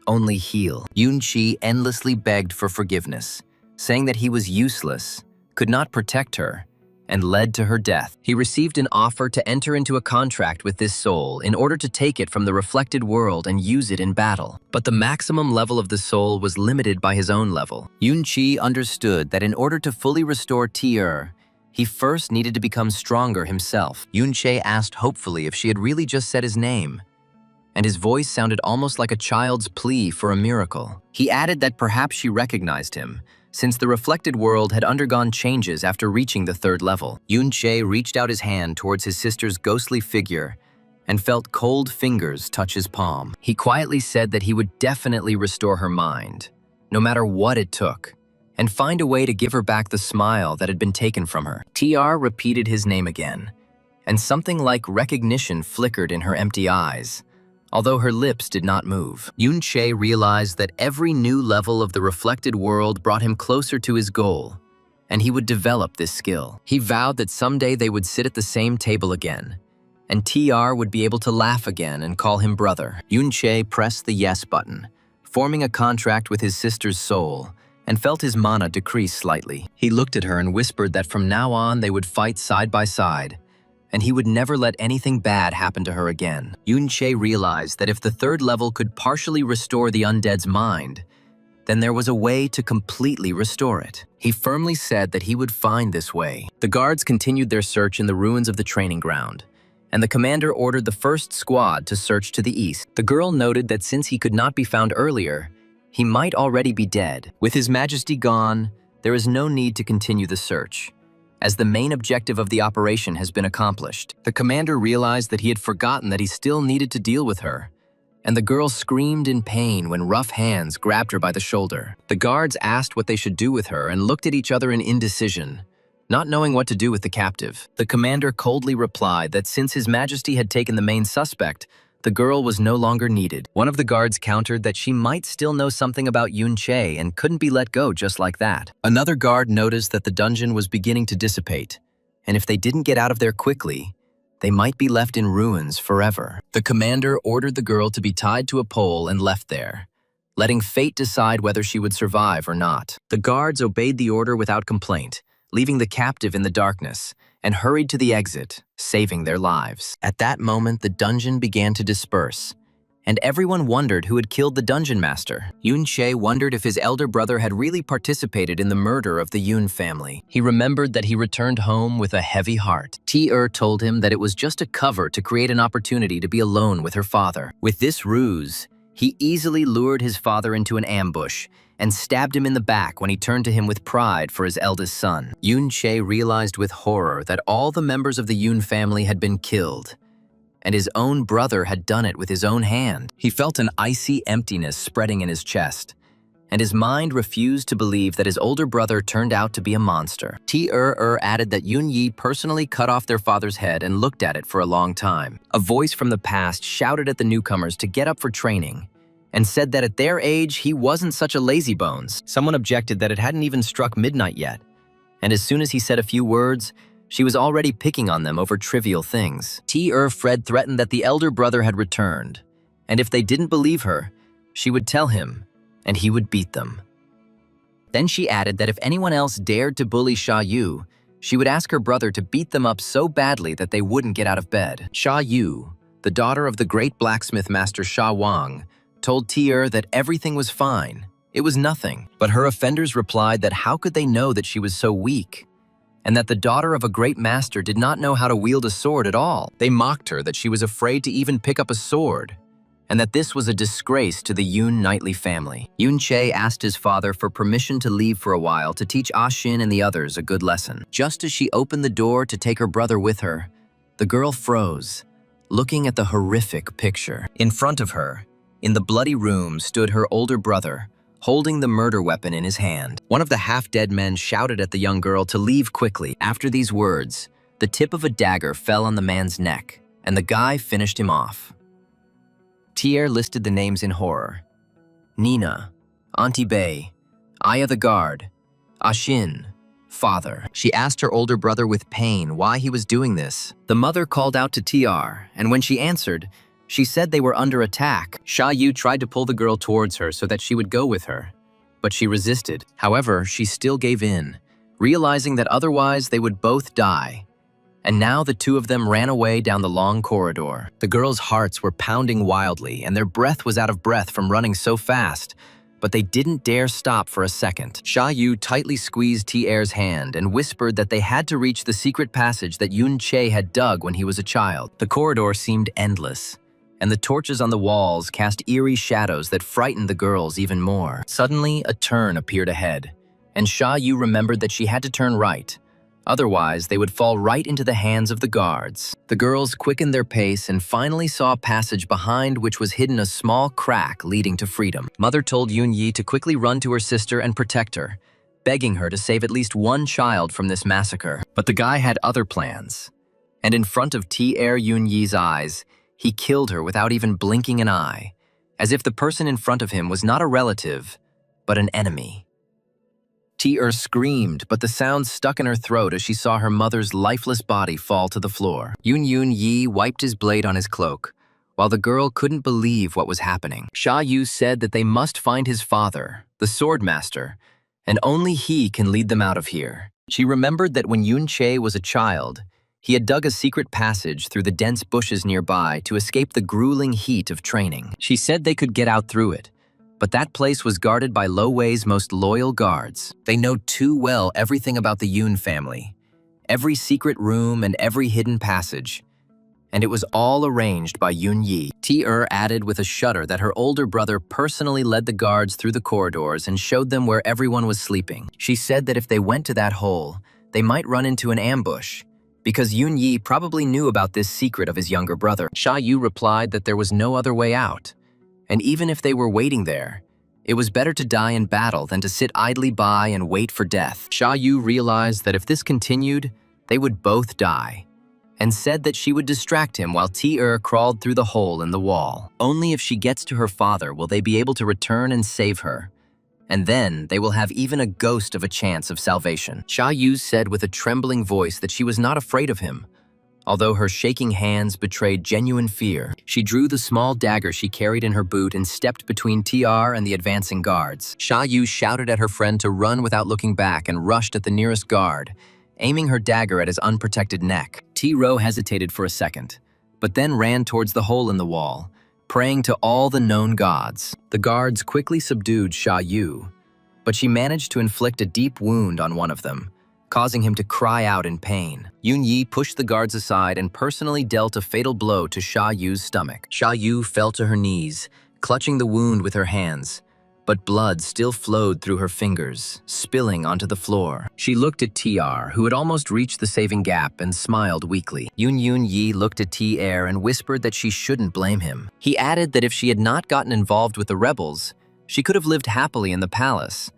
only heal. Yun Chi endlessly begged for forgiveness, saying that he was useless, could not protect her, and led to her death. He received an offer to enter into a contract with this soul in order to take it from the reflected world and use it in battle. But the maximum level of the soul was limited by his own level. Yun Chi understood that in order to fully restore Ti-er, he first needed to become stronger himself. Yun Che asked hopefully if she had really just said his name, and his voice sounded almost like a child's plea for a miracle. He added that perhaps she recognized him, since the reflected world had undergone changes after reaching the third level. Yun Che reached out his hand towards his sister's ghostly figure and felt cold fingers touch his palm. He quietly said that he would definitely restore her mind, no matter what it took, and find a way to give her back the smile that had been taken from her. TR repeated his name again, and something like recognition flickered in her empty eyes, although her lips did not move. Yun Che realized that every new level of the reflected world brought him closer to his goal, and he would develop this skill. He vowed that someday they would sit at the same table again, and TR would be able to laugh again and call him brother. Yun Che pressed the yes button, forming a contract with his sister's soul, and felt his mana decrease slightly. He looked at her and whispered that from now on they would fight side by side, and he would never let anything bad happen to her again. Yun Che realized that if the third level could partially restore the undead's mind, then there was a way to completely restore it. He firmly said that he would find this way. The guards continued their search in the ruins of the training ground, and the commander ordered the first squad to search to the east. The girl noted that since he could not be found earlier, he might already be dead. With His Majesty gone, there is no need to continue the search, as the main objective of the operation has been accomplished. The commander realized that he had forgotten that he still needed to deal with her, and the girl screamed in pain when rough hands grabbed her by the shoulder. The guards asked what they should do with her and looked at each other in indecision, not knowing what to do with the captive. The commander coldly replied that since His Majesty had taken the main suspect, the girl was no longer needed. One of the guards countered that she might still know something about Yun Che and couldn't be let go just like that. Another guard noticed that the dungeon was beginning to dissipate, and if they didn't get out of there quickly, they might be left in ruins forever. The commander ordered the girl to be tied to a pole and left there, letting fate decide whether she would survive or not. The guards obeyed the order without complaint, leaving the captive in the darkness, and hurried to the exit, saving their lives. At that moment, the dungeon began to disperse, and everyone wondered who had killed the dungeon master. Yoon-chae wondered if his elder brother had really participated in the murder of the Yoon family. He remembered that he returned home with a heavy heart. T-er told him that it was just a cover to create an opportunity to be alone with her father. With this ruse, he easily lured his father into an ambush and stabbed him in the back when he turned to him with pride for his eldest son. Yoon-chae realized with horror that all the members of the Yoon family had been killed, and his own brother had done it with his own hand. He felt an icy emptiness spreading in his chest, and his mind refused to believe that his older brother turned out to be a monster. T-er added that Yoon-yi personally cut off their father's head and looked at it for a long time. A voice from the past shouted at the newcomers to get up for training, and said that at their age, he wasn't such a lazybones. Someone objected that it hadn't even struck midnight yet, and as soon as he said a few words, she was already picking on them over trivial things. Fred threatened that the elder brother had returned, and if they didn't believe her, she would tell him, and he would beat them. Then she added that if anyone else dared to bully Sha Yu, she would ask her brother to beat them up so badly that they wouldn't get out of bed. Sha Yu, the daughter of the great blacksmith master Sha Wang, told T-er that everything was fine. It was nothing. But her offenders replied that how could they know that she was so weak, and that the daughter of a great master did not know how to wield a sword at all. They mocked her that she was afraid to even pick up a sword, and that this was a disgrace to the Yoon knightly family. Yoon-chae asked his father for permission to leave for a while to teach Ah-shin and the others a good lesson. Just as she opened the door to take her brother with her, the girl froze, looking at the horrific picture. In front of her, in the bloody room, stood her older brother, holding the murder weapon in his hand. One of the half-dead men shouted at the young girl to leave quickly. After these words, the tip of a dagger fell on the man's neck, and the guy finished him off. T-er listed the names in horror. Nina, Auntie Bay, Aya the guard, Ah-shin, father. She asked her older brother with pain why he was doing this. The mother called out to T-er, and when she answered, she said they were under attack. Sha Yu tried to pull the girl towards her so that she would go with her, but she resisted. However, she still gave in, realizing that otherwise they would both die. And now the two of them ran away down the long corridor. The girls' hearts were pounding wildly, and their breath was out of breath from running so fast, but they didn't dare stop for a second. Sha Yu tightly squeezed T-er's hand and whispered that they had to reach the secret passage that Yoon-chae had dug when he was a child. The corridor seemed endless, and the torches on the walls cast eerie shadows that frightened the girls even more. Suddenly, a turn appeared ahead, and Sha Yu remembered that she had to turn right. Otherwise, they would fall right into the hands of the guards. The girls quickened their pace and finally saw a passage behind which was hidden a small crack leading to freedom. Mother told Yoon-yi to quickly run to her sister and protect her, begging her to save at least one child from this massacre. But the guy had other plans, and in front of T-er Yoon-yi's eyes, he killed her without even blinking an eye, as if the person in front of him was not a relative, but an enemy. T-er screamed, but the sound stuck in her throat as she saw her mother's lifeless body fall to the floor. Yoon-yi wiped his blade on his cloak, while the girl couldn't believe what was happening. Sha Yu said that they must find his father, the sword master, and only he can lead them out of here. She remembered that when Yoon-chae was a child, he had dug a secret passage through the dense bushes nearby to escape the grueling heat of training. She said they could get out through it, but that place was guarded by Lo Wei's most loyal guards. They know too well everything about the Yoon family, every secret room and every hidden passage, and it was all arranged by Yoon-yi. T-er added with a shudder that her older brother personally led the guards through the corridors and showed them where everyone was sleeping. She said that if they went to that hole, they might run into an ambush, because Yoon-yi probably knew about this secret of his younger brother. Sha Yu replied that there was no other way out, and even if they were waiting there, it was better to die in battle than to sit idly by and wait for death. Sha Yu realized that if this continued, they would both die, and said that she would distract him while T-er crawled through the hole in the wall. Only if she gets to her father will they be able to return and save her, and then they will have even a ghost of a chance of salvation. Sha Yu said with a trembling voice that she was not afraid of him, although her shaking hands betrayed genuine fear. She drew the small dagger she carried in her boot and stepped between TR and the advancing guards. Sha Yu shouted at her friend to run without looking back and rushed at the nearest guard, aiming her dagger at his unprotected neck. T-Ro hesitated for a second, but then ran towards the hole in the wall, praying to all the known gods. The guards quickly subdued Sha Yu, but she managed to inflict a deep wound on one of them, causing him to cry out in pain. Yun Yi pushed the guards aside and personally dealt a fatal blow to Sha Yu's stomach. Sha Yu fell to her knees, clutching the wound with her hands, but blood still flowed through her fingers, spilling onto the floor. She looked at TR, who had almost reached the saving gap, and smiled weakly. Yun Yi looked at TR and whispered that she shouldn't blame him. He added that if she had not gotten involved with the rebels, she could have lived happily in the palace.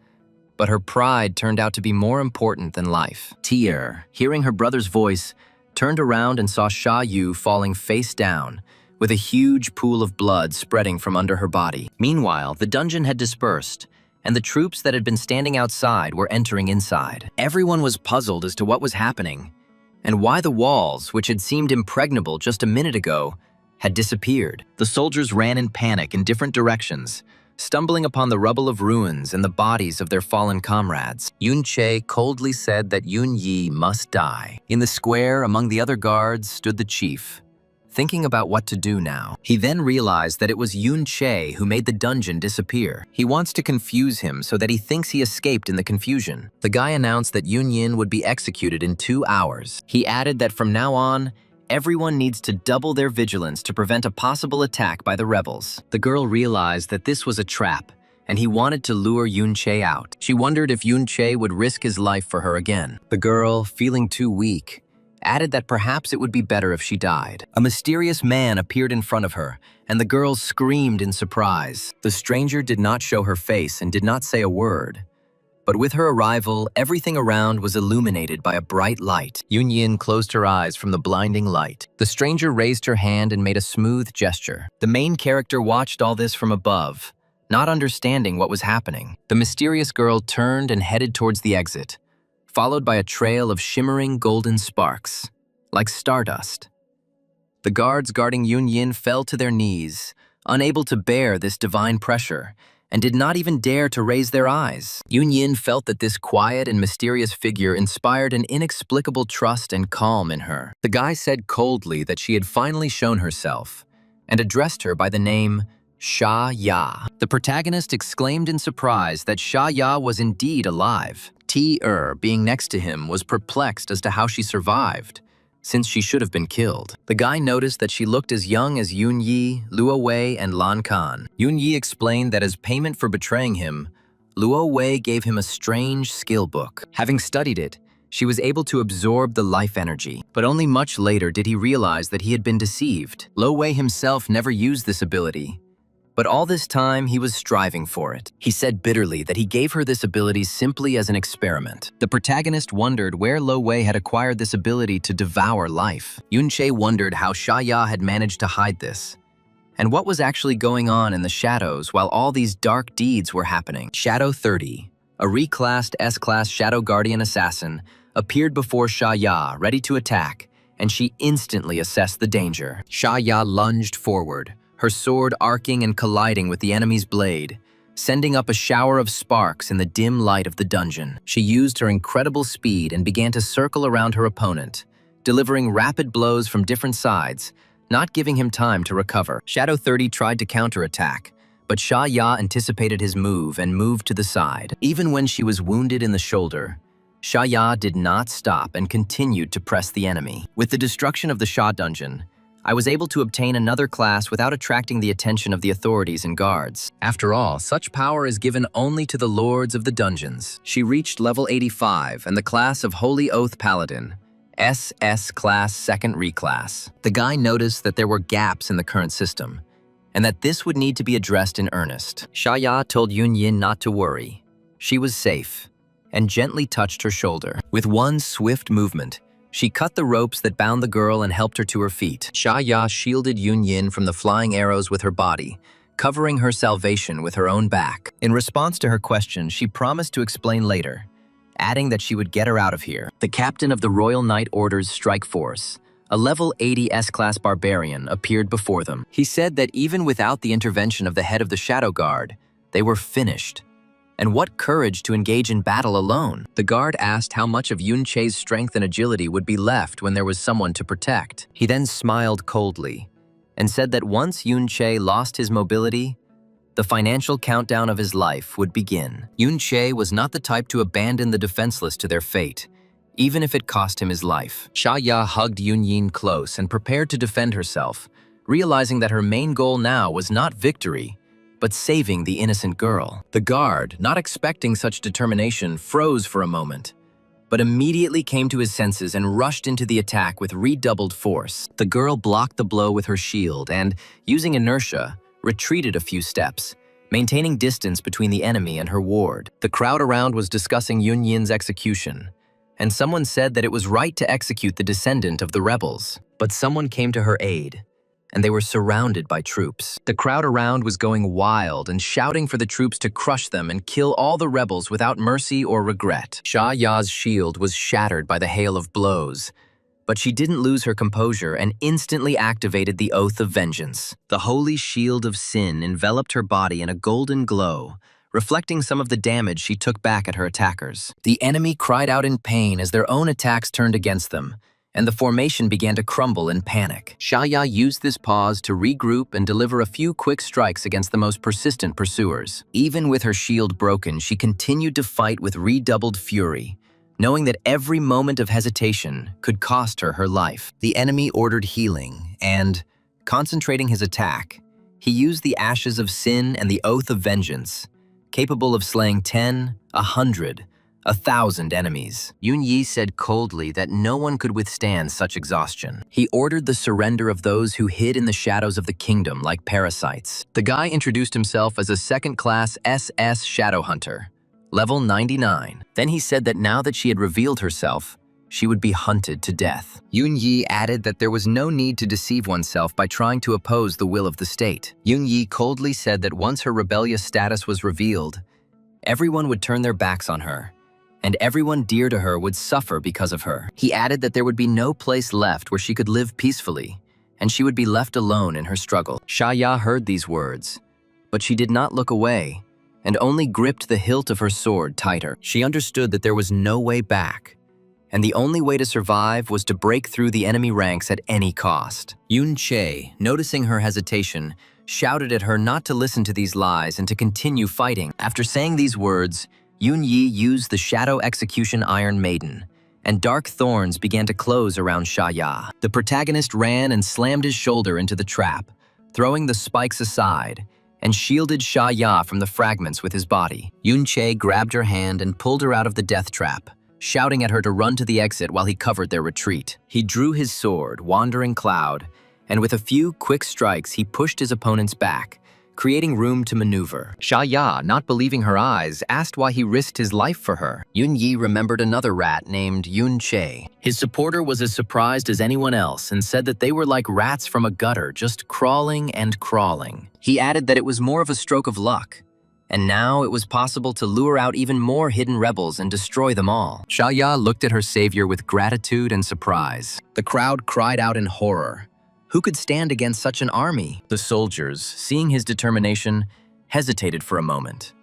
But her pride turned out to be more important than life. TR, hearing her brother's voice, turned around and saw Sha Yu falling face down, with a huge pool of blood spreading from under her body. Meanwhile, the dungeon had dispersed, and the troops that had been standing outside were entering inside. Everyone was puzzled as to what was happening, and why the walls, which had seemed impregnable just a minute ago, had disappeared. The soldiers ran in panic in different directions, stumbling upon the rubble of ruins and the bodies of their fallen comrades. Yun Che coldly said that Yun Yi must die. In the square, among the other guards, stood the chief, thinking about what to do now. He then realized that it was Yun Che who made the dungeon disappear. He wants to confuse him so that he thinks he escaped in the confusion. The guy announced that Yun Yin would be executed in 2 hours. He added that from now on, everyone needs to double their vigilance to prevent a possible attack by the rebels. The girl realized that this was a trap, and he wanted to lure Yun Che out. She wondered if Yun Che would risk his life for her again. The girl, feeling too weak, added that perhaps it would be better if she died. A mysterious man appeared in front of her, and the girl screamed in surprise. The stranger did not show her face and did not say a word. But with her arrival, everything around was illuminated by a bright light. Yun Yin closed her eyes from the blinding light. The stranger raised her hand and made a smooth gesture. The main character watched all this from above, not understanding what was happening. The mysterious girl turned and headed towards the exit, followed by a trail of shimmering golden sparks, like stardust. The guards guarding Yun Yin fell to their knees, unable to bear this divine pressure, and did not even dare to raise their eyes. Yun Yin felt that this quiet and mysterious figure inspired an inexplicable trust and calm in her. The guy said coldly that she had finally shown herself, and addressed her by the name Sha Ya. The protagonist exclaimed in surprise that Sha Ya was indeed alive. T-Er, being next to him, was perplexed as to how she survived, since she should have been killed. The guy noticed that she looked as young as Yun Yi, Luo Wei, and Lan Kan. Yun Yi explained that as payment for betraying him, Luo Wei gave him a strange skill book. Having studied it, she was able to absorb the life energy, but only much later did he realize that he had been deceived. Luo Wei himself never used this ability, but all this time he was striving for it. He said bitterly that he gave her this ability simply as an experiment. The protagonist wondered where Luo Wei had acquired this ability to devour life. Yun Che wondered how Sha Ya had managed to hide this, and what was actually going on in the shadows while all these dark deeds were happening. Shadow 30, a reclassed S-Class Shadow Guardian Assassin, appeared before Sha Ya, ready to attack, and she instantly assessed the danger. Sha Ya lunged forward, her sword arcing and colliding with the enemy's blade, sending up a shower of sparks in the dim light of the dungeon. She used her incredible speed and began to circle around her opponent, delivering rapid blows from different sides, not giving him time to recover. Shadow 30 tried to counterattack, but Sha Ya anticipated his move and moved to the side. Even when she was wounded in the shoulder, Sha Ya did not stop and continued to press the enemy. With the destruction of the Sha dungeon, I was able to obtain another class without attracting the attention of the authorities and guards. After all, such power is given only to the lords of the dungeons. She reached level 85 and the class of Holy Oath Paladin, SS Class 2nd Reclass. The guy noticed that there were gaps in the current system, and that this would need to be addressed in earnest. Sha Ya told Yun Yin not to worry. She was safe, and gently touched her shoulder. With one swift movement, she cut the ropes that bound the girl and helped her to her feet. Sha Ya shielded Yun Yin from the flying arrows with her body, covering her salvation with her own back. In response to her question, she promised to explain later, adding that she would get her out of here. The captain of the Royal Knight Order's strike force, a level 80 S-class barbarian appeared before them. He said that even without the intervention of the head of the Shadow Guard, they were finished. And what courage to engage in battle alone? The guard asked how much of Yun Che's strength and agility would be left when there was someone to protect. He then smiled coldly and said that once Yun Che lost his mobility, the financial countdown of his life would begin. Yun Che was not the type to abandon the defenseless to their fate, even if it cost him his life. Xia Ya hugged Yun Yin close and prepared to defend herself, realizing that her main goal now was not victory, but saving the innocent girl. The guard, not expecting such determination, froze for a moment, but immediately came to his senses and rushed into the attack with redoubled force. The girl blocked the blow with her shield and, using inertia, retreated a few steps, maintaining distance between the enemy and her ward. The crowd around was discussing Yun Yin's execution, and someone said that it was right to execute the descendant of the rebels. But someone came to her aid, and they were surrounded by troops. The crowd around was going wild and shouting for the troops to crush them and kill all the rebels without mercy or regret. Xia Ya's shield was shattered by the hail of blows, but she didn't lose her composure and instantly activated the Oath of Vengeance. The holy shield of sin enveloped her body in a golden glow, reflecting some of the damage she took back at her attackers. The enemy cried out in pain as their own attacks turned against them, and the formation began to crumble in panic. Xia Ya used this pause to regroup and deliver a few quick strikes against the most persistent pursuers. Even with her shield broken, she continued to fight with redoubled fury, knowing that every moment of hesitation could cost her life. The enemy ordered healing, and, concentrating his attack, he used the Ashes of Sin and the Oath of Vengeance, capable of slaying 10, 100, 1,000 enemies. Yun Yi said coldly that no one could withstand such exhaustion. He ordered the surrender of those who hid in the shadows of the kingdom like parasites. The guy introduced himself as a second-class SS Shadow Hunter, level 99. Then he said that now that she had revealed herself, she would be hunted to death. Yun Yi added that there was no need to deceive oneself by trying to oppose the will of the state. Yun Yi coldly said that once her rebellious status was revealed, everyone would turn their backs on her, and everyone dear to her would suffer because of her. He added that there would be no place left where she could live peacefully, and she would be left alone in her struggle. Xia Ya heard these words, but she did not look away, and only gripped the hilt of her sword tighter. She understood that there was no way back, and the only way to survive was to break through the enemy ranks at any cost. Yun Che, noticing her hesitation, shouted at her not to listen to these lies and to continue fighting. After saying these words, Yun Yi used the Shadow Execution Iron Maiden, and dark thorns began to close around Xia Ya. The protagonist ran and slammed his shoulder into the trap, throwing the spikes aside, and shielded Xia Ya from the fragments with his body. Yun Che grabbed her hand and pulled her out of the death trap, shouting at her to run to the exit while he covered their retreat. He drew his sword, Wandering Cloud, and with a few quick strikes he pushed his opponents back, creating room to maneuver. Xia Ya, not believing her eyes, asked why he risked his life for her. Yun Yi remembered another rat named Yun Che. His supporter was as surprised as anyone else and said that they were like rats from a gutter, just crawling and crawling. He added that it was more of a stroke of luck, and now it was possible to lure out even more hidden rebels and destroy them all. Xia Ya looked at her savior with gratitude and surprise. The crowd cried out in horror. Who could stand against such an army? The soldiers, seeing his determination, hesitated for a moment.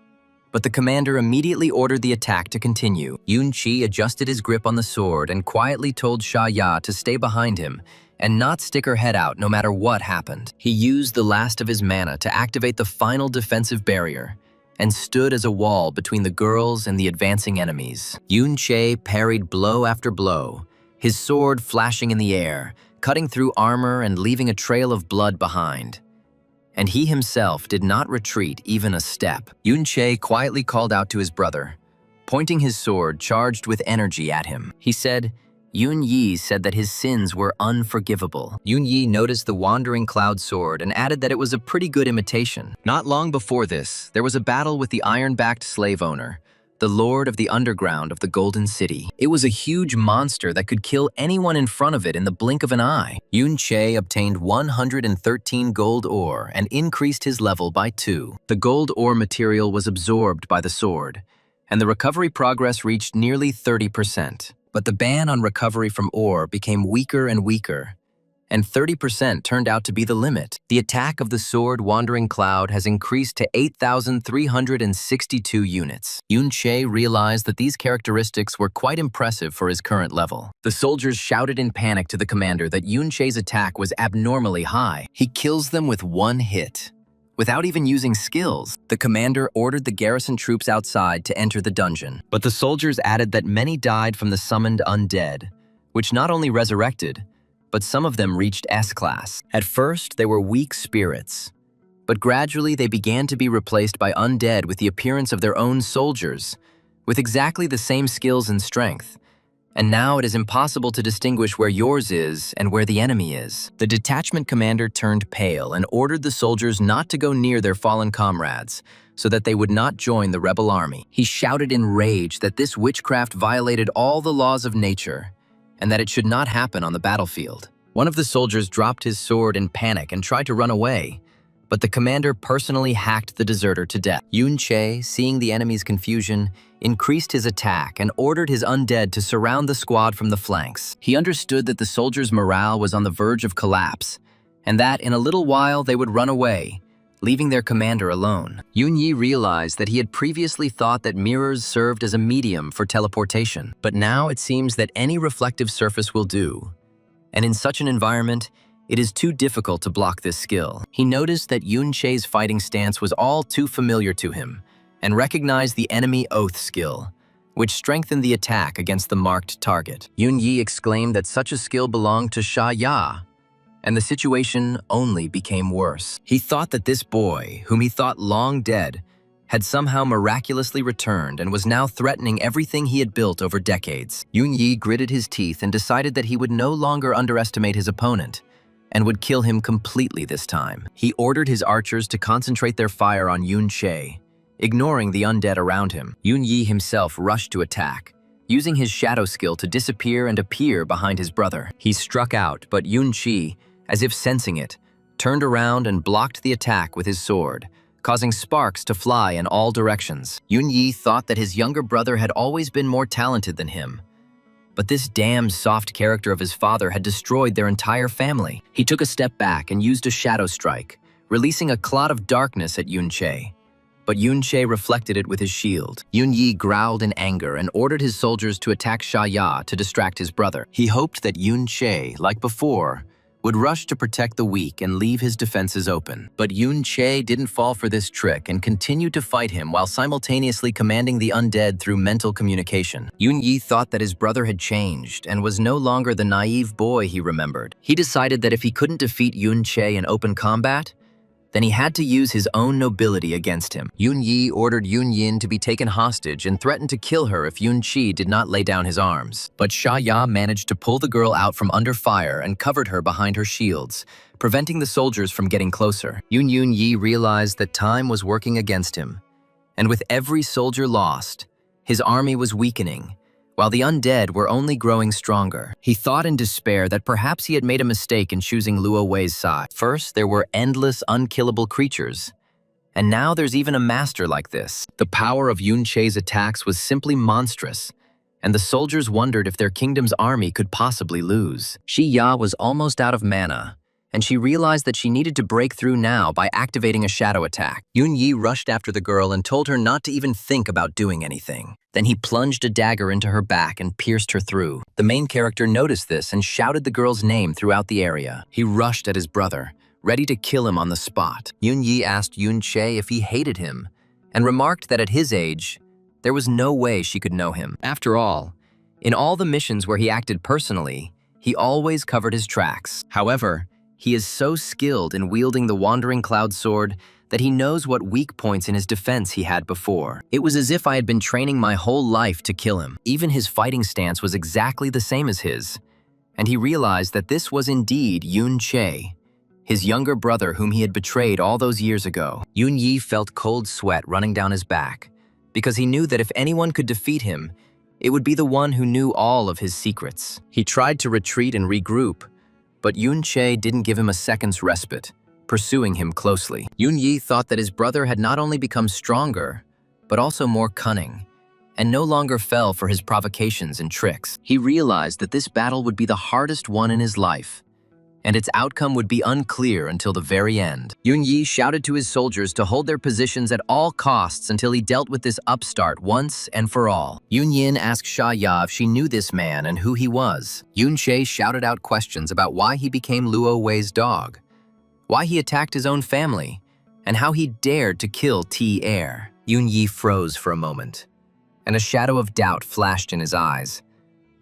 But the commander immediately ordered the attack to continue. Yun Chi adjusted his grip on the sword and quietly told Xia Ya to stay behind him and not stick her head out no matter what happened. He used the last of his mana to activate the final defensive barrier and stood as a wall between the girls and the advancing enemies. Yun Che parried blow after blow, his sword flashing in the air, cutting through armor and leaving a trail of blood behind. And he himself did not retreat even a step. Yun Che quietly called out to his brother, pointing his sword charged with energy at him. He said, Yun Yi said that his sins were unforgivable. Yun Yi noticed the Wandering Cloud sword and added that it was a pretty good imitation. Not long before this, there was a battle with the iron-backed slave owner, the Lord of the Underground of the Golden City. It was a huge monster that could kill anyone in front of it in the blink of an eye. Yun Che obtained 113 gold ore and increased his level by 2. The gold ore material was absorbed by the sword, and the recovery progress reached nearly 30%. But the ban on recovery from ore became weaker and weaker, and 30% turned out to be the limit. The attack of the sword Wandering Cloud has increased to 8,362 units. Yun-che realized that these characteristics were quite impressive for his current level. The soldiers shouted in panic to the commander that Yun-che's attack was abnormally high. He kills them with one hit. Without even using skills, the commander ordered the garrison troops outside to enter the dungeon. But the soldiers added that many died from the summoned undead, which not only resurrected, but some of them reached S-class. At first, they were weak spirits, but gradually they began to be replaced by undead with the appearance of their own soldiers, with exactly the same skills and strength. And now it is impossible to distinguish where yours is and where the enemy is. The detachment commander turned pale and ordered the soldiers not to go near their fallen comrades, so that they would not join the rebel army. He shouted in rage that this witchcraft violated all the laws of nature, and that it should not happen on the battlefield. One of the soldiers dropped his sword in panic and tried to run away, but the commander personally hacked the deserter to death. Yun-che, seeing the enemy's confusion, increased his attack and ordered his undead to surround the squad from the flanks. He understood that the soldiers' morale was on the verge of collapse, and that in a little while they would run away, leaving their commander alone. Yun-yi realized that he had previously thought that mirrors served as a medium for teleportation, but now it seems that any reflective surface will do. And in such an environment, it is too difficult to block this skill. He noticed that Yun-che's fighting stance was all too familiar to him, and recognized the enemy oath skill, which strengthened the attack against the marked target. Yun-yi exclaimed that such a skill belonged to Sha Ya, and the situation only became worse. He thought that this boy, whom he thought long dead, had somehow miraculously returned and was now threatening everything he had built over decades. Yun-yi gritted his teeth and decided that he would no longer underestimate his opponent, and would kill him completely this time. He ordered his archers to concentrate their fire on Yun-che, ignoring the undead around him. Yun-yi himself rushed to attack, using his shadow skill to disappear and appear behind his brother. He struck out, but Yun-chi, as if sensing it, turned around and blocked the attack with his sword, causing sparks to fly in all directions. Yun-yi thought that his younger brother had always been more talented than him, but this damned soft character of his father had destroyed their entire family. He took a step back and used a shadow strike, releasing a cloud of darkness at Yun-che. But Yun-che reflected it with his shield. Yun-yi growled in anger and ordered his soldiers to attack Sha Ya to distract his brother. He hoped that Yun-che, like before, would rush to protect the weak and leave his defenses open. But Yun-che didn't fall for this trick and continued to fight him while simultaneously commanding the undead through mental communication. Yun-yi thought that his brother had changed and was no longer the naive boy he remembered. He decided that if he couldn't defeat Yun-che in open combat, then he had to use his own nobility against him. Yun-yi ordered Yun-yin to be taken hostage and threatened to kill her if Yun-chi did not lay down his arms. But Sha Ya managed to pull the girl out from under fire and covered her behind her shields, preventing the soldiers from getting closer. Yun-yi realized that time was working against him, and with every soldier lost, his army was weakening, while the undead were only growing stronger. He thought in despair that perhaps he had made a mistake in choosing Luo Wei's side. First, there were endless, unkillable creatures, and now there's even a master like this. The power of Yun-che's attacks was simply monstrous, and the soldiers wondered if their kingdom's army could possibly lose. Shi Ya was almost out of mana, and she realized that she needed to break through now by activating a shadow attack. Yun-yi rushed after the girl and told her not to even think about doing anything. Then he plunged a dagger into her back and pierced her through. The main character noticed this and shouted the girl's name throughout the area. He rushed at his brother, ready to kill him on the spot. Yun-yi asked Yun-che if he hated him, and remarked that at his age, there was no way she could know him. After all, in all the missions where he acted personally, he always covered his tracks. However, he is so skilled in wielding the Wandering Cloud sword that he knows what weak points in his defense he had before. It was as if I had been training my whole life to kill him. Even his fighting stance was exactly the same as his, and he realized that this was indeed Yun-che, his younger brother whom he had betrayed all those years ago. Yun-yi felt cold sweat running down his back, because he knew that if anyone could defeat him, it would be the one who knew all of his secrets. He tried to retreat and regroup, but Yun-che didn't give him a second's respite, pursuing him closely. Yun-yi thought that his brother had not only become stronger, but also more cunning, and no longer fell for his provocations and tricks. He realized that this battle would be the hardest one in his life, and its outcome would be unclear until the very end. Yunyi shouted to his soldiers to hold their positions at all costs until he dealt with this upstart once and for all. Yunyin asked Sha Ya if she knew this man and who he was. Yunche shouted out questions about why he became Luo Wei's dog, why he attacked his own family, and how he dared to kill T-Air. Yunyi froze for a moment, and a shadow of doubt flashed in his eyes,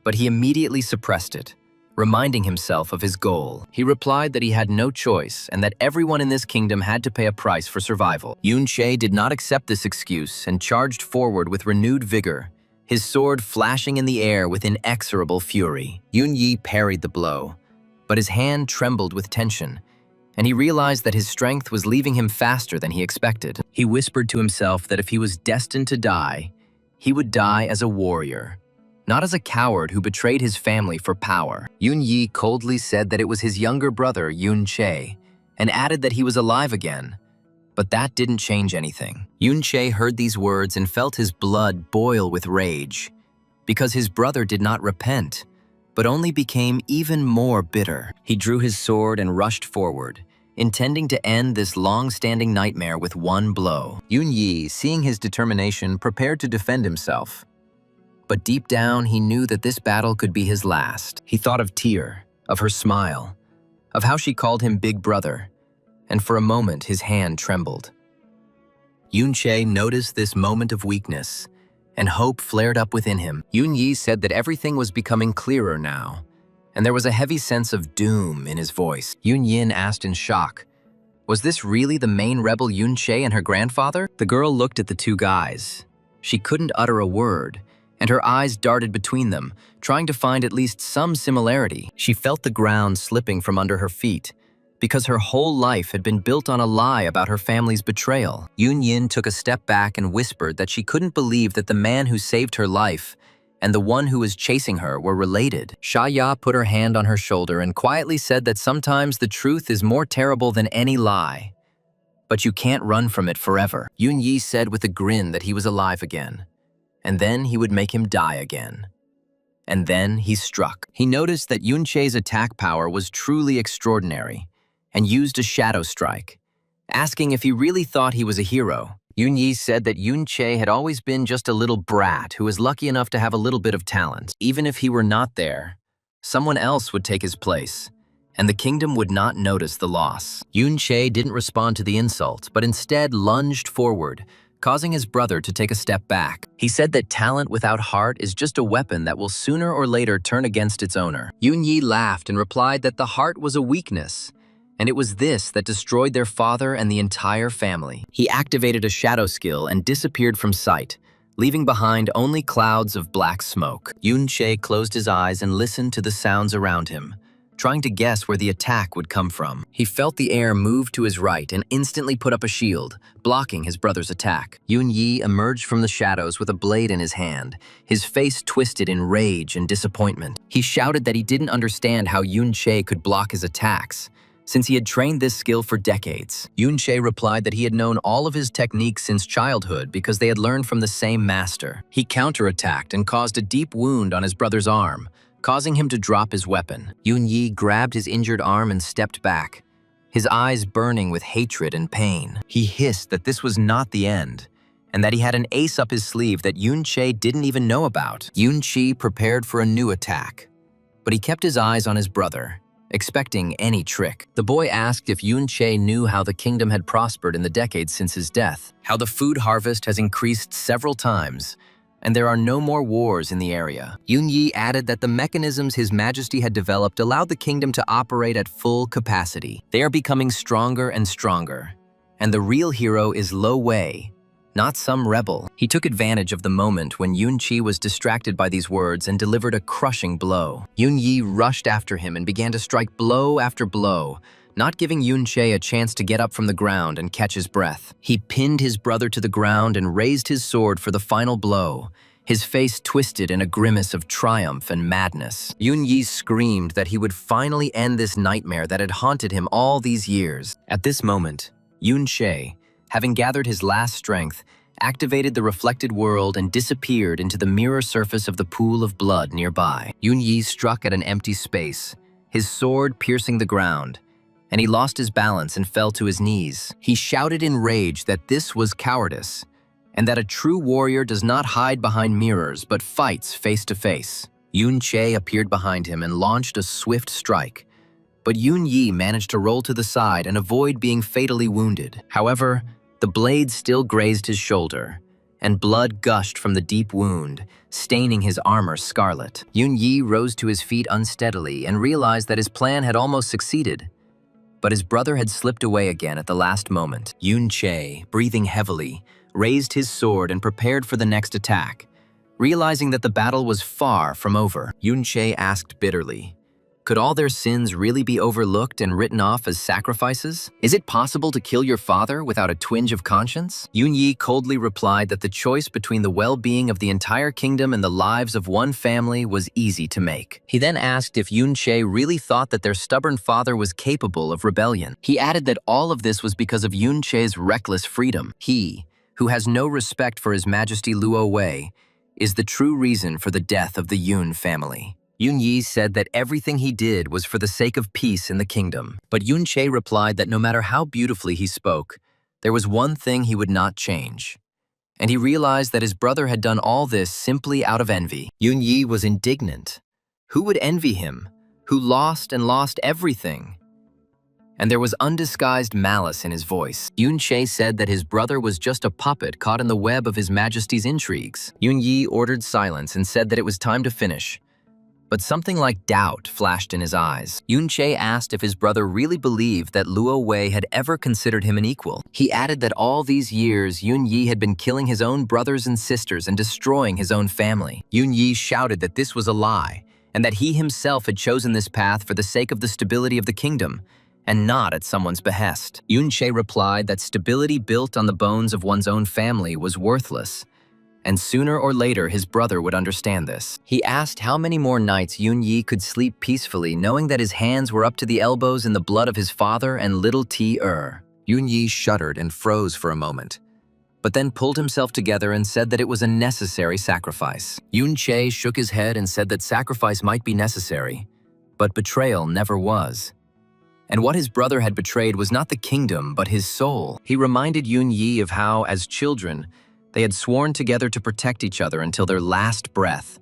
but he immediately suppressed it, reminding himself of his goal. He replied that he had no choice and that everyone in this kingdom had to pay a price for survival. Yunche did not accept this excuse and charged forward with renewed vigor, his sword flashing in the air with inexorable fury. Yunyi parried the blow, but his hand trembled with tension, and he realized that his strength was leaving him faster than he expected. He whispered to himself that if he was destined to die, he would die as a warrior, not as a coward who betrayed his family for power. Yunyi coldly said that it was his younger brother, Yunche, and added that he was alive again. But that didn't change anything. Yunche heard these words and felt his blood boil with rage, because his brother did not repent, but only became even more bitter. He drew his sword and rushed forward, intending to end this long-standing nightmare with one blow. Yunyi, seeing his determination, prepared to defend himself. But deep down, he knew that this battle could be his last. He thought of Tyr, of her smile, of how she called him Big Brother, and for a moment his hand trembled. Yunche noticed this moment of weakness, and hope flared up within him. Yunyi said that everything was becoming clearer now, and there was a heavy sense of doom in his voice. Yunyin asked in shock, was this really the main rebel Yunche and her grandfather? The girl looked at the two guys. She couldn't utter a word, and her eyes darted between them, trying to find at least some similarity. She felt the ground slipping from under her feet, because her whole life had been built on a lie about her family's betrayal. Yunyin took a step back and whispered that she couldn't believe that the man who saved her life and the one who was chasing her were related. Sha Ya put her hand on her shoulder and quietly said that sometimes the truth is more terrible than any lie, but you can't run from it forever. Yunyi said with a grin that he was alive again, and then he would make him die again. And then he struck. He noticed that Yunche's attack power was truly extraordinary, and used a shadow strike, asking if he really thought he was a hero. Yunyi said that Yunche had always been just a little brat who was lucky enough to have a little bit of talent. Even if he were not there, someone else would take his place, and the kingdom would not notice the loss. Yunche didn't respond to the insult, but instead lunged forward, causing his brother to take a step back. He said that talent without heart is just a weapon that will sooner or later turn against its owner. Yunyi laughed and replied that the heart was a weakness, and it was this that destroyed their father and the entire family. He activated a shadow skill and disappeared from sight, leaving behind only clouds of black smoke. Yunche closed his eyes and listened to the sounds around him, trying to guess where the attack would come from. He felt the air move to his right and instantly put up a shield, blocking his brother's attack. Yunyi emerged from the shadows with a blade in his hand, his face twisted in rage and disappointment. He shouted that he didn't understand how Yunche could block his attacks, since he had trained this skill for decades. Yunche replied that he had known all of his techniques since childhood because they had learned from the same master. He counterattacked and caused a deep wound on his brother's arm, causing him to drop his weapon. Yunyi grabbed his injured arm and stepped back, his eyes burning with hatred and pain. He hissed that this was not the end, and that he had an ace up his sleeve that Yunche didn't even know about. Yunchi prepared for a new attack, but he kept his eyes on his brother, expecting any trick. The boy asked if Yunche knew how the kingdom had prospered in the decades since his death, how the food harvest has increased several times, and there are no more wars in the area. Yunyi added that the mechanisms His Majesty had developed allowed the kingdom to operate at full capacity. They are becoming stronger and stronger, and the real hero is Lo Wei, not some rebel. He took advantage of the moment when Yunchi was distracted by these words and delivered a crushing blow. Yunyi rushed after him and began to strike blow after blow, not giving Yunche a chance to get up from the ground and catch his breath. He pinned his brother to the ground and raised his sword for the final blow, his face twisted in a grimace of triumph and madness. Yunyi screamed that he would finally end this nightmare that had haunted him all these years. At this moment, Yunche, having gathered his last strength, activated the reflected world and disappeared into the mirror surface of the pool of blood nearby. Yunyi struck at an empty space, his sword piercing the ground, and he lost his balance and fell to his knees. He shouted in rage that this was cowardice, and that a true warrior does not hide behind mirrors but fights face to face. Yun Che appeared behind him and launched a swift strike, but Yun Yi managed to roll to the side and avoid being fatally wounded. However, the blade still grazed his shoulder, and blood gushed from the deep wound, staining his armor scarlet. Yun Yi rose to his feet unsteadily and realized that his plan had almost succeeded. But his brother had slipped away again at the last moment. Yun Che, breathing heavily, raised his sword and prepared for the next attack, realizing that the battle was far from over. Yun Che asked bitterly, could all their sins really be overlooked and written off as sacrifices? Is it possible to kill your father without a twinge of conscience? Yun Yi coldly replied that the choice between the well-being of the entire kingdom and the lives of one family was easy to make. He then asked if Yun Che really thought that their stubborn father was capable of rebellion. He added that all of this was because of Yun Che's reckless freedom. He, who has no respect for His Majesty Luo Wei, is the true reason for the death of the Yun family. Yun Yi said that everything he did was for the sake of peace in the kingdom. But Yun Che replied that no matter how beautifully he spoke, there was one thing he would not change. And he realized that his brother had done all this simply out of envy. Yun Yi was indignant. Who would envy him, who lost everything? And there was undisguised malice in his voice. Yun Che said that his brother was just a puppet caught in the web of His Majesty's intrigues. Yun Yi ordered silence and said that it was time to finish. But something like doubt flashed in his eyes. Yun Che asked if his brother really believed that Luo Wei had ever considered him an equal. He added that all these years Yun Yi had been killing his own brothers and sisters and destroying his own family. Yun Yi shouted that this was a lie, and that he himself had chosen this path for the sake of the stability of the kingdom, and not at someone's behest. Yun Che replied that stability built on the bones of one's own family was worthless, and sooner or later his brother would understand this. He asked how many more nights Yun Yi could sleep peacefully knowing that his hands were up to the elbows in the blood of his father and little T-er. Yun Yi shuddered and froze for a moment, but then pulled himself together and said that it was a necessary sacrifice. Yun Che shook his head and said that sacrifice might be necessary, but betrayal never was. And what his brother had betrayed was not the kingdom, but his soul. He reminded Yun Yi of how, as children, they had sworn together to protect each other until their last breath,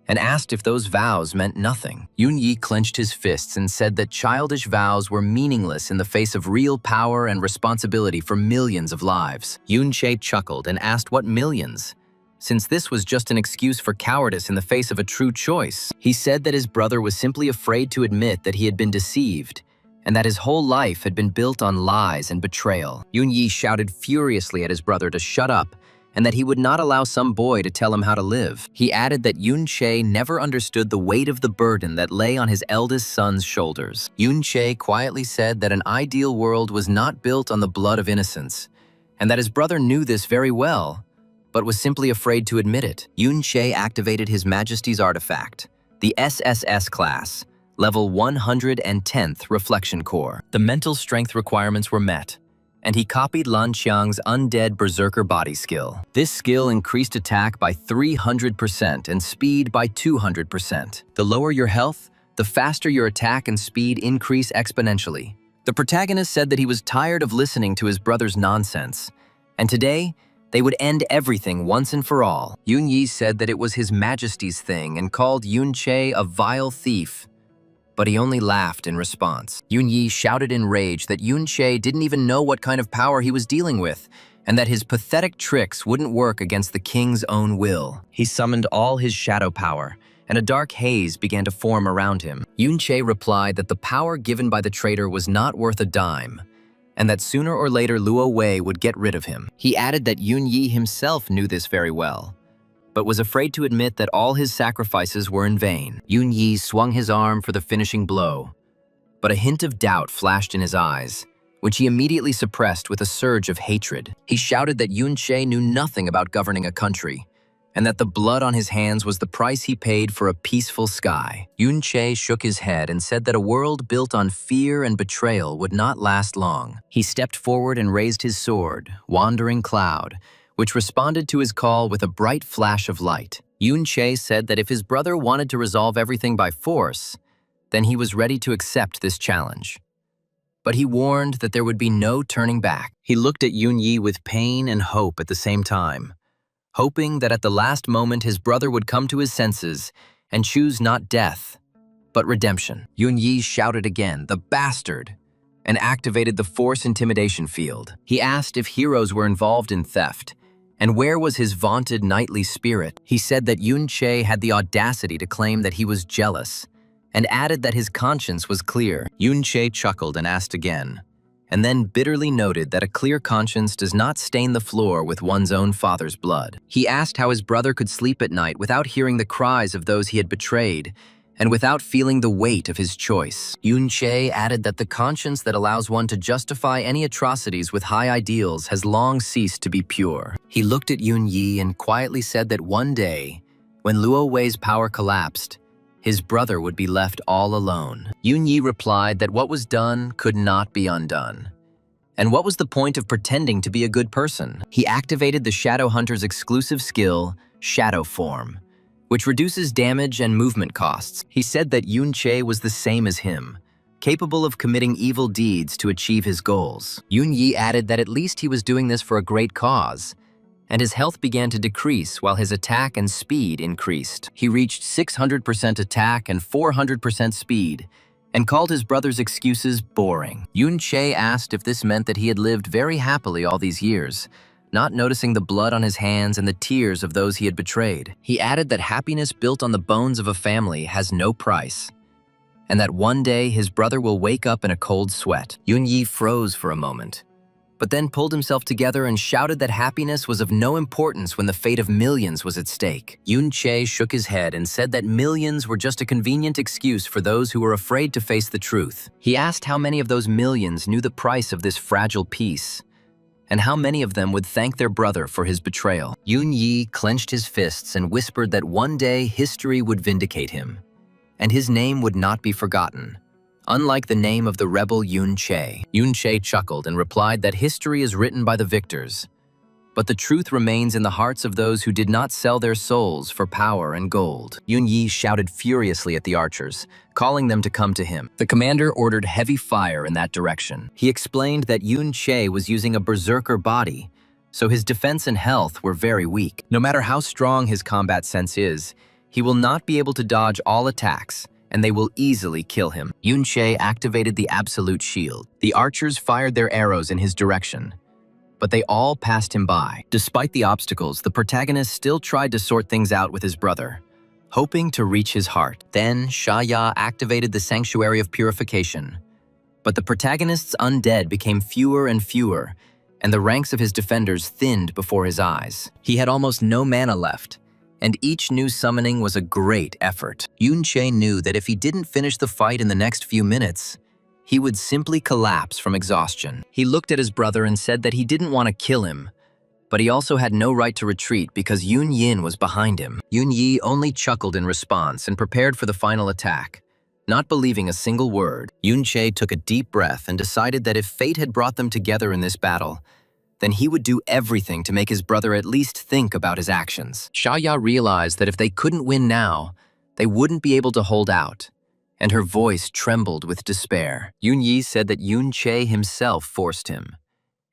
and asked if those vows meant nothing. Yun Yi clenched his fists and said that childish vows were meaningless in the face of real power and responsibility for millions of lives. Yun Che chuckled and asked what millions, since this was just an excuse for cowardice in the face of a true choice. He said that his brother was simply afraid to admit that he had been deceived, and that his whole life had been built on lies and betrayal. Yun Yi shouted furiously at his brother to shut up, and that he would not allow some boy to tell him how to live. He added that Yun Che never understood the weight of the burden that lay on his eldest son's shoulders. Yun Che quietly said that an ideal world was not built on the blood of innocence, and that his brother knew this very well, but was simply afraid to admit it. Yun Che activated His Majesty's artifact, the SSS class, level 110th Reflection Core. The mental strength requirements were met, and he copied Lan Qiang's Undead Berserker body skill. This skill increased attack by 300% and speed by 200%. The lower your health, the faster your attack and speed increase exponentially. The protagonist said that he was tired of listening to his brother's nonsense, and today, they would end everything once and for all. Yun Yi said that it was His Majesty's thing and called Yun Che a vile thief, but he only laughed in response. Yun Yi shouted in rage that Yun Che didn't even know what kind of power he was dealing with, and that his pathetic tricks wouldn't work against the king's own will. He summoned all his shadow power, and a dark haze began to form around him. Yun Che replied that the power given by the traitor was not worth a dime, and that sooner or later Luo Wei would get rid of him. He added that Yun Yi himself knew this very well, but was afraid to admit that all his sacrifices were in vain. Yun Yi swung his arm for the finishing blow, but a hint of doubt flashed in his eyes, which he immediately suppressed with a surge of hatred. He shouted that Yun Che knew nothing about governing a country, and that the blood on his hands was the price he paid for a peaceful sky. Yun Che shook his head and said that a world built on fear and betrayal would not last long. He stepped forward and raised his sword, Wandering Cloud, which responded to his call with a bright flash of light. Yun-che said that if his brother wanted to resolve everything by force, then he was ready to accept this challenge. But he warned that there would be no turning back. He looked at Yun-yi with pain and hope at the same time, hoping that at the last moment his brother would come to his senses and choose not death, but redemption. Yun-yi shouted again, "The bastard!" and activated the force intimidation field. He asked if heroes were involved in theft, and where was his vaunted knightly spirit. He said that Yun-che had the audacity to claim that he was jealous, and added that his conscience was clear. Yun-che chuckled and asked again, and then bitterly noted that a clear conscience does not stain the floor with one's own father's blood. He asked how his brother could sleep at night without hearing the cries of those he had betrayed, and without feeling the weight of his choice. Yun-che added that the conscience that allows one to justify any atrocities with high ideals has long ceased to be pure. He looked at Yun-yi and quietly said that one day, when Luo Wei's power collapsed, his brother would be left all alone. Yun-yi replied that what was done could not be undone. And what was the point of pretending to be a good person? He activated the Shadow Hunter's exclusive skill, Shadow Form, which reduces damage and movement costs. He said that Yun-che was the same as him, capable of committing evil deeds to achieve his goals. Yun-yi added that at least he was doing this for a great cause, and his health began to decrease while his attack and speed increased. He reached 600% attack and 400% speed, and called his brother's excuses boring. Yun-che asked if this meant that he had lived very happily all these years, not noticing the blood on his hands and the tears of those he had betrayed. He added that happiness built on the bones of a family has no price, and that one day his brother will wake up in a cold sweat. Yun-yi froze for a moment, but then pulled himself together and shouted that happiness was of no importance when the fate of millions was at stake. Yun-che shook his head and said that millions were just a convenient excuse for those who were afraid to face the truth. He asked how many of those millions knew the price of this fragile peace, and how many of them would thank their brother for his betrayal. Yun-yi clenched his fists and whispered that one day history would vindicate him, and his name would not be forgotten, unlike the name of the rebel Yun-che. Yun-che chuckled and replied that history is written by the victors, but the truth remains in the hearts of those who did not sell their souls for power and gold. Yun-yi shouted furiously at the archers, calling them to come to him. The commander ordered heavy fire in that direction. He explained that Yun-che was using a berserker body, so his defense and health were very weak. No matter how strong his combat sense is, he will not be able to dodge all attacks, and they will easily kill him. Yun-che activated the absolute shield. The archers fired their arrows in his direction, but they all passed him by. Despite the obstacles, the protagonist still tried to sort things out with his brother, hoping to reach his heart. Then Sha-ya activated the Sanctuary of Purification, but the protagonist's undead became fewer and fewer, and the ranks of his defenders thinned before his eyes. He had almost no mana left, and each new summoning was a great effort. Yun-che knew that if he didn't finish the fight in the next few minutes, he would simply collapse from exhaustion. He looked at his brother and said that he didn't want to kill him, but he also had no right to retreat because Yun-yin was behind him. Yun-yi only chuckled in response and prepared for the final attack, not believing a single word. Yun-che took a deep breath and decided that if fate had brought them together in this battle, then he would do everything to make his brother at least think about his actions. Sha-ya realized that if they couldn't win now, they wouldn't be able to hold out, and her voice trembled with despair. Yun-yi said that Yun-che himself forced him,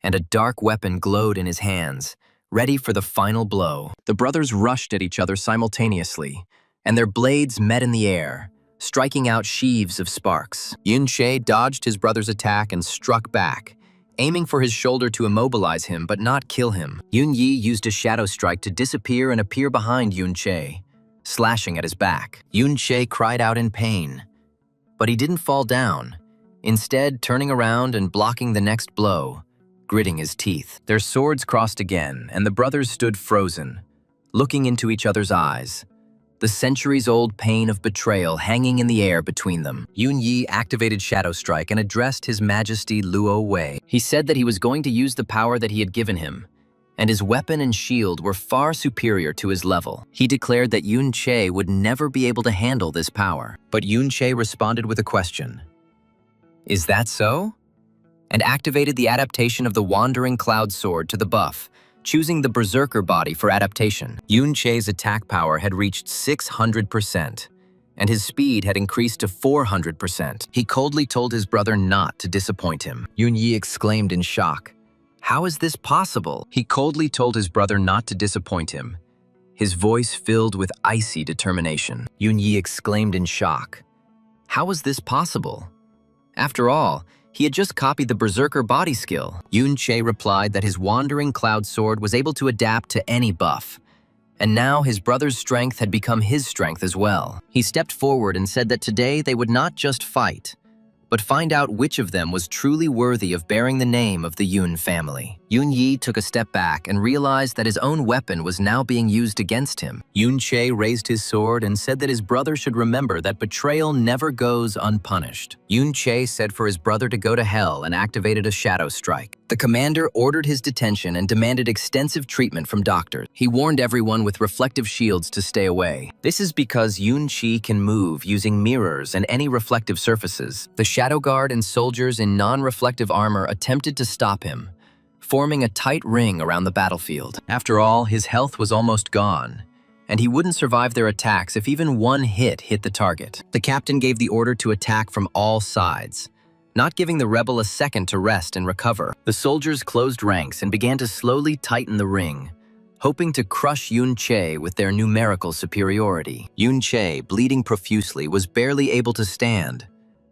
and a dark weapon glowed in his hands, ready for the final blow. The brothers rushed at each other simultaneously, and their blades met in the air, striking out sheaves of sparks. Yun-che dodged his brother's attack and struck back, aiming for his shoulder to immobilize him but not kill him. Yun-yi used a shadow strike to disappear and appear behind Yun-che, slashing at his back. Yun-che cried out in pain, but he didn't fall down, instead turning around and blocking the next blow, gritting his teeth. Their swords crossed again, and the brothers stood frozen, looking into each other's eyes, the centuries-old pain of betrayal hanging in the air between them. Yun-yi activated Shadow Strike and addressed His Majesty Luo Wei. He said that he was going to use the power that he had given him, and his weapon and shield were far superior to his level. He declared that Yun-che would never be able to handle this power. But Yun-che responded with a question. "Is that so?" and activated the adaptation of the Wandering Cloud Sword to the buff, choosing the berserker body for adaptation. Yun Che's attack power had reached 600%, and his speed had increased to 400%. He coldly told his brother not to disappoint him. Yun Yi exclaimed in shock. How is this possible? He coldly told his brother not to disappoint him, his voice filled with icy determination. Yun Yi exclaimed in shock. How was this possible? After all, he had just copied the berserker body skill. Yun Che replied that his wandering cloud sword was able to adapt to any buff, and now his brother's strength had become his strength as well. He stepped forward and said that today they would not just fight, but find out which of them was truly worthy of bearing the name of the Yun family. Yun Yi took a step back and realized that his own weapon was now being used against him. Yun Che raised his sword and said that his brother should remember that betrayal never goes unpunished. Yun Che said for his brother to go to hell and activated a shadow strike. The commander ordered his detention and demanded extensive treatment from doctors. He warned everyone with reflective shields to stay away. This is because Yun Chi can move using mirrors and any reflective surfaces. The shadow guard and soldiers in non-reflective armor attempted to stop him, forming a tight ring around the battlefield. After all, his health was almost gone, and he wouldn't survive their attacks if even one hit the target. The captain gave the order to attack from all sides, not giving the rebel a second to rest and recover. The soldiers closed ranks and began to slowly tighten the ring, hoping to crush Yun Che with their numerical superiority. Yun Che, bleeding profusely, was barely able to stand,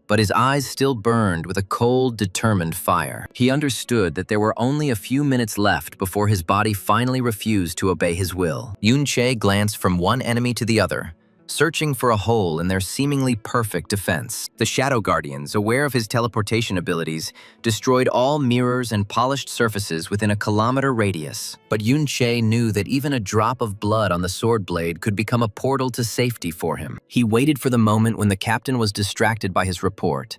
but his eyes still burned with a cold, determined fire. He understood that there were only a few minutes left before his body finally refused to obey his will. Yun Che glanced from one enemy to the other, searching for a hole in their seemingly perfect defense. The Shadow Guardians, aware of his teleportation abilities, destroyed all mirrors and polished surfaces within a kilometer radius. But Yun Che knew that even a drop of blood on the sword blade could become a portal to safety for him. He waited for the moment when the captain was distracted by his report,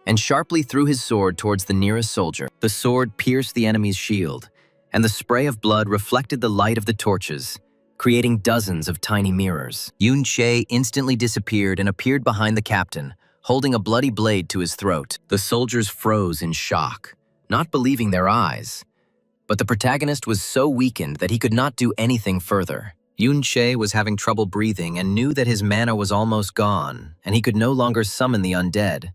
and sharply threw his sword towards the nearest soldier. The sword pierced the enemy's shield, and the spray of blood reflected the light of the torches, creating dozens of tiny mirrors. Yun Che instantly disappeared and appeared behind the captain, holding a bloody blade to his throat. The soldiers froze in shock, not believing their eyes. But the protagonist was so weakened that he could not do anything further. Yun Che was having trouble breathing and knew that his mana was almost gone, and he could no longer summon the undead.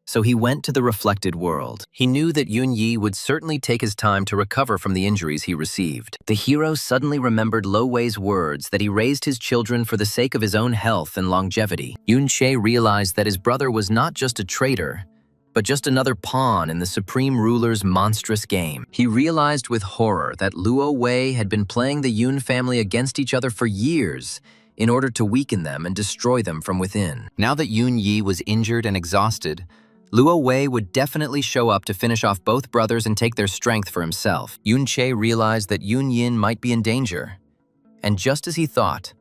So he went to the reflected world. He knew that Yun Yi would certainly take his time to recover from the injuries he received. The hero suddenly remembered Lo Wei's words that he raised his children for the sake of his own health and longevity. Yun Che realized that his brother was not just a traitor, but just another pawn in the supreme ruler's monstrous game. He realized with horror that Luo Wei had been playing the Yun family against each other for years in order to weaken them and destroy them from within. Now that Yun Yi was injured and exhausted, Luo Wei would definitely show up to finish off both brothers and take their strength for himself. Yun Che realized that Yun Yin might be in danger. And just as he thought,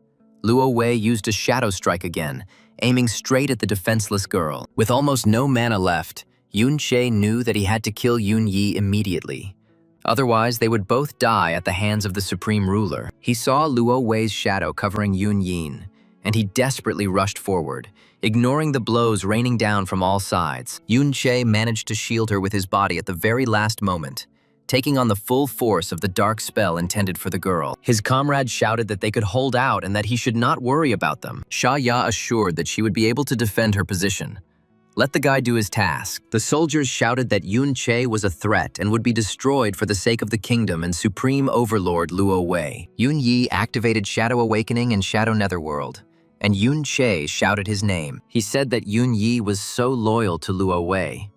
Luo Wei used a shadow strike again, aiming straight at the defenseless girl. With almost no mana left, Yun Che knew that he had to kill Yun Yi immediately. Otherwise, they would both die at the hands of the supreme ruler. He saw Luo Wei's shadow covering Yun Yin, and he desperately rushed forward, ignoring the blows raining down from all sides. Yun Che managed to shield her with his body at the very last moment, taking on the full force of the dark spell intended for the girl. His comrades shouted that they could hold out and that he should not worry about them. Sha Ya assured that she would be able to defend her position. Let the guy do his task. The soldiers shouted that Yun Che was a threat and would be destroyed for the sake of the kingdom and supreme overlord Luo Wei. Yun Yi activated Shadow Awakening and Shadow Netherworld, and Yun Che shouted his name. He said that Yun Yi was so loyal to Luo Wei.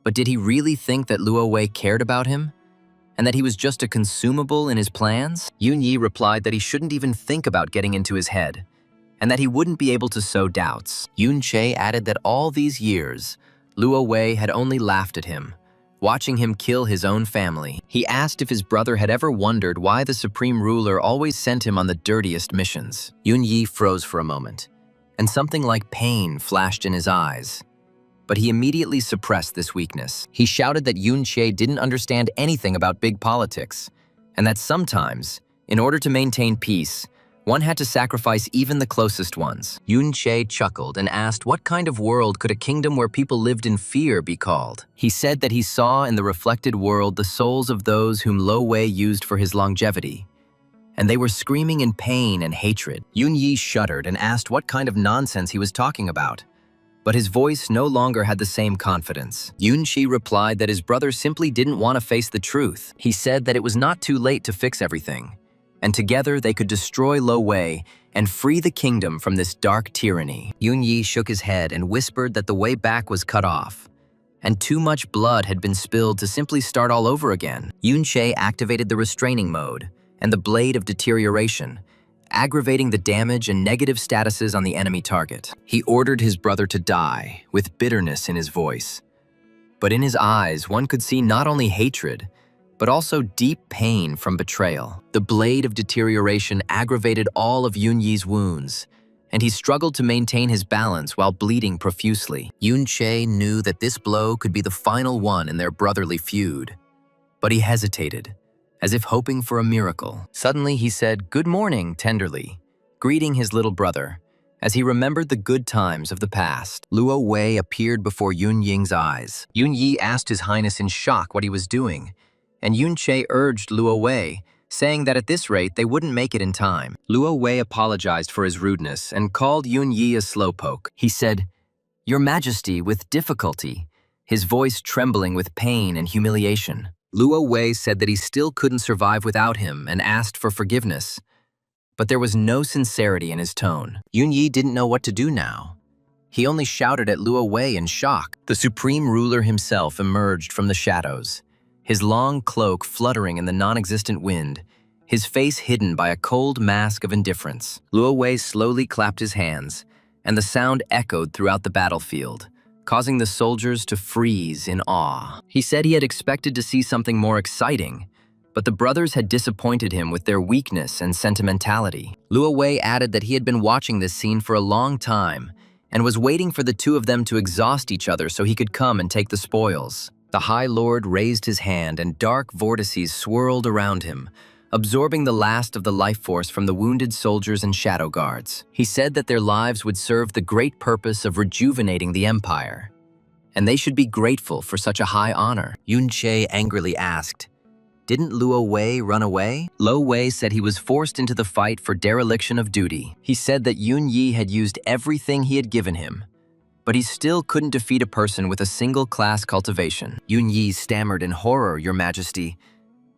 But did he really think that Luo Wei cared about him? And that he was just a consumable in his plans? Yun Yi replied that he shouldn't even think about getting into his head, and that he wouldn't be able to sow doubts. Yun Che added that all these years, Luo Wei had only laughed at him, watching him kill his own family. He asked if his brother had ever wondered why the supreme ruler always sent him on the dirtiest missions. Yun Yi froze for a moment, and something like pain flashed in his eyes. But he immediately suppressed this weakness. He shouted that Yun Che didn't understand anything about big politics, and that sometimes, in order to maintain peace, One had to sacrifice even the closest ones. Yun-che chuckled and asked what kind of world could a kingdom where people lived in fear be called. He said that he saw in the reflected world the souls of those whom Lo Wei used for his longevity, and they were screaming in pain and hatred. Yun-yi shuddered and asked what kind of nonsense he was talking about, but his voice no longer had the same confidence. Yun-chi replied that his brother simply didn't want to face the truth. He said that it was not too late to fix everything, and together they could destroy Lo Wei and free the kingdom from this dark tyranny. Yun-yi shook his head and whispered that the way back was cut off, and too much blood had been spilled to simply start all over again. Yun-che activated the restraining mode and the blade of deterioration, aggravating the damage and negative statuses on the enemy target. He ordered his brother to die, with bitterness in his voice. But in his eyes, one could see not only hatred, but also deep pain from betrayal. The blade of deterioration aggravated all of Yun-yi's wounds, and he struggled to maintain his balance while bleeding profusely. Yun-che knew that this blow could be the final one in their brotherly feud, but he hesitated, as if hoping for a miracle. Suddenly he said, "Good morning," tenderly, greeting his little brother, as he remembered the good times of the past. Luo Wei appeared before Yun-ying's eyes. Yun-yi asked His Highness in shock what he was doing, and Yun-che urged Luo Wei, saying that at this rate they wouldn't make it in time. Luo Wei apologized for his rudeness and called Yun-yi a slowpoke. He said, "Your Majesty," with difficulty, his voice trembling with pain and humiliation. Luo Wei said that he still couldn't survive without him and asked for forgiveness, but there was no sincerity in his tone. Yun-yi didn't know what to do now. He only shouted at Luo Wei in shock. The supreme ruler himself emerged from the shadows, his long cloak fluttering in the non-existent wind, his face hidden by a cold mask of indifference. Luo Wei slowly clapped his hands, and the sound echoed throughout the battlefield, causing the soldiers to freeze in awe. He said he had expected to see something more exciting, but the brothers had disappointed him with their weakness and sentimentality. Luo Wei added that he had been watching this scene for a long time and was waiting for the two of them to exhaust each other so he could come and take the spoils. The High Lord raised his hand and dark vortices swirled around him, absorbing the last of the life force from the wounded soldiers and shadow guards. He said that their lives would serve the great purpose of rejuvenating the empire, and they should be grateful for such a high honor. Yun-che angrily asked, "Didn't Luo Wei run away?" Lo Wei said he was forced into the fight for dereliction of duty. He said that Yun-yi had used everything he had given him, but he still couldn't defeat a person with a single class cultivation. Yun-yi stammered in horror, "Your Majesty,"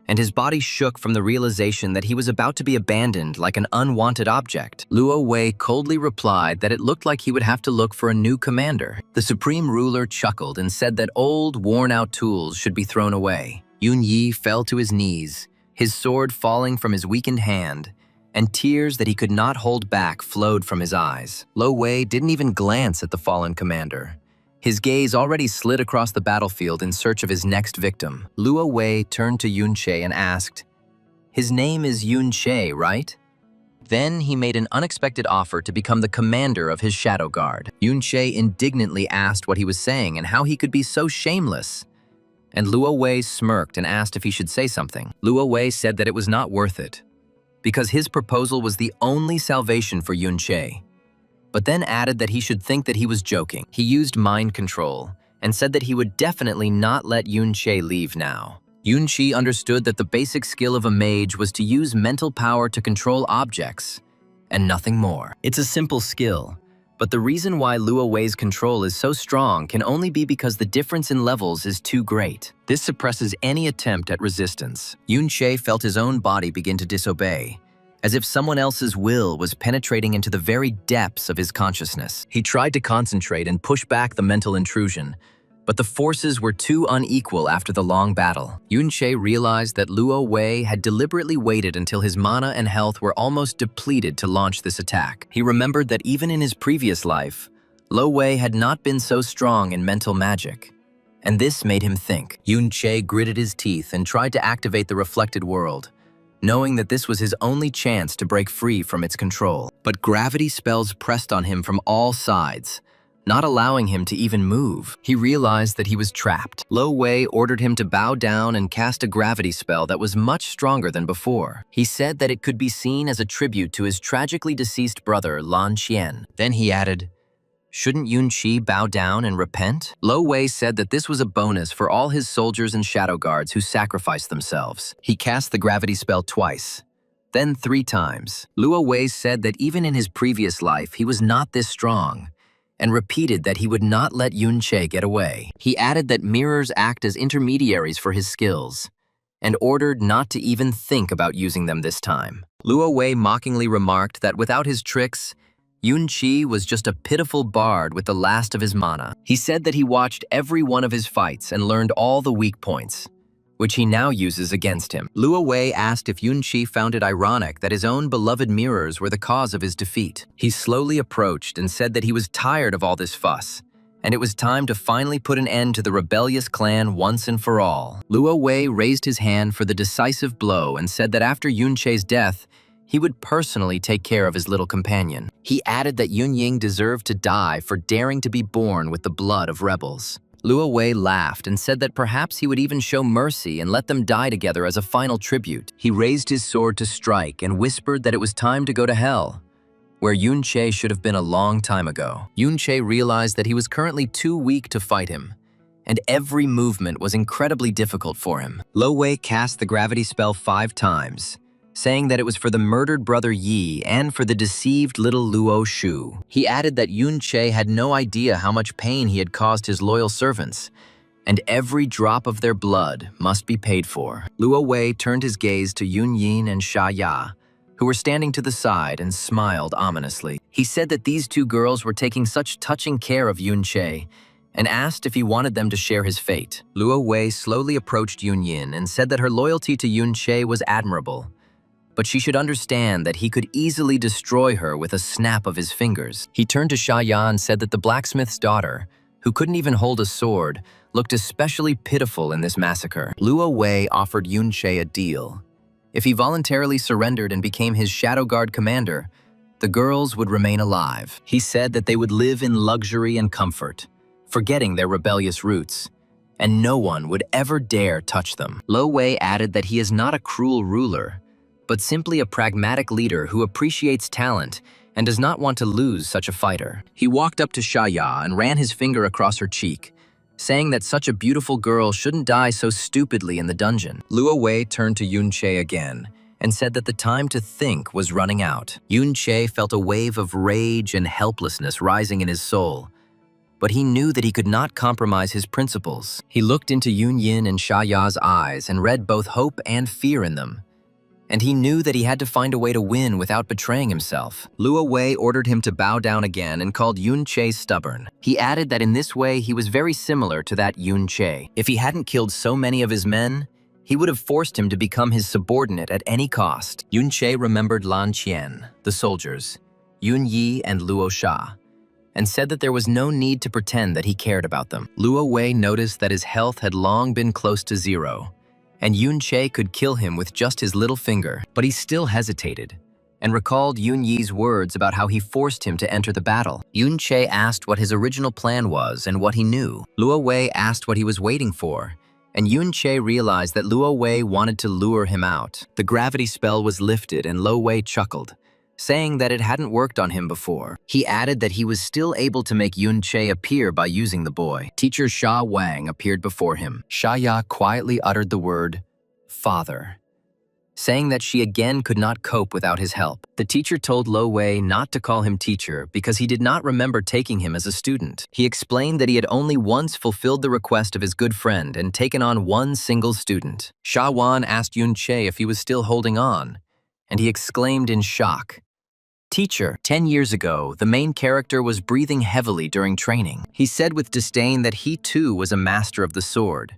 and his body shook from the realization that he was about to be abandoned like an unwanted object. Luo Wei coldly replied that it looked like he would have to look for a new commander. The supreme ruler chuckled and said that old, worn-out tools should be thrown away. Yun-yi fell to his knees, his sword falling from his weakened hand, and tears that he could not hold back flowed from his eyes. Lo Wei didn't even glance at the fallen commander. His gaze already slid across the battlefield in search of his next victim. Luo Wei turned to Yun-che and asked, "His name is Yun-che, right?" Then he made an unexpected offer to become the commander of his shadow guard. Yun-che indignantly asked what he was saying and how he could be so shameless. And Luo Wei smirked and asked if he should say something. Luo Wei said that it was not worth it, because his proposal was the only salvation for Yun-che, but then added that he should think that he was joking. He used mind control and said that he would definitely not let Yun-che leave now. Yun-chi understood that the basic skill of a mage was to use mental power to control objects, and nothing more. It's a simple skill, but the reason why Luo Wei's control is so strong can only be because the difference in levels is too great. This suppresses any attempt at resistance. Yun-che felt his own body begin to disobey, as if someone else's will was penetrating into the very depths of his consciousness. He tried to concentrate and push back the mental intrusion, but the forces were too unequal after the long battle. Yun-che realized that Luo Wei had deliberately waited until his mana and health were almost depleted to launch this attack. He remembered that even in his previous life, Lo Wei had not been so strong in mental magic, and this made him think. Yun-che gritted his teeth and tried to activate the reflected world, knowing that this was his only chance to break free from its control. But gravity spells pressed on him from all sides, not allowing him to even move. He realized that he was trapped. Lo Wei ordered him to bow down and cast a gravity spell that was much stronger than before. He said that it could be seen as a tribute to his tragically deceased brother, Lan Qian. Then he added, "Shouldn't Yun Qi bow down and repent?" Lo Wei said that this was a bonus for all his soldiers and shadow guards who sacrificed themselves. He cast the gravity spell twice, then 3 times. Luo Wei said that even in his previous life, he was not this strong, and repeated that he would not let Yun Che get away. He added that mirrors act as intermediaries for his skills, and ordered not to even think about using them this time. Luo Wei mockingly remarked that without his tricks, Yun Qi was just a pitiful bard with the last of his mana. He said that he watched every one of his fights and learned all the weak points, which he now uses against him. Luo Wei asked if Yun Qi found it ironic that his own beloved mirrors were the cause of his defeat. He slowly approached and said that he was tired of all this fuss, and it was time to finally put an end to the rebellious clan once and for all. Luo Wei raised his hand for the decisive blow and said that after Yun Che's death, he would personally take care of his little companion. He added that Yun Ying deserved to die for daring to be born with the blood of rebels. Luo Wei laughed and said that perhaps he would even show mercy and let them die together as a final tribute. He raised his sword to strike and whispered that it was time to go to hell, where Yun Che should have been a long time ago. Yun Che realized that he was currently too weak to fight him, and every movement was incredibly difficult for him. Lo Wei cast the gravity spell 5 times, saying that it was for the murdered brother Yi and for the deceived little Luo Shu. He added that Yun Che had no idea how much pain he had caused his loyal servants, and every drop of their blood must be paid for. Luo Wei turned his gaze to Yun Yin and Sha Ya, who were standing to the side, and smiled ominously. He said that these 2 girls were taking such touching care of Yun Che, and asked if he wanted them to share his fate. Luo Wei slowly approached Yun Yin and said that her loyalty to Yun Che was admirable, but she should understand that he could easily destroy her with a snap of his fingers. He turned to Sha Ya and said that the blacksmith's daughter, who couldn't even hold a sword, looked especially pitiful in this massacre. Luo Wei offered Yun Che a deal. If he voluntarily surrendered and became his shadow guard commander, the girls would remain alive. He said that they would live in luxury and comfort, forgetting their rebellious roots, and no one would ever dare touch them. Lo Wei added that he is not a cruel ruler, but simply a pragmatic leader who appreciates talent and does not want to lose such a fighter. He walked up to Sha Ya and ran his finger across her cheek, saying that such a beautiful girl shouldn't die so stupidly in the dungeon. Luo Wei turned to Yun Che again and said that the time to think was running out. Yun Che felt a wave of rage and helplessness rising in his soul, but he knew that he could not compromise his principles. He looked into Yun Yin and Sha Ya's eyes and read both hope and fear in them, and he knew that he had to find a way to win without betraying himself. Luo Wei ordered him to bow down again and called Yun Che stubborn. He added that in this way he was very similar to that Yun Che. If he hadn't killed so many of his men, he would have forced him to become his subordinate at any cost. Yun Che remembered Lan Qian, the soldiers, Yun Yi and Luo Sha, and said that there was no need to pretend that he cared about them. Luo Wei noticed that his health had long been close to 0, and Yun Che could kill him with just his little finger, but he still hesitated, and recalled Yun Yi's words about how he forced him to enter the battle. Yun Che asked what his original plan was and what he knew. Luo Wei asked what he was waiting for, and Yun Che realized that Luo Wei wanted to lure him out. The gravity spell was lifted and Lo Wei chuckled, saying that it hadn't worked on him before. He added that he was still able to make Yun Che appear by using the boy. Teacher Sha Wang appeared before him. Sha Ya quietly uttered the word, "Father," saying that she again could not cope without his help. The teacher told Lo Wei not to call him teacher because he did not remember taking him as a student. He explained that he had only once fulfilled the request of his good friend and taken on one single student. Sha Wan asked Yun Che if he was still holding on, and he exclaimed in shock, "Teacher, 10 years ago, the main character was breathing heavily during training. He said with disdain that he too was a master of the sword,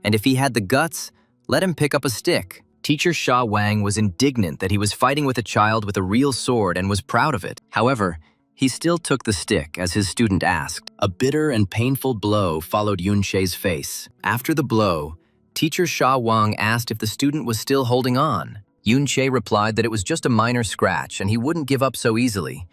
and if he had the guts, let him pick up a stick." Teacher Sha Wang was indignant that he was fighting with a child with a real sword and was proud of it. However, he still took the stick as his student asked. A bitter and painful blow followed Yun Che's face. After the blow, Teacher Sha Wang asked if the student was still holding on. Yun Che replied that it was just a minor scratch and he wouldn't give up so easily,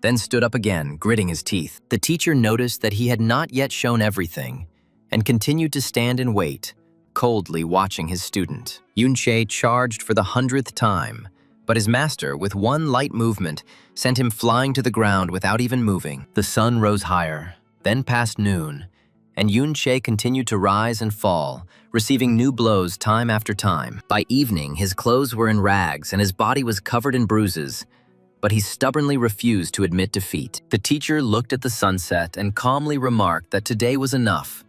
then stood up again, gritting his teeth. The teacher noticed that he had not yet shown everything and continued to stand and wait, coldly watching his student. Yunche charged for the 100th time, but his master, with one light movement, sent him flying to the ground without even moving. The sun rose higher, then past noon, and Yunche continued to rise and fall, receiving new blows time after time. By evening, his clothes were in rags and his body was covered in bruises, but he stubbornly refused to admit defeat. The teacher looked at the sunset and calmly remarked that today was enough,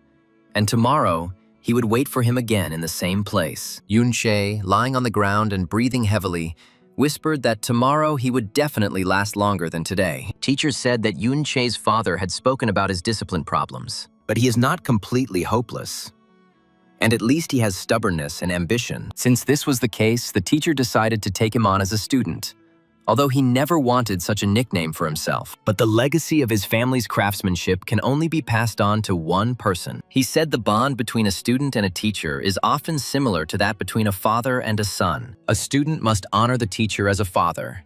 and tomorrow he would wait for him again in the same place. Yunche, lying on the ground and breathing heavily, whispered that tomorrow he would definitely last longer than today. Teachers said that Yunche's father had spoken about his discipline problems, but he is not completely hopeless. And at least he has stubbornness and ambition. Since this was the case, the teacher decided to take him on as a student, although he never wanted such a nickname for himself. But the legacy of his family's craftsmanship can only be passed on to one person. He said the bond between a student and a teacher is often similar to that between a father and a son. A student must honor the teacher as a father,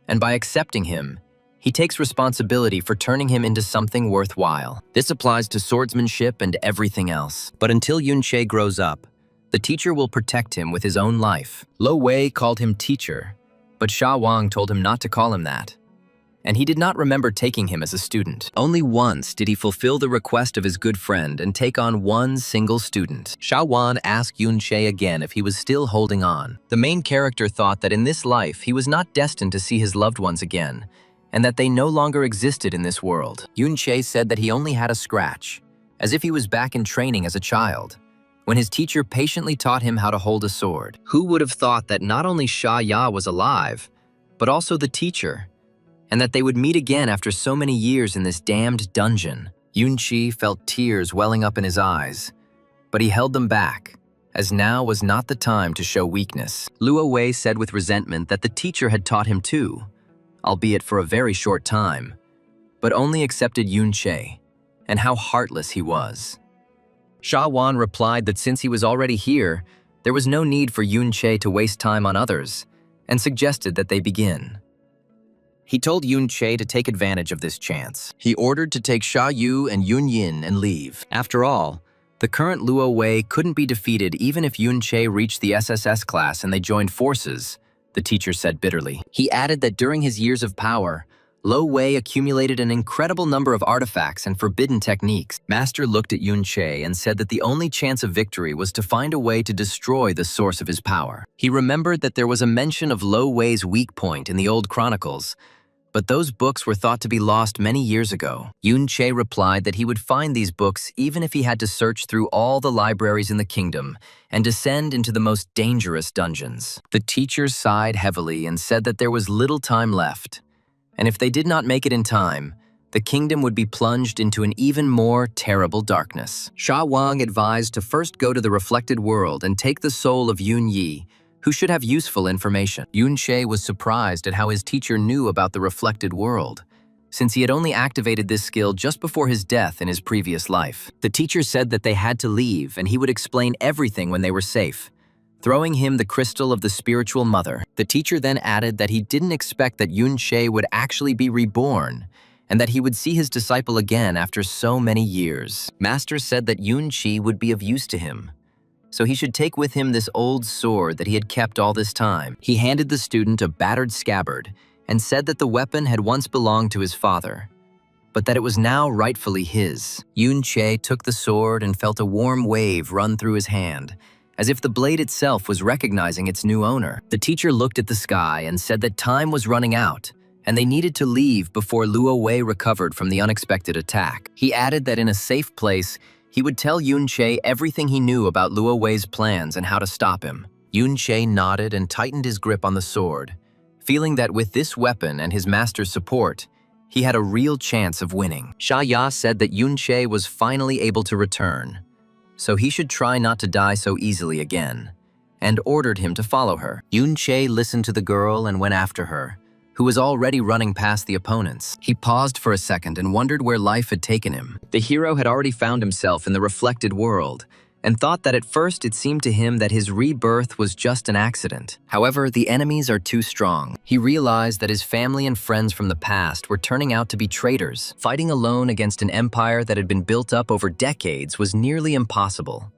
and by accepting him, he takes responsibility for turning him into something worthwhile. This applies to swordsmanship and everything else. But until Yunche grows up, the teacher will protect him with his own life. Lo Wei called him teacher, but Sha Wang told him not to call him that, and he did not remember taking him as a student. Only once did he fulfill the request of his good friend and take on one single student. Sha Wan asked Yunche again if he was still holding on. The main character thought that in this life he was not destined to see his loved ones again, and that they no longer existed in this world. Yunche said that he only had a scratch, as if he was back in training as a child, when his teacher patiently taught him how to hold a sword. Who would have thought that not only Sha Ya was alive, but also the teacher, and that they would meet again after so many years in this damned dungeon? Yunchi felt tears welling up in his eyes, but he held them back, as now was not the time to show weakness. Luo Wei said with resentment that the teacher had taught him too, albeit for a very short time, but only accepted Yunche, and how heartless he was. Sha Wan replied that since he was already here, there was no need for Yunche to waste time on others, and suggested that they begin. He told Yunche to take advantage of this chance. He ordered to take Sha Yu and Yun Yin and leave. After all, the current Luo Wei couldn't be defeated even if Yunche reached the SSS class and they joined forces, the teacher said bitterly. He added that during his years of power, Lo Wei accumulated an incredible number of artifacts and forbidden techniques. Master looked at Yunche and said that the only chance of victory was to find a way to destroy the source of his power. He remembered that there was a mention of Lo Wei's weak point in the old chronicles, but those books were thought to be lost many years ago. Yunche replied that he would find these books even if he had to search through all the libraries in the kingdom and descend into the most dangerous dungeons. The teacher sighed heavily and said that there was little time left, and if they did not make it in time, the kingdom would be plunged into an even more terrible darkness. Sha Wang advised to first go to the reflected world and take the soul of Yun Yi, who should have useful information. Yunche was surprised at how his teacher knew about the reflected world, since he had only activated this skill just before his death in his previous life. The teacher said that they had to leave and he would explain everything when they were safe, throwing him the crystal of the spiritual mother. The teacher then added that he didn't expect that Yunche would actually be reborn, and that he would see his disciple again after so many years. Master said that Yunchi would be of use to him, so he should take with him this old sword that he had kept all this time. He handed the student a battered scabbard and said that the weapon had once belonged to his father, but that it was now rightfully his. Yunche took the sword and felt a warm wave run through his hand, as if the blade itself was recognizing its new owner. The teacher looked at the sky and said that time was running out, and they needed to leave before Luo Wei recovered from the unexpected attack. He added that in a safe place, he would tell Yunche everything he knew about Luo Wei's plans and how to stop him. Yunche nodded and tightened his grip on the sword, feeling that with this weapon and his master's support, he had a real chance of winning. Sha Ya said that Yunche was finally able to return, so he should try not to die so easily again, and ordered him to follow her. Yunche listened to the girl and went after her, who was already running past the opponents. He paused for a second and wondered where life had taken him. The hero had already found himself in the reflected world, and thought that at first it seemed to him that his rebirth was just an accident. However, the enemies are too strong. He realized that his family and friends from the past were turning out to be traitors. Fighting alone against an empire that had been built up over decades was nearly impossible.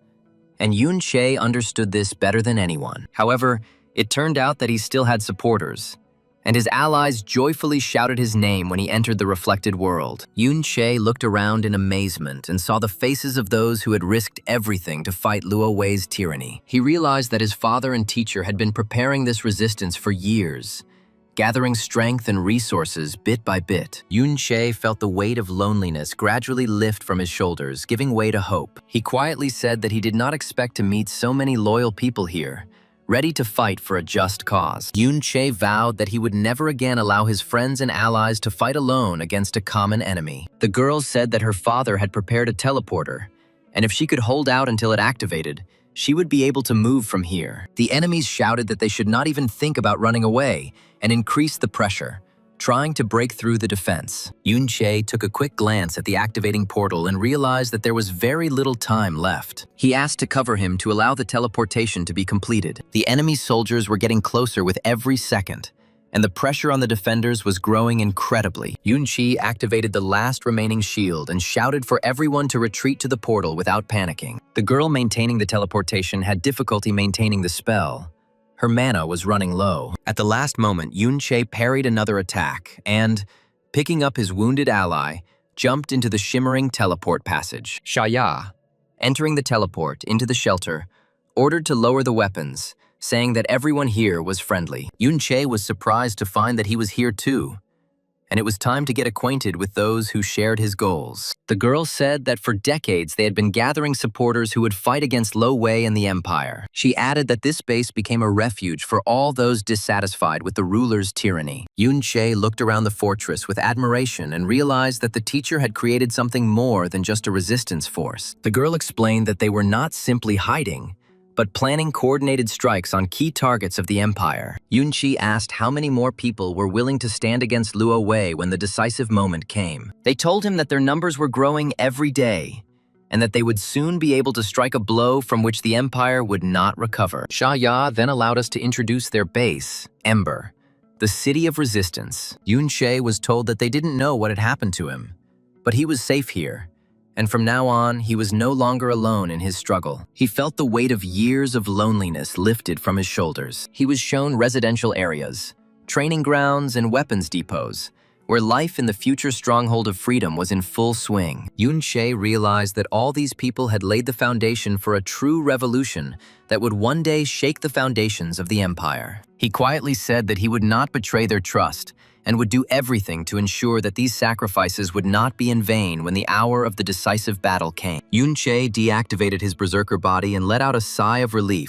And Yun Che understood this better than anyone. However, it turned out that he still had supporters, and his allies joyfully shouted his name when he entered the reflected world. Yun Che looked around in amazement and saw the faces of those who had risked everything to fight Luo Wei's tyranny. He realized that his father and teacher had been preparing this resistance for years, gathering strength and resources bit by bit. Yun Che felt the weight of loneliness gradually lift from his shoulders, giving way to hope. He quietly said that he did not expect to meet so many loyal people here, ready to fight for a just cause. Yun Che vowed that he would never again allow his friends and allies to fight alone against a common enemy. The girl said that her father had prepared a teleporter, and if she could hold out until it activated, she would be able to move from here. The enemies shouted that they should not even think about running away and increased the pressure, trying to break through the defense. Yun Che took a quick glance at the activating portal and realized that there was very little time left. He asked to cover him to allow the teleportation to be completed. The enemy soldiers were getting closer with every second, and the pressure on the defenders was growing incredibly. Yun Che activated the last remaining shield and shouted for everyone to retreat to the portal without panicking. The girl maintaining the teleportation had difficulty maintaining the spell. Her mana was running low. At the last moment, Yun Che parried another attack and, picking up his wounded ally, jumped into the shimmering teleport passage. Shaya, entering the teleport into the shelter, ordered to lower the weapons, saying that everyone here was friendly. Yun Che was surprised to find that he was here too, and it was time to get acquainted with those who shared his goals. The girl said that for decades they had been gathering supporters who would fight against Lo Wei and the Empire. She added that this base became a refuge for all those dissatisfied with the ruler's tyranny. Yun Che looked around the fortress with admiration and realized that the teacher had created something more than just a resistance force. The girl explained that they were not simply hiding, but planning coordinated strikes on key targets of the empire. Yun Che asked how many more people were willing to stand against Luo Wei when the decisive moment came. They told him that their numbers were growing every day, and that they would soon be able to strike a blow from which the empire would not recover. Sha Ya then allowed us to introduce their base, Ember, the city of resistance. Yun Che was told that they didn't know what had happened to him, but he was safe here, and from now on, he was no longer alone in his struggle. He felt the weight of years of loneliness lifted from his shoulders. He was shown residential areas, training grounds, and weapons depots, where life in the future stronghold of freedom was in full swing. Yun Che realized that all these people had laid the foundation for a true revolution that would one day shake the foundations of the empire. He quietly said that he would not betray their trust, and would do everything to ensure that these sacrifices would not be in vain when the hour of the decisive battle came. Yun Che deactivated his berserker body and let out a sigh of relief